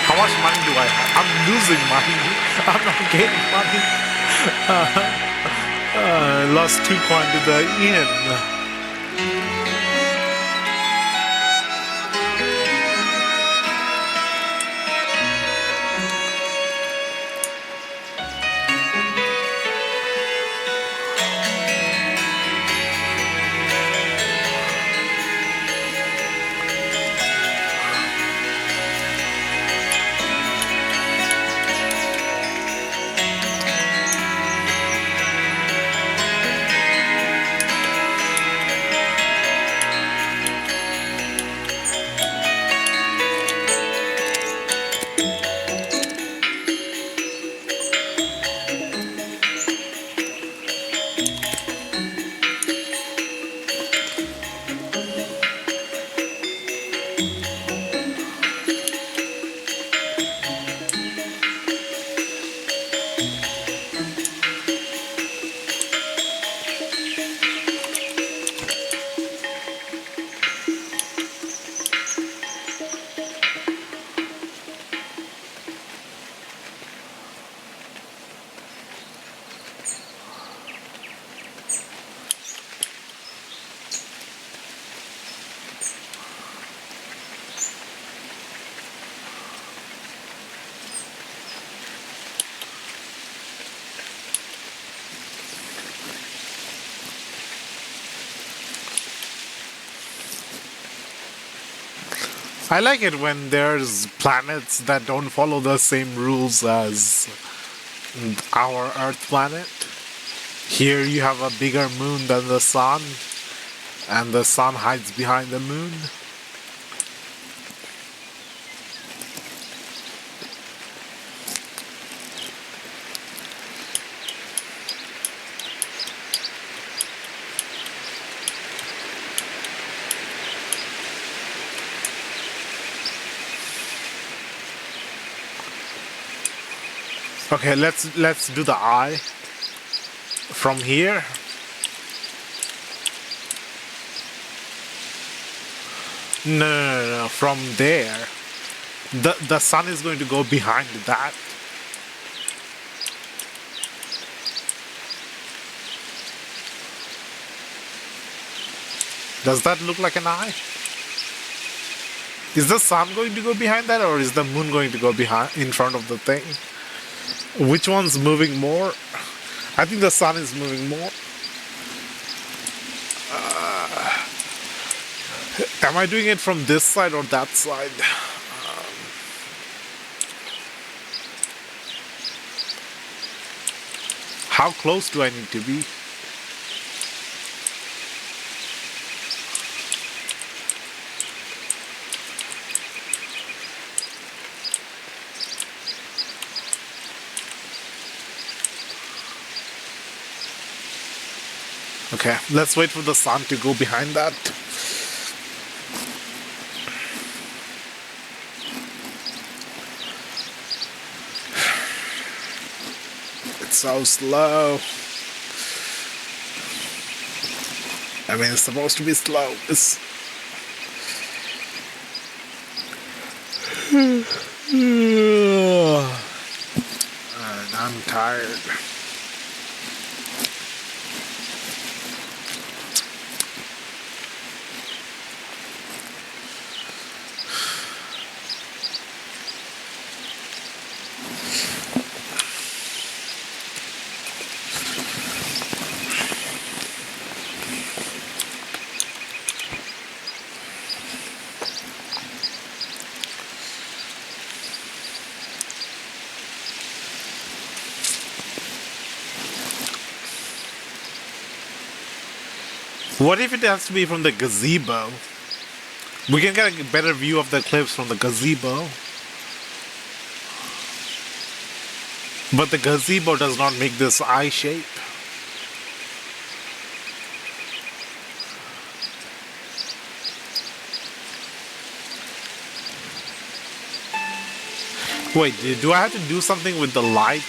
How much money do I have? I'm losing money. I'm not getting money. I lost 2 coins to the inn. I like it when there's planets that don't follow the same rules as our Earth planet. Here you have a bigger moon than the sun, and the sun hides behind the moon. Okay, let's do the eye from here. No, from there. The sun is going to go behind that. Does that look like an eye? Is the sun going to go behind that, or is the moon going to go behind in front of the thing? Which one's moving more? I think the sun is moving more. Am I doing it from this side or that side? How close do I need to be? Okay, let's wait for the sun to go behind that. It's so slow. I mean, it's supposed to be slow. It's... And I'm tired. What if it has to be from the gazebo? We can get a better view of the cliffs from the gazebo. But the gazebo does not make this eye shape. Wait, do I have to do something with the light?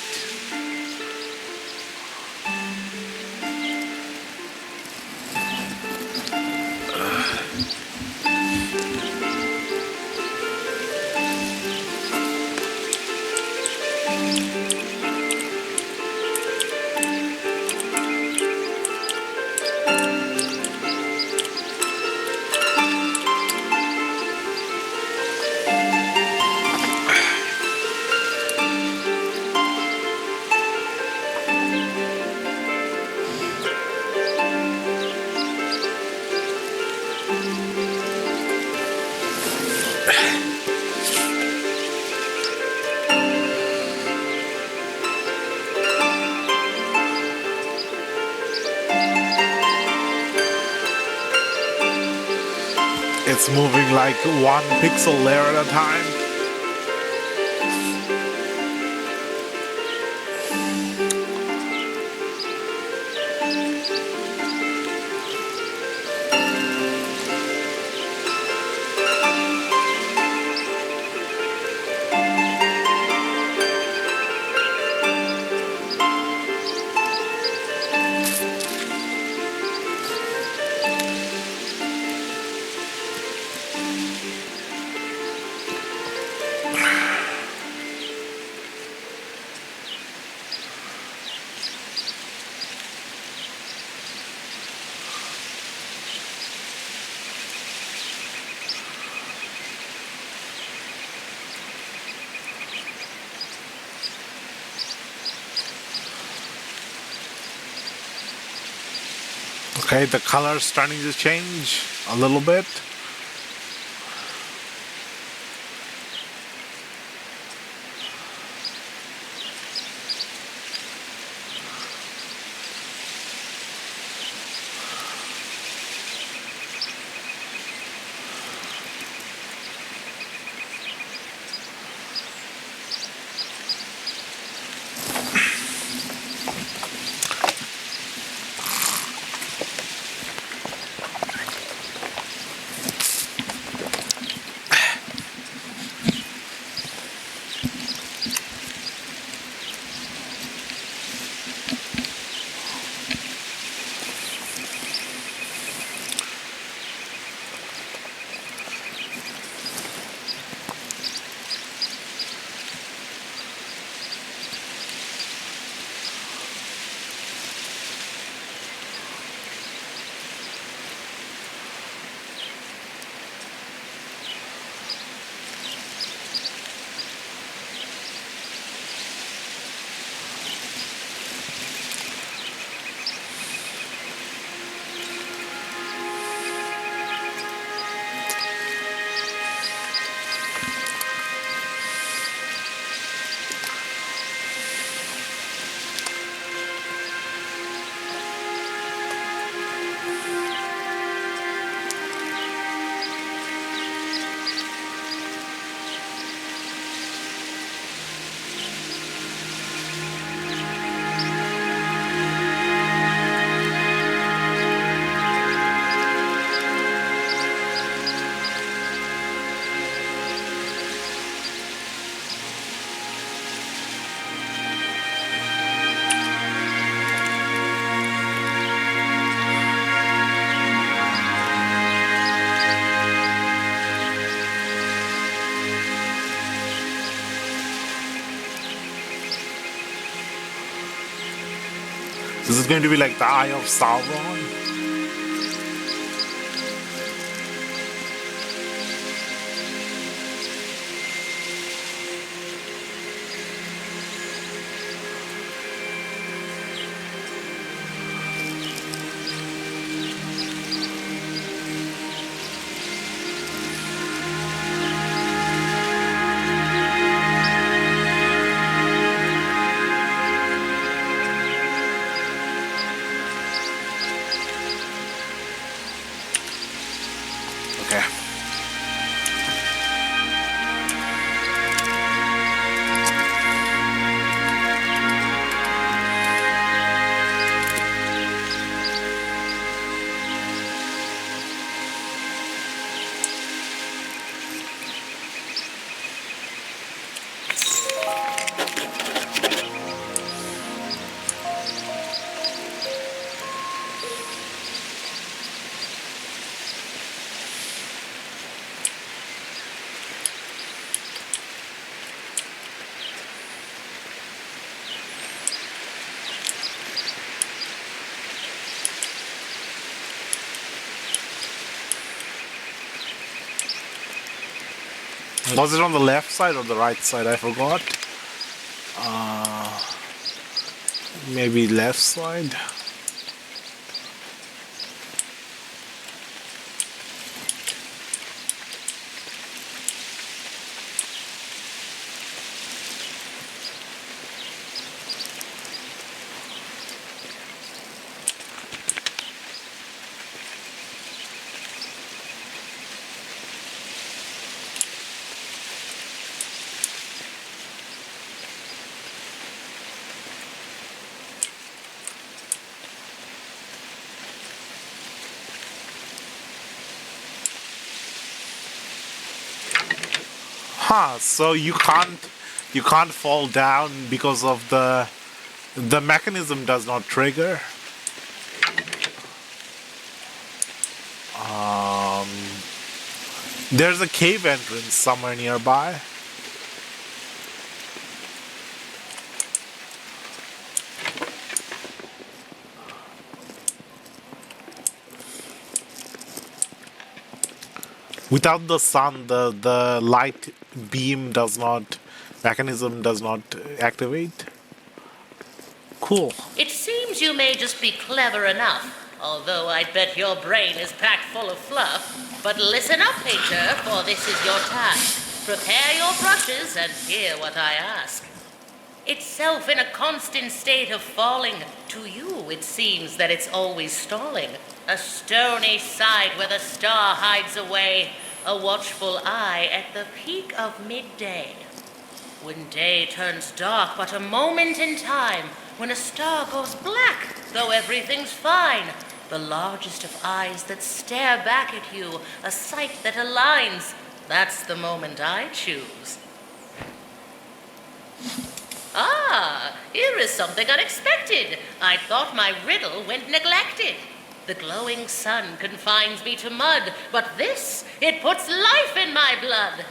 It's moving like 1 pixel layer at a time. Okay, the color's starting to change a little bit. This is going to be like the Eye of Sauron. Was it on the left side or the right side? I forgot. Maybe left side. Huh, so you can't fall down because of the mechanism does not trigger. There's a cave entrance somewhere nearby. Without the sun, the light beam mechanism does not activate. Cool. It seems you may just be clever enough, although I bet your brain is packed full of fluff. But listen up, Painter, for this is your task. Prepare your brushes and hear what I ask. Itself in a constant state of falling, to you it seems that it's always stalling. A stony side where the star hides away, a watchful eye at the peak of midday. When day turns dark but a moment in time, when a star goes black, though everything's fine, the largest of eyes that stare back at you, a sight that aligns, that's the moment I choose. Ah, here is something unexpected. I thought my riddle went neglected. The glowing sun confines me to mud, but this, it puts life in my blood.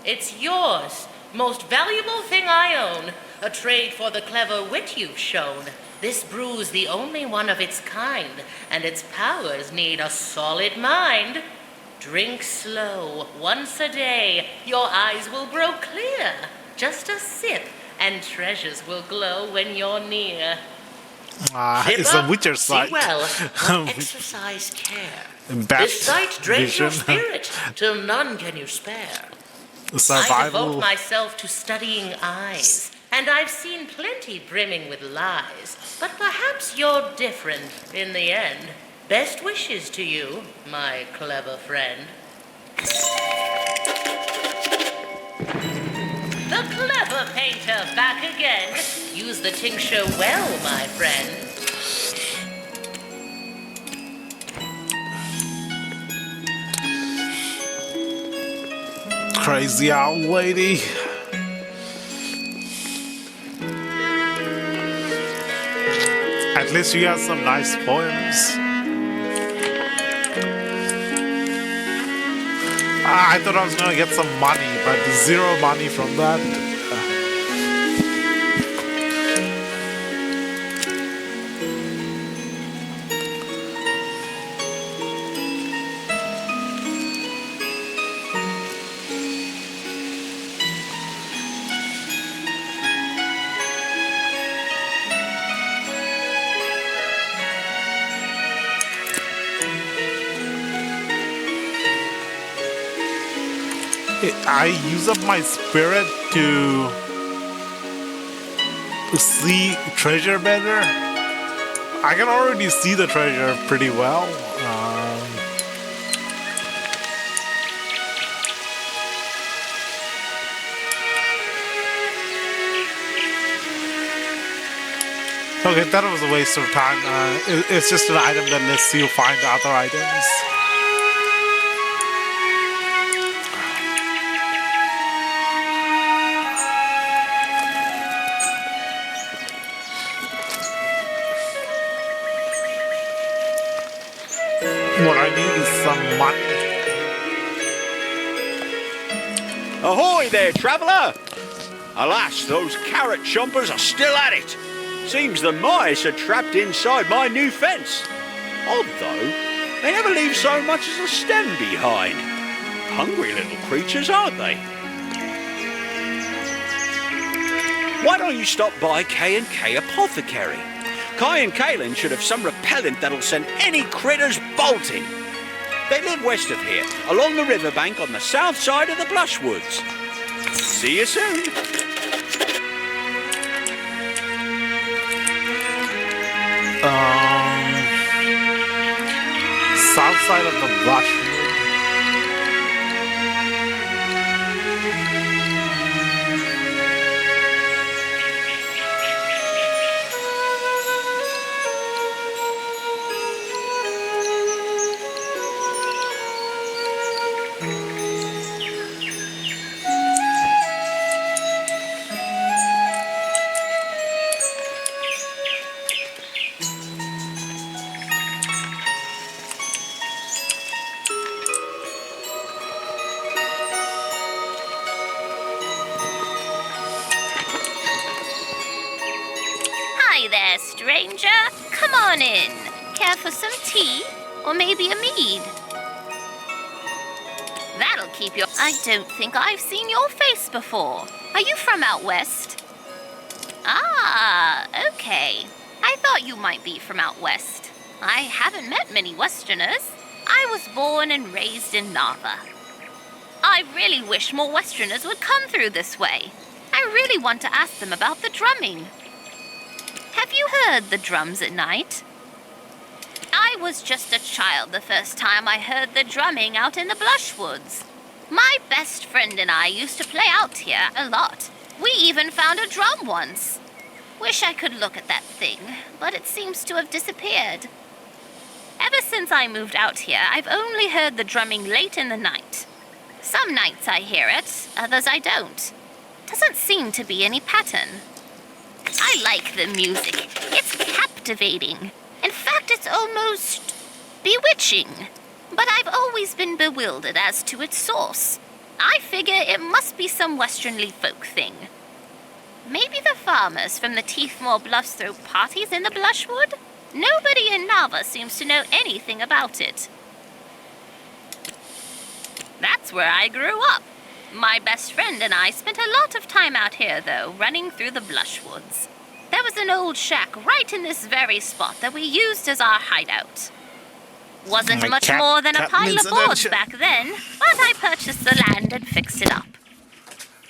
It's yours, most valuable thing I own, a trade for the clever wit you've shown. This brew's the only one of its kind, and its powers need a solid mind. Drink slow, once a day, your eyes will grow clear. Just a sip, and treasures will glow when you're near. It's a Witcher See site. well, but exercise care. Bat This sight drains your vision. spirit, till none can you spare. I Survival. devote myself to studying eyes, and I've seen plenty brimming with lies. But perhaps you're different in the end. Best wishes to you, my clever friend. The clever painter back again. Use the tincture well, my friend. Crazy old lady. At least you have some nice poems. I thought I was gonna get some money, but zero money from that. I use up my spirit to see treasure better. I can already see the treasure pretty well. Okay, that was a waste of time. It's just an item that lets you find other items. What I need is some money. Ahoy there, traveller! Alas, those carrot chompers are still at it. Seems the mice are trapped inside my new fence. Odd though, they never leave so much as a stem behind. Hungry little creatures, aren't they? Why don't you stop by K&K Apothecary? Kai and Kaylin should have some repellent that'll send any critters bolting. They live west of here, along the riverbank on the south side of the Blushwoods. See you soon. South side of the Blushwood. Hi there, stranger. Come on in. Care for some tea? Or maybe a mead? That'll keep your... I don't think I've seen your face before. Are you from out west? Ah, okay. I thought you might be from out west. I haven't met many Westerners. I was born and raised in Narva. I really wish more Westerners would come through this way. I really want to ask them about the drumming. Have you heard the drums at night? I was just a child the first time I heard the drumming out in the Blushwoods. My best friend and I used to play out here a lot. We even found a drum once. Wish I could look at that thing, but it seems to have disappeared. Ever since I moved out here, I've only heard the drumming late in the night. Some nights I hear it, others I don't. Doesn't seem to be any pattern. I like the music. It's captivating. In fact, it's almost bewitching. But I've always been bewildered as to its source. I figure it must be some westernly folk thing. Maybe the farmers from the Teethmore Bluffs throw parties in the Blushwood? Nobody in Narva seems to know anything about it. That's where I grew up. My best friend and I spent a lot of time out here, though, running through the Blushwoods. There was an old shack right in this very spot that we used as our hideout. Wasn't much more than a pile of boards back then, but I purchased the land and fixed it up.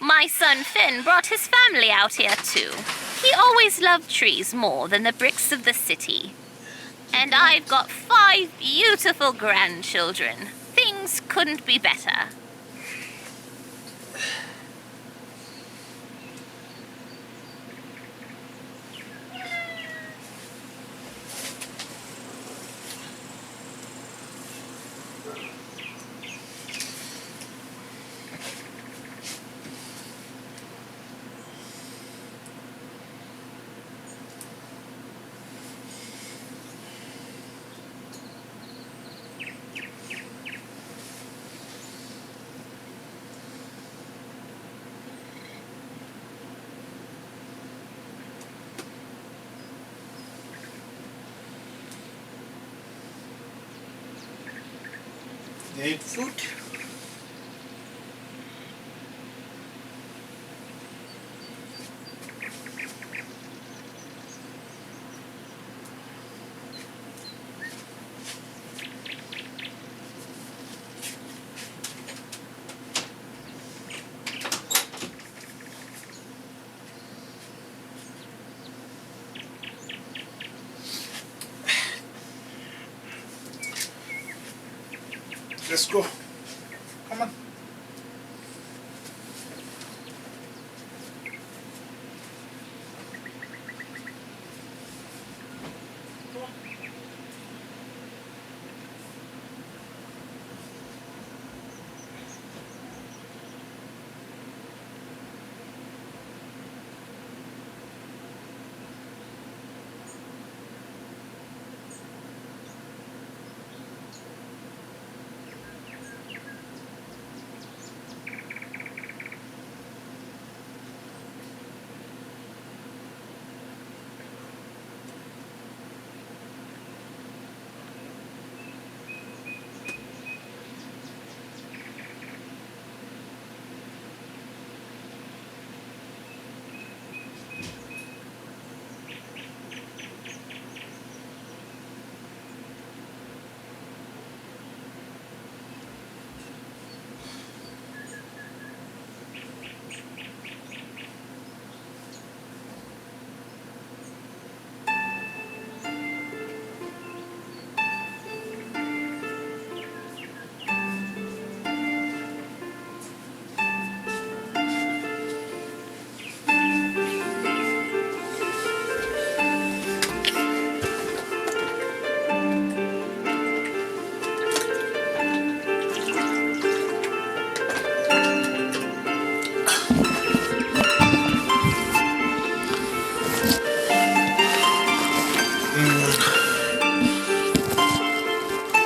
My son Finn brought his family out here, too. He always loved trees more than the bricks of the city. And I've got 5 beautiful grandchildren. Things couldn't be better. Need food? Let's go. Come on.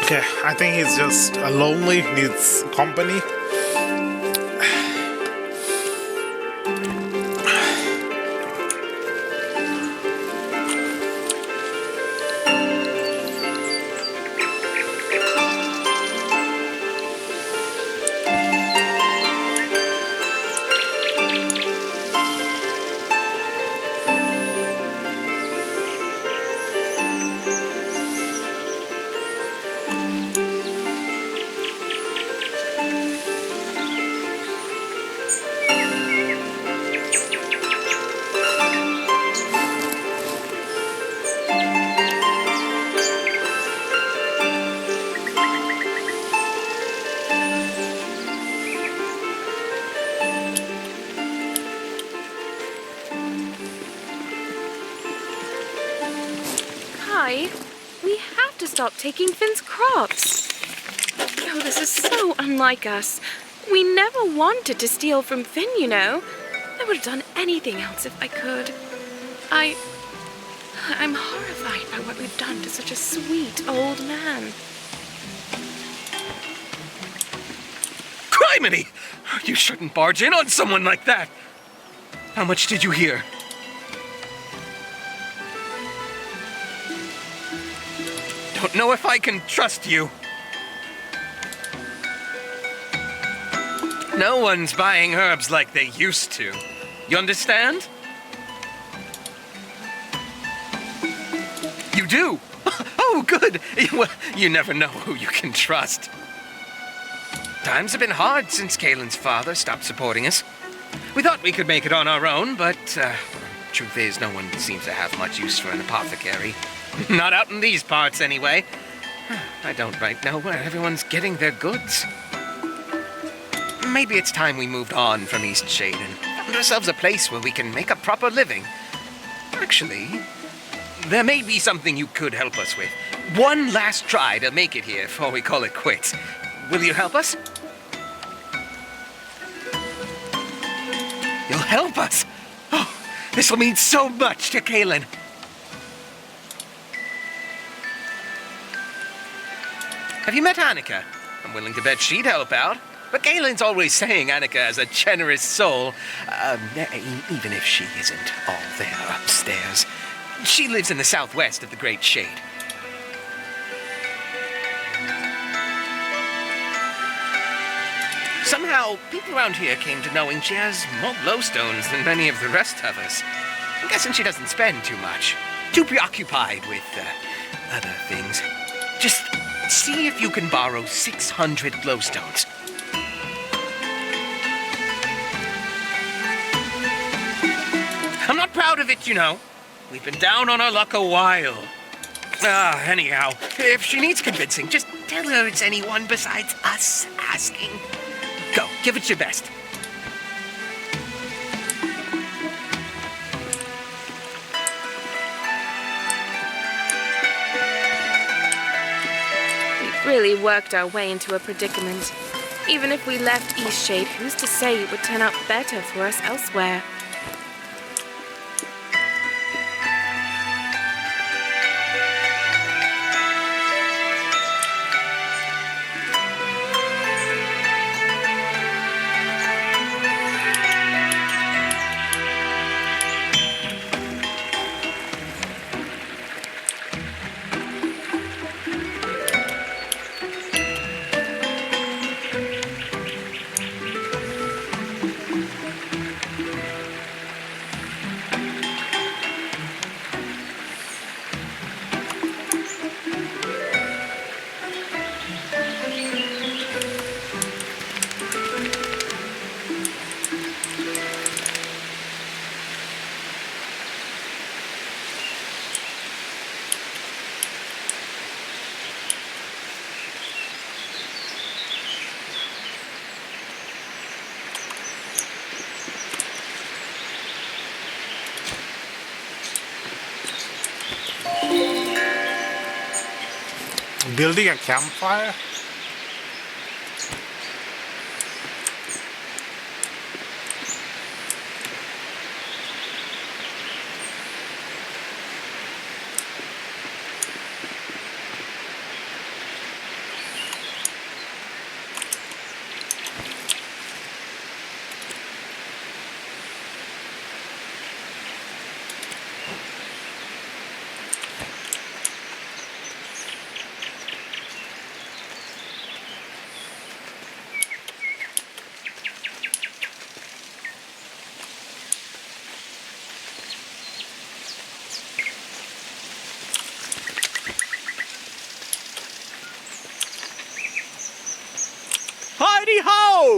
Okay, I think he's just lonely, needs company. Hi, we have to stop taking Finn's crops. Oh, this is so unlike us. We never wanted to steal from Finn, you know. I would have done anything else if I could. I'm horrified by what we've done to such a sweet old man. Criminy! You shouldn't barge in on someone like that. How much did you hear? Don't know if I can trust you. No one's buying herbs like they used to. You understand? You do? Oh, good. Well, you never know who you can trust. Times have been hard since Kalen's father stopped supporting us. We thought we could make it on our own, but truth is, no one seems to have much use for an apothecary. Not out in these parts, anyway. I don't right know where everyone's getting their goods. Maybe it's time we moved on from Eastshade and found ourselves a place where we can make a proper living. Actually, there may be something you could help us with. One last try to make it here before we call it quits. Will you help us? You'll help us? Oh, this will mean so much to Kalen. Have you met Annika? I'm willing to bet she'd help out. But Galen's always saying Annika has a generous soul. Even if she isn't all there upstairs. She lives in the southwest of the Great Shade. Somehow, people around here came to knowing she has more glowstones than many of the rest of us. I'm guessing she doesn't spend too much. Too preoccupied with other things. Just see if you can borrow 600 glowstones. I'm not proud of it, you know. We've been down on our luck a while. Anyhow, if she needs convincing, just tell her it's anyone besides us asking. Go, give it your best. We've really worked our way into a predicament. Even if we left Eastshade, who's to say it would turn out better for us elsewhere? Building a campfire?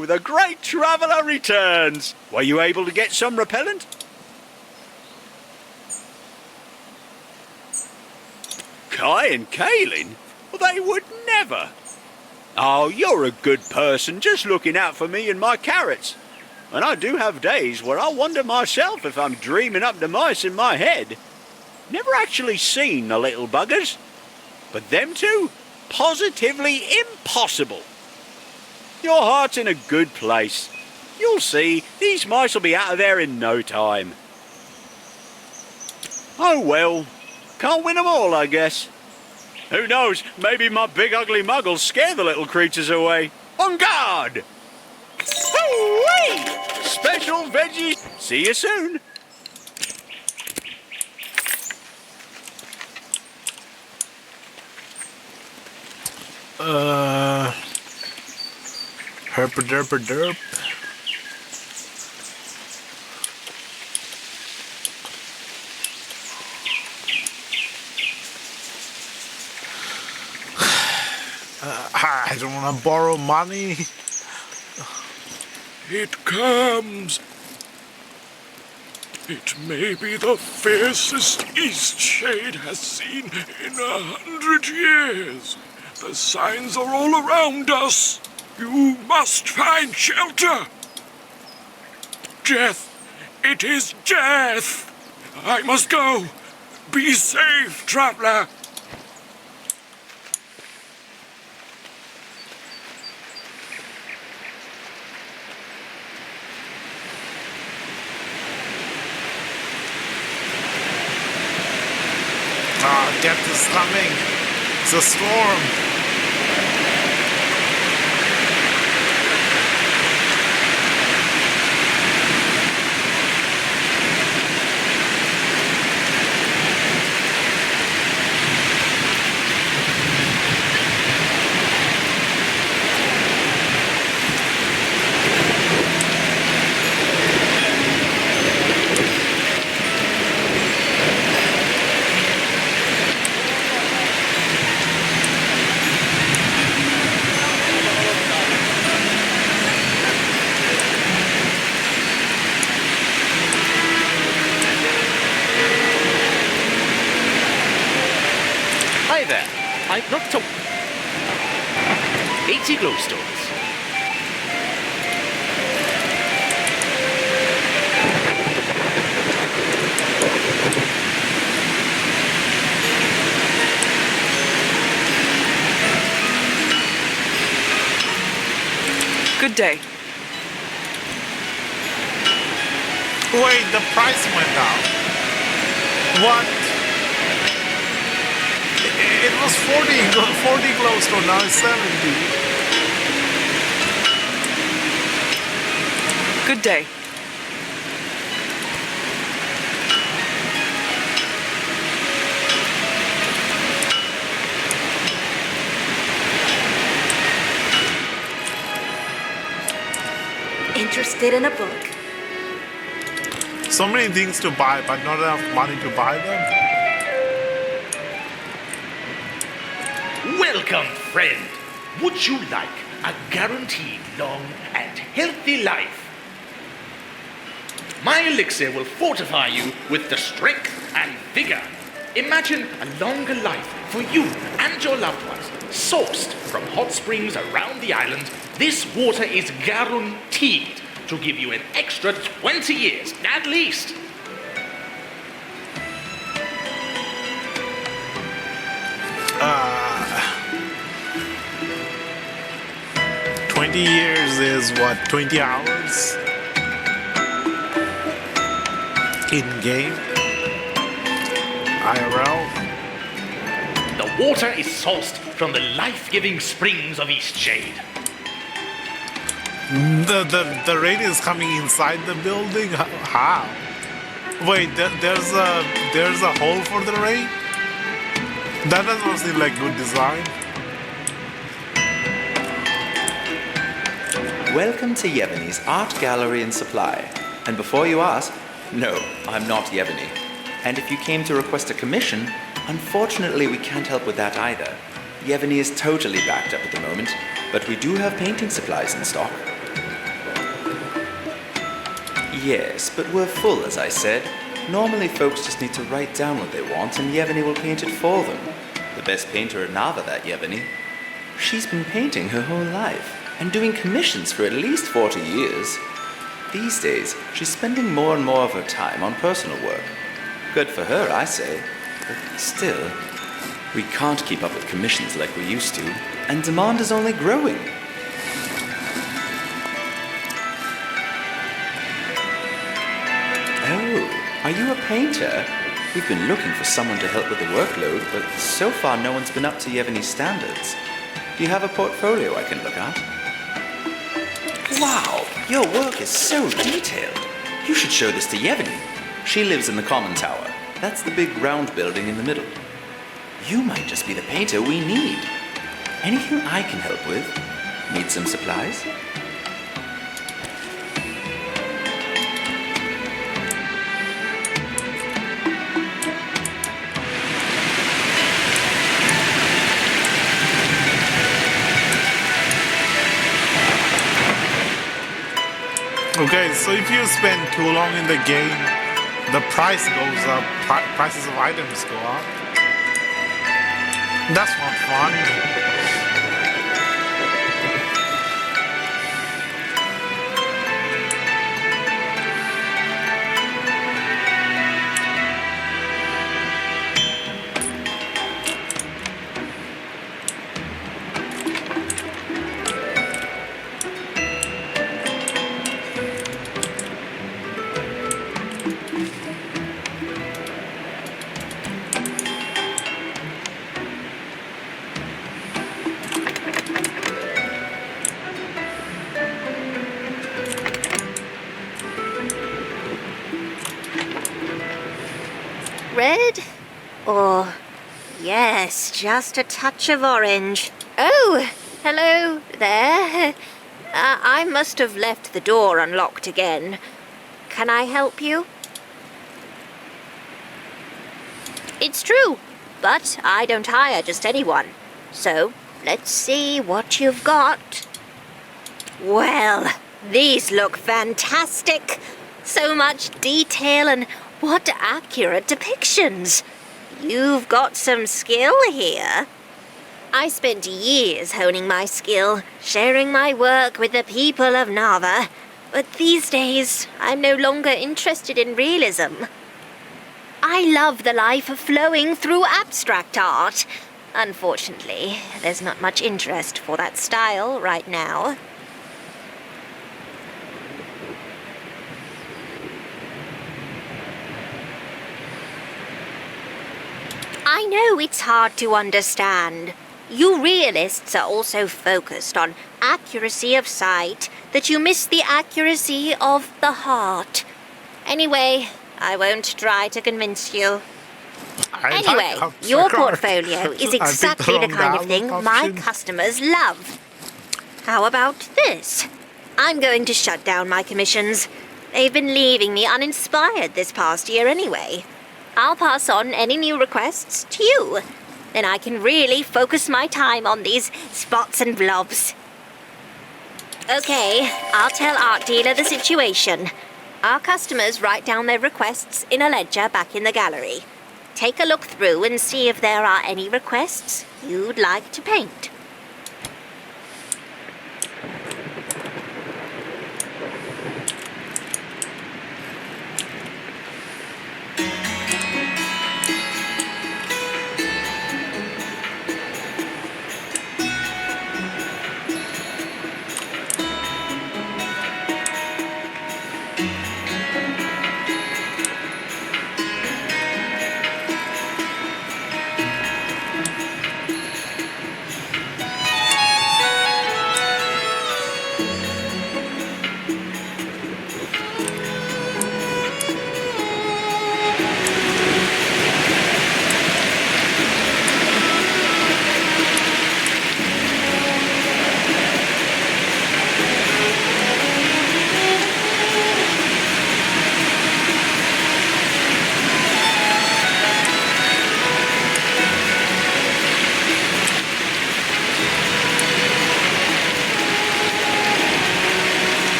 ho! The great traveller returns! Were you able to get some repellent? Kai and Kaelin? Well, they would never. Oh, you're a good person, just looking out for me and my carrots. And I do have days where I wonder myself if I'm dreaming up the mice in my head. Never actually seen the little buggers. But them two? Positively impossible. Your heart's in a good place. You'll see, these mice will be out of there in no time. Oh well, can't win 'em all, I guess. Who knows, maybe my big ugly mug will scare the little creatures away. On guard! Hoo-wee! Special veggies. See you soon. Herp-a-derp-a-derp. I don't want to borrow money. It comes. It may be the fiercest Eastshade has seen in 100 years. The signs are all around us. You must find shelter. Death. It is death. I must go. Be safe, traveler. Death is coming. It's a storm. Hi there. I've knocked up 80 glowstones. Good day. Wait, the price went down. What? It was 40 glowstone, now it's 70. Good day. Interested in a book? So many things to buy, but not enough money to buy them. Welcome, friend. Would you like a guaranteed long and healthy life? My elixir will fortify you with the strength and vigor. Imagine a longer life for you and your loved ones, sourced from hot springs around the island. This water is guaranteed to give you an extra 20 years, at least. 20 years is what, 20 hours? In game? IRL? The water is sourced from the life-giving springs of Eastshade. The rain is coming inside the building? How? Wait, there's a hole for the rain? That doesn't seem like good design. Welcome to Yevony's Art Gallery and Supply. And before you ask, no, I'm not Yevony. And if you came to request a commission, unfortunately we can't help with that either. Yevony is totally backed up at the moment, but we do have painting supplies in stock. Yes, but we're full, as I said. Normally, folks just need to write down what they want, and Yevony will paint it for them. The best painter in Nava, that Yevony. She's been painting her whole life, and doing commissions for at least 40 years. These days, she's spending more and more of her time on personal work. Good for her, I say. But still, we can't keep up with commissions like we used to, and demand is only growing. Oh, are you a painter? We've been looking for someone to help with the workload, but so far no one's been up to Yevony's standards. Do you have a portfolio I can look at? Wow, your work is so detailed. You should show this to Yevony. She lives in the common tower. That's the big round building in the middle. You might just be the painter we need. Anything I can help with? Need some supplies? Okay, so if you spend too long in the game, the price goes up, prices of items go up. That's not fun. Red? Or, yes, just a touch of orange. Oh, hello there. I must have left the door unlocked again. Can I help you? It's true, but I don't hire just anyone. So, let's see what you've got. Well, these look fantastic. So much detail and what accurate depictions. You've got some skill here. I spent years honing my skill, sharing my work with the people of Nava. But these days, I'm no longer interested in realism. I love the life flowing through abstract art. Unfortunately, there's not much interest for that style right now. I know it's hard to understand. You realists are also focused on accuracy of sight, that you miss the accuracy of the heart. Anyway, I won't try to convince you. Anyway, your portfolio is exactly the kind of thing my customers love. How about this? I'm going to shut down my commissions. They've been leaving me uninspired this past year anyway. I'll pass on any new requests to you. Then I can really focus my time on these spots and blobs. Okay, I'll tell Art Dealer the situation. Our customers write down their requests in a ledger back in the gallery. Take a look through and see if there are any requests you'd like to paint.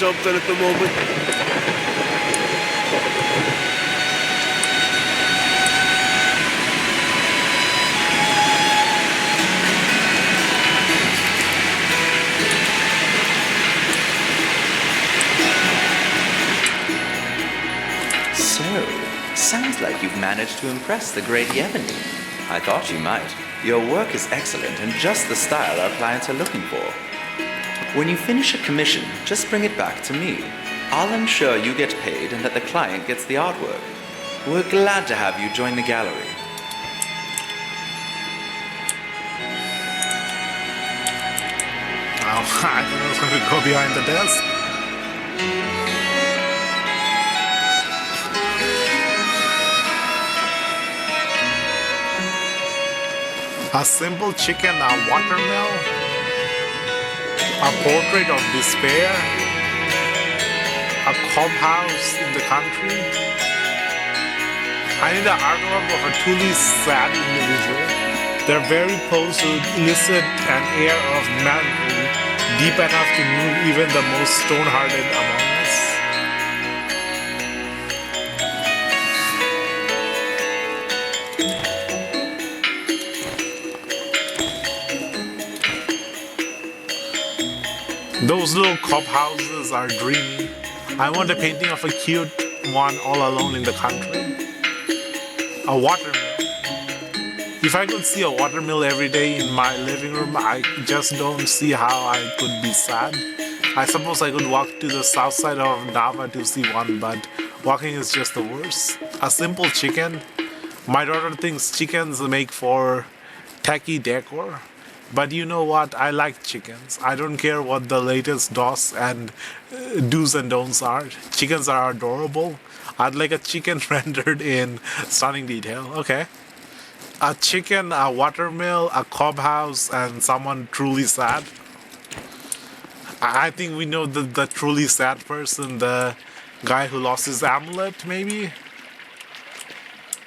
something at the moment? So, sounds like you've managed to impress the great Yevony. I thought you might. Your work is excellent and just the style our clients are looking for. When you finish a commission, just bring it back to me. I'll ensure you get paid and that the client gets the artwork. We're glad to have you join the gallery. Oh, I thought I was going to go behind the desk. A simple chicken, a watermill, a portrait of despair, a cob house in the country. I need an artwork of a truly sad individual. They're very close to elicit an air of melancholy, deep enough to move even the most stone-hearted among us. Those little cup houses are dreamy. I want a painting of a cute one all alone in the country. A watermill. If I could see a watermill every day in my living room, I just don't see how I could be sad. I suppose I could walk to the south side of Nava to see one, but walking is just the worst. A simple chicken. My daughter thinks chickens make for tacky decor. But you know what? I like chickens. I don't care what the latest do's and don'ts are. Chickens are adorable. I'd like a chicken rendered in stunning detail. Okay. A chicken, a watermill, a cob house, and someone truly sad. I think we know the truly sad person, the guy who lost his amulet, maybe?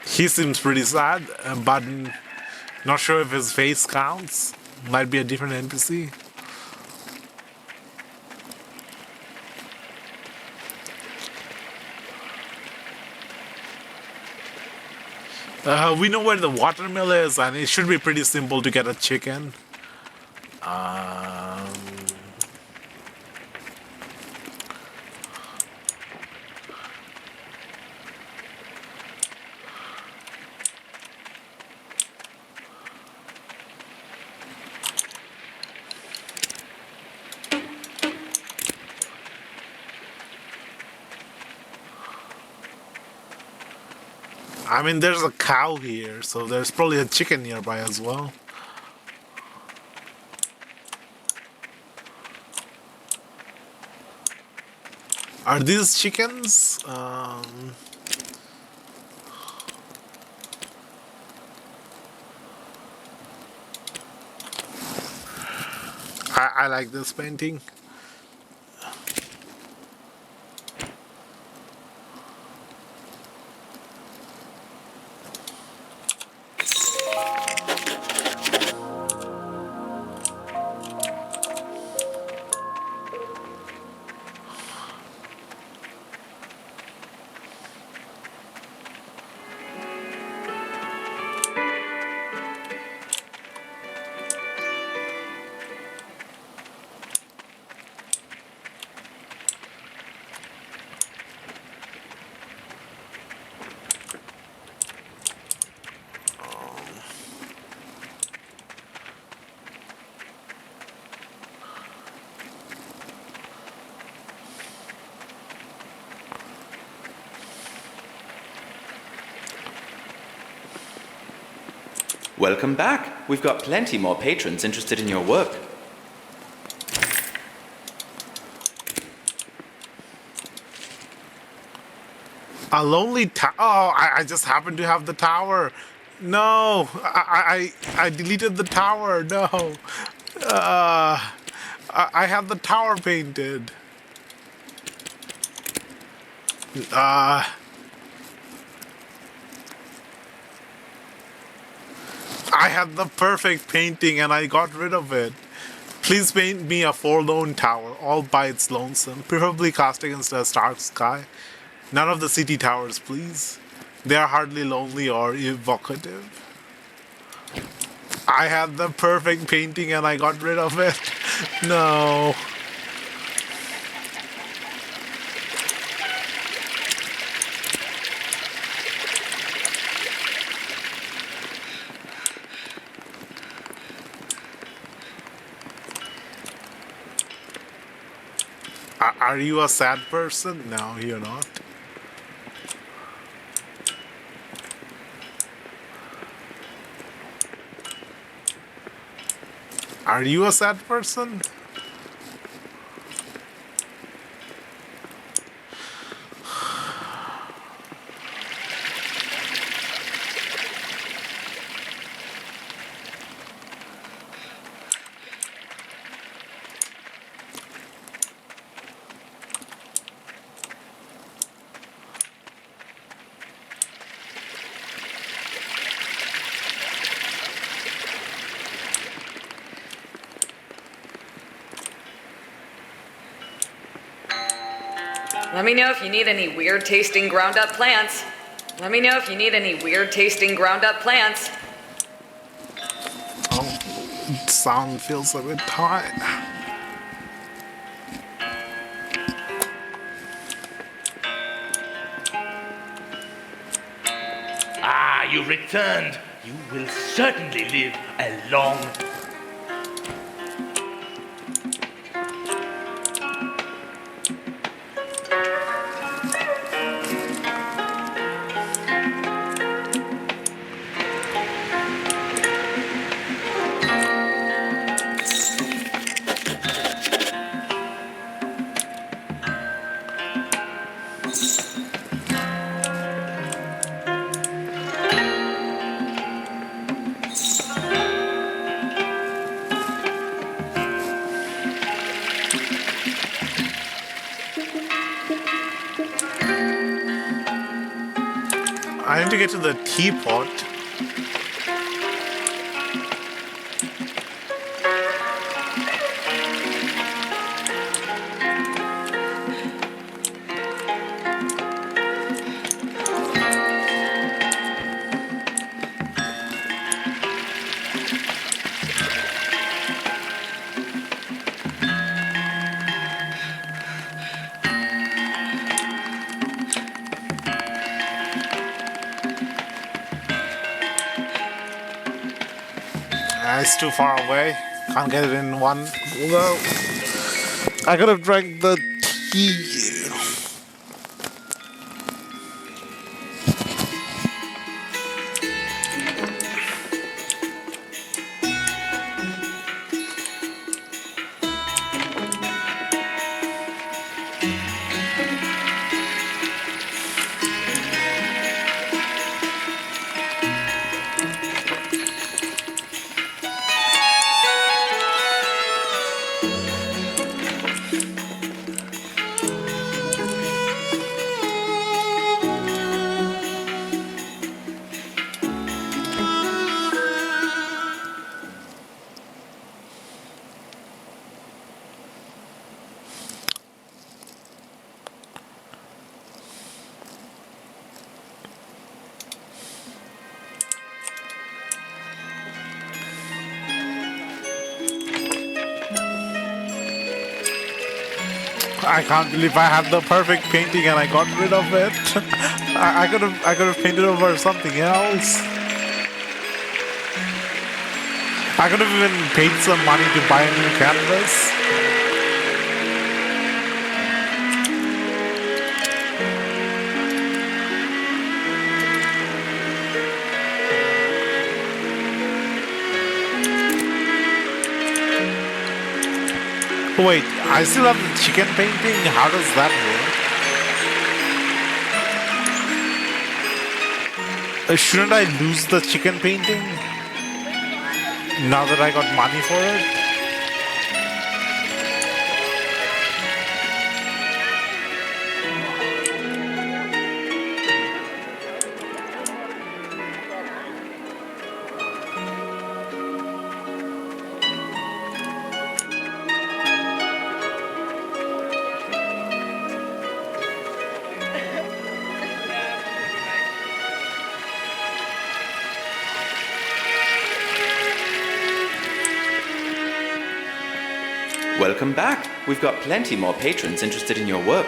He seems pretty sad, but not sure if his face counts. Might be a different NPC. We know where the watermill is, and it should be pretty simple to get a chicken. I mean, there's a cow here, so there's probably a chicken nearby as well. Are these chickens? I like this painting. Welcome back. We've got plenty more patrons interested in your work. A lonely tower. Oh, I just happen to have the tower. No, I deleted the tower. No, I have the tower painted. I had the perfect painting and I got rid of it. Please paint me a forlorn tower, all by its lonesome, preferably cast against a stark sky. None of the city towers, please. They are hardly lonely or evocative. I had the perfect painting and I got rid of it. No. Are you a sad person? No, you're not. Are you a sad person? Let me know if you need any weird tasting ground up plants. Let me know if you need any weird tasting ground up plants. Oh, sound feels a bit high. Ah, you returned. You will certainly live a long. I need to get to the teapot. It's too far away. Can't get it in one go. I could have drank the tea. I can't believe I had the perfect painting and I got rid of it. I could have painted over something else. I could have even paid some money to buy a new canvas. Wait, I still have the chicken painting? How does that work? Shouldn't I lose the chicken painting? Now that I got money for it? Welcome back. We've got plenty more patrons interested in your work.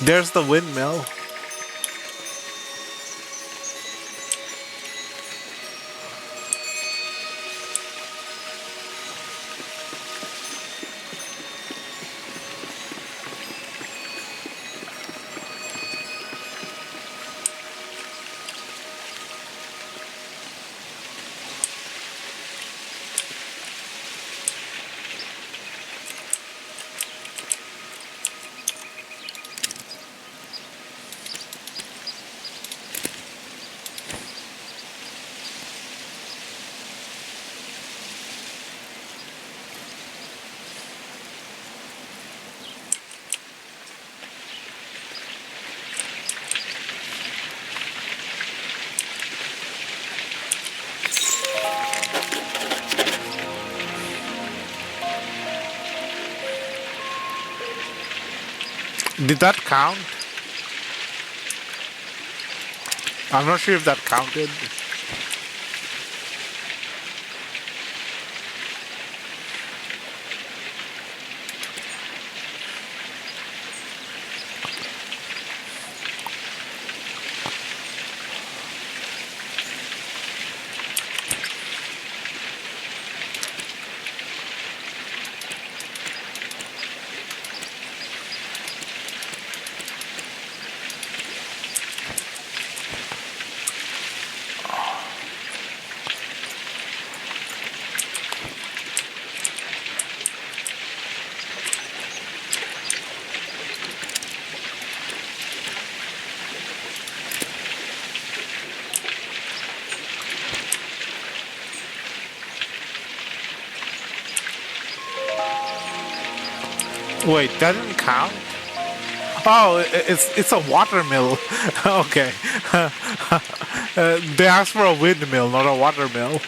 There's the windmill. Did that count? I'm not sure if that counted. Wait, that didn't count? Oh, it's a watermill. Okay. They asked for a windmill, not a watermill.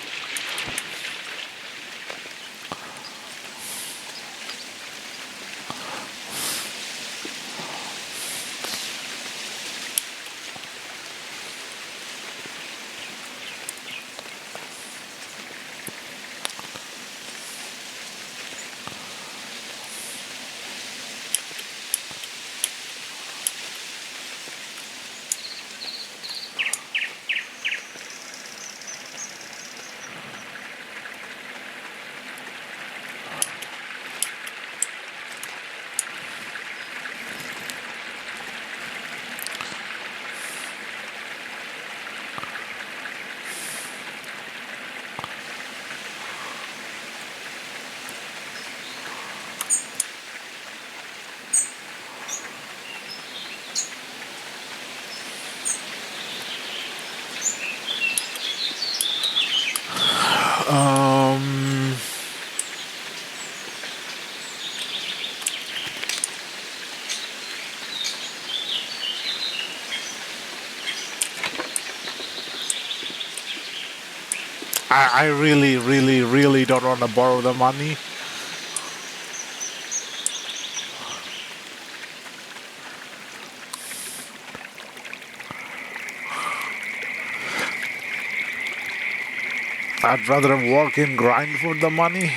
I really, really, really don't want to borrow the money. I'd rather work and grind for the money.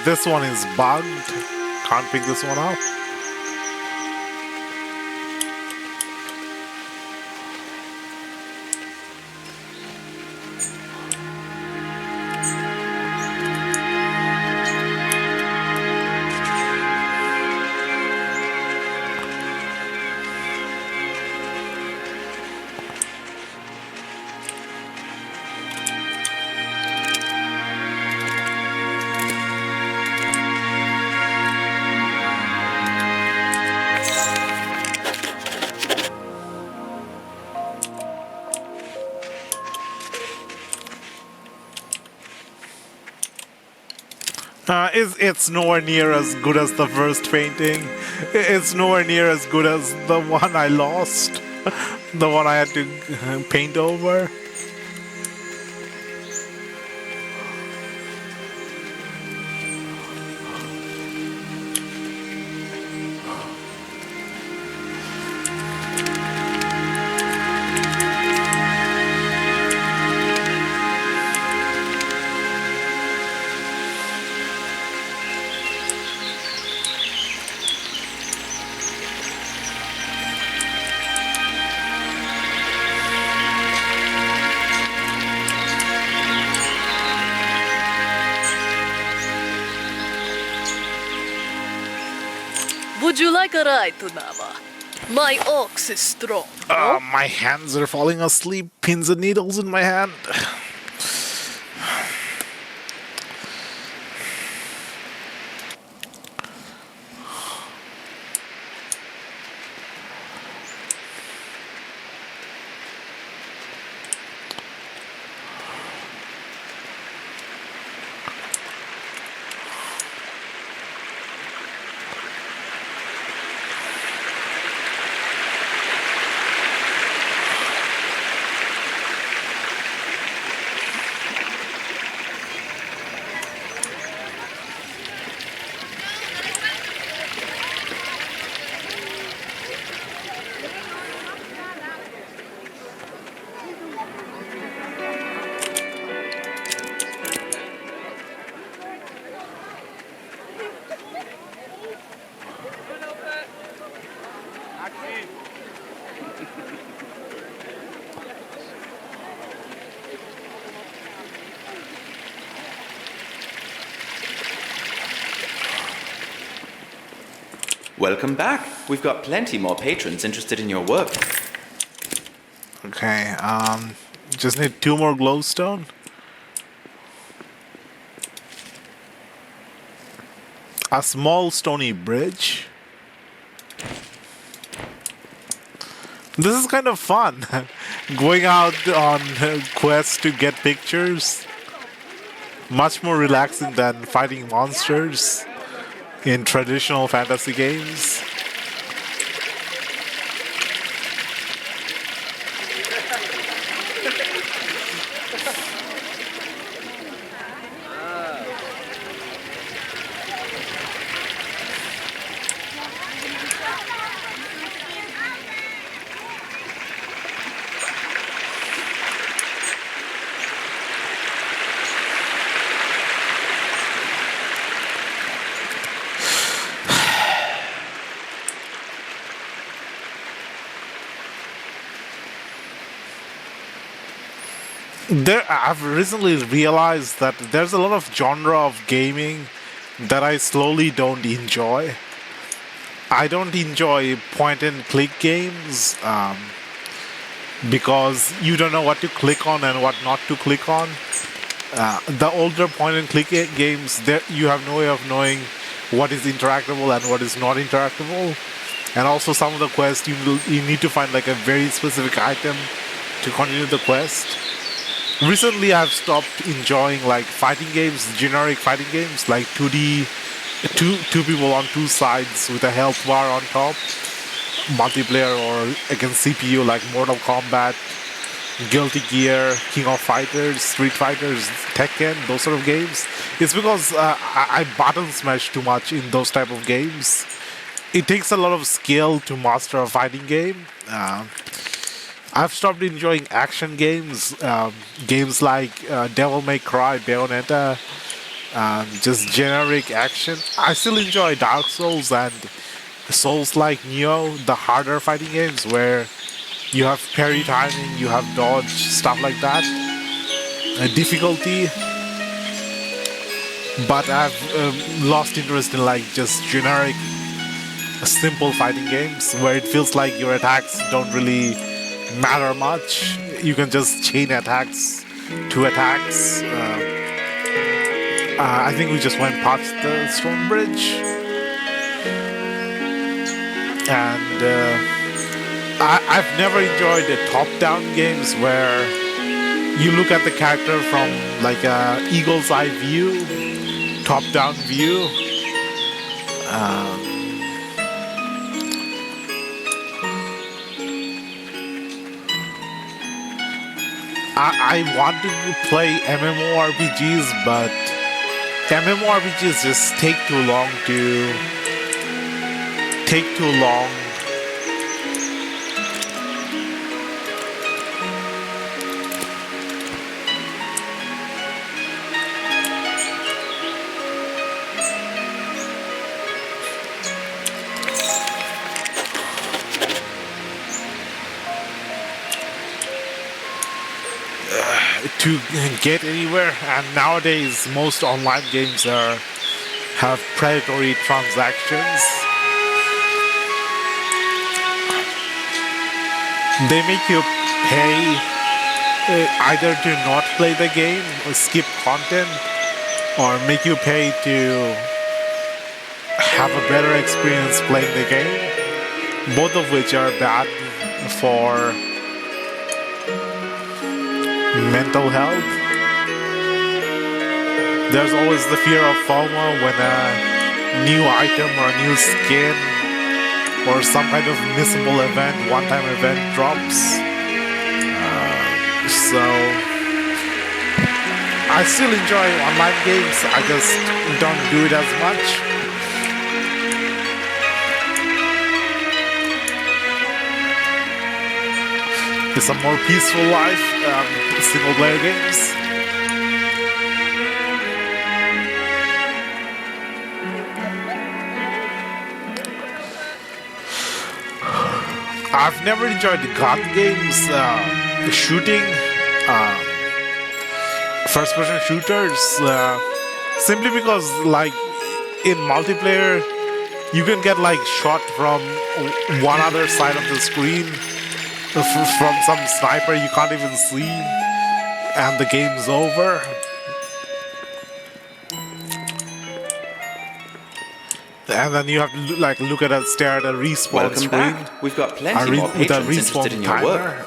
This one is bugged. Can't pick this one up. It's nowhere near as good as the first painting. It's nowhere near as good as the one I lost. The one I had to paint over. Would you like a ride to Nava? My ox is strong. My hands are falling asleep. Pins and needles in my hand. Welcome back. We've got plenty more patrons interested in your work. Okay, just need 2 more glowstone. A small stony bridge. This is kind of fun. Going out on quests to get pictures. Much more relaxing than fighting monsters in traditional fantasy games. I've recently realized that there's a lot of genre of gaming that I slowly don't enjoy. I don't enjoy point and click games because you don't know what to click on and what not to click on. The older point and click games, there you have no way of knowing what is interactable and what is not interactable. And also some of the quests you need to find like a very specific item to continue the quest. Recently I've stopped enjoying like fighting games, generic fighting games like 2D, two people on two sides with a health bar on top, multiplayer or against CPU like Mortal Kombat, Guilty Gear, King of Fighters, Street Fighters, Tekken, those sort of games. It's because I button smash too much in those type of games. It takes a lot of skill to master a fighting game. I've stopped enjoying action games, games like Devil May Cry, Bayonetta, just generic action. I still enjoy Dark Souls and Souls like Neo, the harder fighting games where you have parry timing, you have dodge, stuff like that. Difficulty. But I've lost interest in like just generic, simple fighting games where it feels like your attacks don't really matter much. You can just chain attacks, two attacks. I think we just went past the stone bridge. And I've never enjoyed the top-down games where you look at the character from like a eagle's eye view, top-down view. I want to play MMORPGs, but MMORPGs just take too long. To get anywhere, and nowadays most online games have predatory transactions. They make you pay either to not play the game or skip content, or make you pay to have a better experience playing the game, both of which are bad for mental health. There's always the fear of FOMO when a new item or a new skin or some kind of missable event, one-time event drops. So I still enjoy online games, I just don't do it as much. It's a more peaceful life, single player games. I've never enjoyed the gun games, shooting, first-person shooters, simply because, like, in multiplayer, you can get, like, shot from one other side of the screen, from some sniper you can't even see, and the game's over. And then you have to look at a stare at a respawn Welcome screen. back. We've got plenty more with a patrons interested in your work. timer.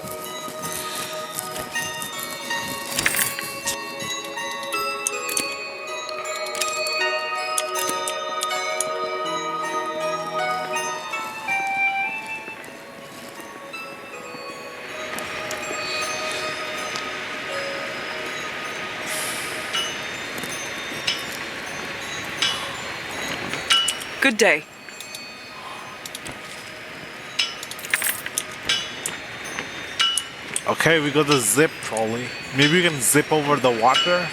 Good day. Okay, we got the zip trolley. Maybe we can zip over the water.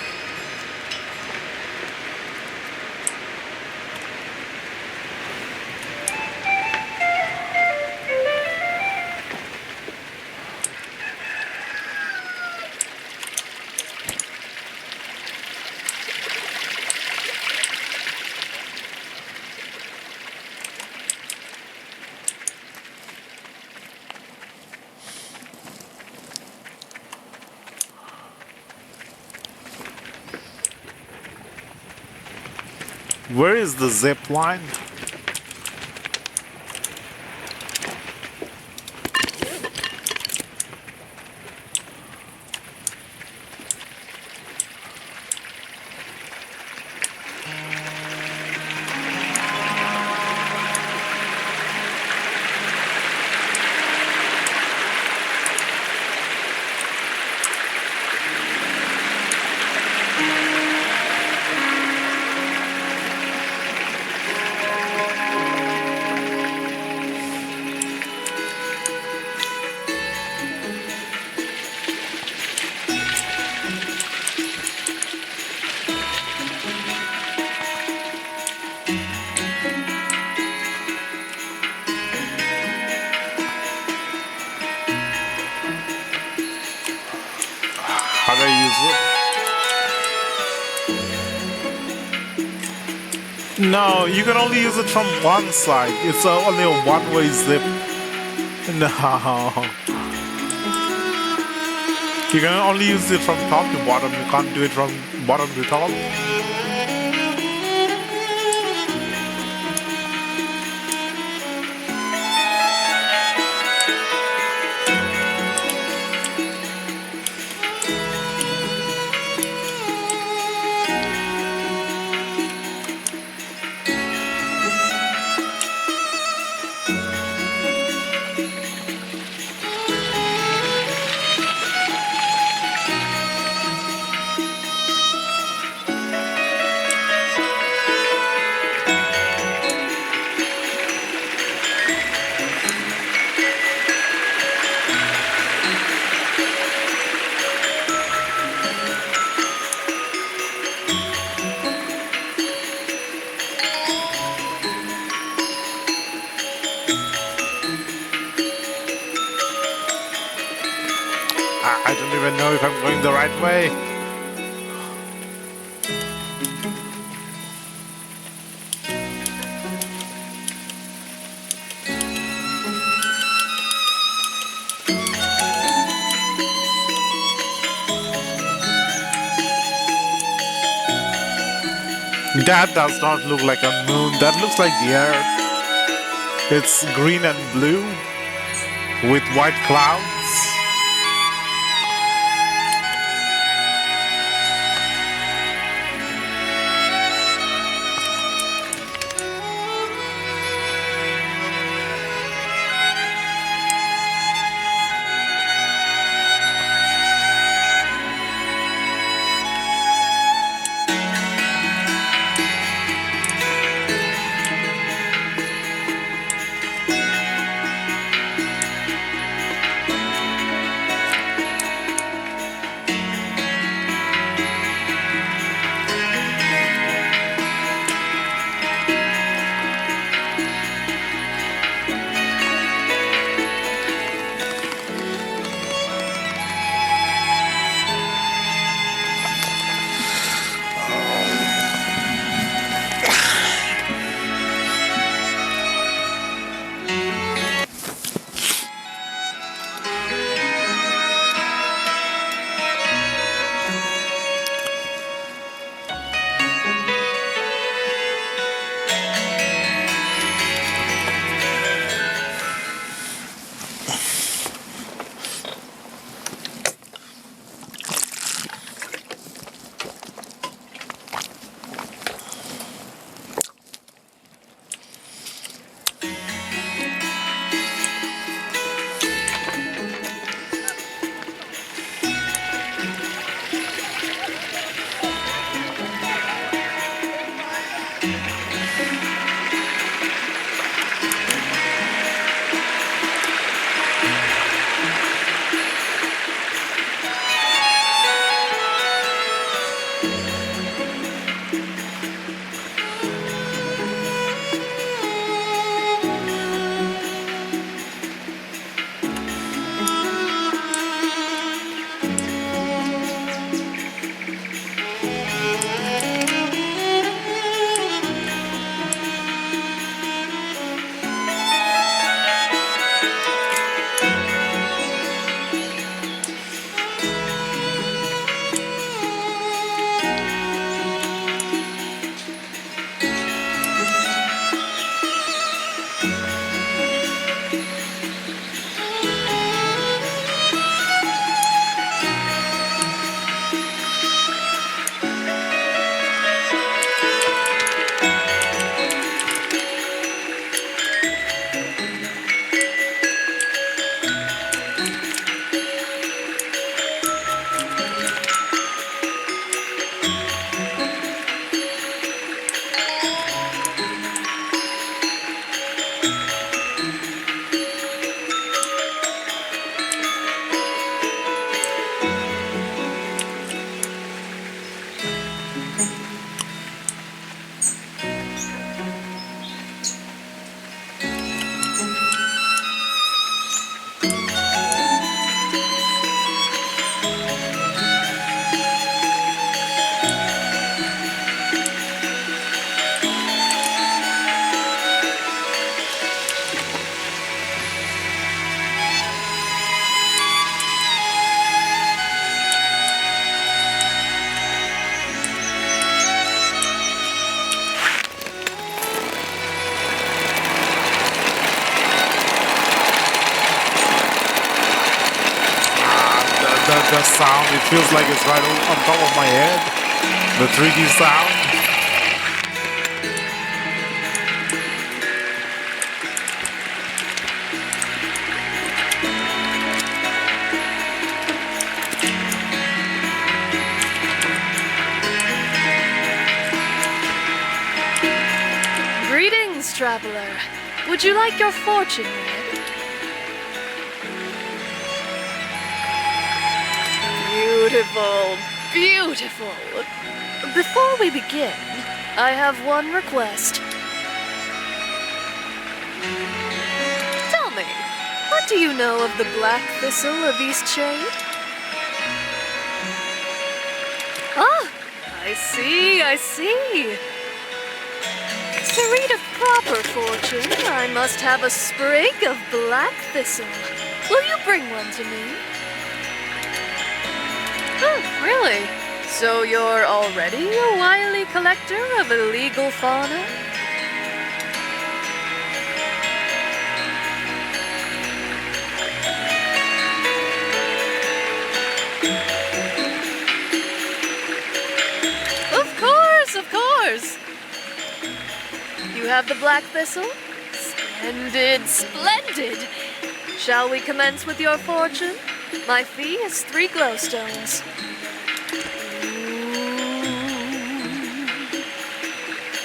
Where is the zip line? How do I use it? No, you can only use it from one side. It's only a one-way zip. No. You can only use it from top to bottom. You can't do it from bottom to top. I don't even know if I'm going the right way. That does not look like a moon. That looks like the Earth. It's green and blue with white clouds. the sound. It feels like it's right on top of my head. The 3D sound. Greetings, traveler. Would you like your fortune read? Beautiful, beautiful. Before we begin, I have one request. Tell me, what do you know of the Black Thistle of Eastshade? Ah, I see, I see. To read a proper fortune, I must have a sprig of black thistle. Will you bring one to me? Oh, really? So you're already a wily collector of illegal fauna? Of course, of course. You have the black thistle? Splendid, splendid! Shall we commence with your fortune? My fee is 3 glowstones.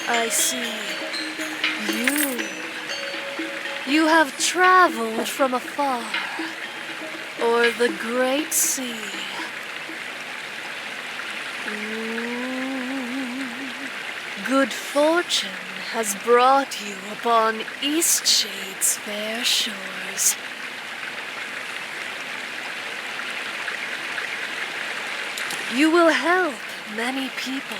I see. You have traveled from afar, o'er the great sea. Good fortune has brought you upon Eastshade's fair shores. You will help many people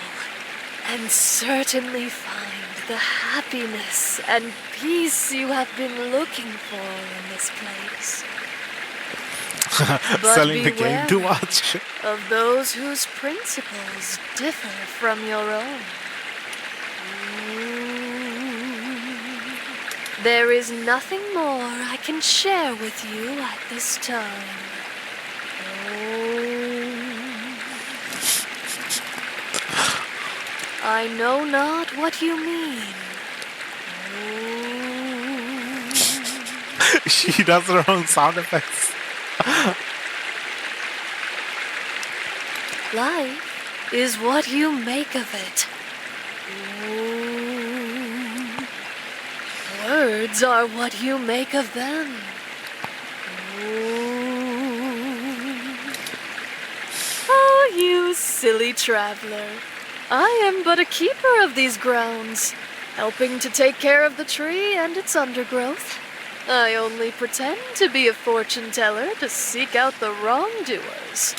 and certainly find the happiness and peace you have been looking for in this place. But Selling the game too beware much. of those whose principles differ from your own. There is nothing more I can share with you at this time. I know not what you mean. She does her own sound effects. Life is what you make of it. Words are what you make of them. Oh, you silly traveler. I am but a keeper of these grounds, helping to take care of the tree and its undergrowth. I only pretend to be a fortune teller to seek out the wrongdoers.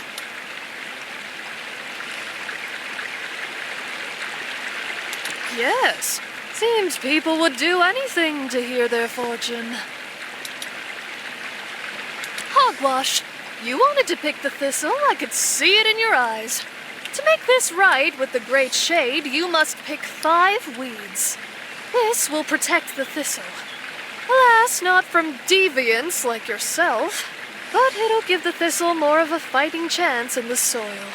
Yes, seems people would do anything to hear their fortune. Hogwash, you wanted to pick the thistle, I could see it in your eyes. To make this right with the Great Shade, you must pick 5 weeds. This will protect the thistle. Alas, not from deviants like yourself, but it'll give the thistle more of a fighting chance in the soil.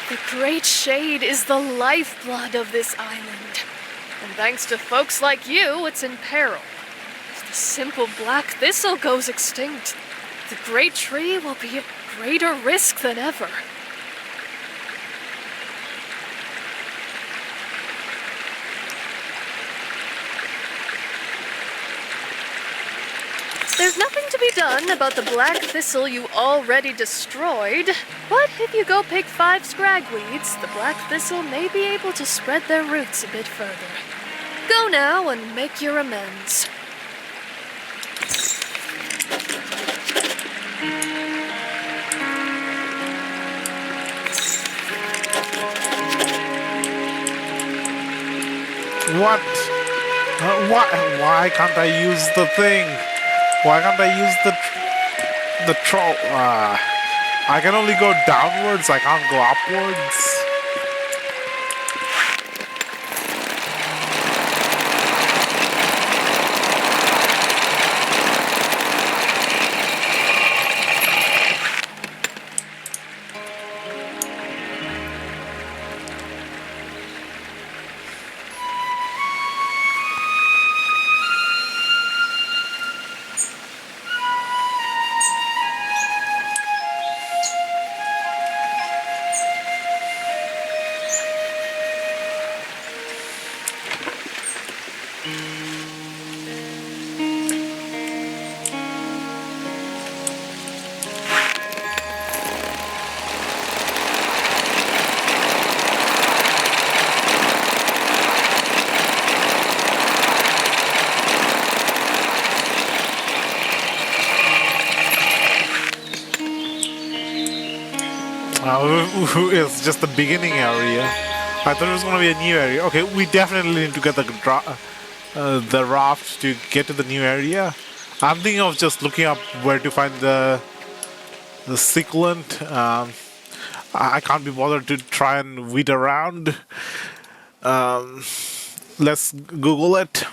The Great Shade is the lifeblood of this island, and thanks to folks like you, it's in peril. If the simple black thistle goes extinct, the great tree will be at greater risk than ever. There's nothing to be done about the black thistle you already destroyed, but if you go pick 5 scragweeds, the black thistle may be able to spread their roots a bit further. Go now and make your amends. What? Why can't I use the thing? Why can't I use the troll? I can only go downwards. I can't go upwards. It's just the beginning area. I thought it was gonna be a new area. Okay, we definitely need to get the raft to get to the new area. I'm thinking of just looking up where to find the succulent. I can't be bothered to try and weed around. Let's Google it.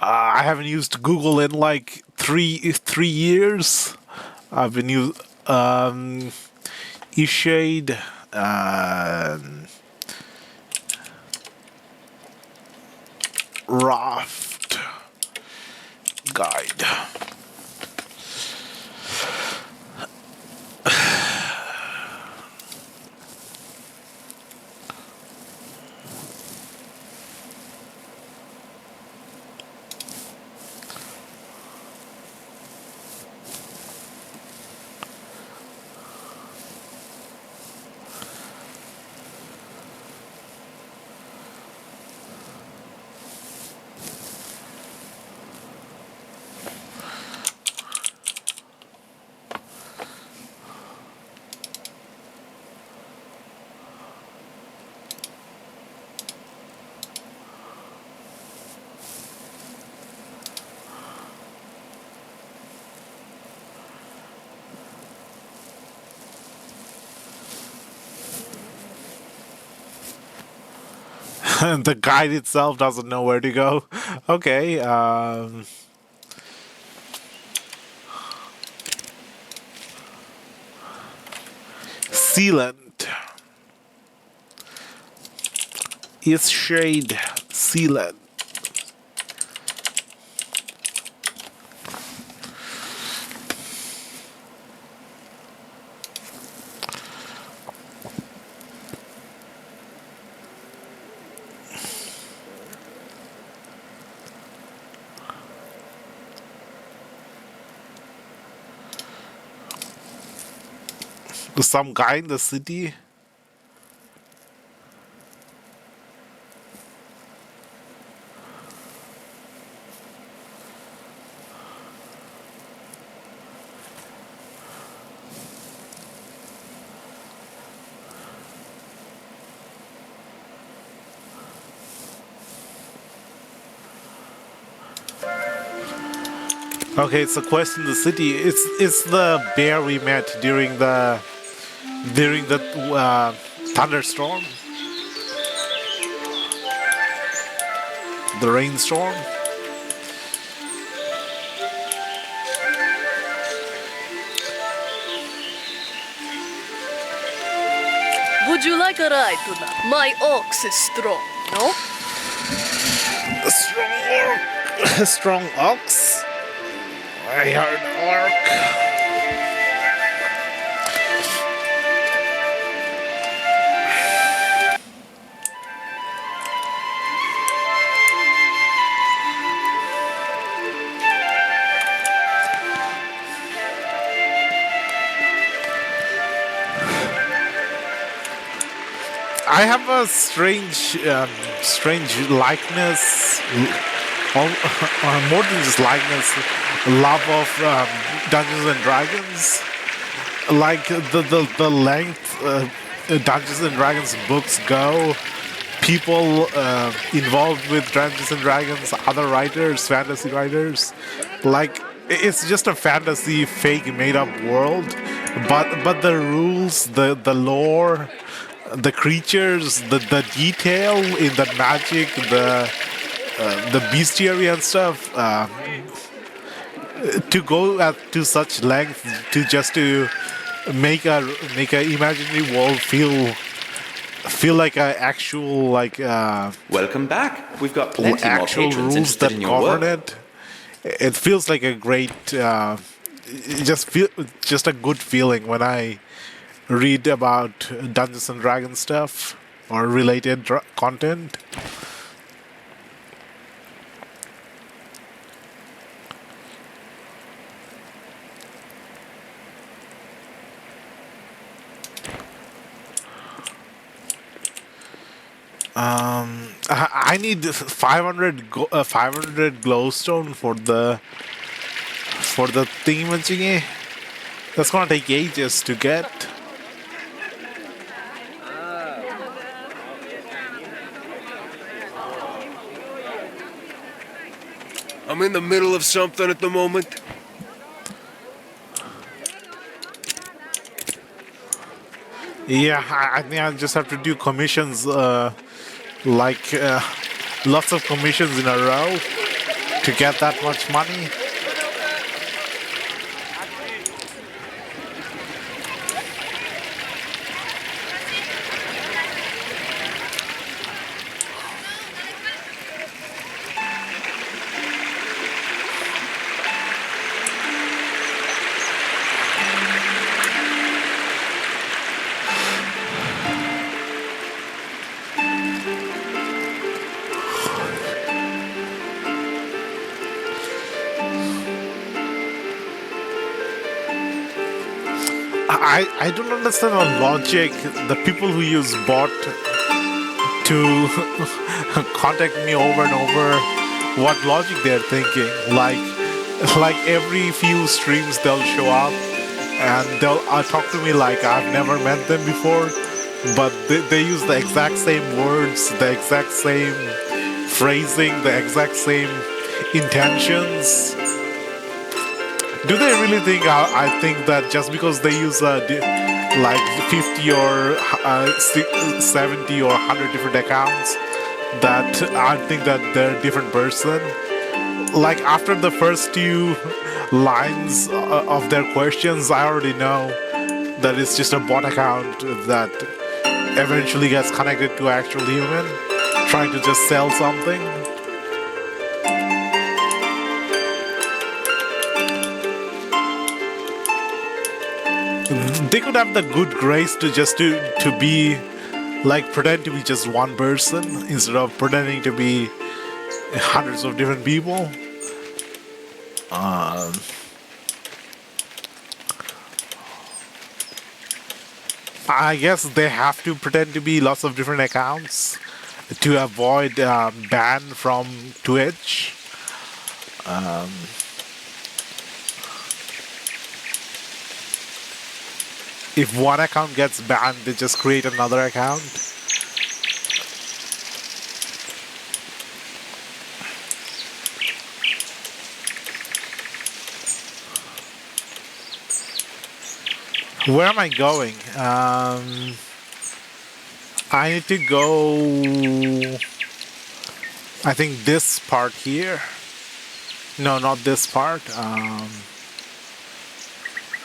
I haven't used Google in like three years. I've been using Eastshade. Raft guide. The guide itself doesn't know where to go. Okay. Sealant. Eastshade sealant. Some guy in the city. Okay, it's a quest in the city. It's the bear we met during the thunderstorm, the rainstorm. Would you like a ride to that? My ox is strong, no? A strong ox. I heard orc. I have a strange likeness, or more than just likeness, love of Dungeons and Dragons. Like the length Dungeons and Dragons books go, people involved with Dungeons and Dragons, other writers, fantasy writers, like it's just a fantasy, fake, made-up world. But the rules, the lore, the creatures, the detail in the magic, the bestiary and stuff, to go to such length to make a imaginary world feel like a actual Welcome back. We've got plenty more actual patrons rules interested that in your govern work. it. It feels like a great just a good feeling when I read about Dungeons and Dragons stuff or related content. I need 500 glowstone for the thingamajiggy. That's gonna take ages to get. I'm in the middle of something at the moment. Yeah, I think I just have to do commissions, like lots of commissions in a row to get that much money. I don't understand the logic. The people who use bot to contact me over and over, what logic they're thinking. Like every few streams they'll show up and they'll talk to me like I've never met them before, but they use the exact same words, the exact same phrasing, the exact same intentions. Do they really think I think that just because they use like 50 or 70 or 100 different accounts, that I think that they're a different person? Like after the first two lines of their questions, I already know that it's just a bot account that eventually gets connected to actual human trying to just sell something. They could have the good grace to just to be like pretend to be just one person instead of pretending to be hundreds of different people. I guess they have to pretend to be lots of different accounts to avoid ban from Twitch. If one account gets banned, they just create another account. Where am I going? I need to go, I think this part here. No, not this part.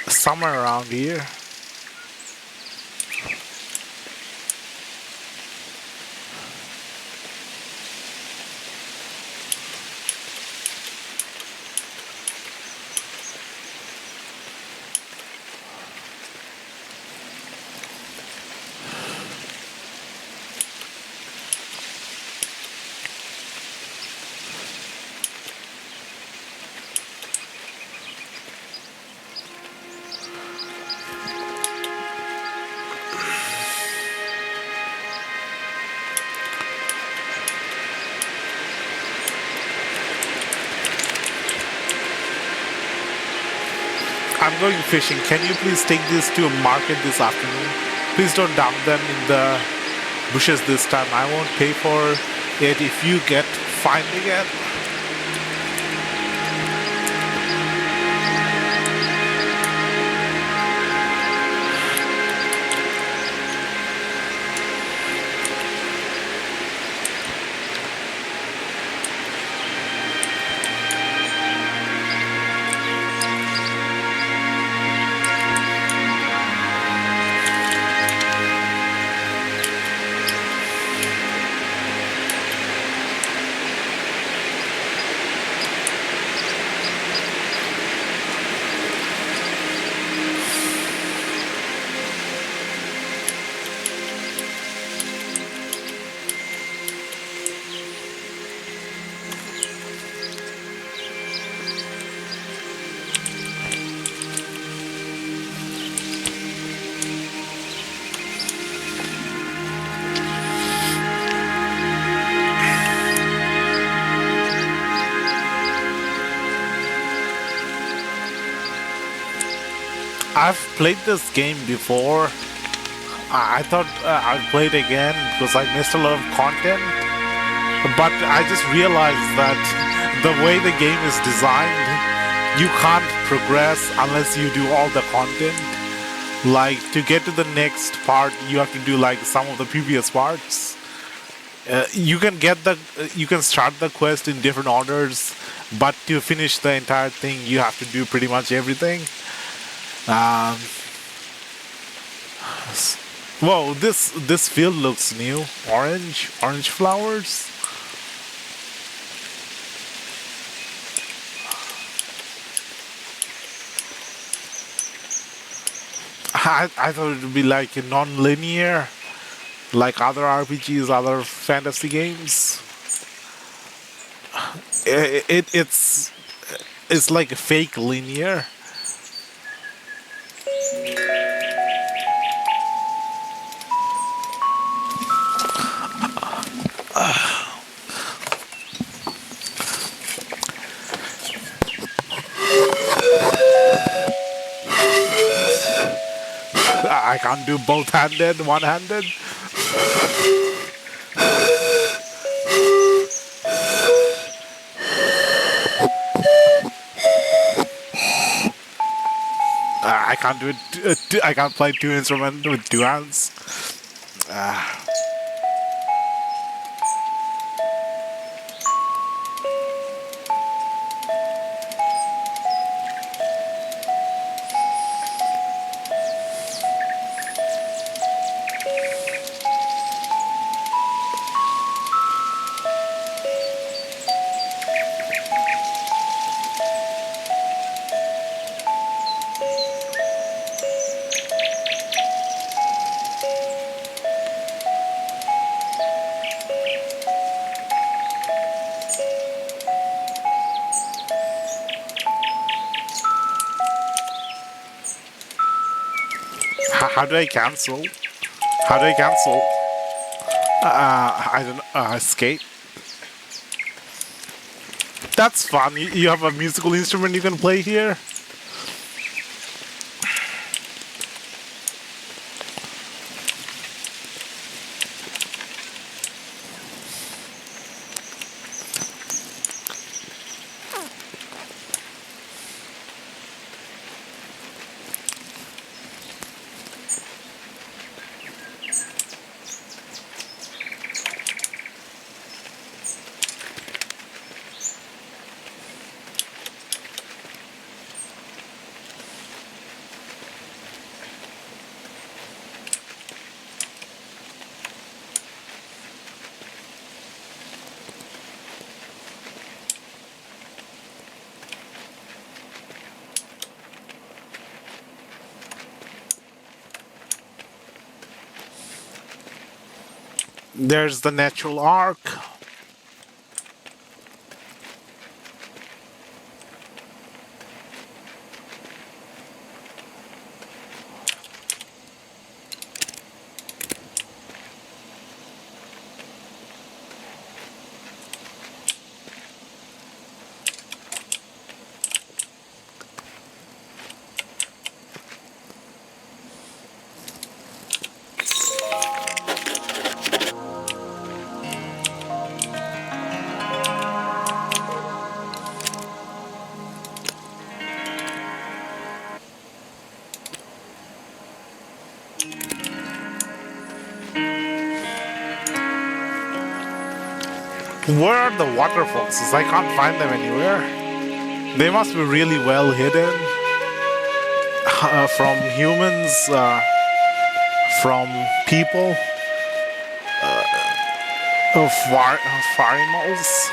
Somewhere around here. I'm going fishing. Can you please take this to a market this afternoon? Please don't dump them in the bushes this time. I won't pay for it if you get fined again. I've played this game before. I thought I'd play it again because I missed a lot of content. But I just realized that the way the game is designed, you can't progress unless you do all the content. Like, to get to the next part, you have to do like some of the previous parts. You can you can start the quest in different orders, but to finish the entire thing, you have to do pretty much everything. Um, Whoa, this field looks new. Orange flowers. I thought it would be like a non-linear, like other RPGs, other fantasy games. It's like a fake linear. I can't do both-handed, one-handed. I can't do it. I can't play two instruments with two hands. How do I cancel? How do I cancel? I don't know. Escape. That's fun. You have a musical instrument you can play here. There's the natural arc. Where are the waterfalls? I can't find them anywhere. They must be really well hidden from humans, from people, of animals.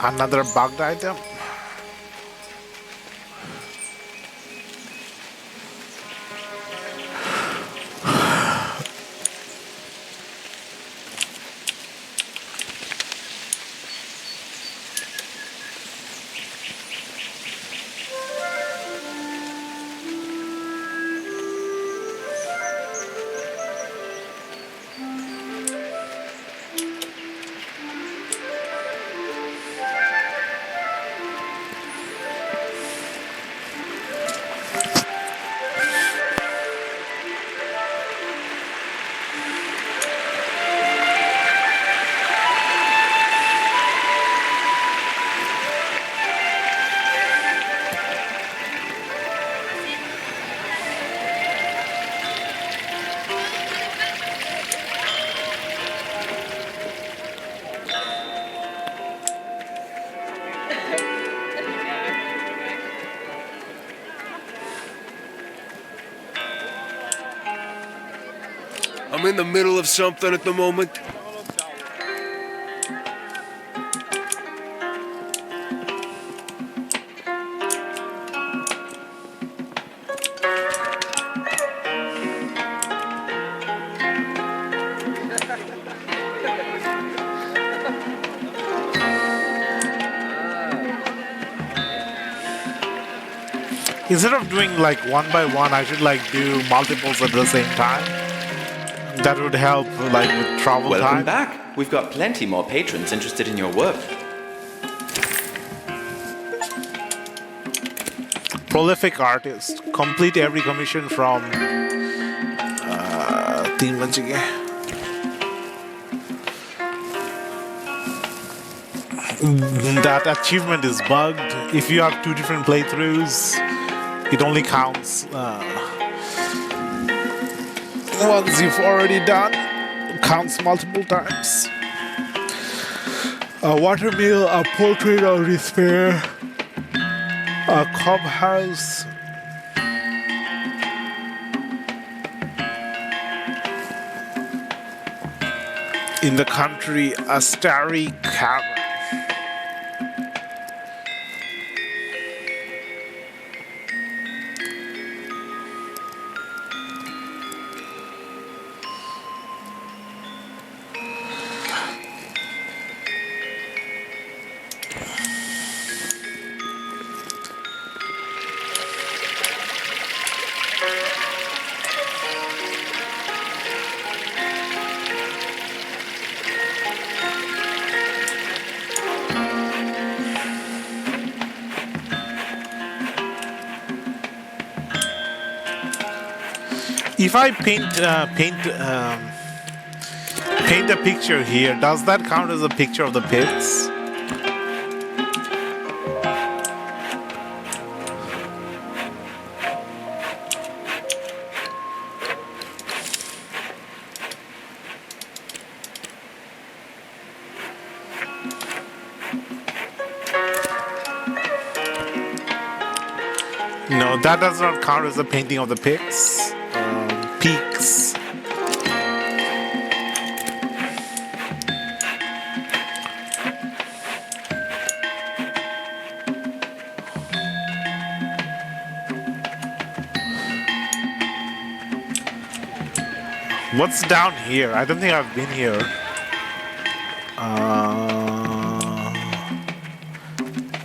Another bugged item. I'm in the middle of something at the moment. Instead of doing like one by one, I should like do multiples at the same time. That would help like with travel Welcome time. back. We've got plenty more patrons interested in your work. Prolific artist. Complete every commission from तीन बन चुके हैं. That achievement is bugged. If you have two different playthroughs, it only counts ones you've already done. Counts multiple times. A watermill, a portrait of despair, a cob house. In the country, a starry cavern. If I paint a picture here, does that count as a picture of the pits? No, that does not count as a painting of the pits. Peaks. What's down here? I don't think I've been here.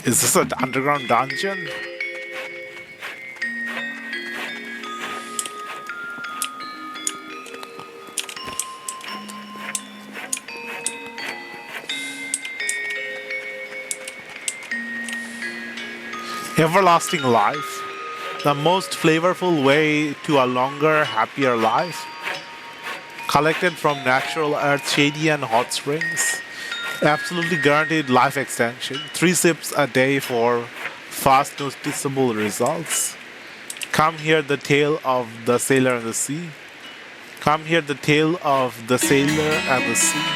Is this an underground dungeon? Everlasting life, the most flavorful way to a longer, happier life. Collected from natural earth, shady and hot springs. Absolutely guaranteed life extension. 3 sips a day for fast, noticeable results. Come hear the tale of the sailor and the sea. Come hear the tale of the sailor and the sea.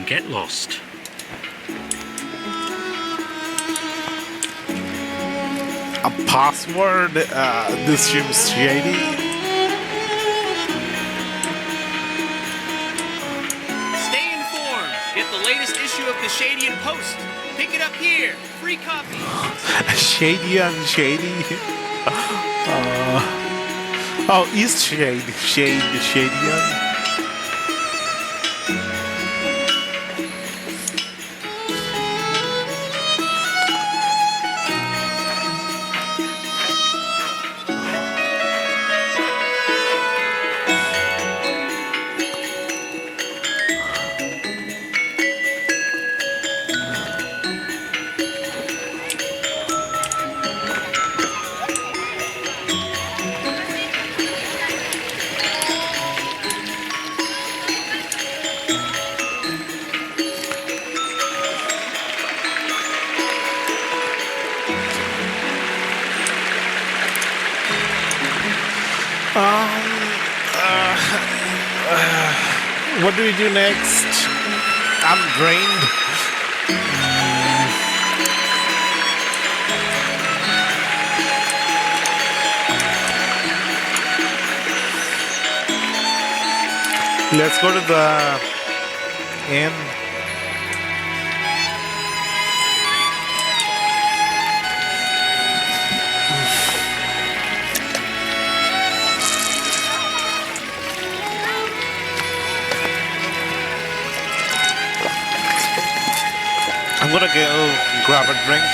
get lost. A password? This seems shady. Stay informed. Get the latest issue of the Shadian Post. Pick it up here. Free copy. Shady and shady. Oh, Eastshade. Shadian. What do we do next? I'm drained. Let's go to the inn. I'm gonna go grab a drink.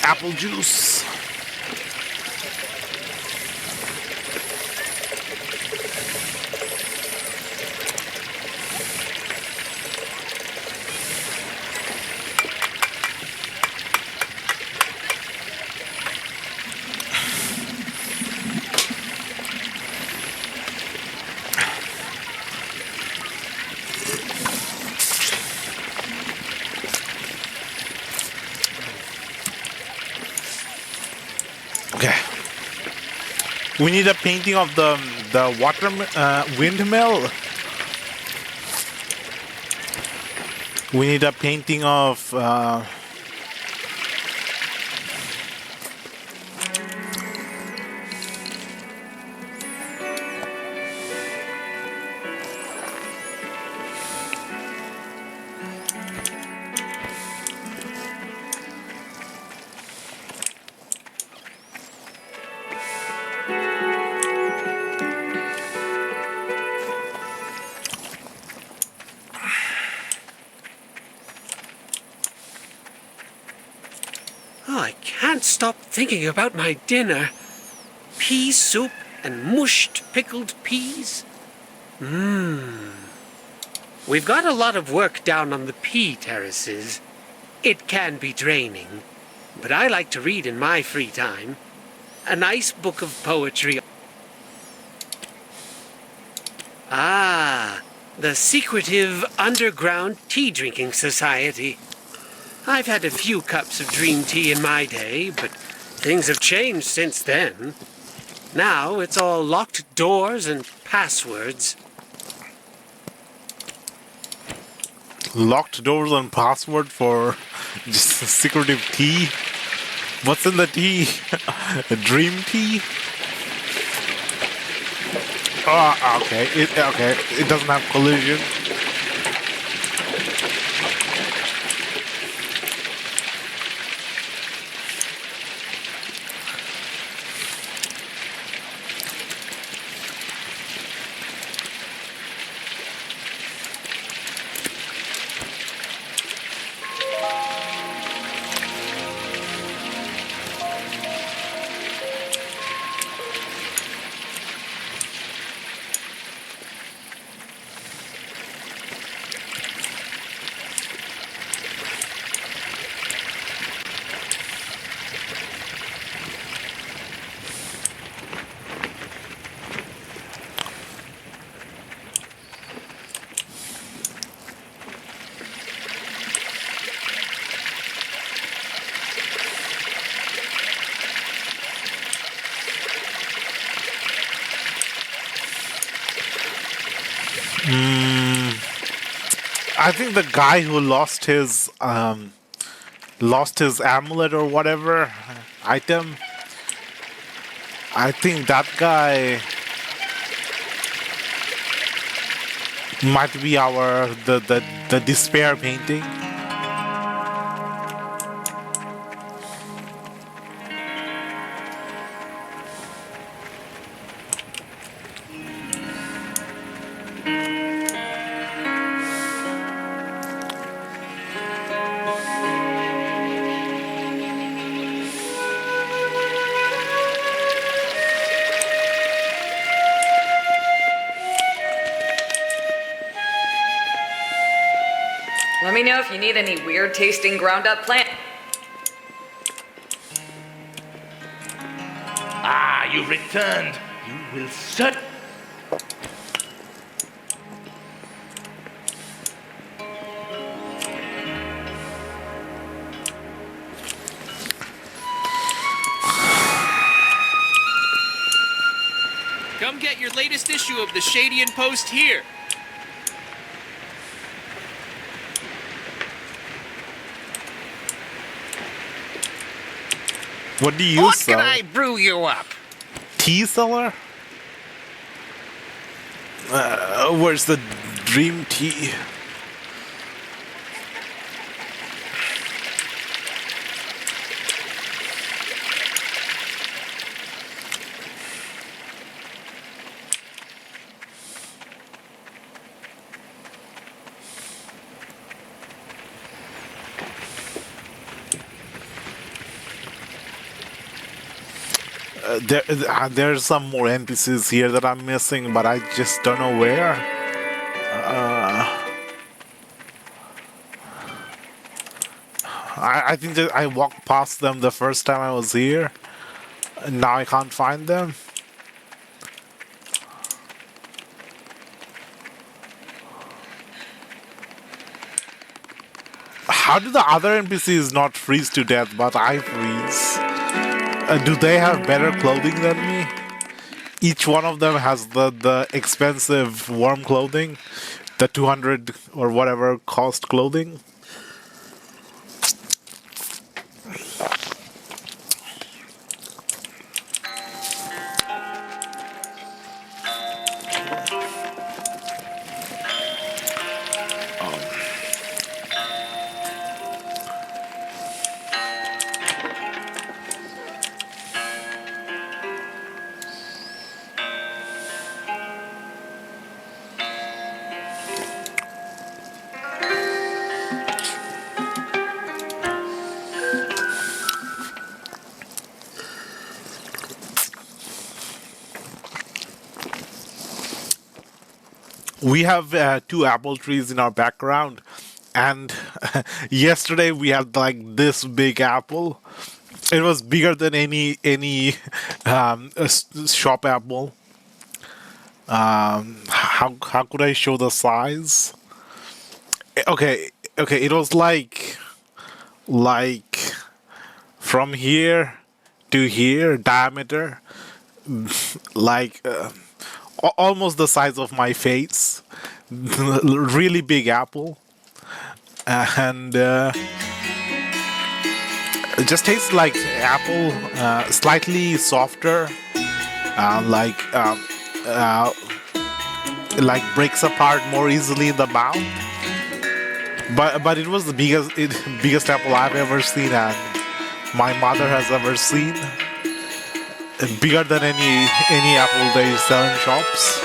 Apple juice. Okay. We need a painting of the windmill. We need a painting of Oh, I can't stop thinking about my dinner. Pea soup and mushed pickled peas. We've got a lot of work down on the P terraces. It can be draining, but I like to read in my free time. A nice book of poetry. Ah, the secretive underground tea drinking society. I've had a few cups of dream tea in my day, but things have changed since then. Now it's all locked doors and passwords. Locked doors and password for just secretive tea? What's in the tea? Dream tea? Oh, okay. It doesn't have collision. I think the guy who lost his amulet or whatever item. I think that guy might be the despair painting. Let me know if you need any weird tasting ground up plant. Ah, you returned. You will certainly. Come get your latest issue of the Shady and Post here. What do you What sell? can I brew you up? Tea seller? Where's the dream tea? There's some more NPCs here that I'm missing, but I just don't know where. I think that I walked past them the first time I was here, and now I can't find them. How do the other NPCs not freeze to death, but I freeze? Do they have better clothing than me? Each one of them has the expensive warm clothing, the 200 or whatever cost clothing. we have two apple trees in our background, and yesterday we had like this big apple. It was bigger than any shop apple. How could I show the size? Okay, okay, it was like from here to here diameter, like almost the size of my face. Really big apple, and it just tastes like apple, slightly softer, uh, like breaks apart more easily in the mouth. But it was the biggest apple I've ever seen, and my mother has ever seen. Bigger than any apple they sell in shops.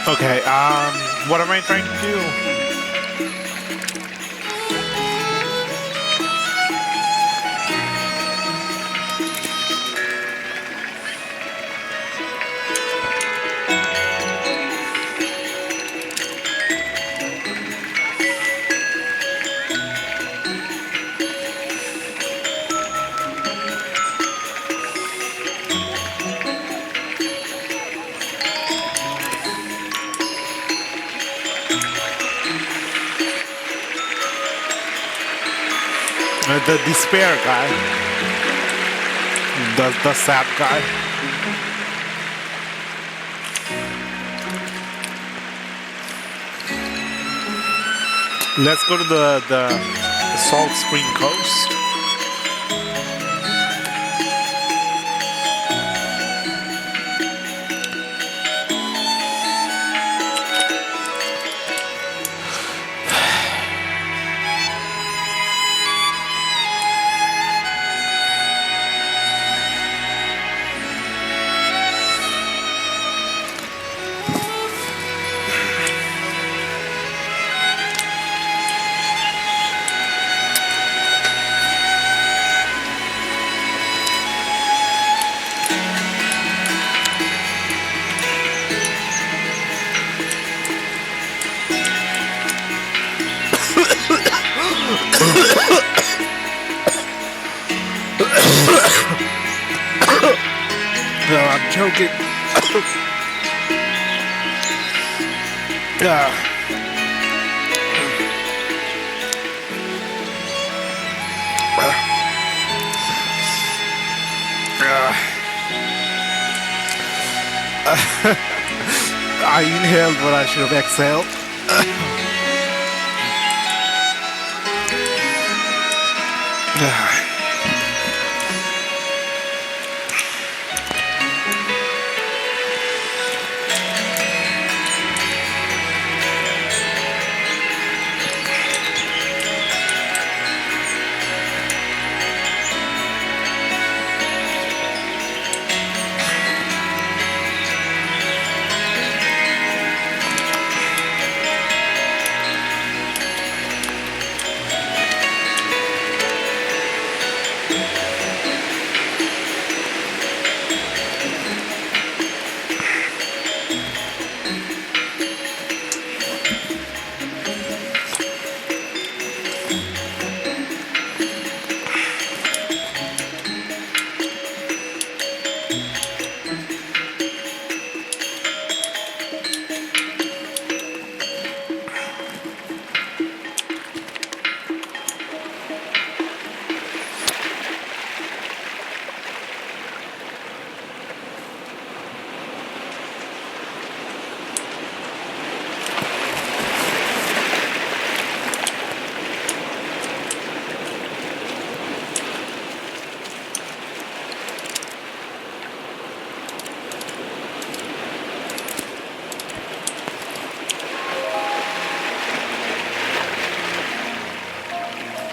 Okay, what am I trying to do? The despair guy. The sad guy. Let's go to the Salt Spring Coast. No, I'm joking. I inhaled what I should have exhaled.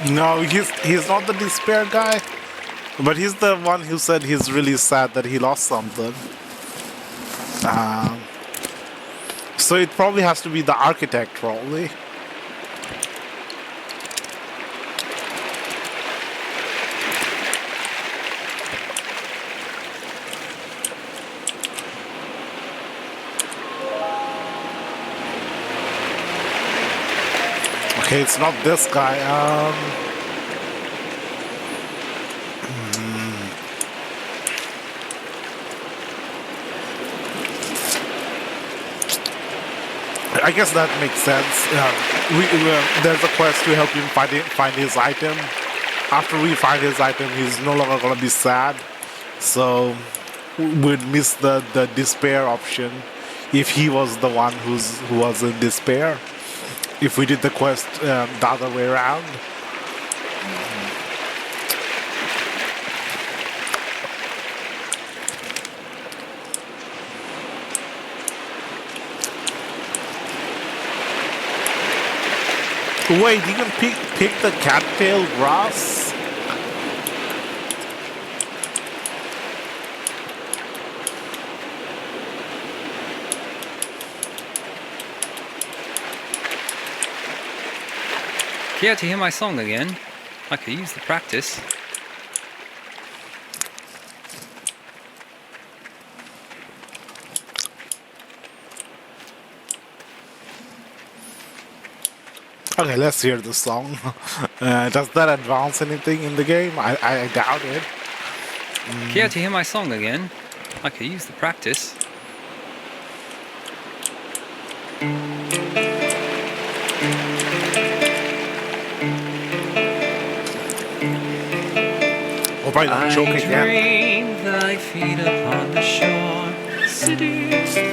No, he's not the despair guy, but he's the one who said he's really sad that he lost something. Um, so it probably has to be the architect, probably. Okay, it's not this guy. I guess that makes sense. There's a quest to help him find his item. After we find his item, he's no longer gonna be sad. So we'd miss the despair option if he was the one who was in despair. If we did the quest the other way around. Wait, you can pick the cattail grass? Care to hear my song again? I could use the practice. Okay, let's hear the song. Does that advance anything in the game? I doubt it. Care to hear my song again? I could use the practice. Hope I don't choke again. Dream thy feet upon the shore, sitting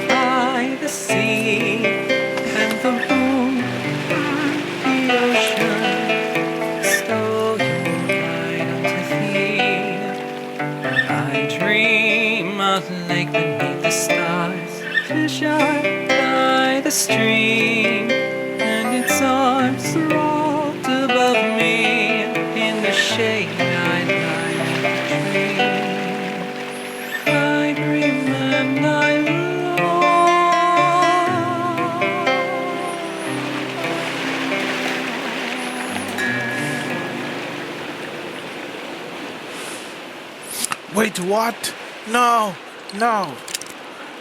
by the sea, and the moon and the ocean stole your light unto thee. I dream a lake beneath the stars, pleasured by the stream, and its arms rolled above me in the shade. I dream and I Wait, what? No, no.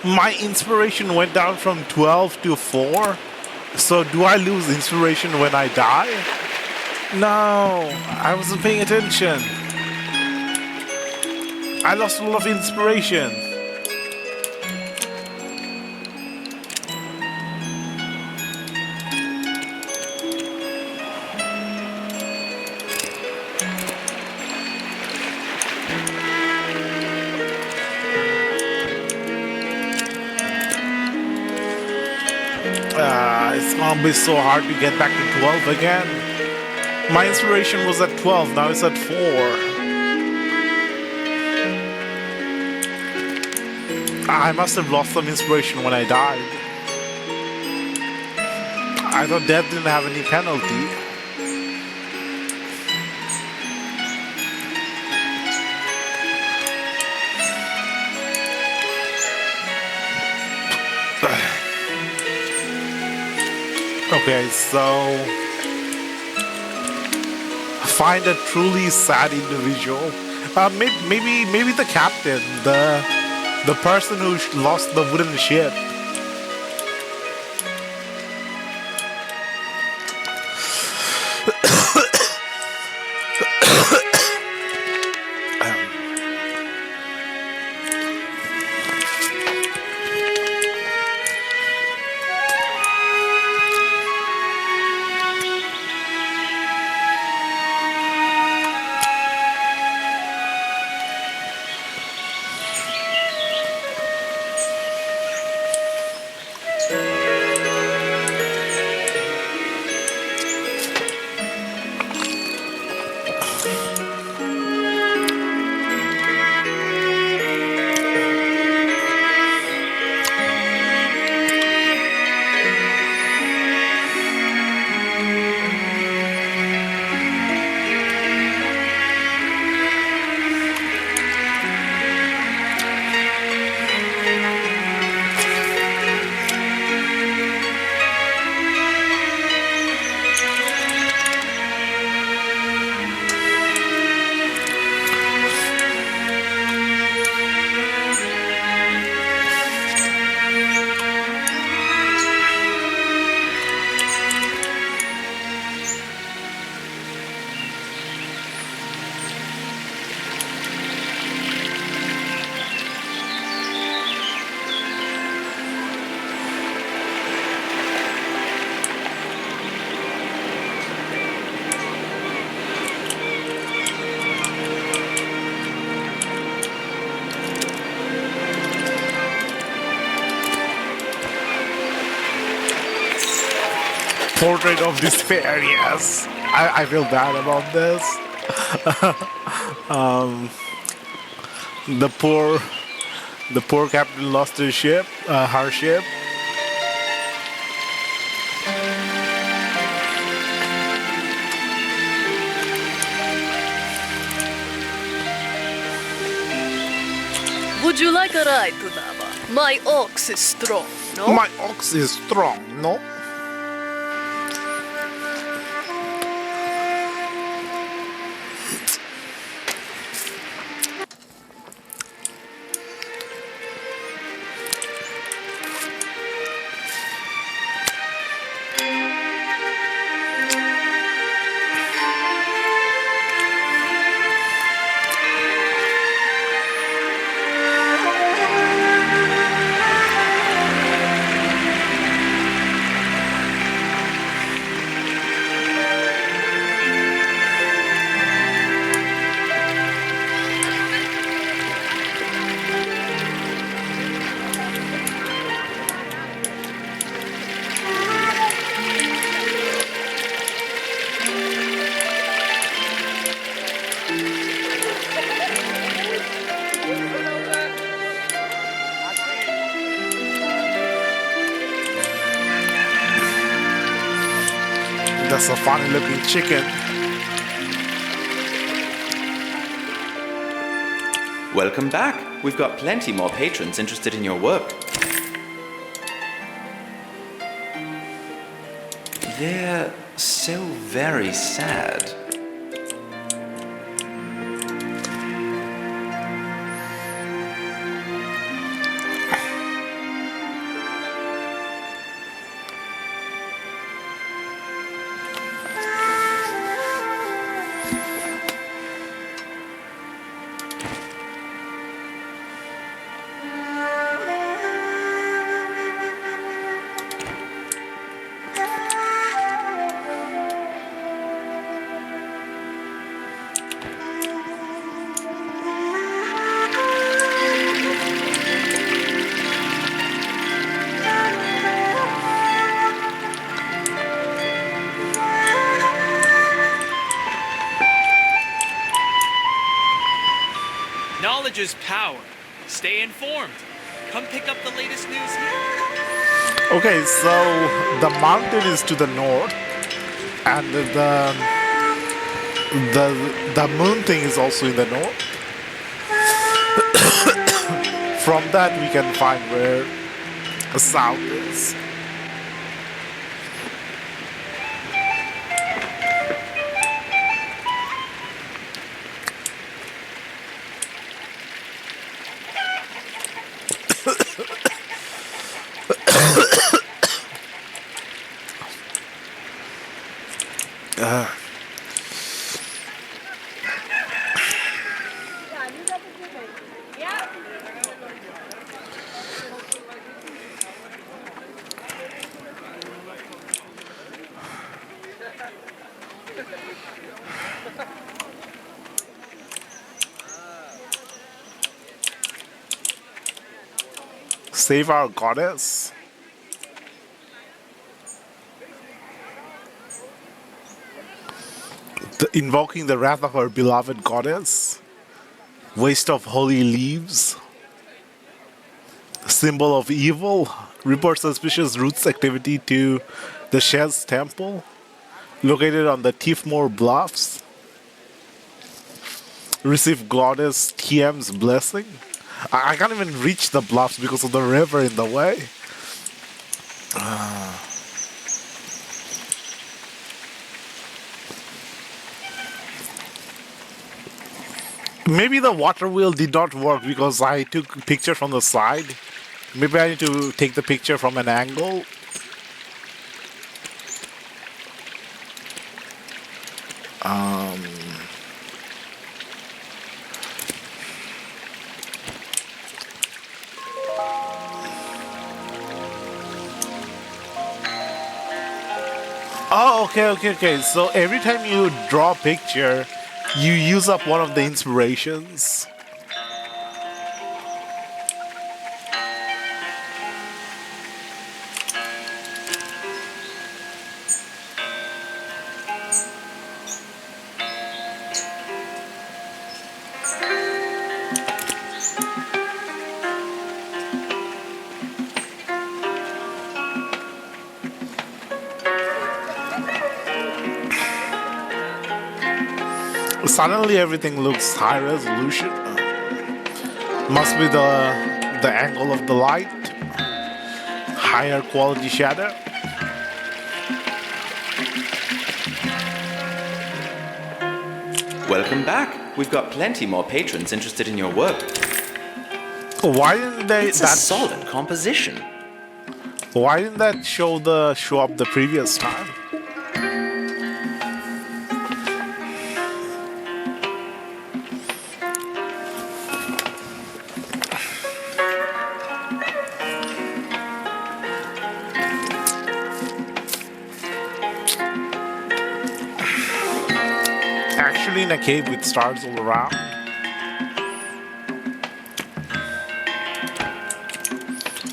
My inspiration went down from 12 to 4? So do I lose inspiration when I die? No, I wasn't paying attention. I lost a lot of inspiration. It's gonna be so hard to get back to 12 again. My inspiration was at 12, now it's at 4. I must have lost some inspiration when I died. I thought death didn't have any penalty. Okay, so find a truly sad individual. Maybe the captain, the person who lost the wooden ship. Portrait of despair, yes. I feel bad about this. um, the poor captain lost his ship, her ship. Would you like a ride to Nava? My ox is strong, no? My ox is strong, no? That's a funny looking chicken. Welcome back. We've got plenty more patrons interested in your work. They're so very sad. Knowledge is power. Stay informed. Come pick up the latest news here. Okay, so the mountain is to the north, and the moon thing is also in the north. From that, we can find where the south is. Save our goddess. Invoking the wrath of our beloved goddess. Waste of holy leaves. Symbol of evil. Report suspicious roots activity to the Shez temple. Located on the Tifmore Bluffs. Receive goddess TM's blessing. I can't even reach the bluffs because of the river in the way. Maybe the water wheel did not work because I took a picture from the side. Maybe I need to take the picture from an angle. Oh, okay. So every time you draw a picture, you use up one of the inspirations. Suddenly everything looks high resolution. Must be the angle of the light. Higher quality shadow. Welcome back. We've got plenty more patrons interested in your work. Why didn't they? It's a solid composition. Why didn't that show up the previous time? Actually, in a cave with stars all around.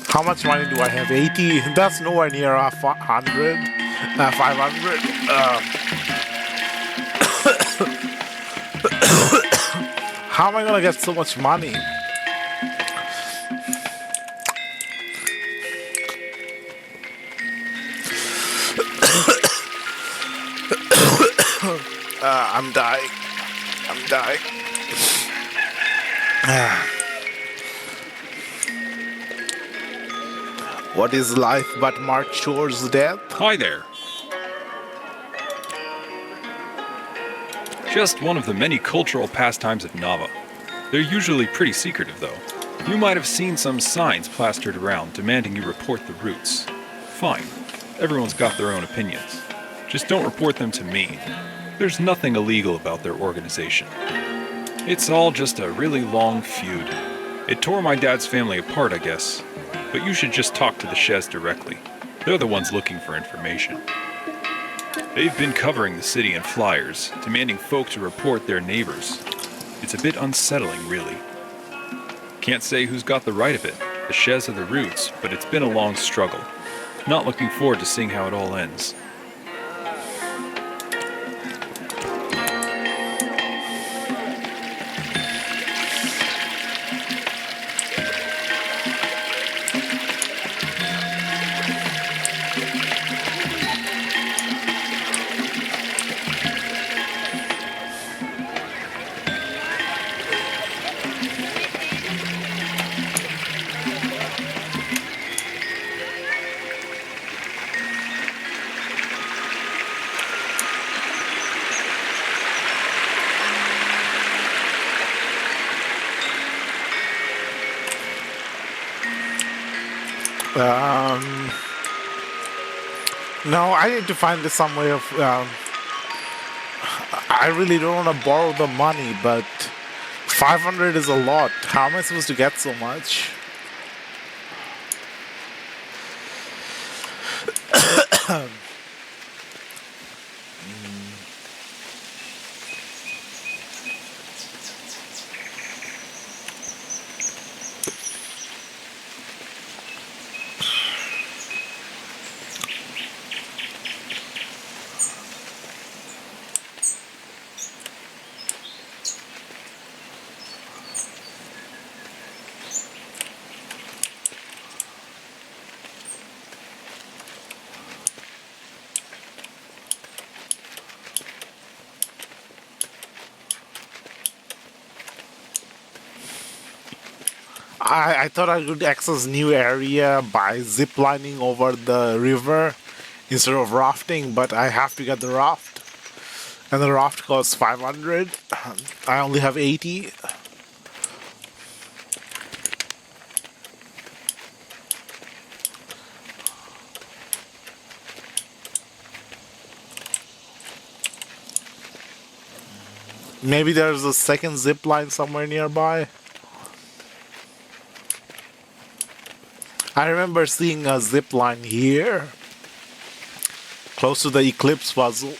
How much money do I have? 80? That's nowhere near 100. 500. How am I gonna get so much money? I'm dying. I'm dying. What is life but march towards death? Hi there. Just one of the many cultural pastimes of Nava. They're usually pretty secretive, though. You might have seen some signs plastered around demanding you report the routes. Fine. Everyone's got their own opinions. Just don't report them to me. There's nothing illegal about their organization. It's all just a really long feud. It tore my dad's family apart, I guess. But you should just talk to the Shez directly. They're the ones looking for information. They've been covering the city in flyers, demanding folk to report their neighbors. It's a bit unsettling, really. Can't say who's got the right of it, the Shez or the Roots, but it's been a long struggle. Not looking forward to seeing how it all ends. No, I need to find some way of. I really don't want to borrow the money, but 500 is a lot. How am I supposed to get so much? I thought I could access new area by ziplining over the river instead of rafting, but I have to get the raft. And the raft costs 500. I only have 80. Maybe there's a second zip line somewhere nearby. I remember seeing a zip line here, close to the Eclipse puzzle.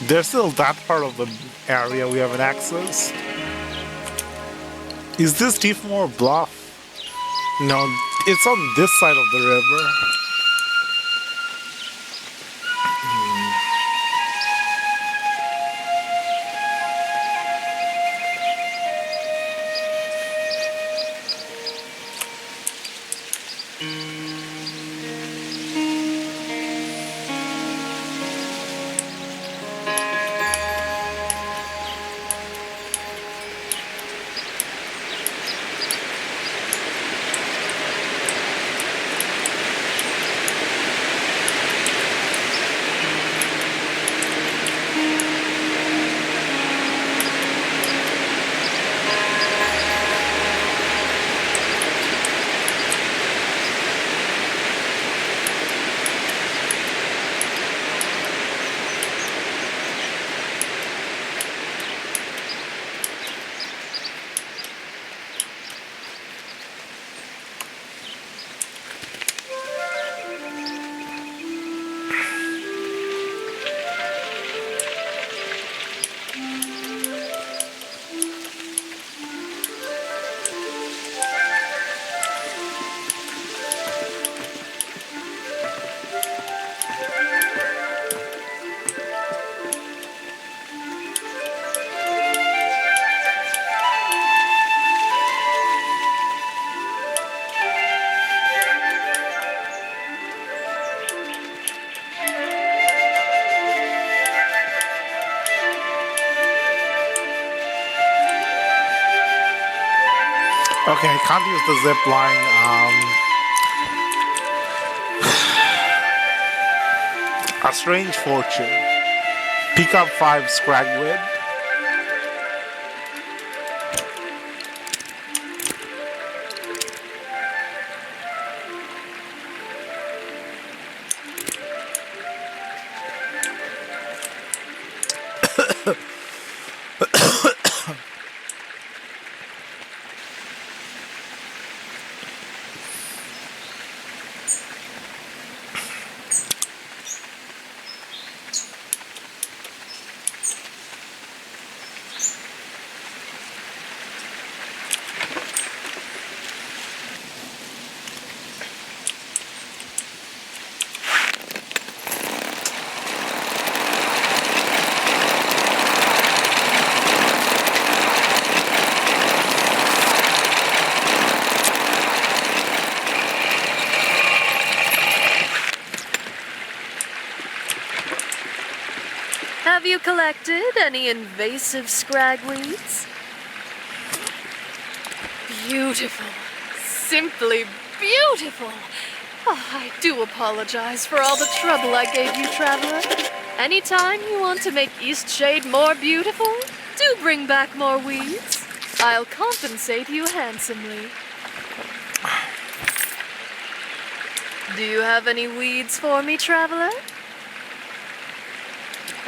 There's still that part of the area we haven't accessed. Is this Tiefmoor Bluff? No, it's on this side of the river. Okay, I can't use the zip line. A strange fortune. Pick up 5 scragwood. Have you collected any invasive scragweeds? Beautiful. Simply beautiful. Oh, I do apologize for all the trouble I gave you, traveler. Anytime you want to make Eastshade more beautiful, do bring back more weeds. I'll compensate you handsomely. Do you have any weeds for me, traveler?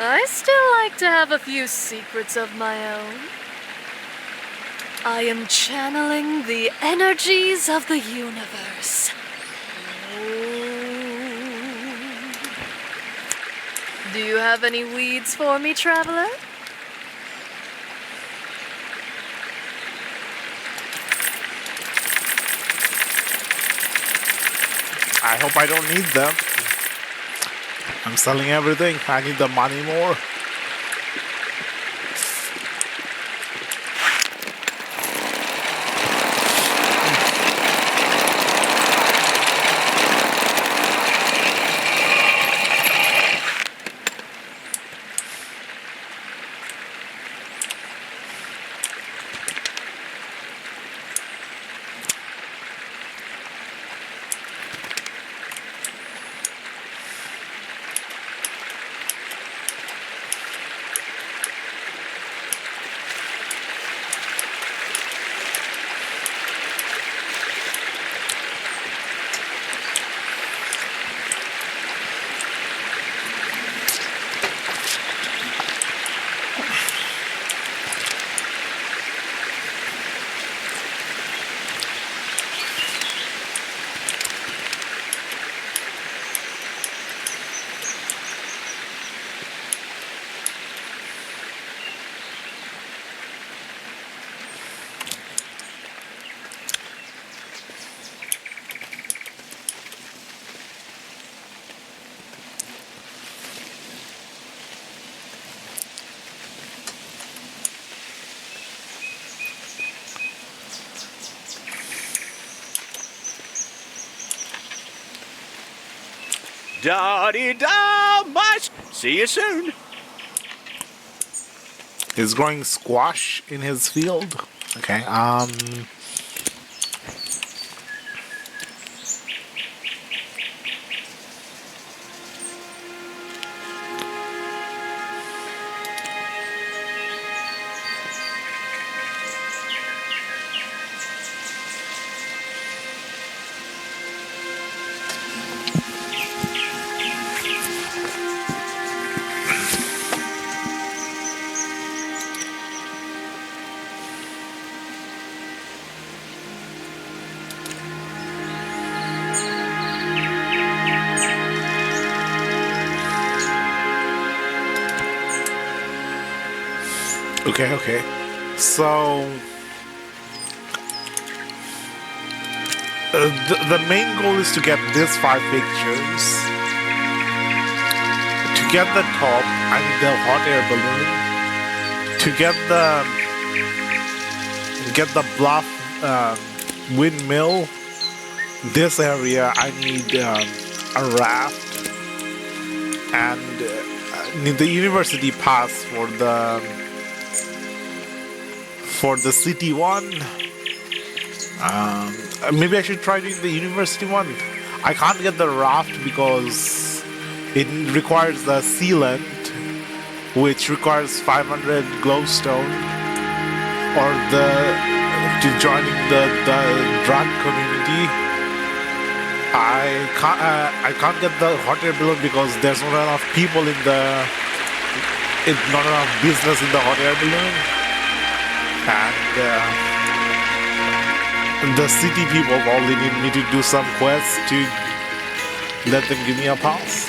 I still like to have a few secrets of my own. I am channeling the energies of the universe. Do you have any weeds for me, traveler? I hope I don't need them. I'm selling everything. I need the money more. Da-di-da, mice. See you soon. He's growing squash in his field. Okay. Okay. So the main goal is to get these 5 pictures. To get the top, I need the hot air balloon. To get the bluff windmill. This area, I need a raft and need the university pass for the city one. Maybe I should try doing the university one. I can't get the raft because it requires the sealant, which requires 500 glowstone, or to joining the drug community. I can't get the hot air balloon because there's not enough people not enough business in the hot air balloon. And the city people probably need me to do some quests to let them give me a pass.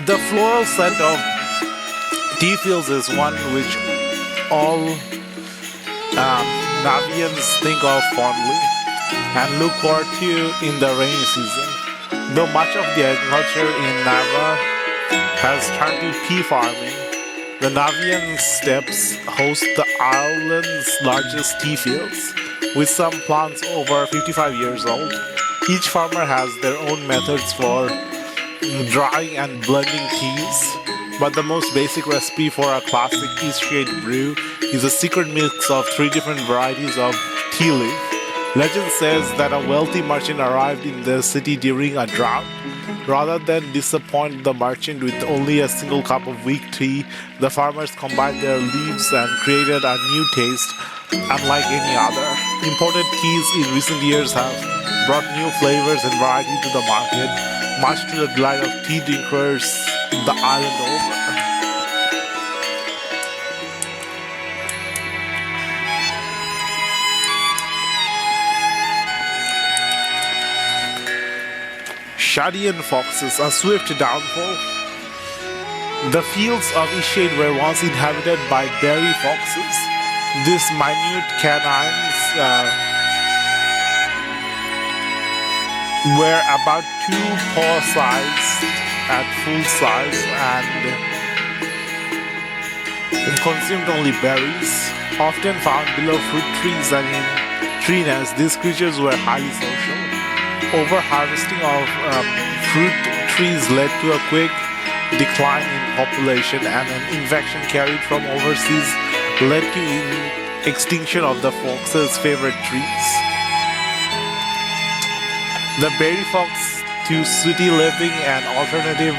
The floral scent of tea fields is one which all Navians think of fondly and look forward to in the rainy season. Though much of the agriculture in Nava has turned to tea farming, the Navian steppes host the island's largest tea fields, with some plants over 55 years old. Each farmer has their own methods for drying and blending teas, but the most basic recipe for a classic Eastshade brew is a secret mix of 3 different varieties of tea leaf. Legend says that a wealthy merchant arrived in the city during a drought. Rather than disappoint the merchant with only a single cup of weak tea, the farmers combined their leaves and created a new taste unlike any other. Imported teas in recent years have brought new flavors and variety to the market, much to the delight of tea drinkers the island over. Shadian foxes, a swift downfall. The fields of Eastshade were once inhabited by berry foxes. These minute canines were about 2 paw size at full size and consumed only berries, often found below fruit trees and in tree nests. These creatures were highly social. Over-harvesting of fruit trees led to a quick decline in population, and an infection carried from overseas led to extinction of the fox's favorite trees. The berry fox, to city living and alternative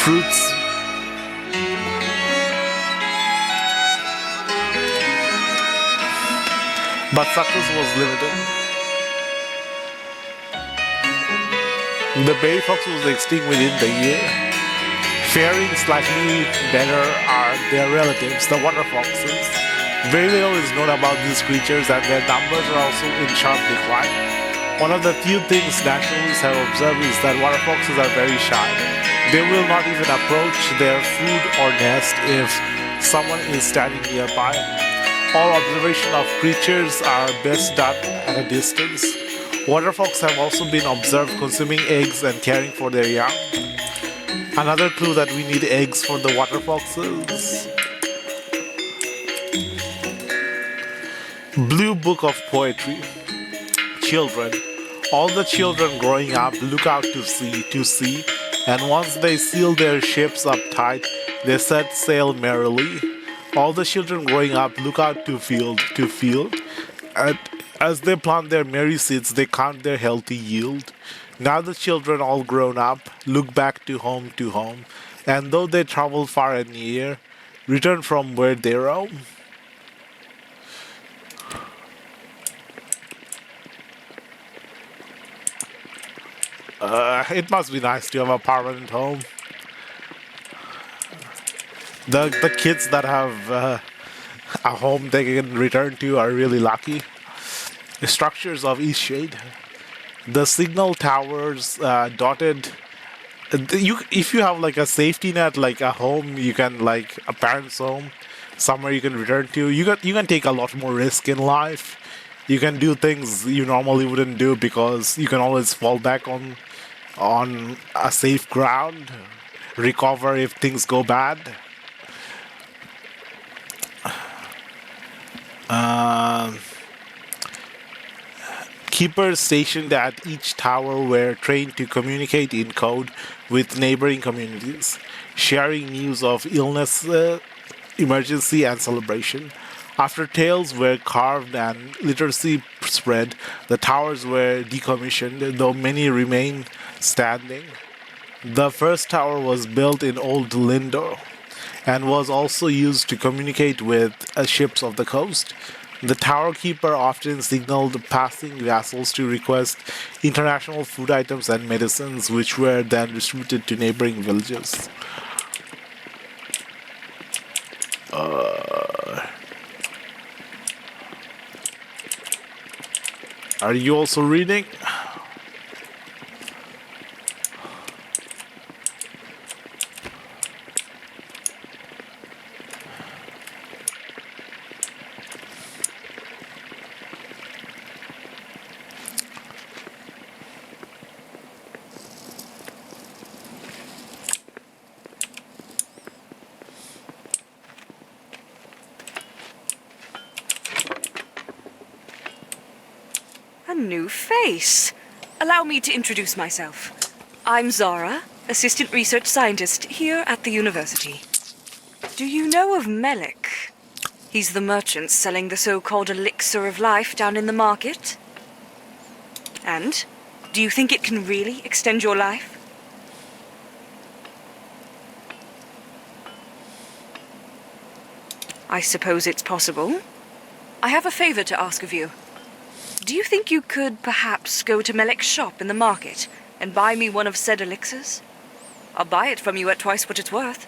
fruits, but success was limited. The berry fox was extinct within the year. Faring slightly better are their relatives, the water foxes. Very little is known about these creatures, and their numbers are also in sharp decline. One of the few things naturalists have observed is that water foxes are very shy. They will not even approach their food or nest if someone is standing nearby. All observation of creatures are best done at a distance. Water fox have also been observed consuming eggs and caring for their young. Another clue that we need eggs for the water foxes. Blue Book of Poetry. Children. All the children growing up look out to sea, and once they seal their ships up tight, they set sail merrily. All the children growing up look out to field, and as they plant their merry seeds, they count their healthy yield. Now the children all grown up look back to home, and though they travel far and near, return from where they roam. It must be nice to have a permanent home. The kids that have a home they can return to are really lucky. The structures of Eastshade. The signal towers dotted. If you have like a safety net, like a home, you can like a parent's home, somewhere you can return to. You can take a lot more risk in life. You can do things you normally wouldn't do because you can always fall back on a safe ground, recover if things go bad. Keepers stationed at each tower were trained to communicate in code with neighboring communities, sharing news of illness, emergency, and celebration. After tales were carved and literacy spread, the towers were decommissioned, though many remain standing. The first tower was built in Old Lindor and was also used to communicate with ships of the coast. The tower keeper often signaled passing vessels to request international food items and medicines, which were then distributed to neighboring villages. Are you also reading? A new face. Allow me to introduce myself. I'm Zara, Assistant Research Scientist here at the university. Do you know of Melik? He's the merchant selling the so-called elixir of life down in the market. And do you think it can really extend your life? I suppose it's possible. I have a favor to ask of you. Do you think you could perhaps go to Melik's shop in the market and buy me one of said elixirs? I'll buy it from you at twice what it's worth.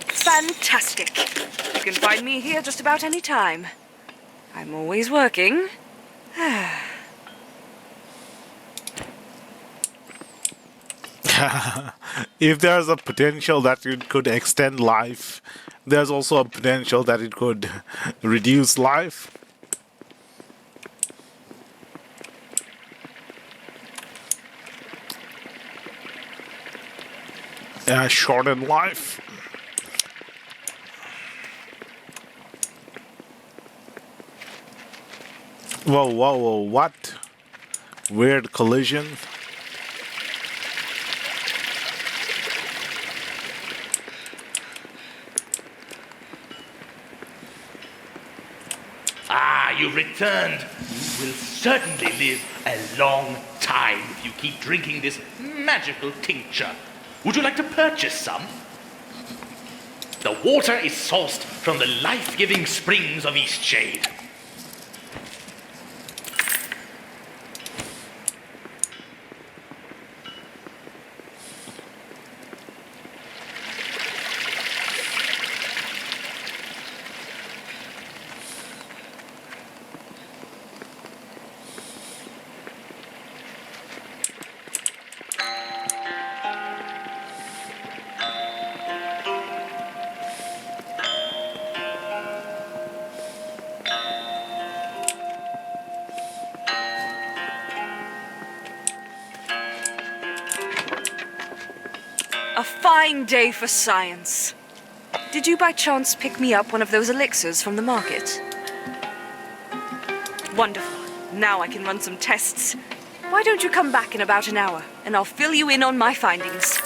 Fantastic. You can find me here just about any time. I'm always working. If there's a potential that it could extend life, there's also a potential that it could reduce life. Shorten life. Whoa, what? Weird collision. You've returned. You will certainly live a long time if you keep drinking this magical tincture. Would you like to purchase some? The water is sourced from the life-giving springs of Eastshade. A fine day for science. Did you by chance pick me up one of those elixirs from the market? Wonderful. Now I can run some tests. Why don't you come back in about an hour, and I'll fill you in on my findings.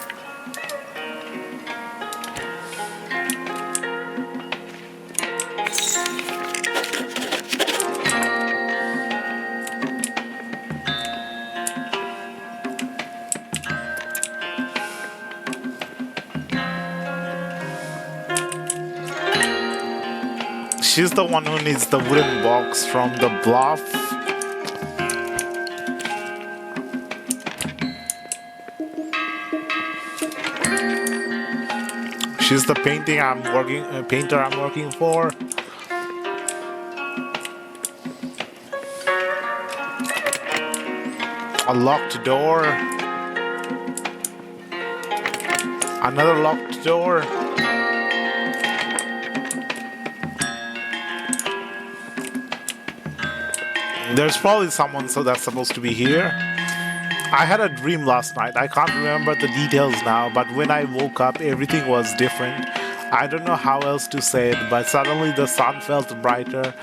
She's the one who needs the wooden box from the bluff. She's the painter I'm working for. A locked door. Another locked door. There's probably someone that's supposed to be here. I had a dream last night. I can't remember the details now, but when I woke up, everything was different. I don't know how else to say it, but suddenly the sun felt brighter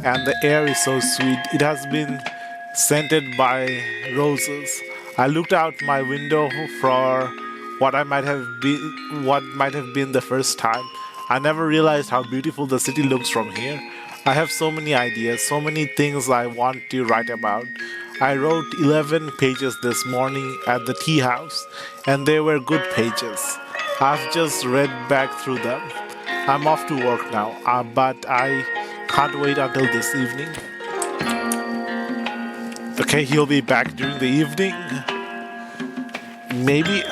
and the air is so sweet. It has been scented by roses. I looked out my window for what might have been the first time. I never realized how beautiful the city looks from here. I have so many ideas, so many things I want to write about. I wrote 11 pages this morning at the tea house, and they were good pages. I've just read back through them. I'm off to work now, but I can't wait until this evening. Okay, he'll be back during the evening. Maybe.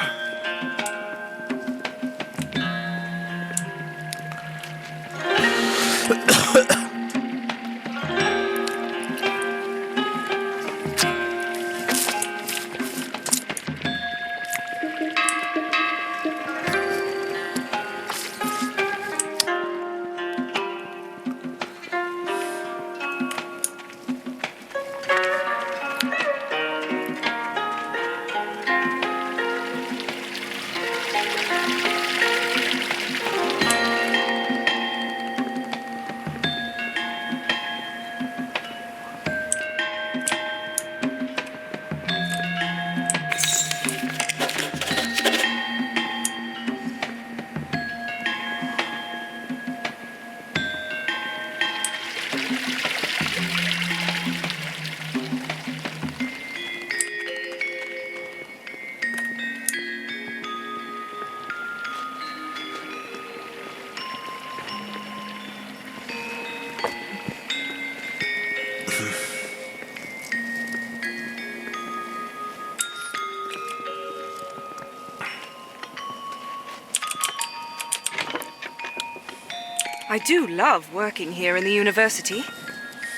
I do love working here in the university,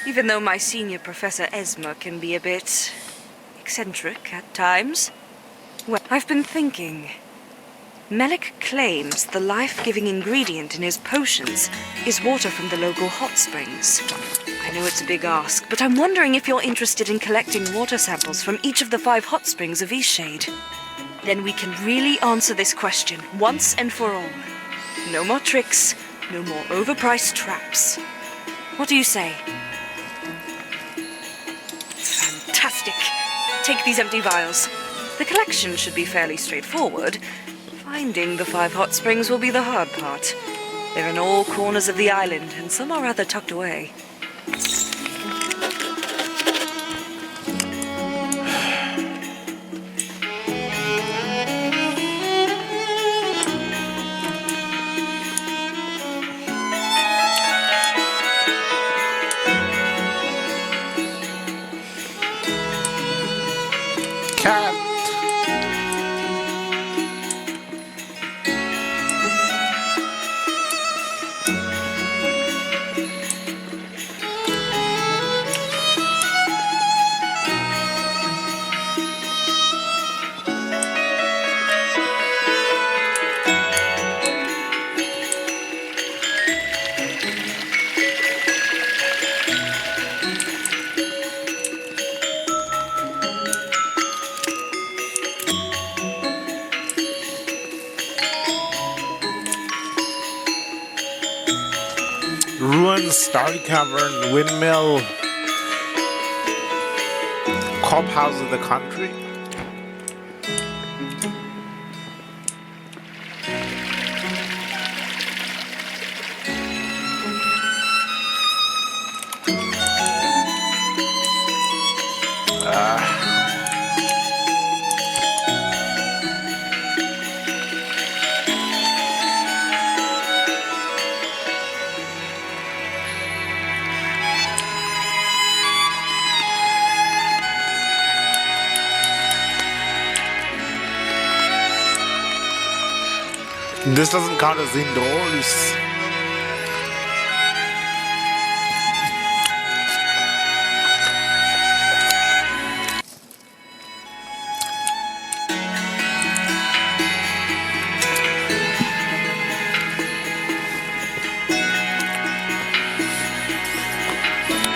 even though my senior Professor Esma can be a bit eccentric at times. Well, I've been thinking. Melik claims the life-giving ingredient in his potions is water from the local hot springs. I know it's a big ask, but I'm wondering if you're interested in collecting water samples from each of the 5 hot springs of Eastshade. Then we can really answer this question once and for all. No more tricks, no more overpriced traps. What do you say? Fantastic! Take these empty vials. The collection should be fairly straightforward. Finding the 5 hot springs will be the hard part. They're in all corners of the island, and some are rather tucked away. Ruined Starry Cavern, windmill, cop house in the country. This doesn't count as indoors.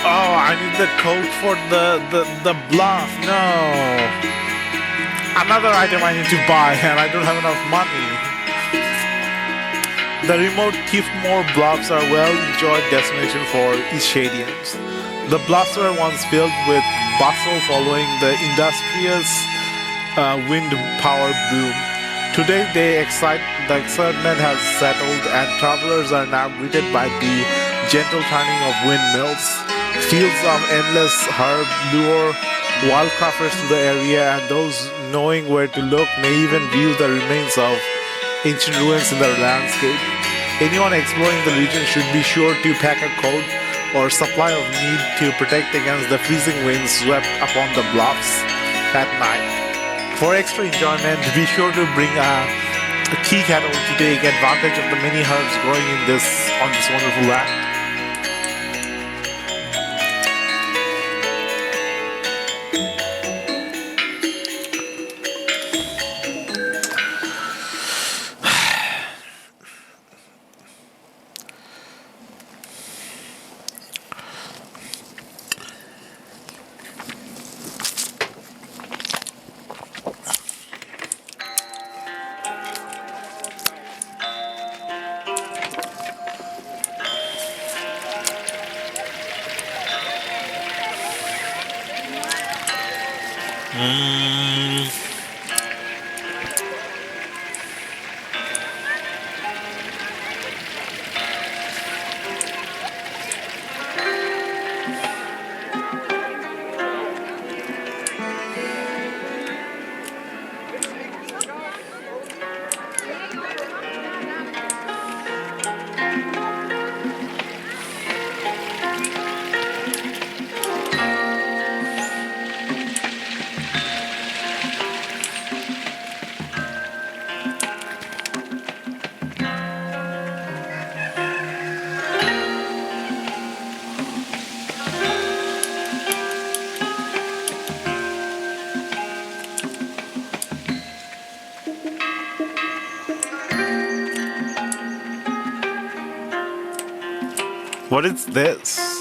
Oh, I need the code for the bluff. No. Another item I need to buy and I don't have enough money. The remote Kiftmore bluffs are well-enjoyed destination for Eastshadians. The bluffs were once filled with bustle following the industrious wind power boom. Today the excitement has settled and travelers are now greeted by the gentle turning of windmills. Fields of endless herb lure wildcrafters to the area, and those knowing where to look may even view the remains of ancient ruins in the landscape. Anyone exploring the region should be sure to pack a coat or supply of meat to protect against the freezing winds swept upon the bluffs at night. For extra enjoyment, be sure to bring a tea kettle to take advantage of the many herbs growing on this wonderful land. What is this?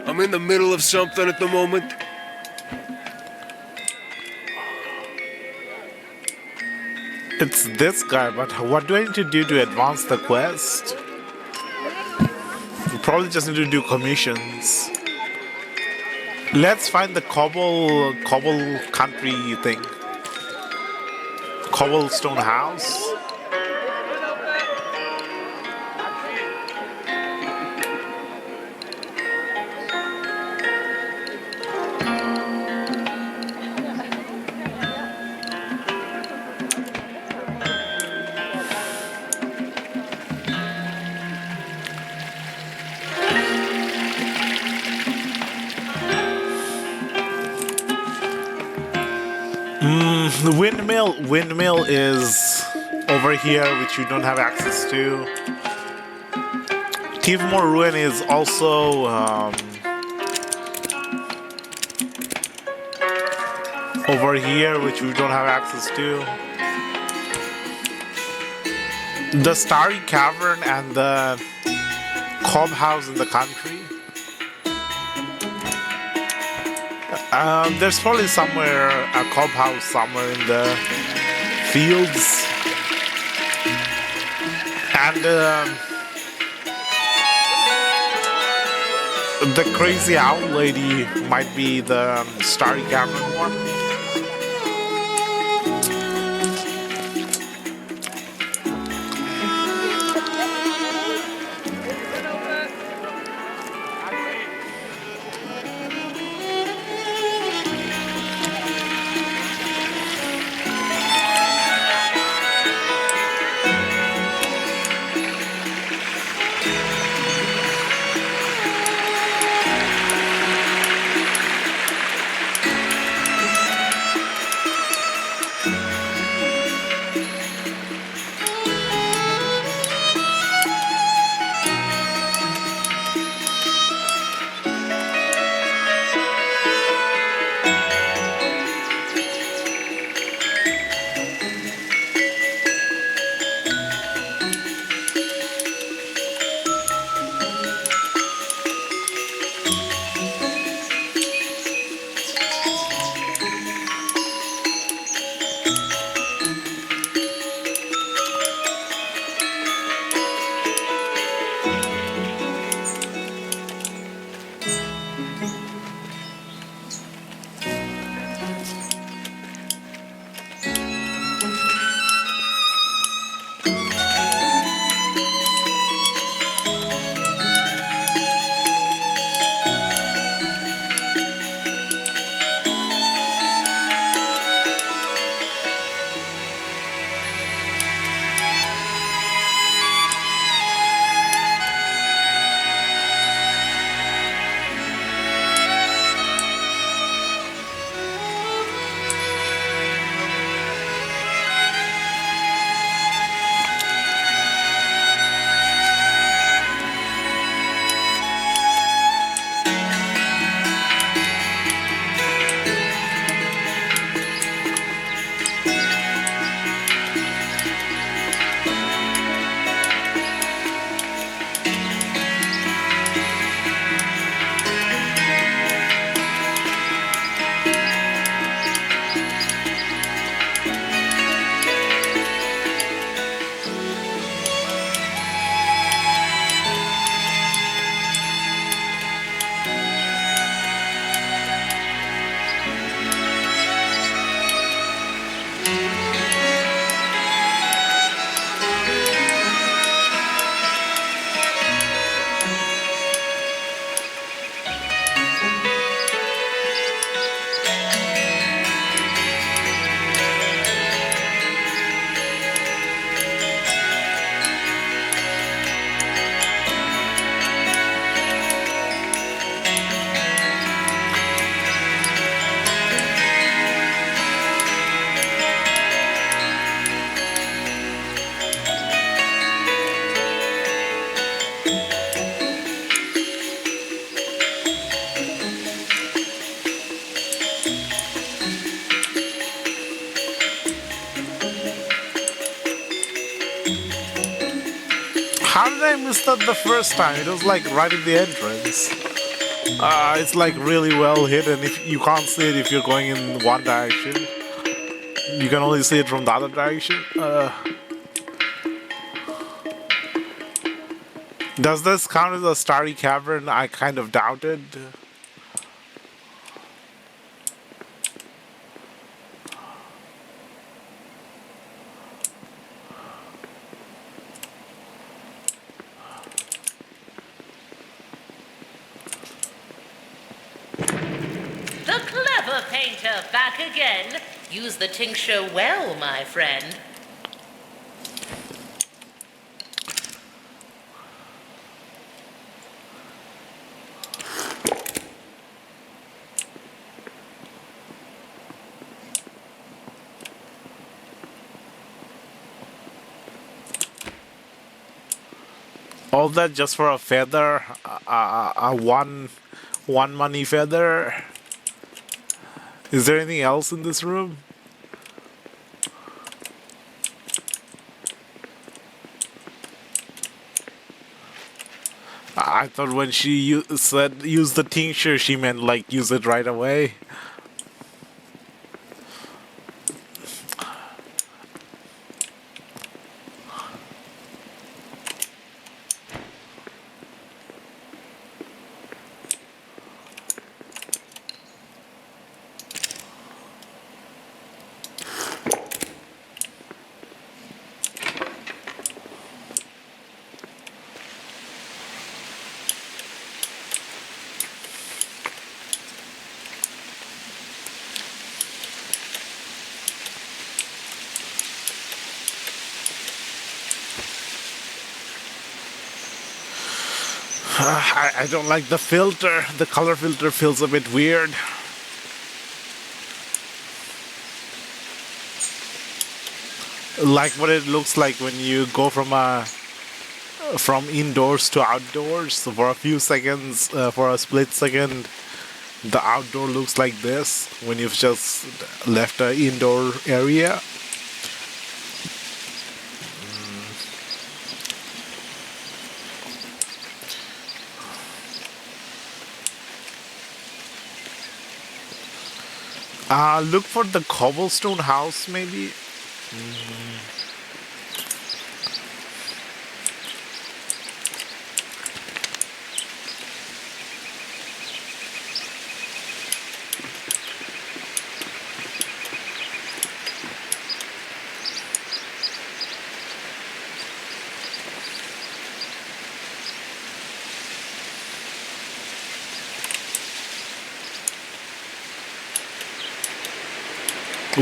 I'm in the middle of something at the moment. It's this guy, but what do I need to do to advance the quest? We probably just need to do commissions. Let's find the cobble country thing. Cobblestone house. The windmill is over here, which you don't have access to. Tivemore Ruin is also over here, which we don't have access to. The Starry Cavern and the Cobb House in the country. There's probably somewhere a Cobb House somewhere in the fields. And the crazy owl lady might be the Starry Cavern one. How did I miss that the first time? It was like right at the entrance. It's like really well hidden. If you can't see it if you're going in one direction, you can only see it from the other direction. Does this count as a Starry Cavern? I kind of doubted. The clever painter back again. Use the tincture well, my friend. All that just for a feather, a one money feather. Is there anything else in this room? I thought when she said use the tincture, she meant like use it right away. I don't like the filter. The color filter feels a bit weird. Like what it looks like when you go from indoors to outdoors. So for a few seconds, for a split second, the outdoor looks like this when you've just left an indoor area. Look for the cobblestone house, maybe.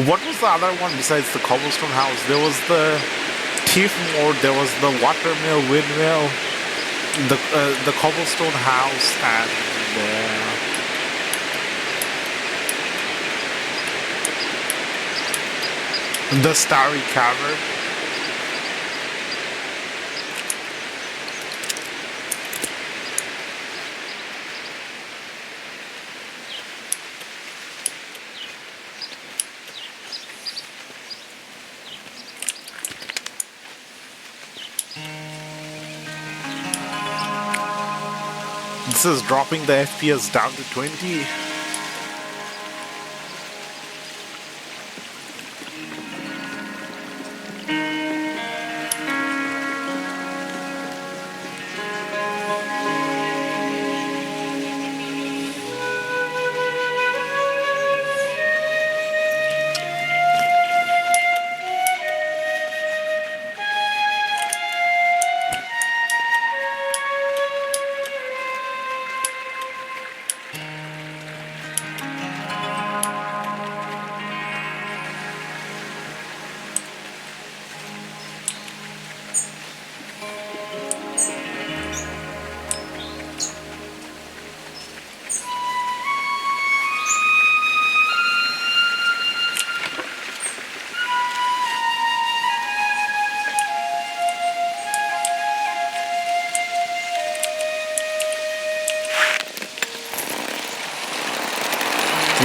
What was the other one besides the cobblestone house? There was the thief moor, there was the watermill, windmill, the cobblestone house, and the starry cavern. This is dropping the FPS down to 20.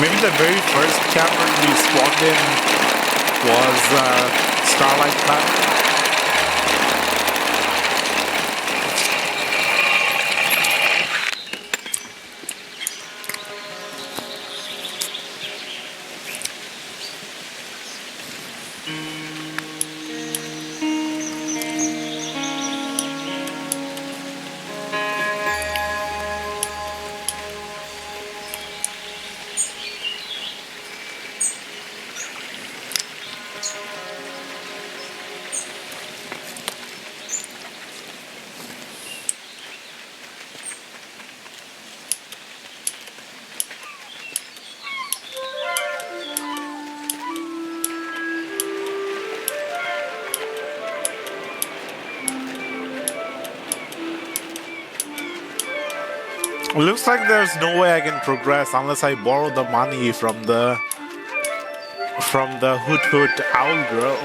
Maybe the very first cavern we spawned in was Starlight Cavern. Looks like there's no way I can progress unless I borrow the money from the Hoot Hoot Owl Girl.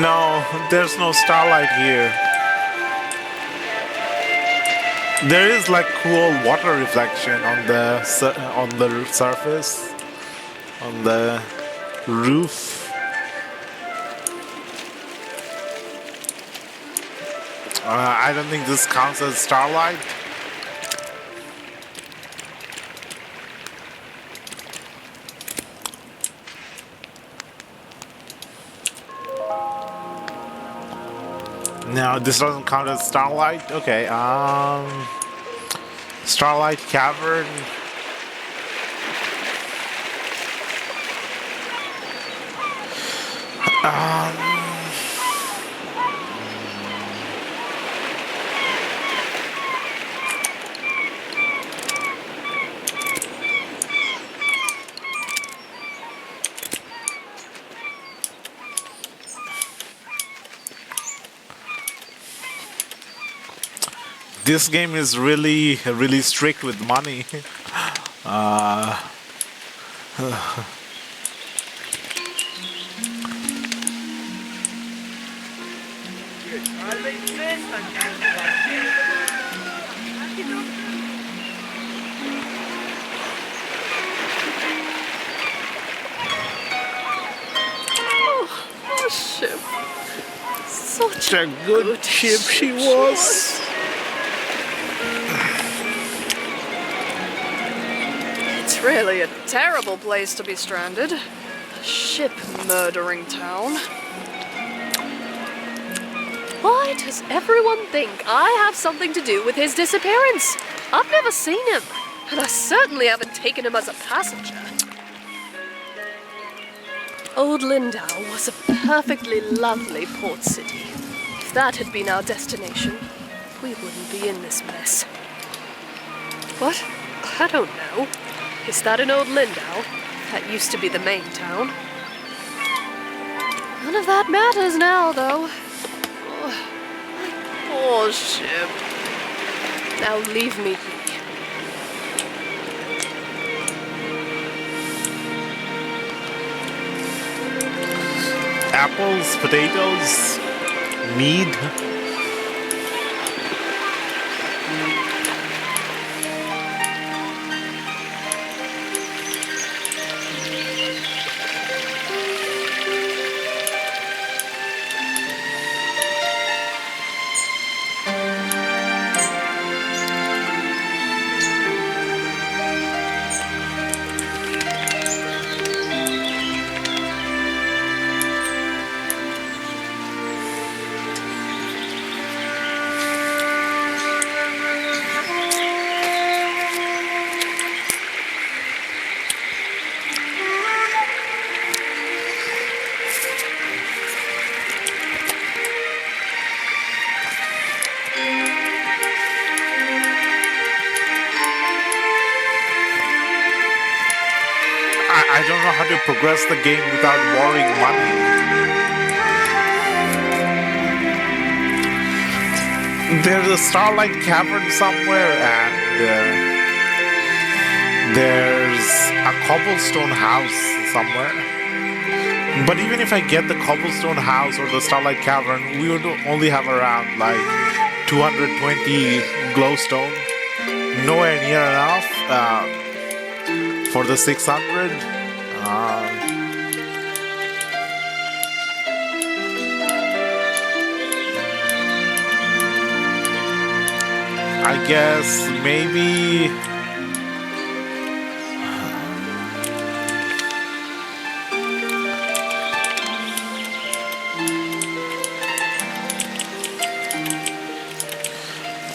No, there's no starlight here. There is like cool water reflection on the surface, on the roof. I don't think this counts as starlight. No, this doesn't count as starlight. Okay, Starlight Cavern. This game is really strict with money. Uh, Oh, ship. Such a good ship she was. It's really a terrible place to be stranded. A ship-murdering town. Why does everyone think I have something to do with his disappearance? I've never seen him, and I certainly haven't taken him as a passenger. Old Lindau was a perfectly lovely port city. If that had been our destination, we wouldn't be in this mess. What? I don't know. Is that an old Lindau? That used to be the main town. None of that matters now, though. Oh, my poor ship. Now leave me be. Apples, potatoes, mead. I don't know how to progress the game without borrowing money. There's a Starlight Cavern somewhere, and there's a cobblestone house somewhere. But even if I get the cobblestone house or the Starlight Cavern, we would only have around like 220 glowstone. Nowhere near enough for the 600. I guess maybe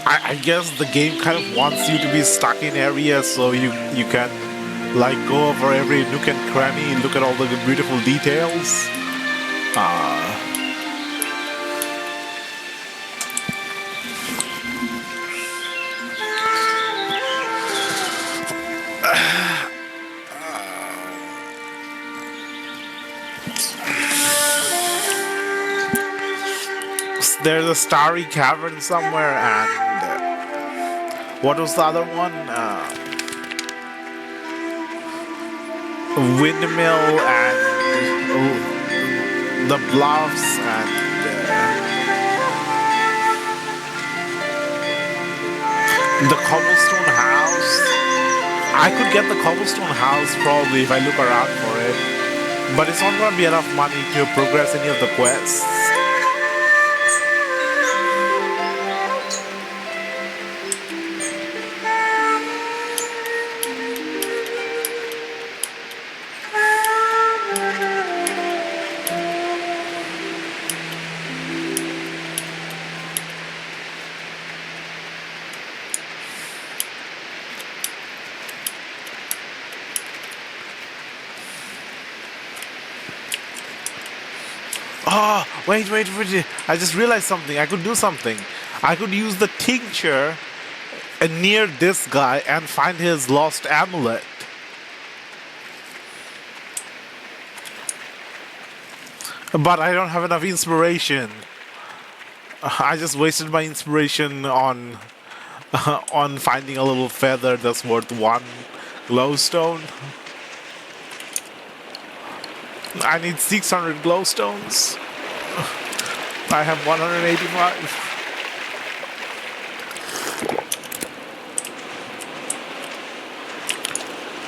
I guess the game kind of wants you to be stuck in areas so you can like go over every nook and cranny, look at all the beautiful details. There's a starry cavern somewhere, and what was the other one? Windmill and the bluffs and the cobblestone house. I could get the cobblestone house probably if I look around for it, but it's not gonna be enough money to progress any of the quests. Oh, wait. I just realized something. I could do something. I could use the tincture near this guy and find his lost amulet. But I don't have enough inspiration. I just wasted my inspiration on on finding a little feather that's worth one glowstone. I need 600 glowstones. I have 185.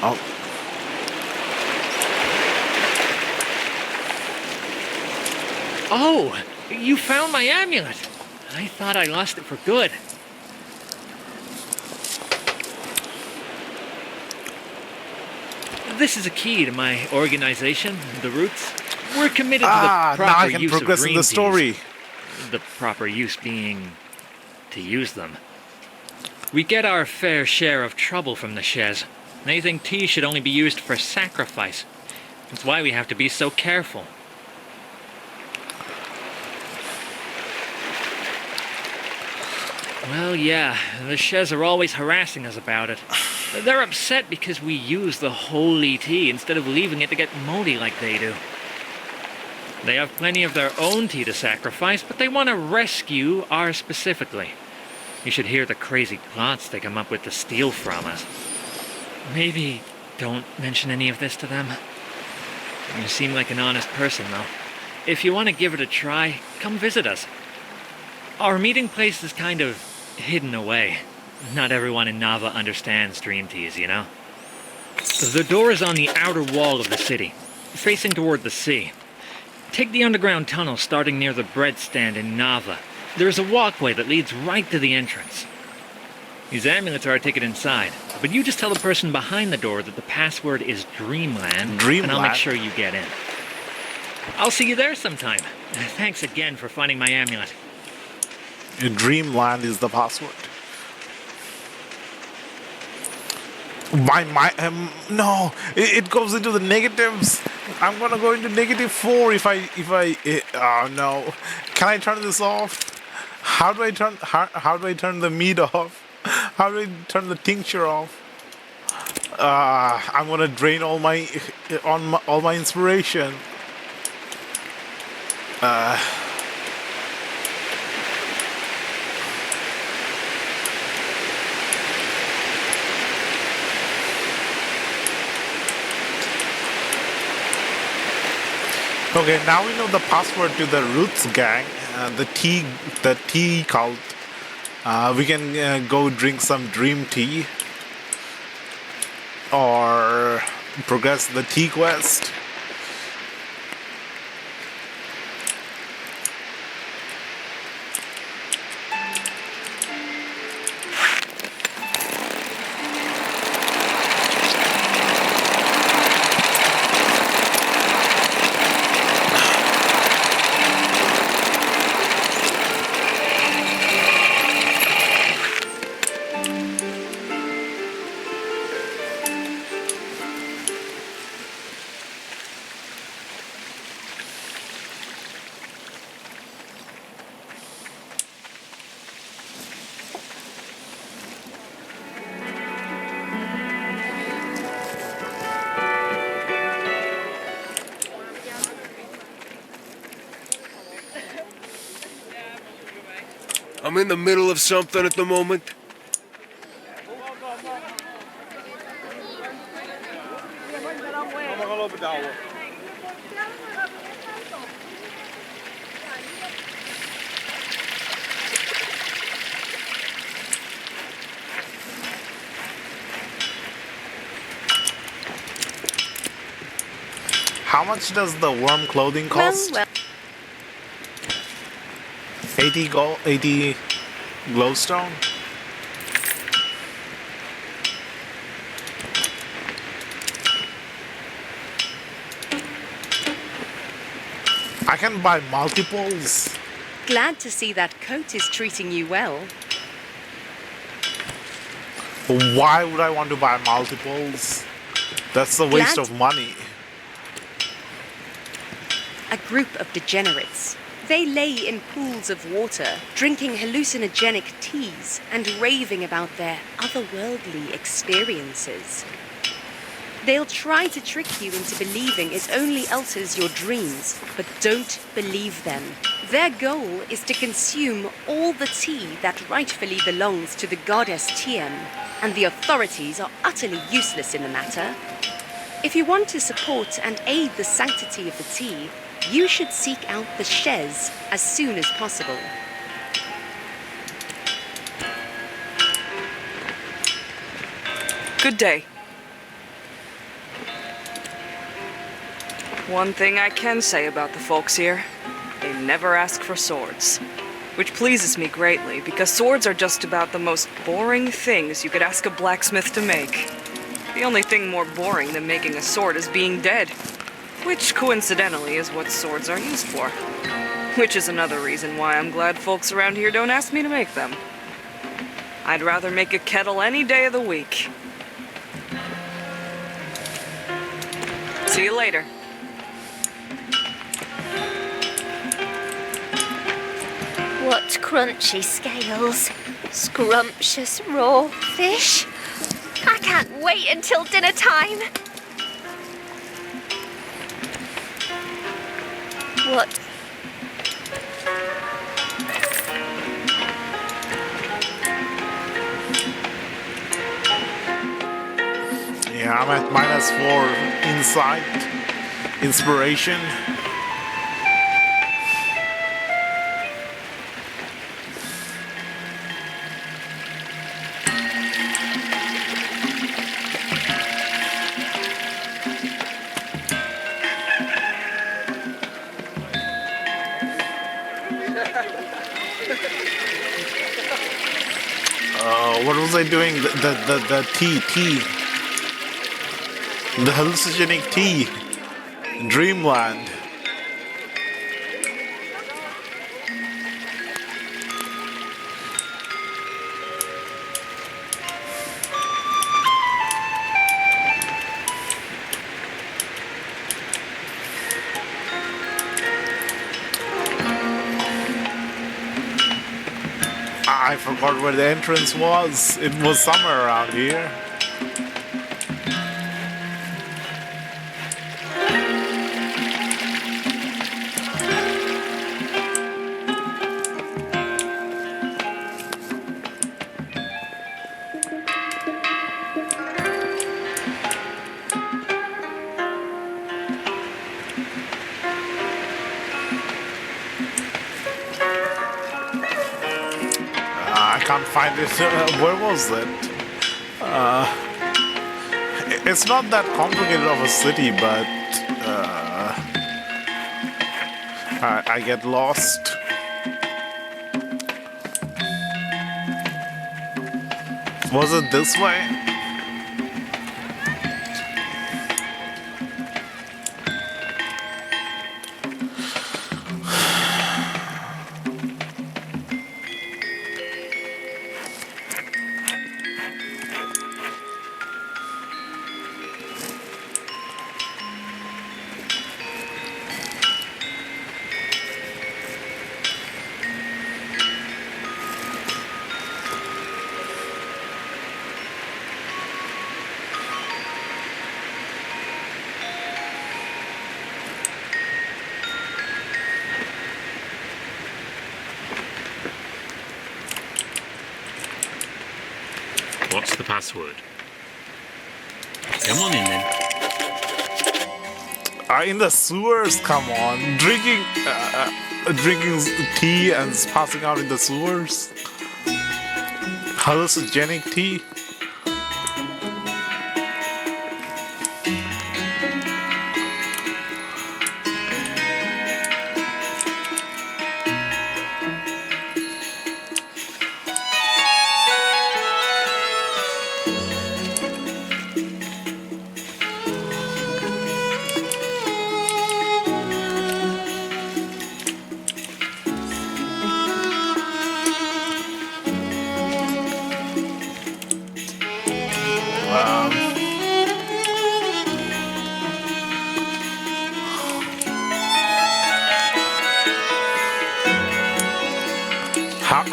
Oh. Oh, you found my amulet. I thought I lost it for good. This is a key to my organization, the Roots. We're committed to the proper now I can use progress of in green the story. teas. The proper use being to use them. We get our fair share of trouble from the Shez. They think tea should only be used for sacrifice. That's why we have to be so careful. Well, yeah, the Shez are always harassing us about it. They're upset because we use the holy tea instead of leaving it to get moldy like they do. They have plenty of their own tea to sacrifice, but they want to rescue ours specifically. You should hear the crazy plots they come up with to steal from us. Maybe don't mention any of this to them. You seem like an honest person, though. If you want to give it a try, come visit us. Our meeting place is kind of hidden away. Not everyone in Nava understands dream teas, you know? The door is on the outer wall of the city, facing toward the sea. Take the underground tunnel starting near the bread stand in Nava. There is a walkway that leads right to the entrance. These amulets are a ticket inside, but you just tell the person behind the door that the password is Dreamland, and I'll make sure you get in. I'll see you there sometime. Thanks again for finding my amulet. Dreamland is the password. No, it goes into the negatives. I'm gonna go into -4 if I. Oh no, can I turn this off? How do I turn the meat off? How do I turn the tincture off? I'm gonna drain all my inspiration. Okay, now we know the password to the Roots gang, the tea cult. We can go drink some dream tea or progress the tea quest. I'm in the middle of something at the moment. How much does the warm clothing cost? Well, 80 gold, 80 glowstone? I can buy multiples. glad to see that coat is treating you well. Why would I want to buy multiples? That's a waste Glad- of money. A group of degenerates. They lay in pools of water, drinking hallucinogenic teas and raving about their otherworldly experiences. They'll try to trick you into believing it only alters your dreams, but don't believe them. Their goal is to consume all the tea that rightfully belongs to the goddess Tiem, and the authorities are utterly useless in the matter. If you want to support and aid the sanctity of the tea, you should seek out the Shez as soon as possible. Good day. One thing I can say about the folks here, they never ask for swords. Which pleases me greatly, because swords are just about the most boring things you could ask a blacksmith to make. The only thing more boring than making a sword is being dead. Which, coincidentally, is what swords are used for. Which is another reason why I'm glad folks around here don't ask me to make them. I'd rather make a kettle any day of the week. See you later. What crunchy scales. Scrumptious raw fish. I can't wait until dinner time. What? Yeah, I'm at -4 insight, inspiration. What was I doing? The tea. The hallucinogenic tea. Dreamland. I forgot where the entrance was. It was somewhere around here. I can't find it. Where was it? It's not that complicated of a city, but I get lost. Was it this way? What's the password? Come on in then. In the sewers, come on. Drinking tea and passing out in the sewers. Hallucinogenic tea.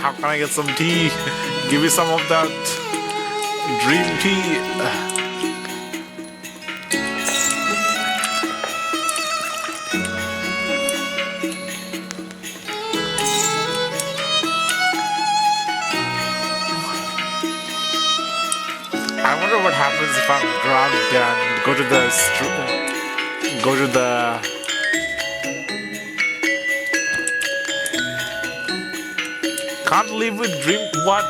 How can I get some tea? Give me some of that dream tea. I wonder what happens if I'm drugged and go to the can't live with dream. What?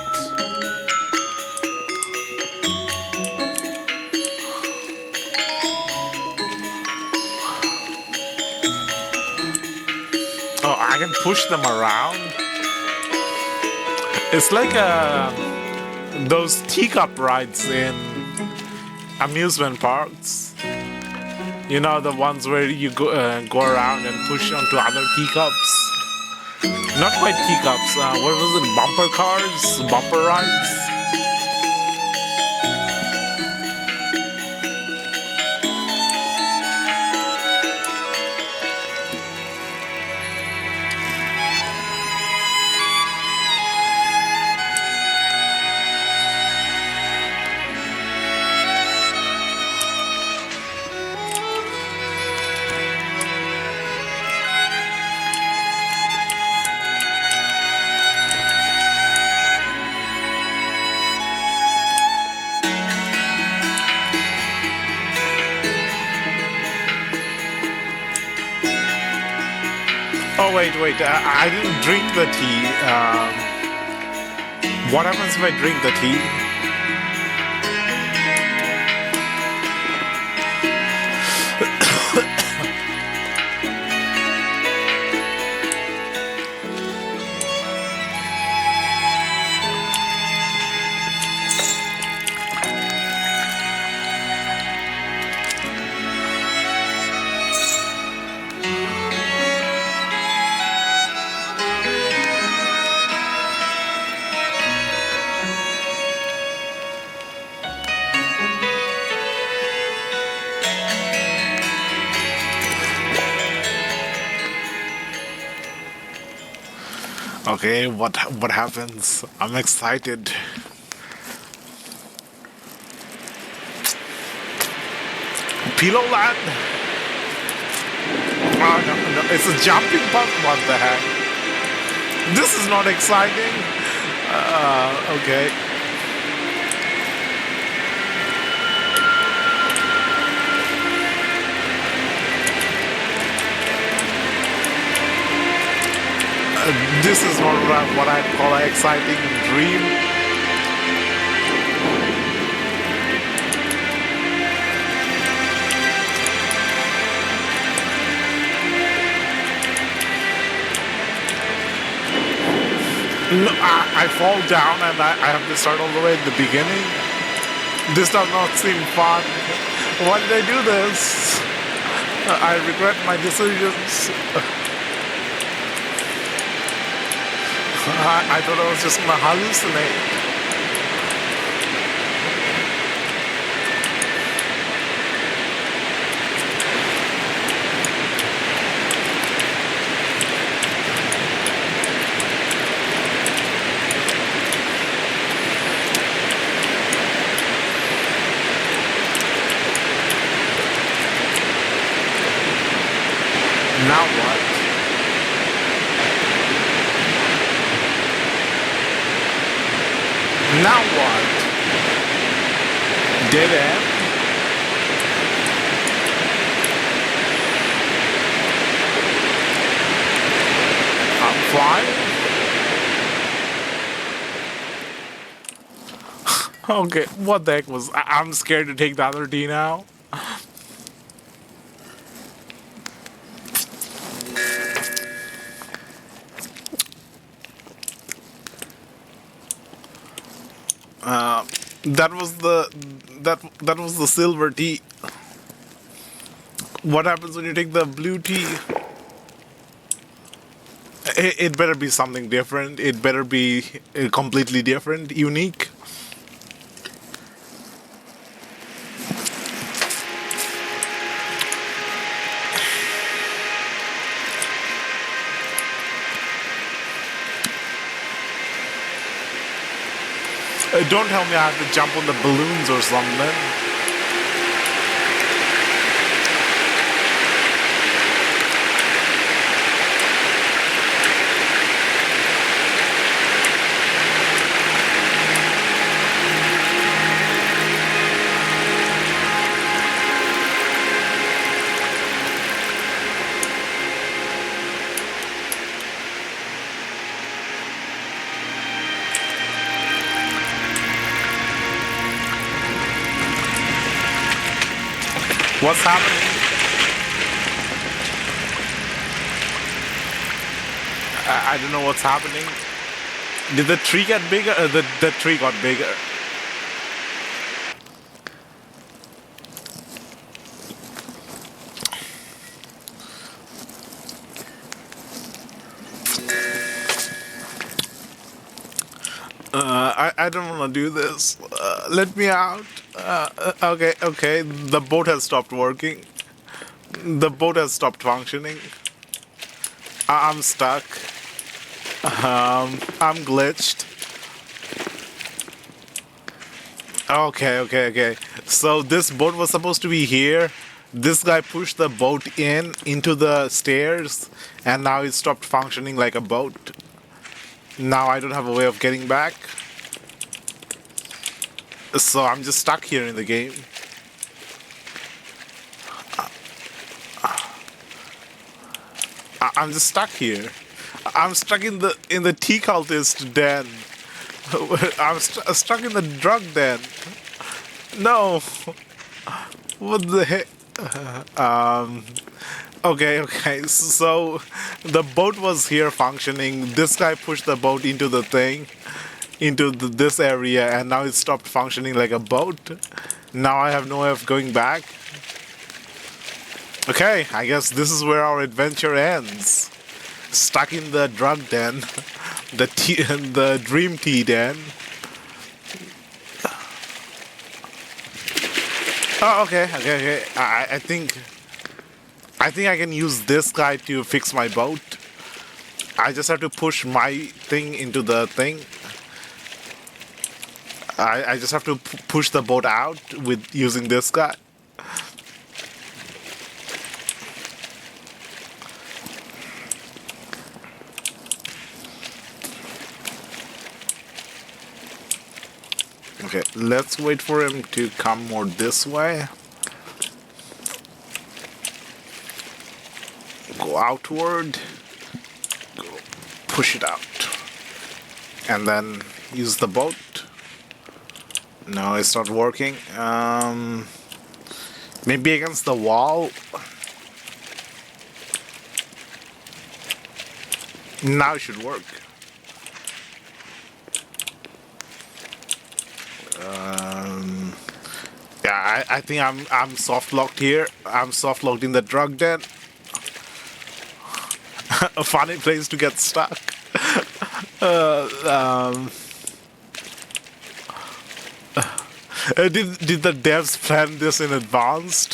Oh, I can push them around. It's like those teacup rides in amusement parks. You know, the ones where you go around and push onto other teacups. Not quite teacups. What was it? Bumper cars? Bumper rides? Oh wait, I didn't drink the tea. What happens if I drink the tea? Okay, what happens? I'm excited. Pillow Land? Oh no, it's a jumping puck. What the heck? This is not exciting. Okay. This is not what I'd call an exciting dream. No, I fall down and I have to start all the way at the beginning. This does not seem fun. Why did I do this? I regret my decisions. I thought I was just gonna hallucinate. Now what? Now what? Dead end? I'm flying? Okay, what the heck was... I'm scared to take the other D now. That was the silver tea. What happens when you take the blue tea? It better be something different. It better be completely different, unique. Don't tell me I have to jump on the balloons or something. What's happening? I don't know what's happening. Did the tree get bigger? The tree got bigger. I don't want to do this. Let me out. Okay. The boat has stopped working. The boat has stopped functioning. I'm stuck. I'm glitched. Okay. So this boat was supposed to be here. This guy pushed the boat into the stairs, and now it stopped functioning like a boat. Now I don't have a way of getting back. So I'm just stuck here in the game. I'm just stuck here. I'm stuck in the tea cultist den. I'm stuck in the drug den. No. What the heck? Okay. So the boat was here functioning. This guy pushed the boat into the thing, into this area, and now it stopped functioning like a boat. Now I have no way of going back. Okay, I guess this is where our adventure ends. Stuck in the drug den, the dream tea den. Oh, okay. I think I can use this guy to fix my boat. I just have to push my thing into the thing. I just have to push the boat out with using this guy. Okay, let's wait for him to come more this way. Go outward. Go push it out. And then use the boat. No, it's not working. Maybe against the wall. Now it should work. Yeah, I think I'm soft locked here. I'm soft locked in the drug den. A funny place to get stuck. Did the devs plan this in advance?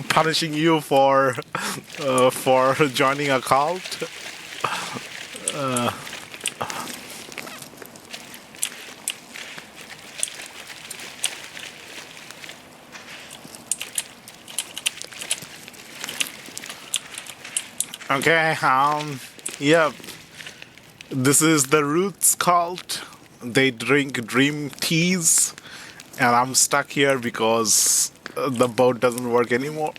Punishing you for joining a cult? Okay, yep. This is the Roots cult. They drink dream teas, and I'm stuck here because the boat doesn't work anymore.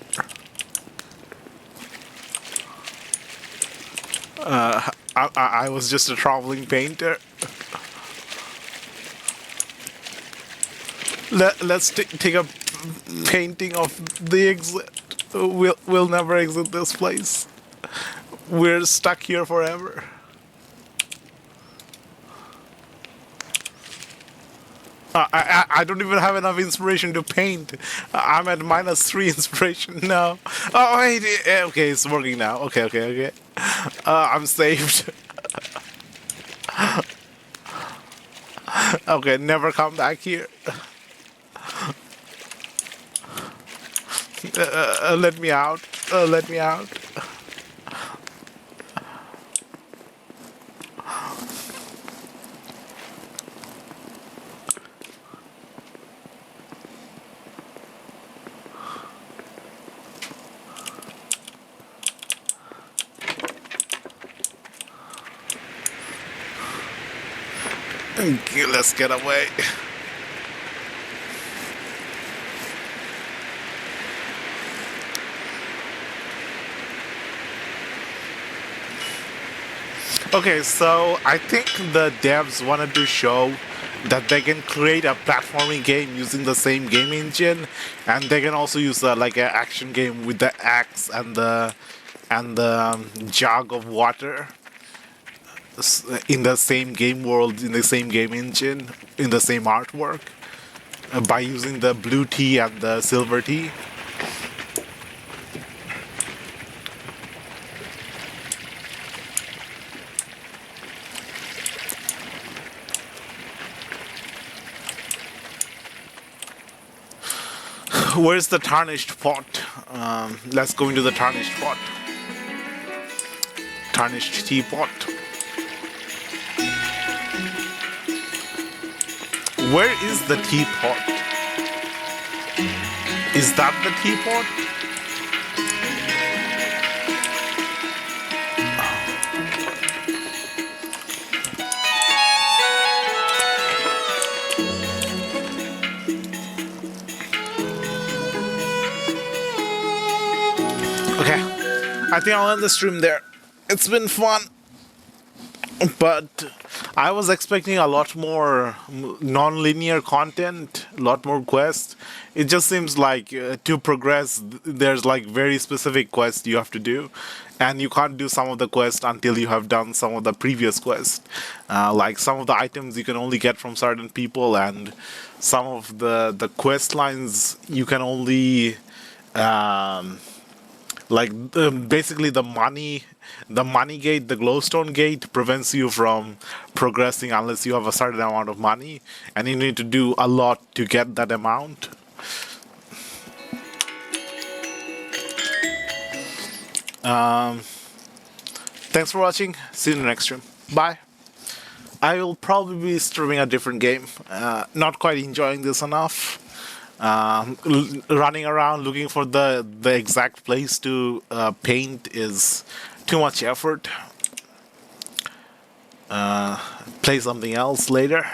I was just a traveling painter. Let's take a painting of the exit. We'll never exit this place. We're stuck here forever. I don't even have enough inspiration to paint. I'm at -3 inspiration now. Oh wait, okay, it's working now. Okay. I'm saved. Okay, never come back here. Let me out. Let me out. Okay, let's get away. Okay, so I think the devs wanted to show that they can create a platforming game using the same game engine, and they can also use like an action game with the axe and the jug of water in the same game world, in the same game engine, in the same artwork, by using the blue tea and the silver tea. Where's the tarnished pot? Let's go into the tarnished pot. Tarnished teapot. Where is the teapot? Is that the teapot? Okay, I think I'll end the stream there. It's been fun, but I was expecting a lot more non-linear content, a lot more quests. It just seems like to progress, there's like very specific quests you have to do, and you can't do some of the quests until you have done some of the previous quests. Like some of the items you can only get from certain people, and some of the quest lines you can only basically the money gate, the glowstone gate prevents you from progressing unless you have a certain amount of money, and you need to do a lot to get that amount. Thanks for watching. See you in the next stream. Bye. I will probably be streaming a different game. Not quite enjoying this enough. Running around looking for the exact place to paint is too much effort. Play something else later.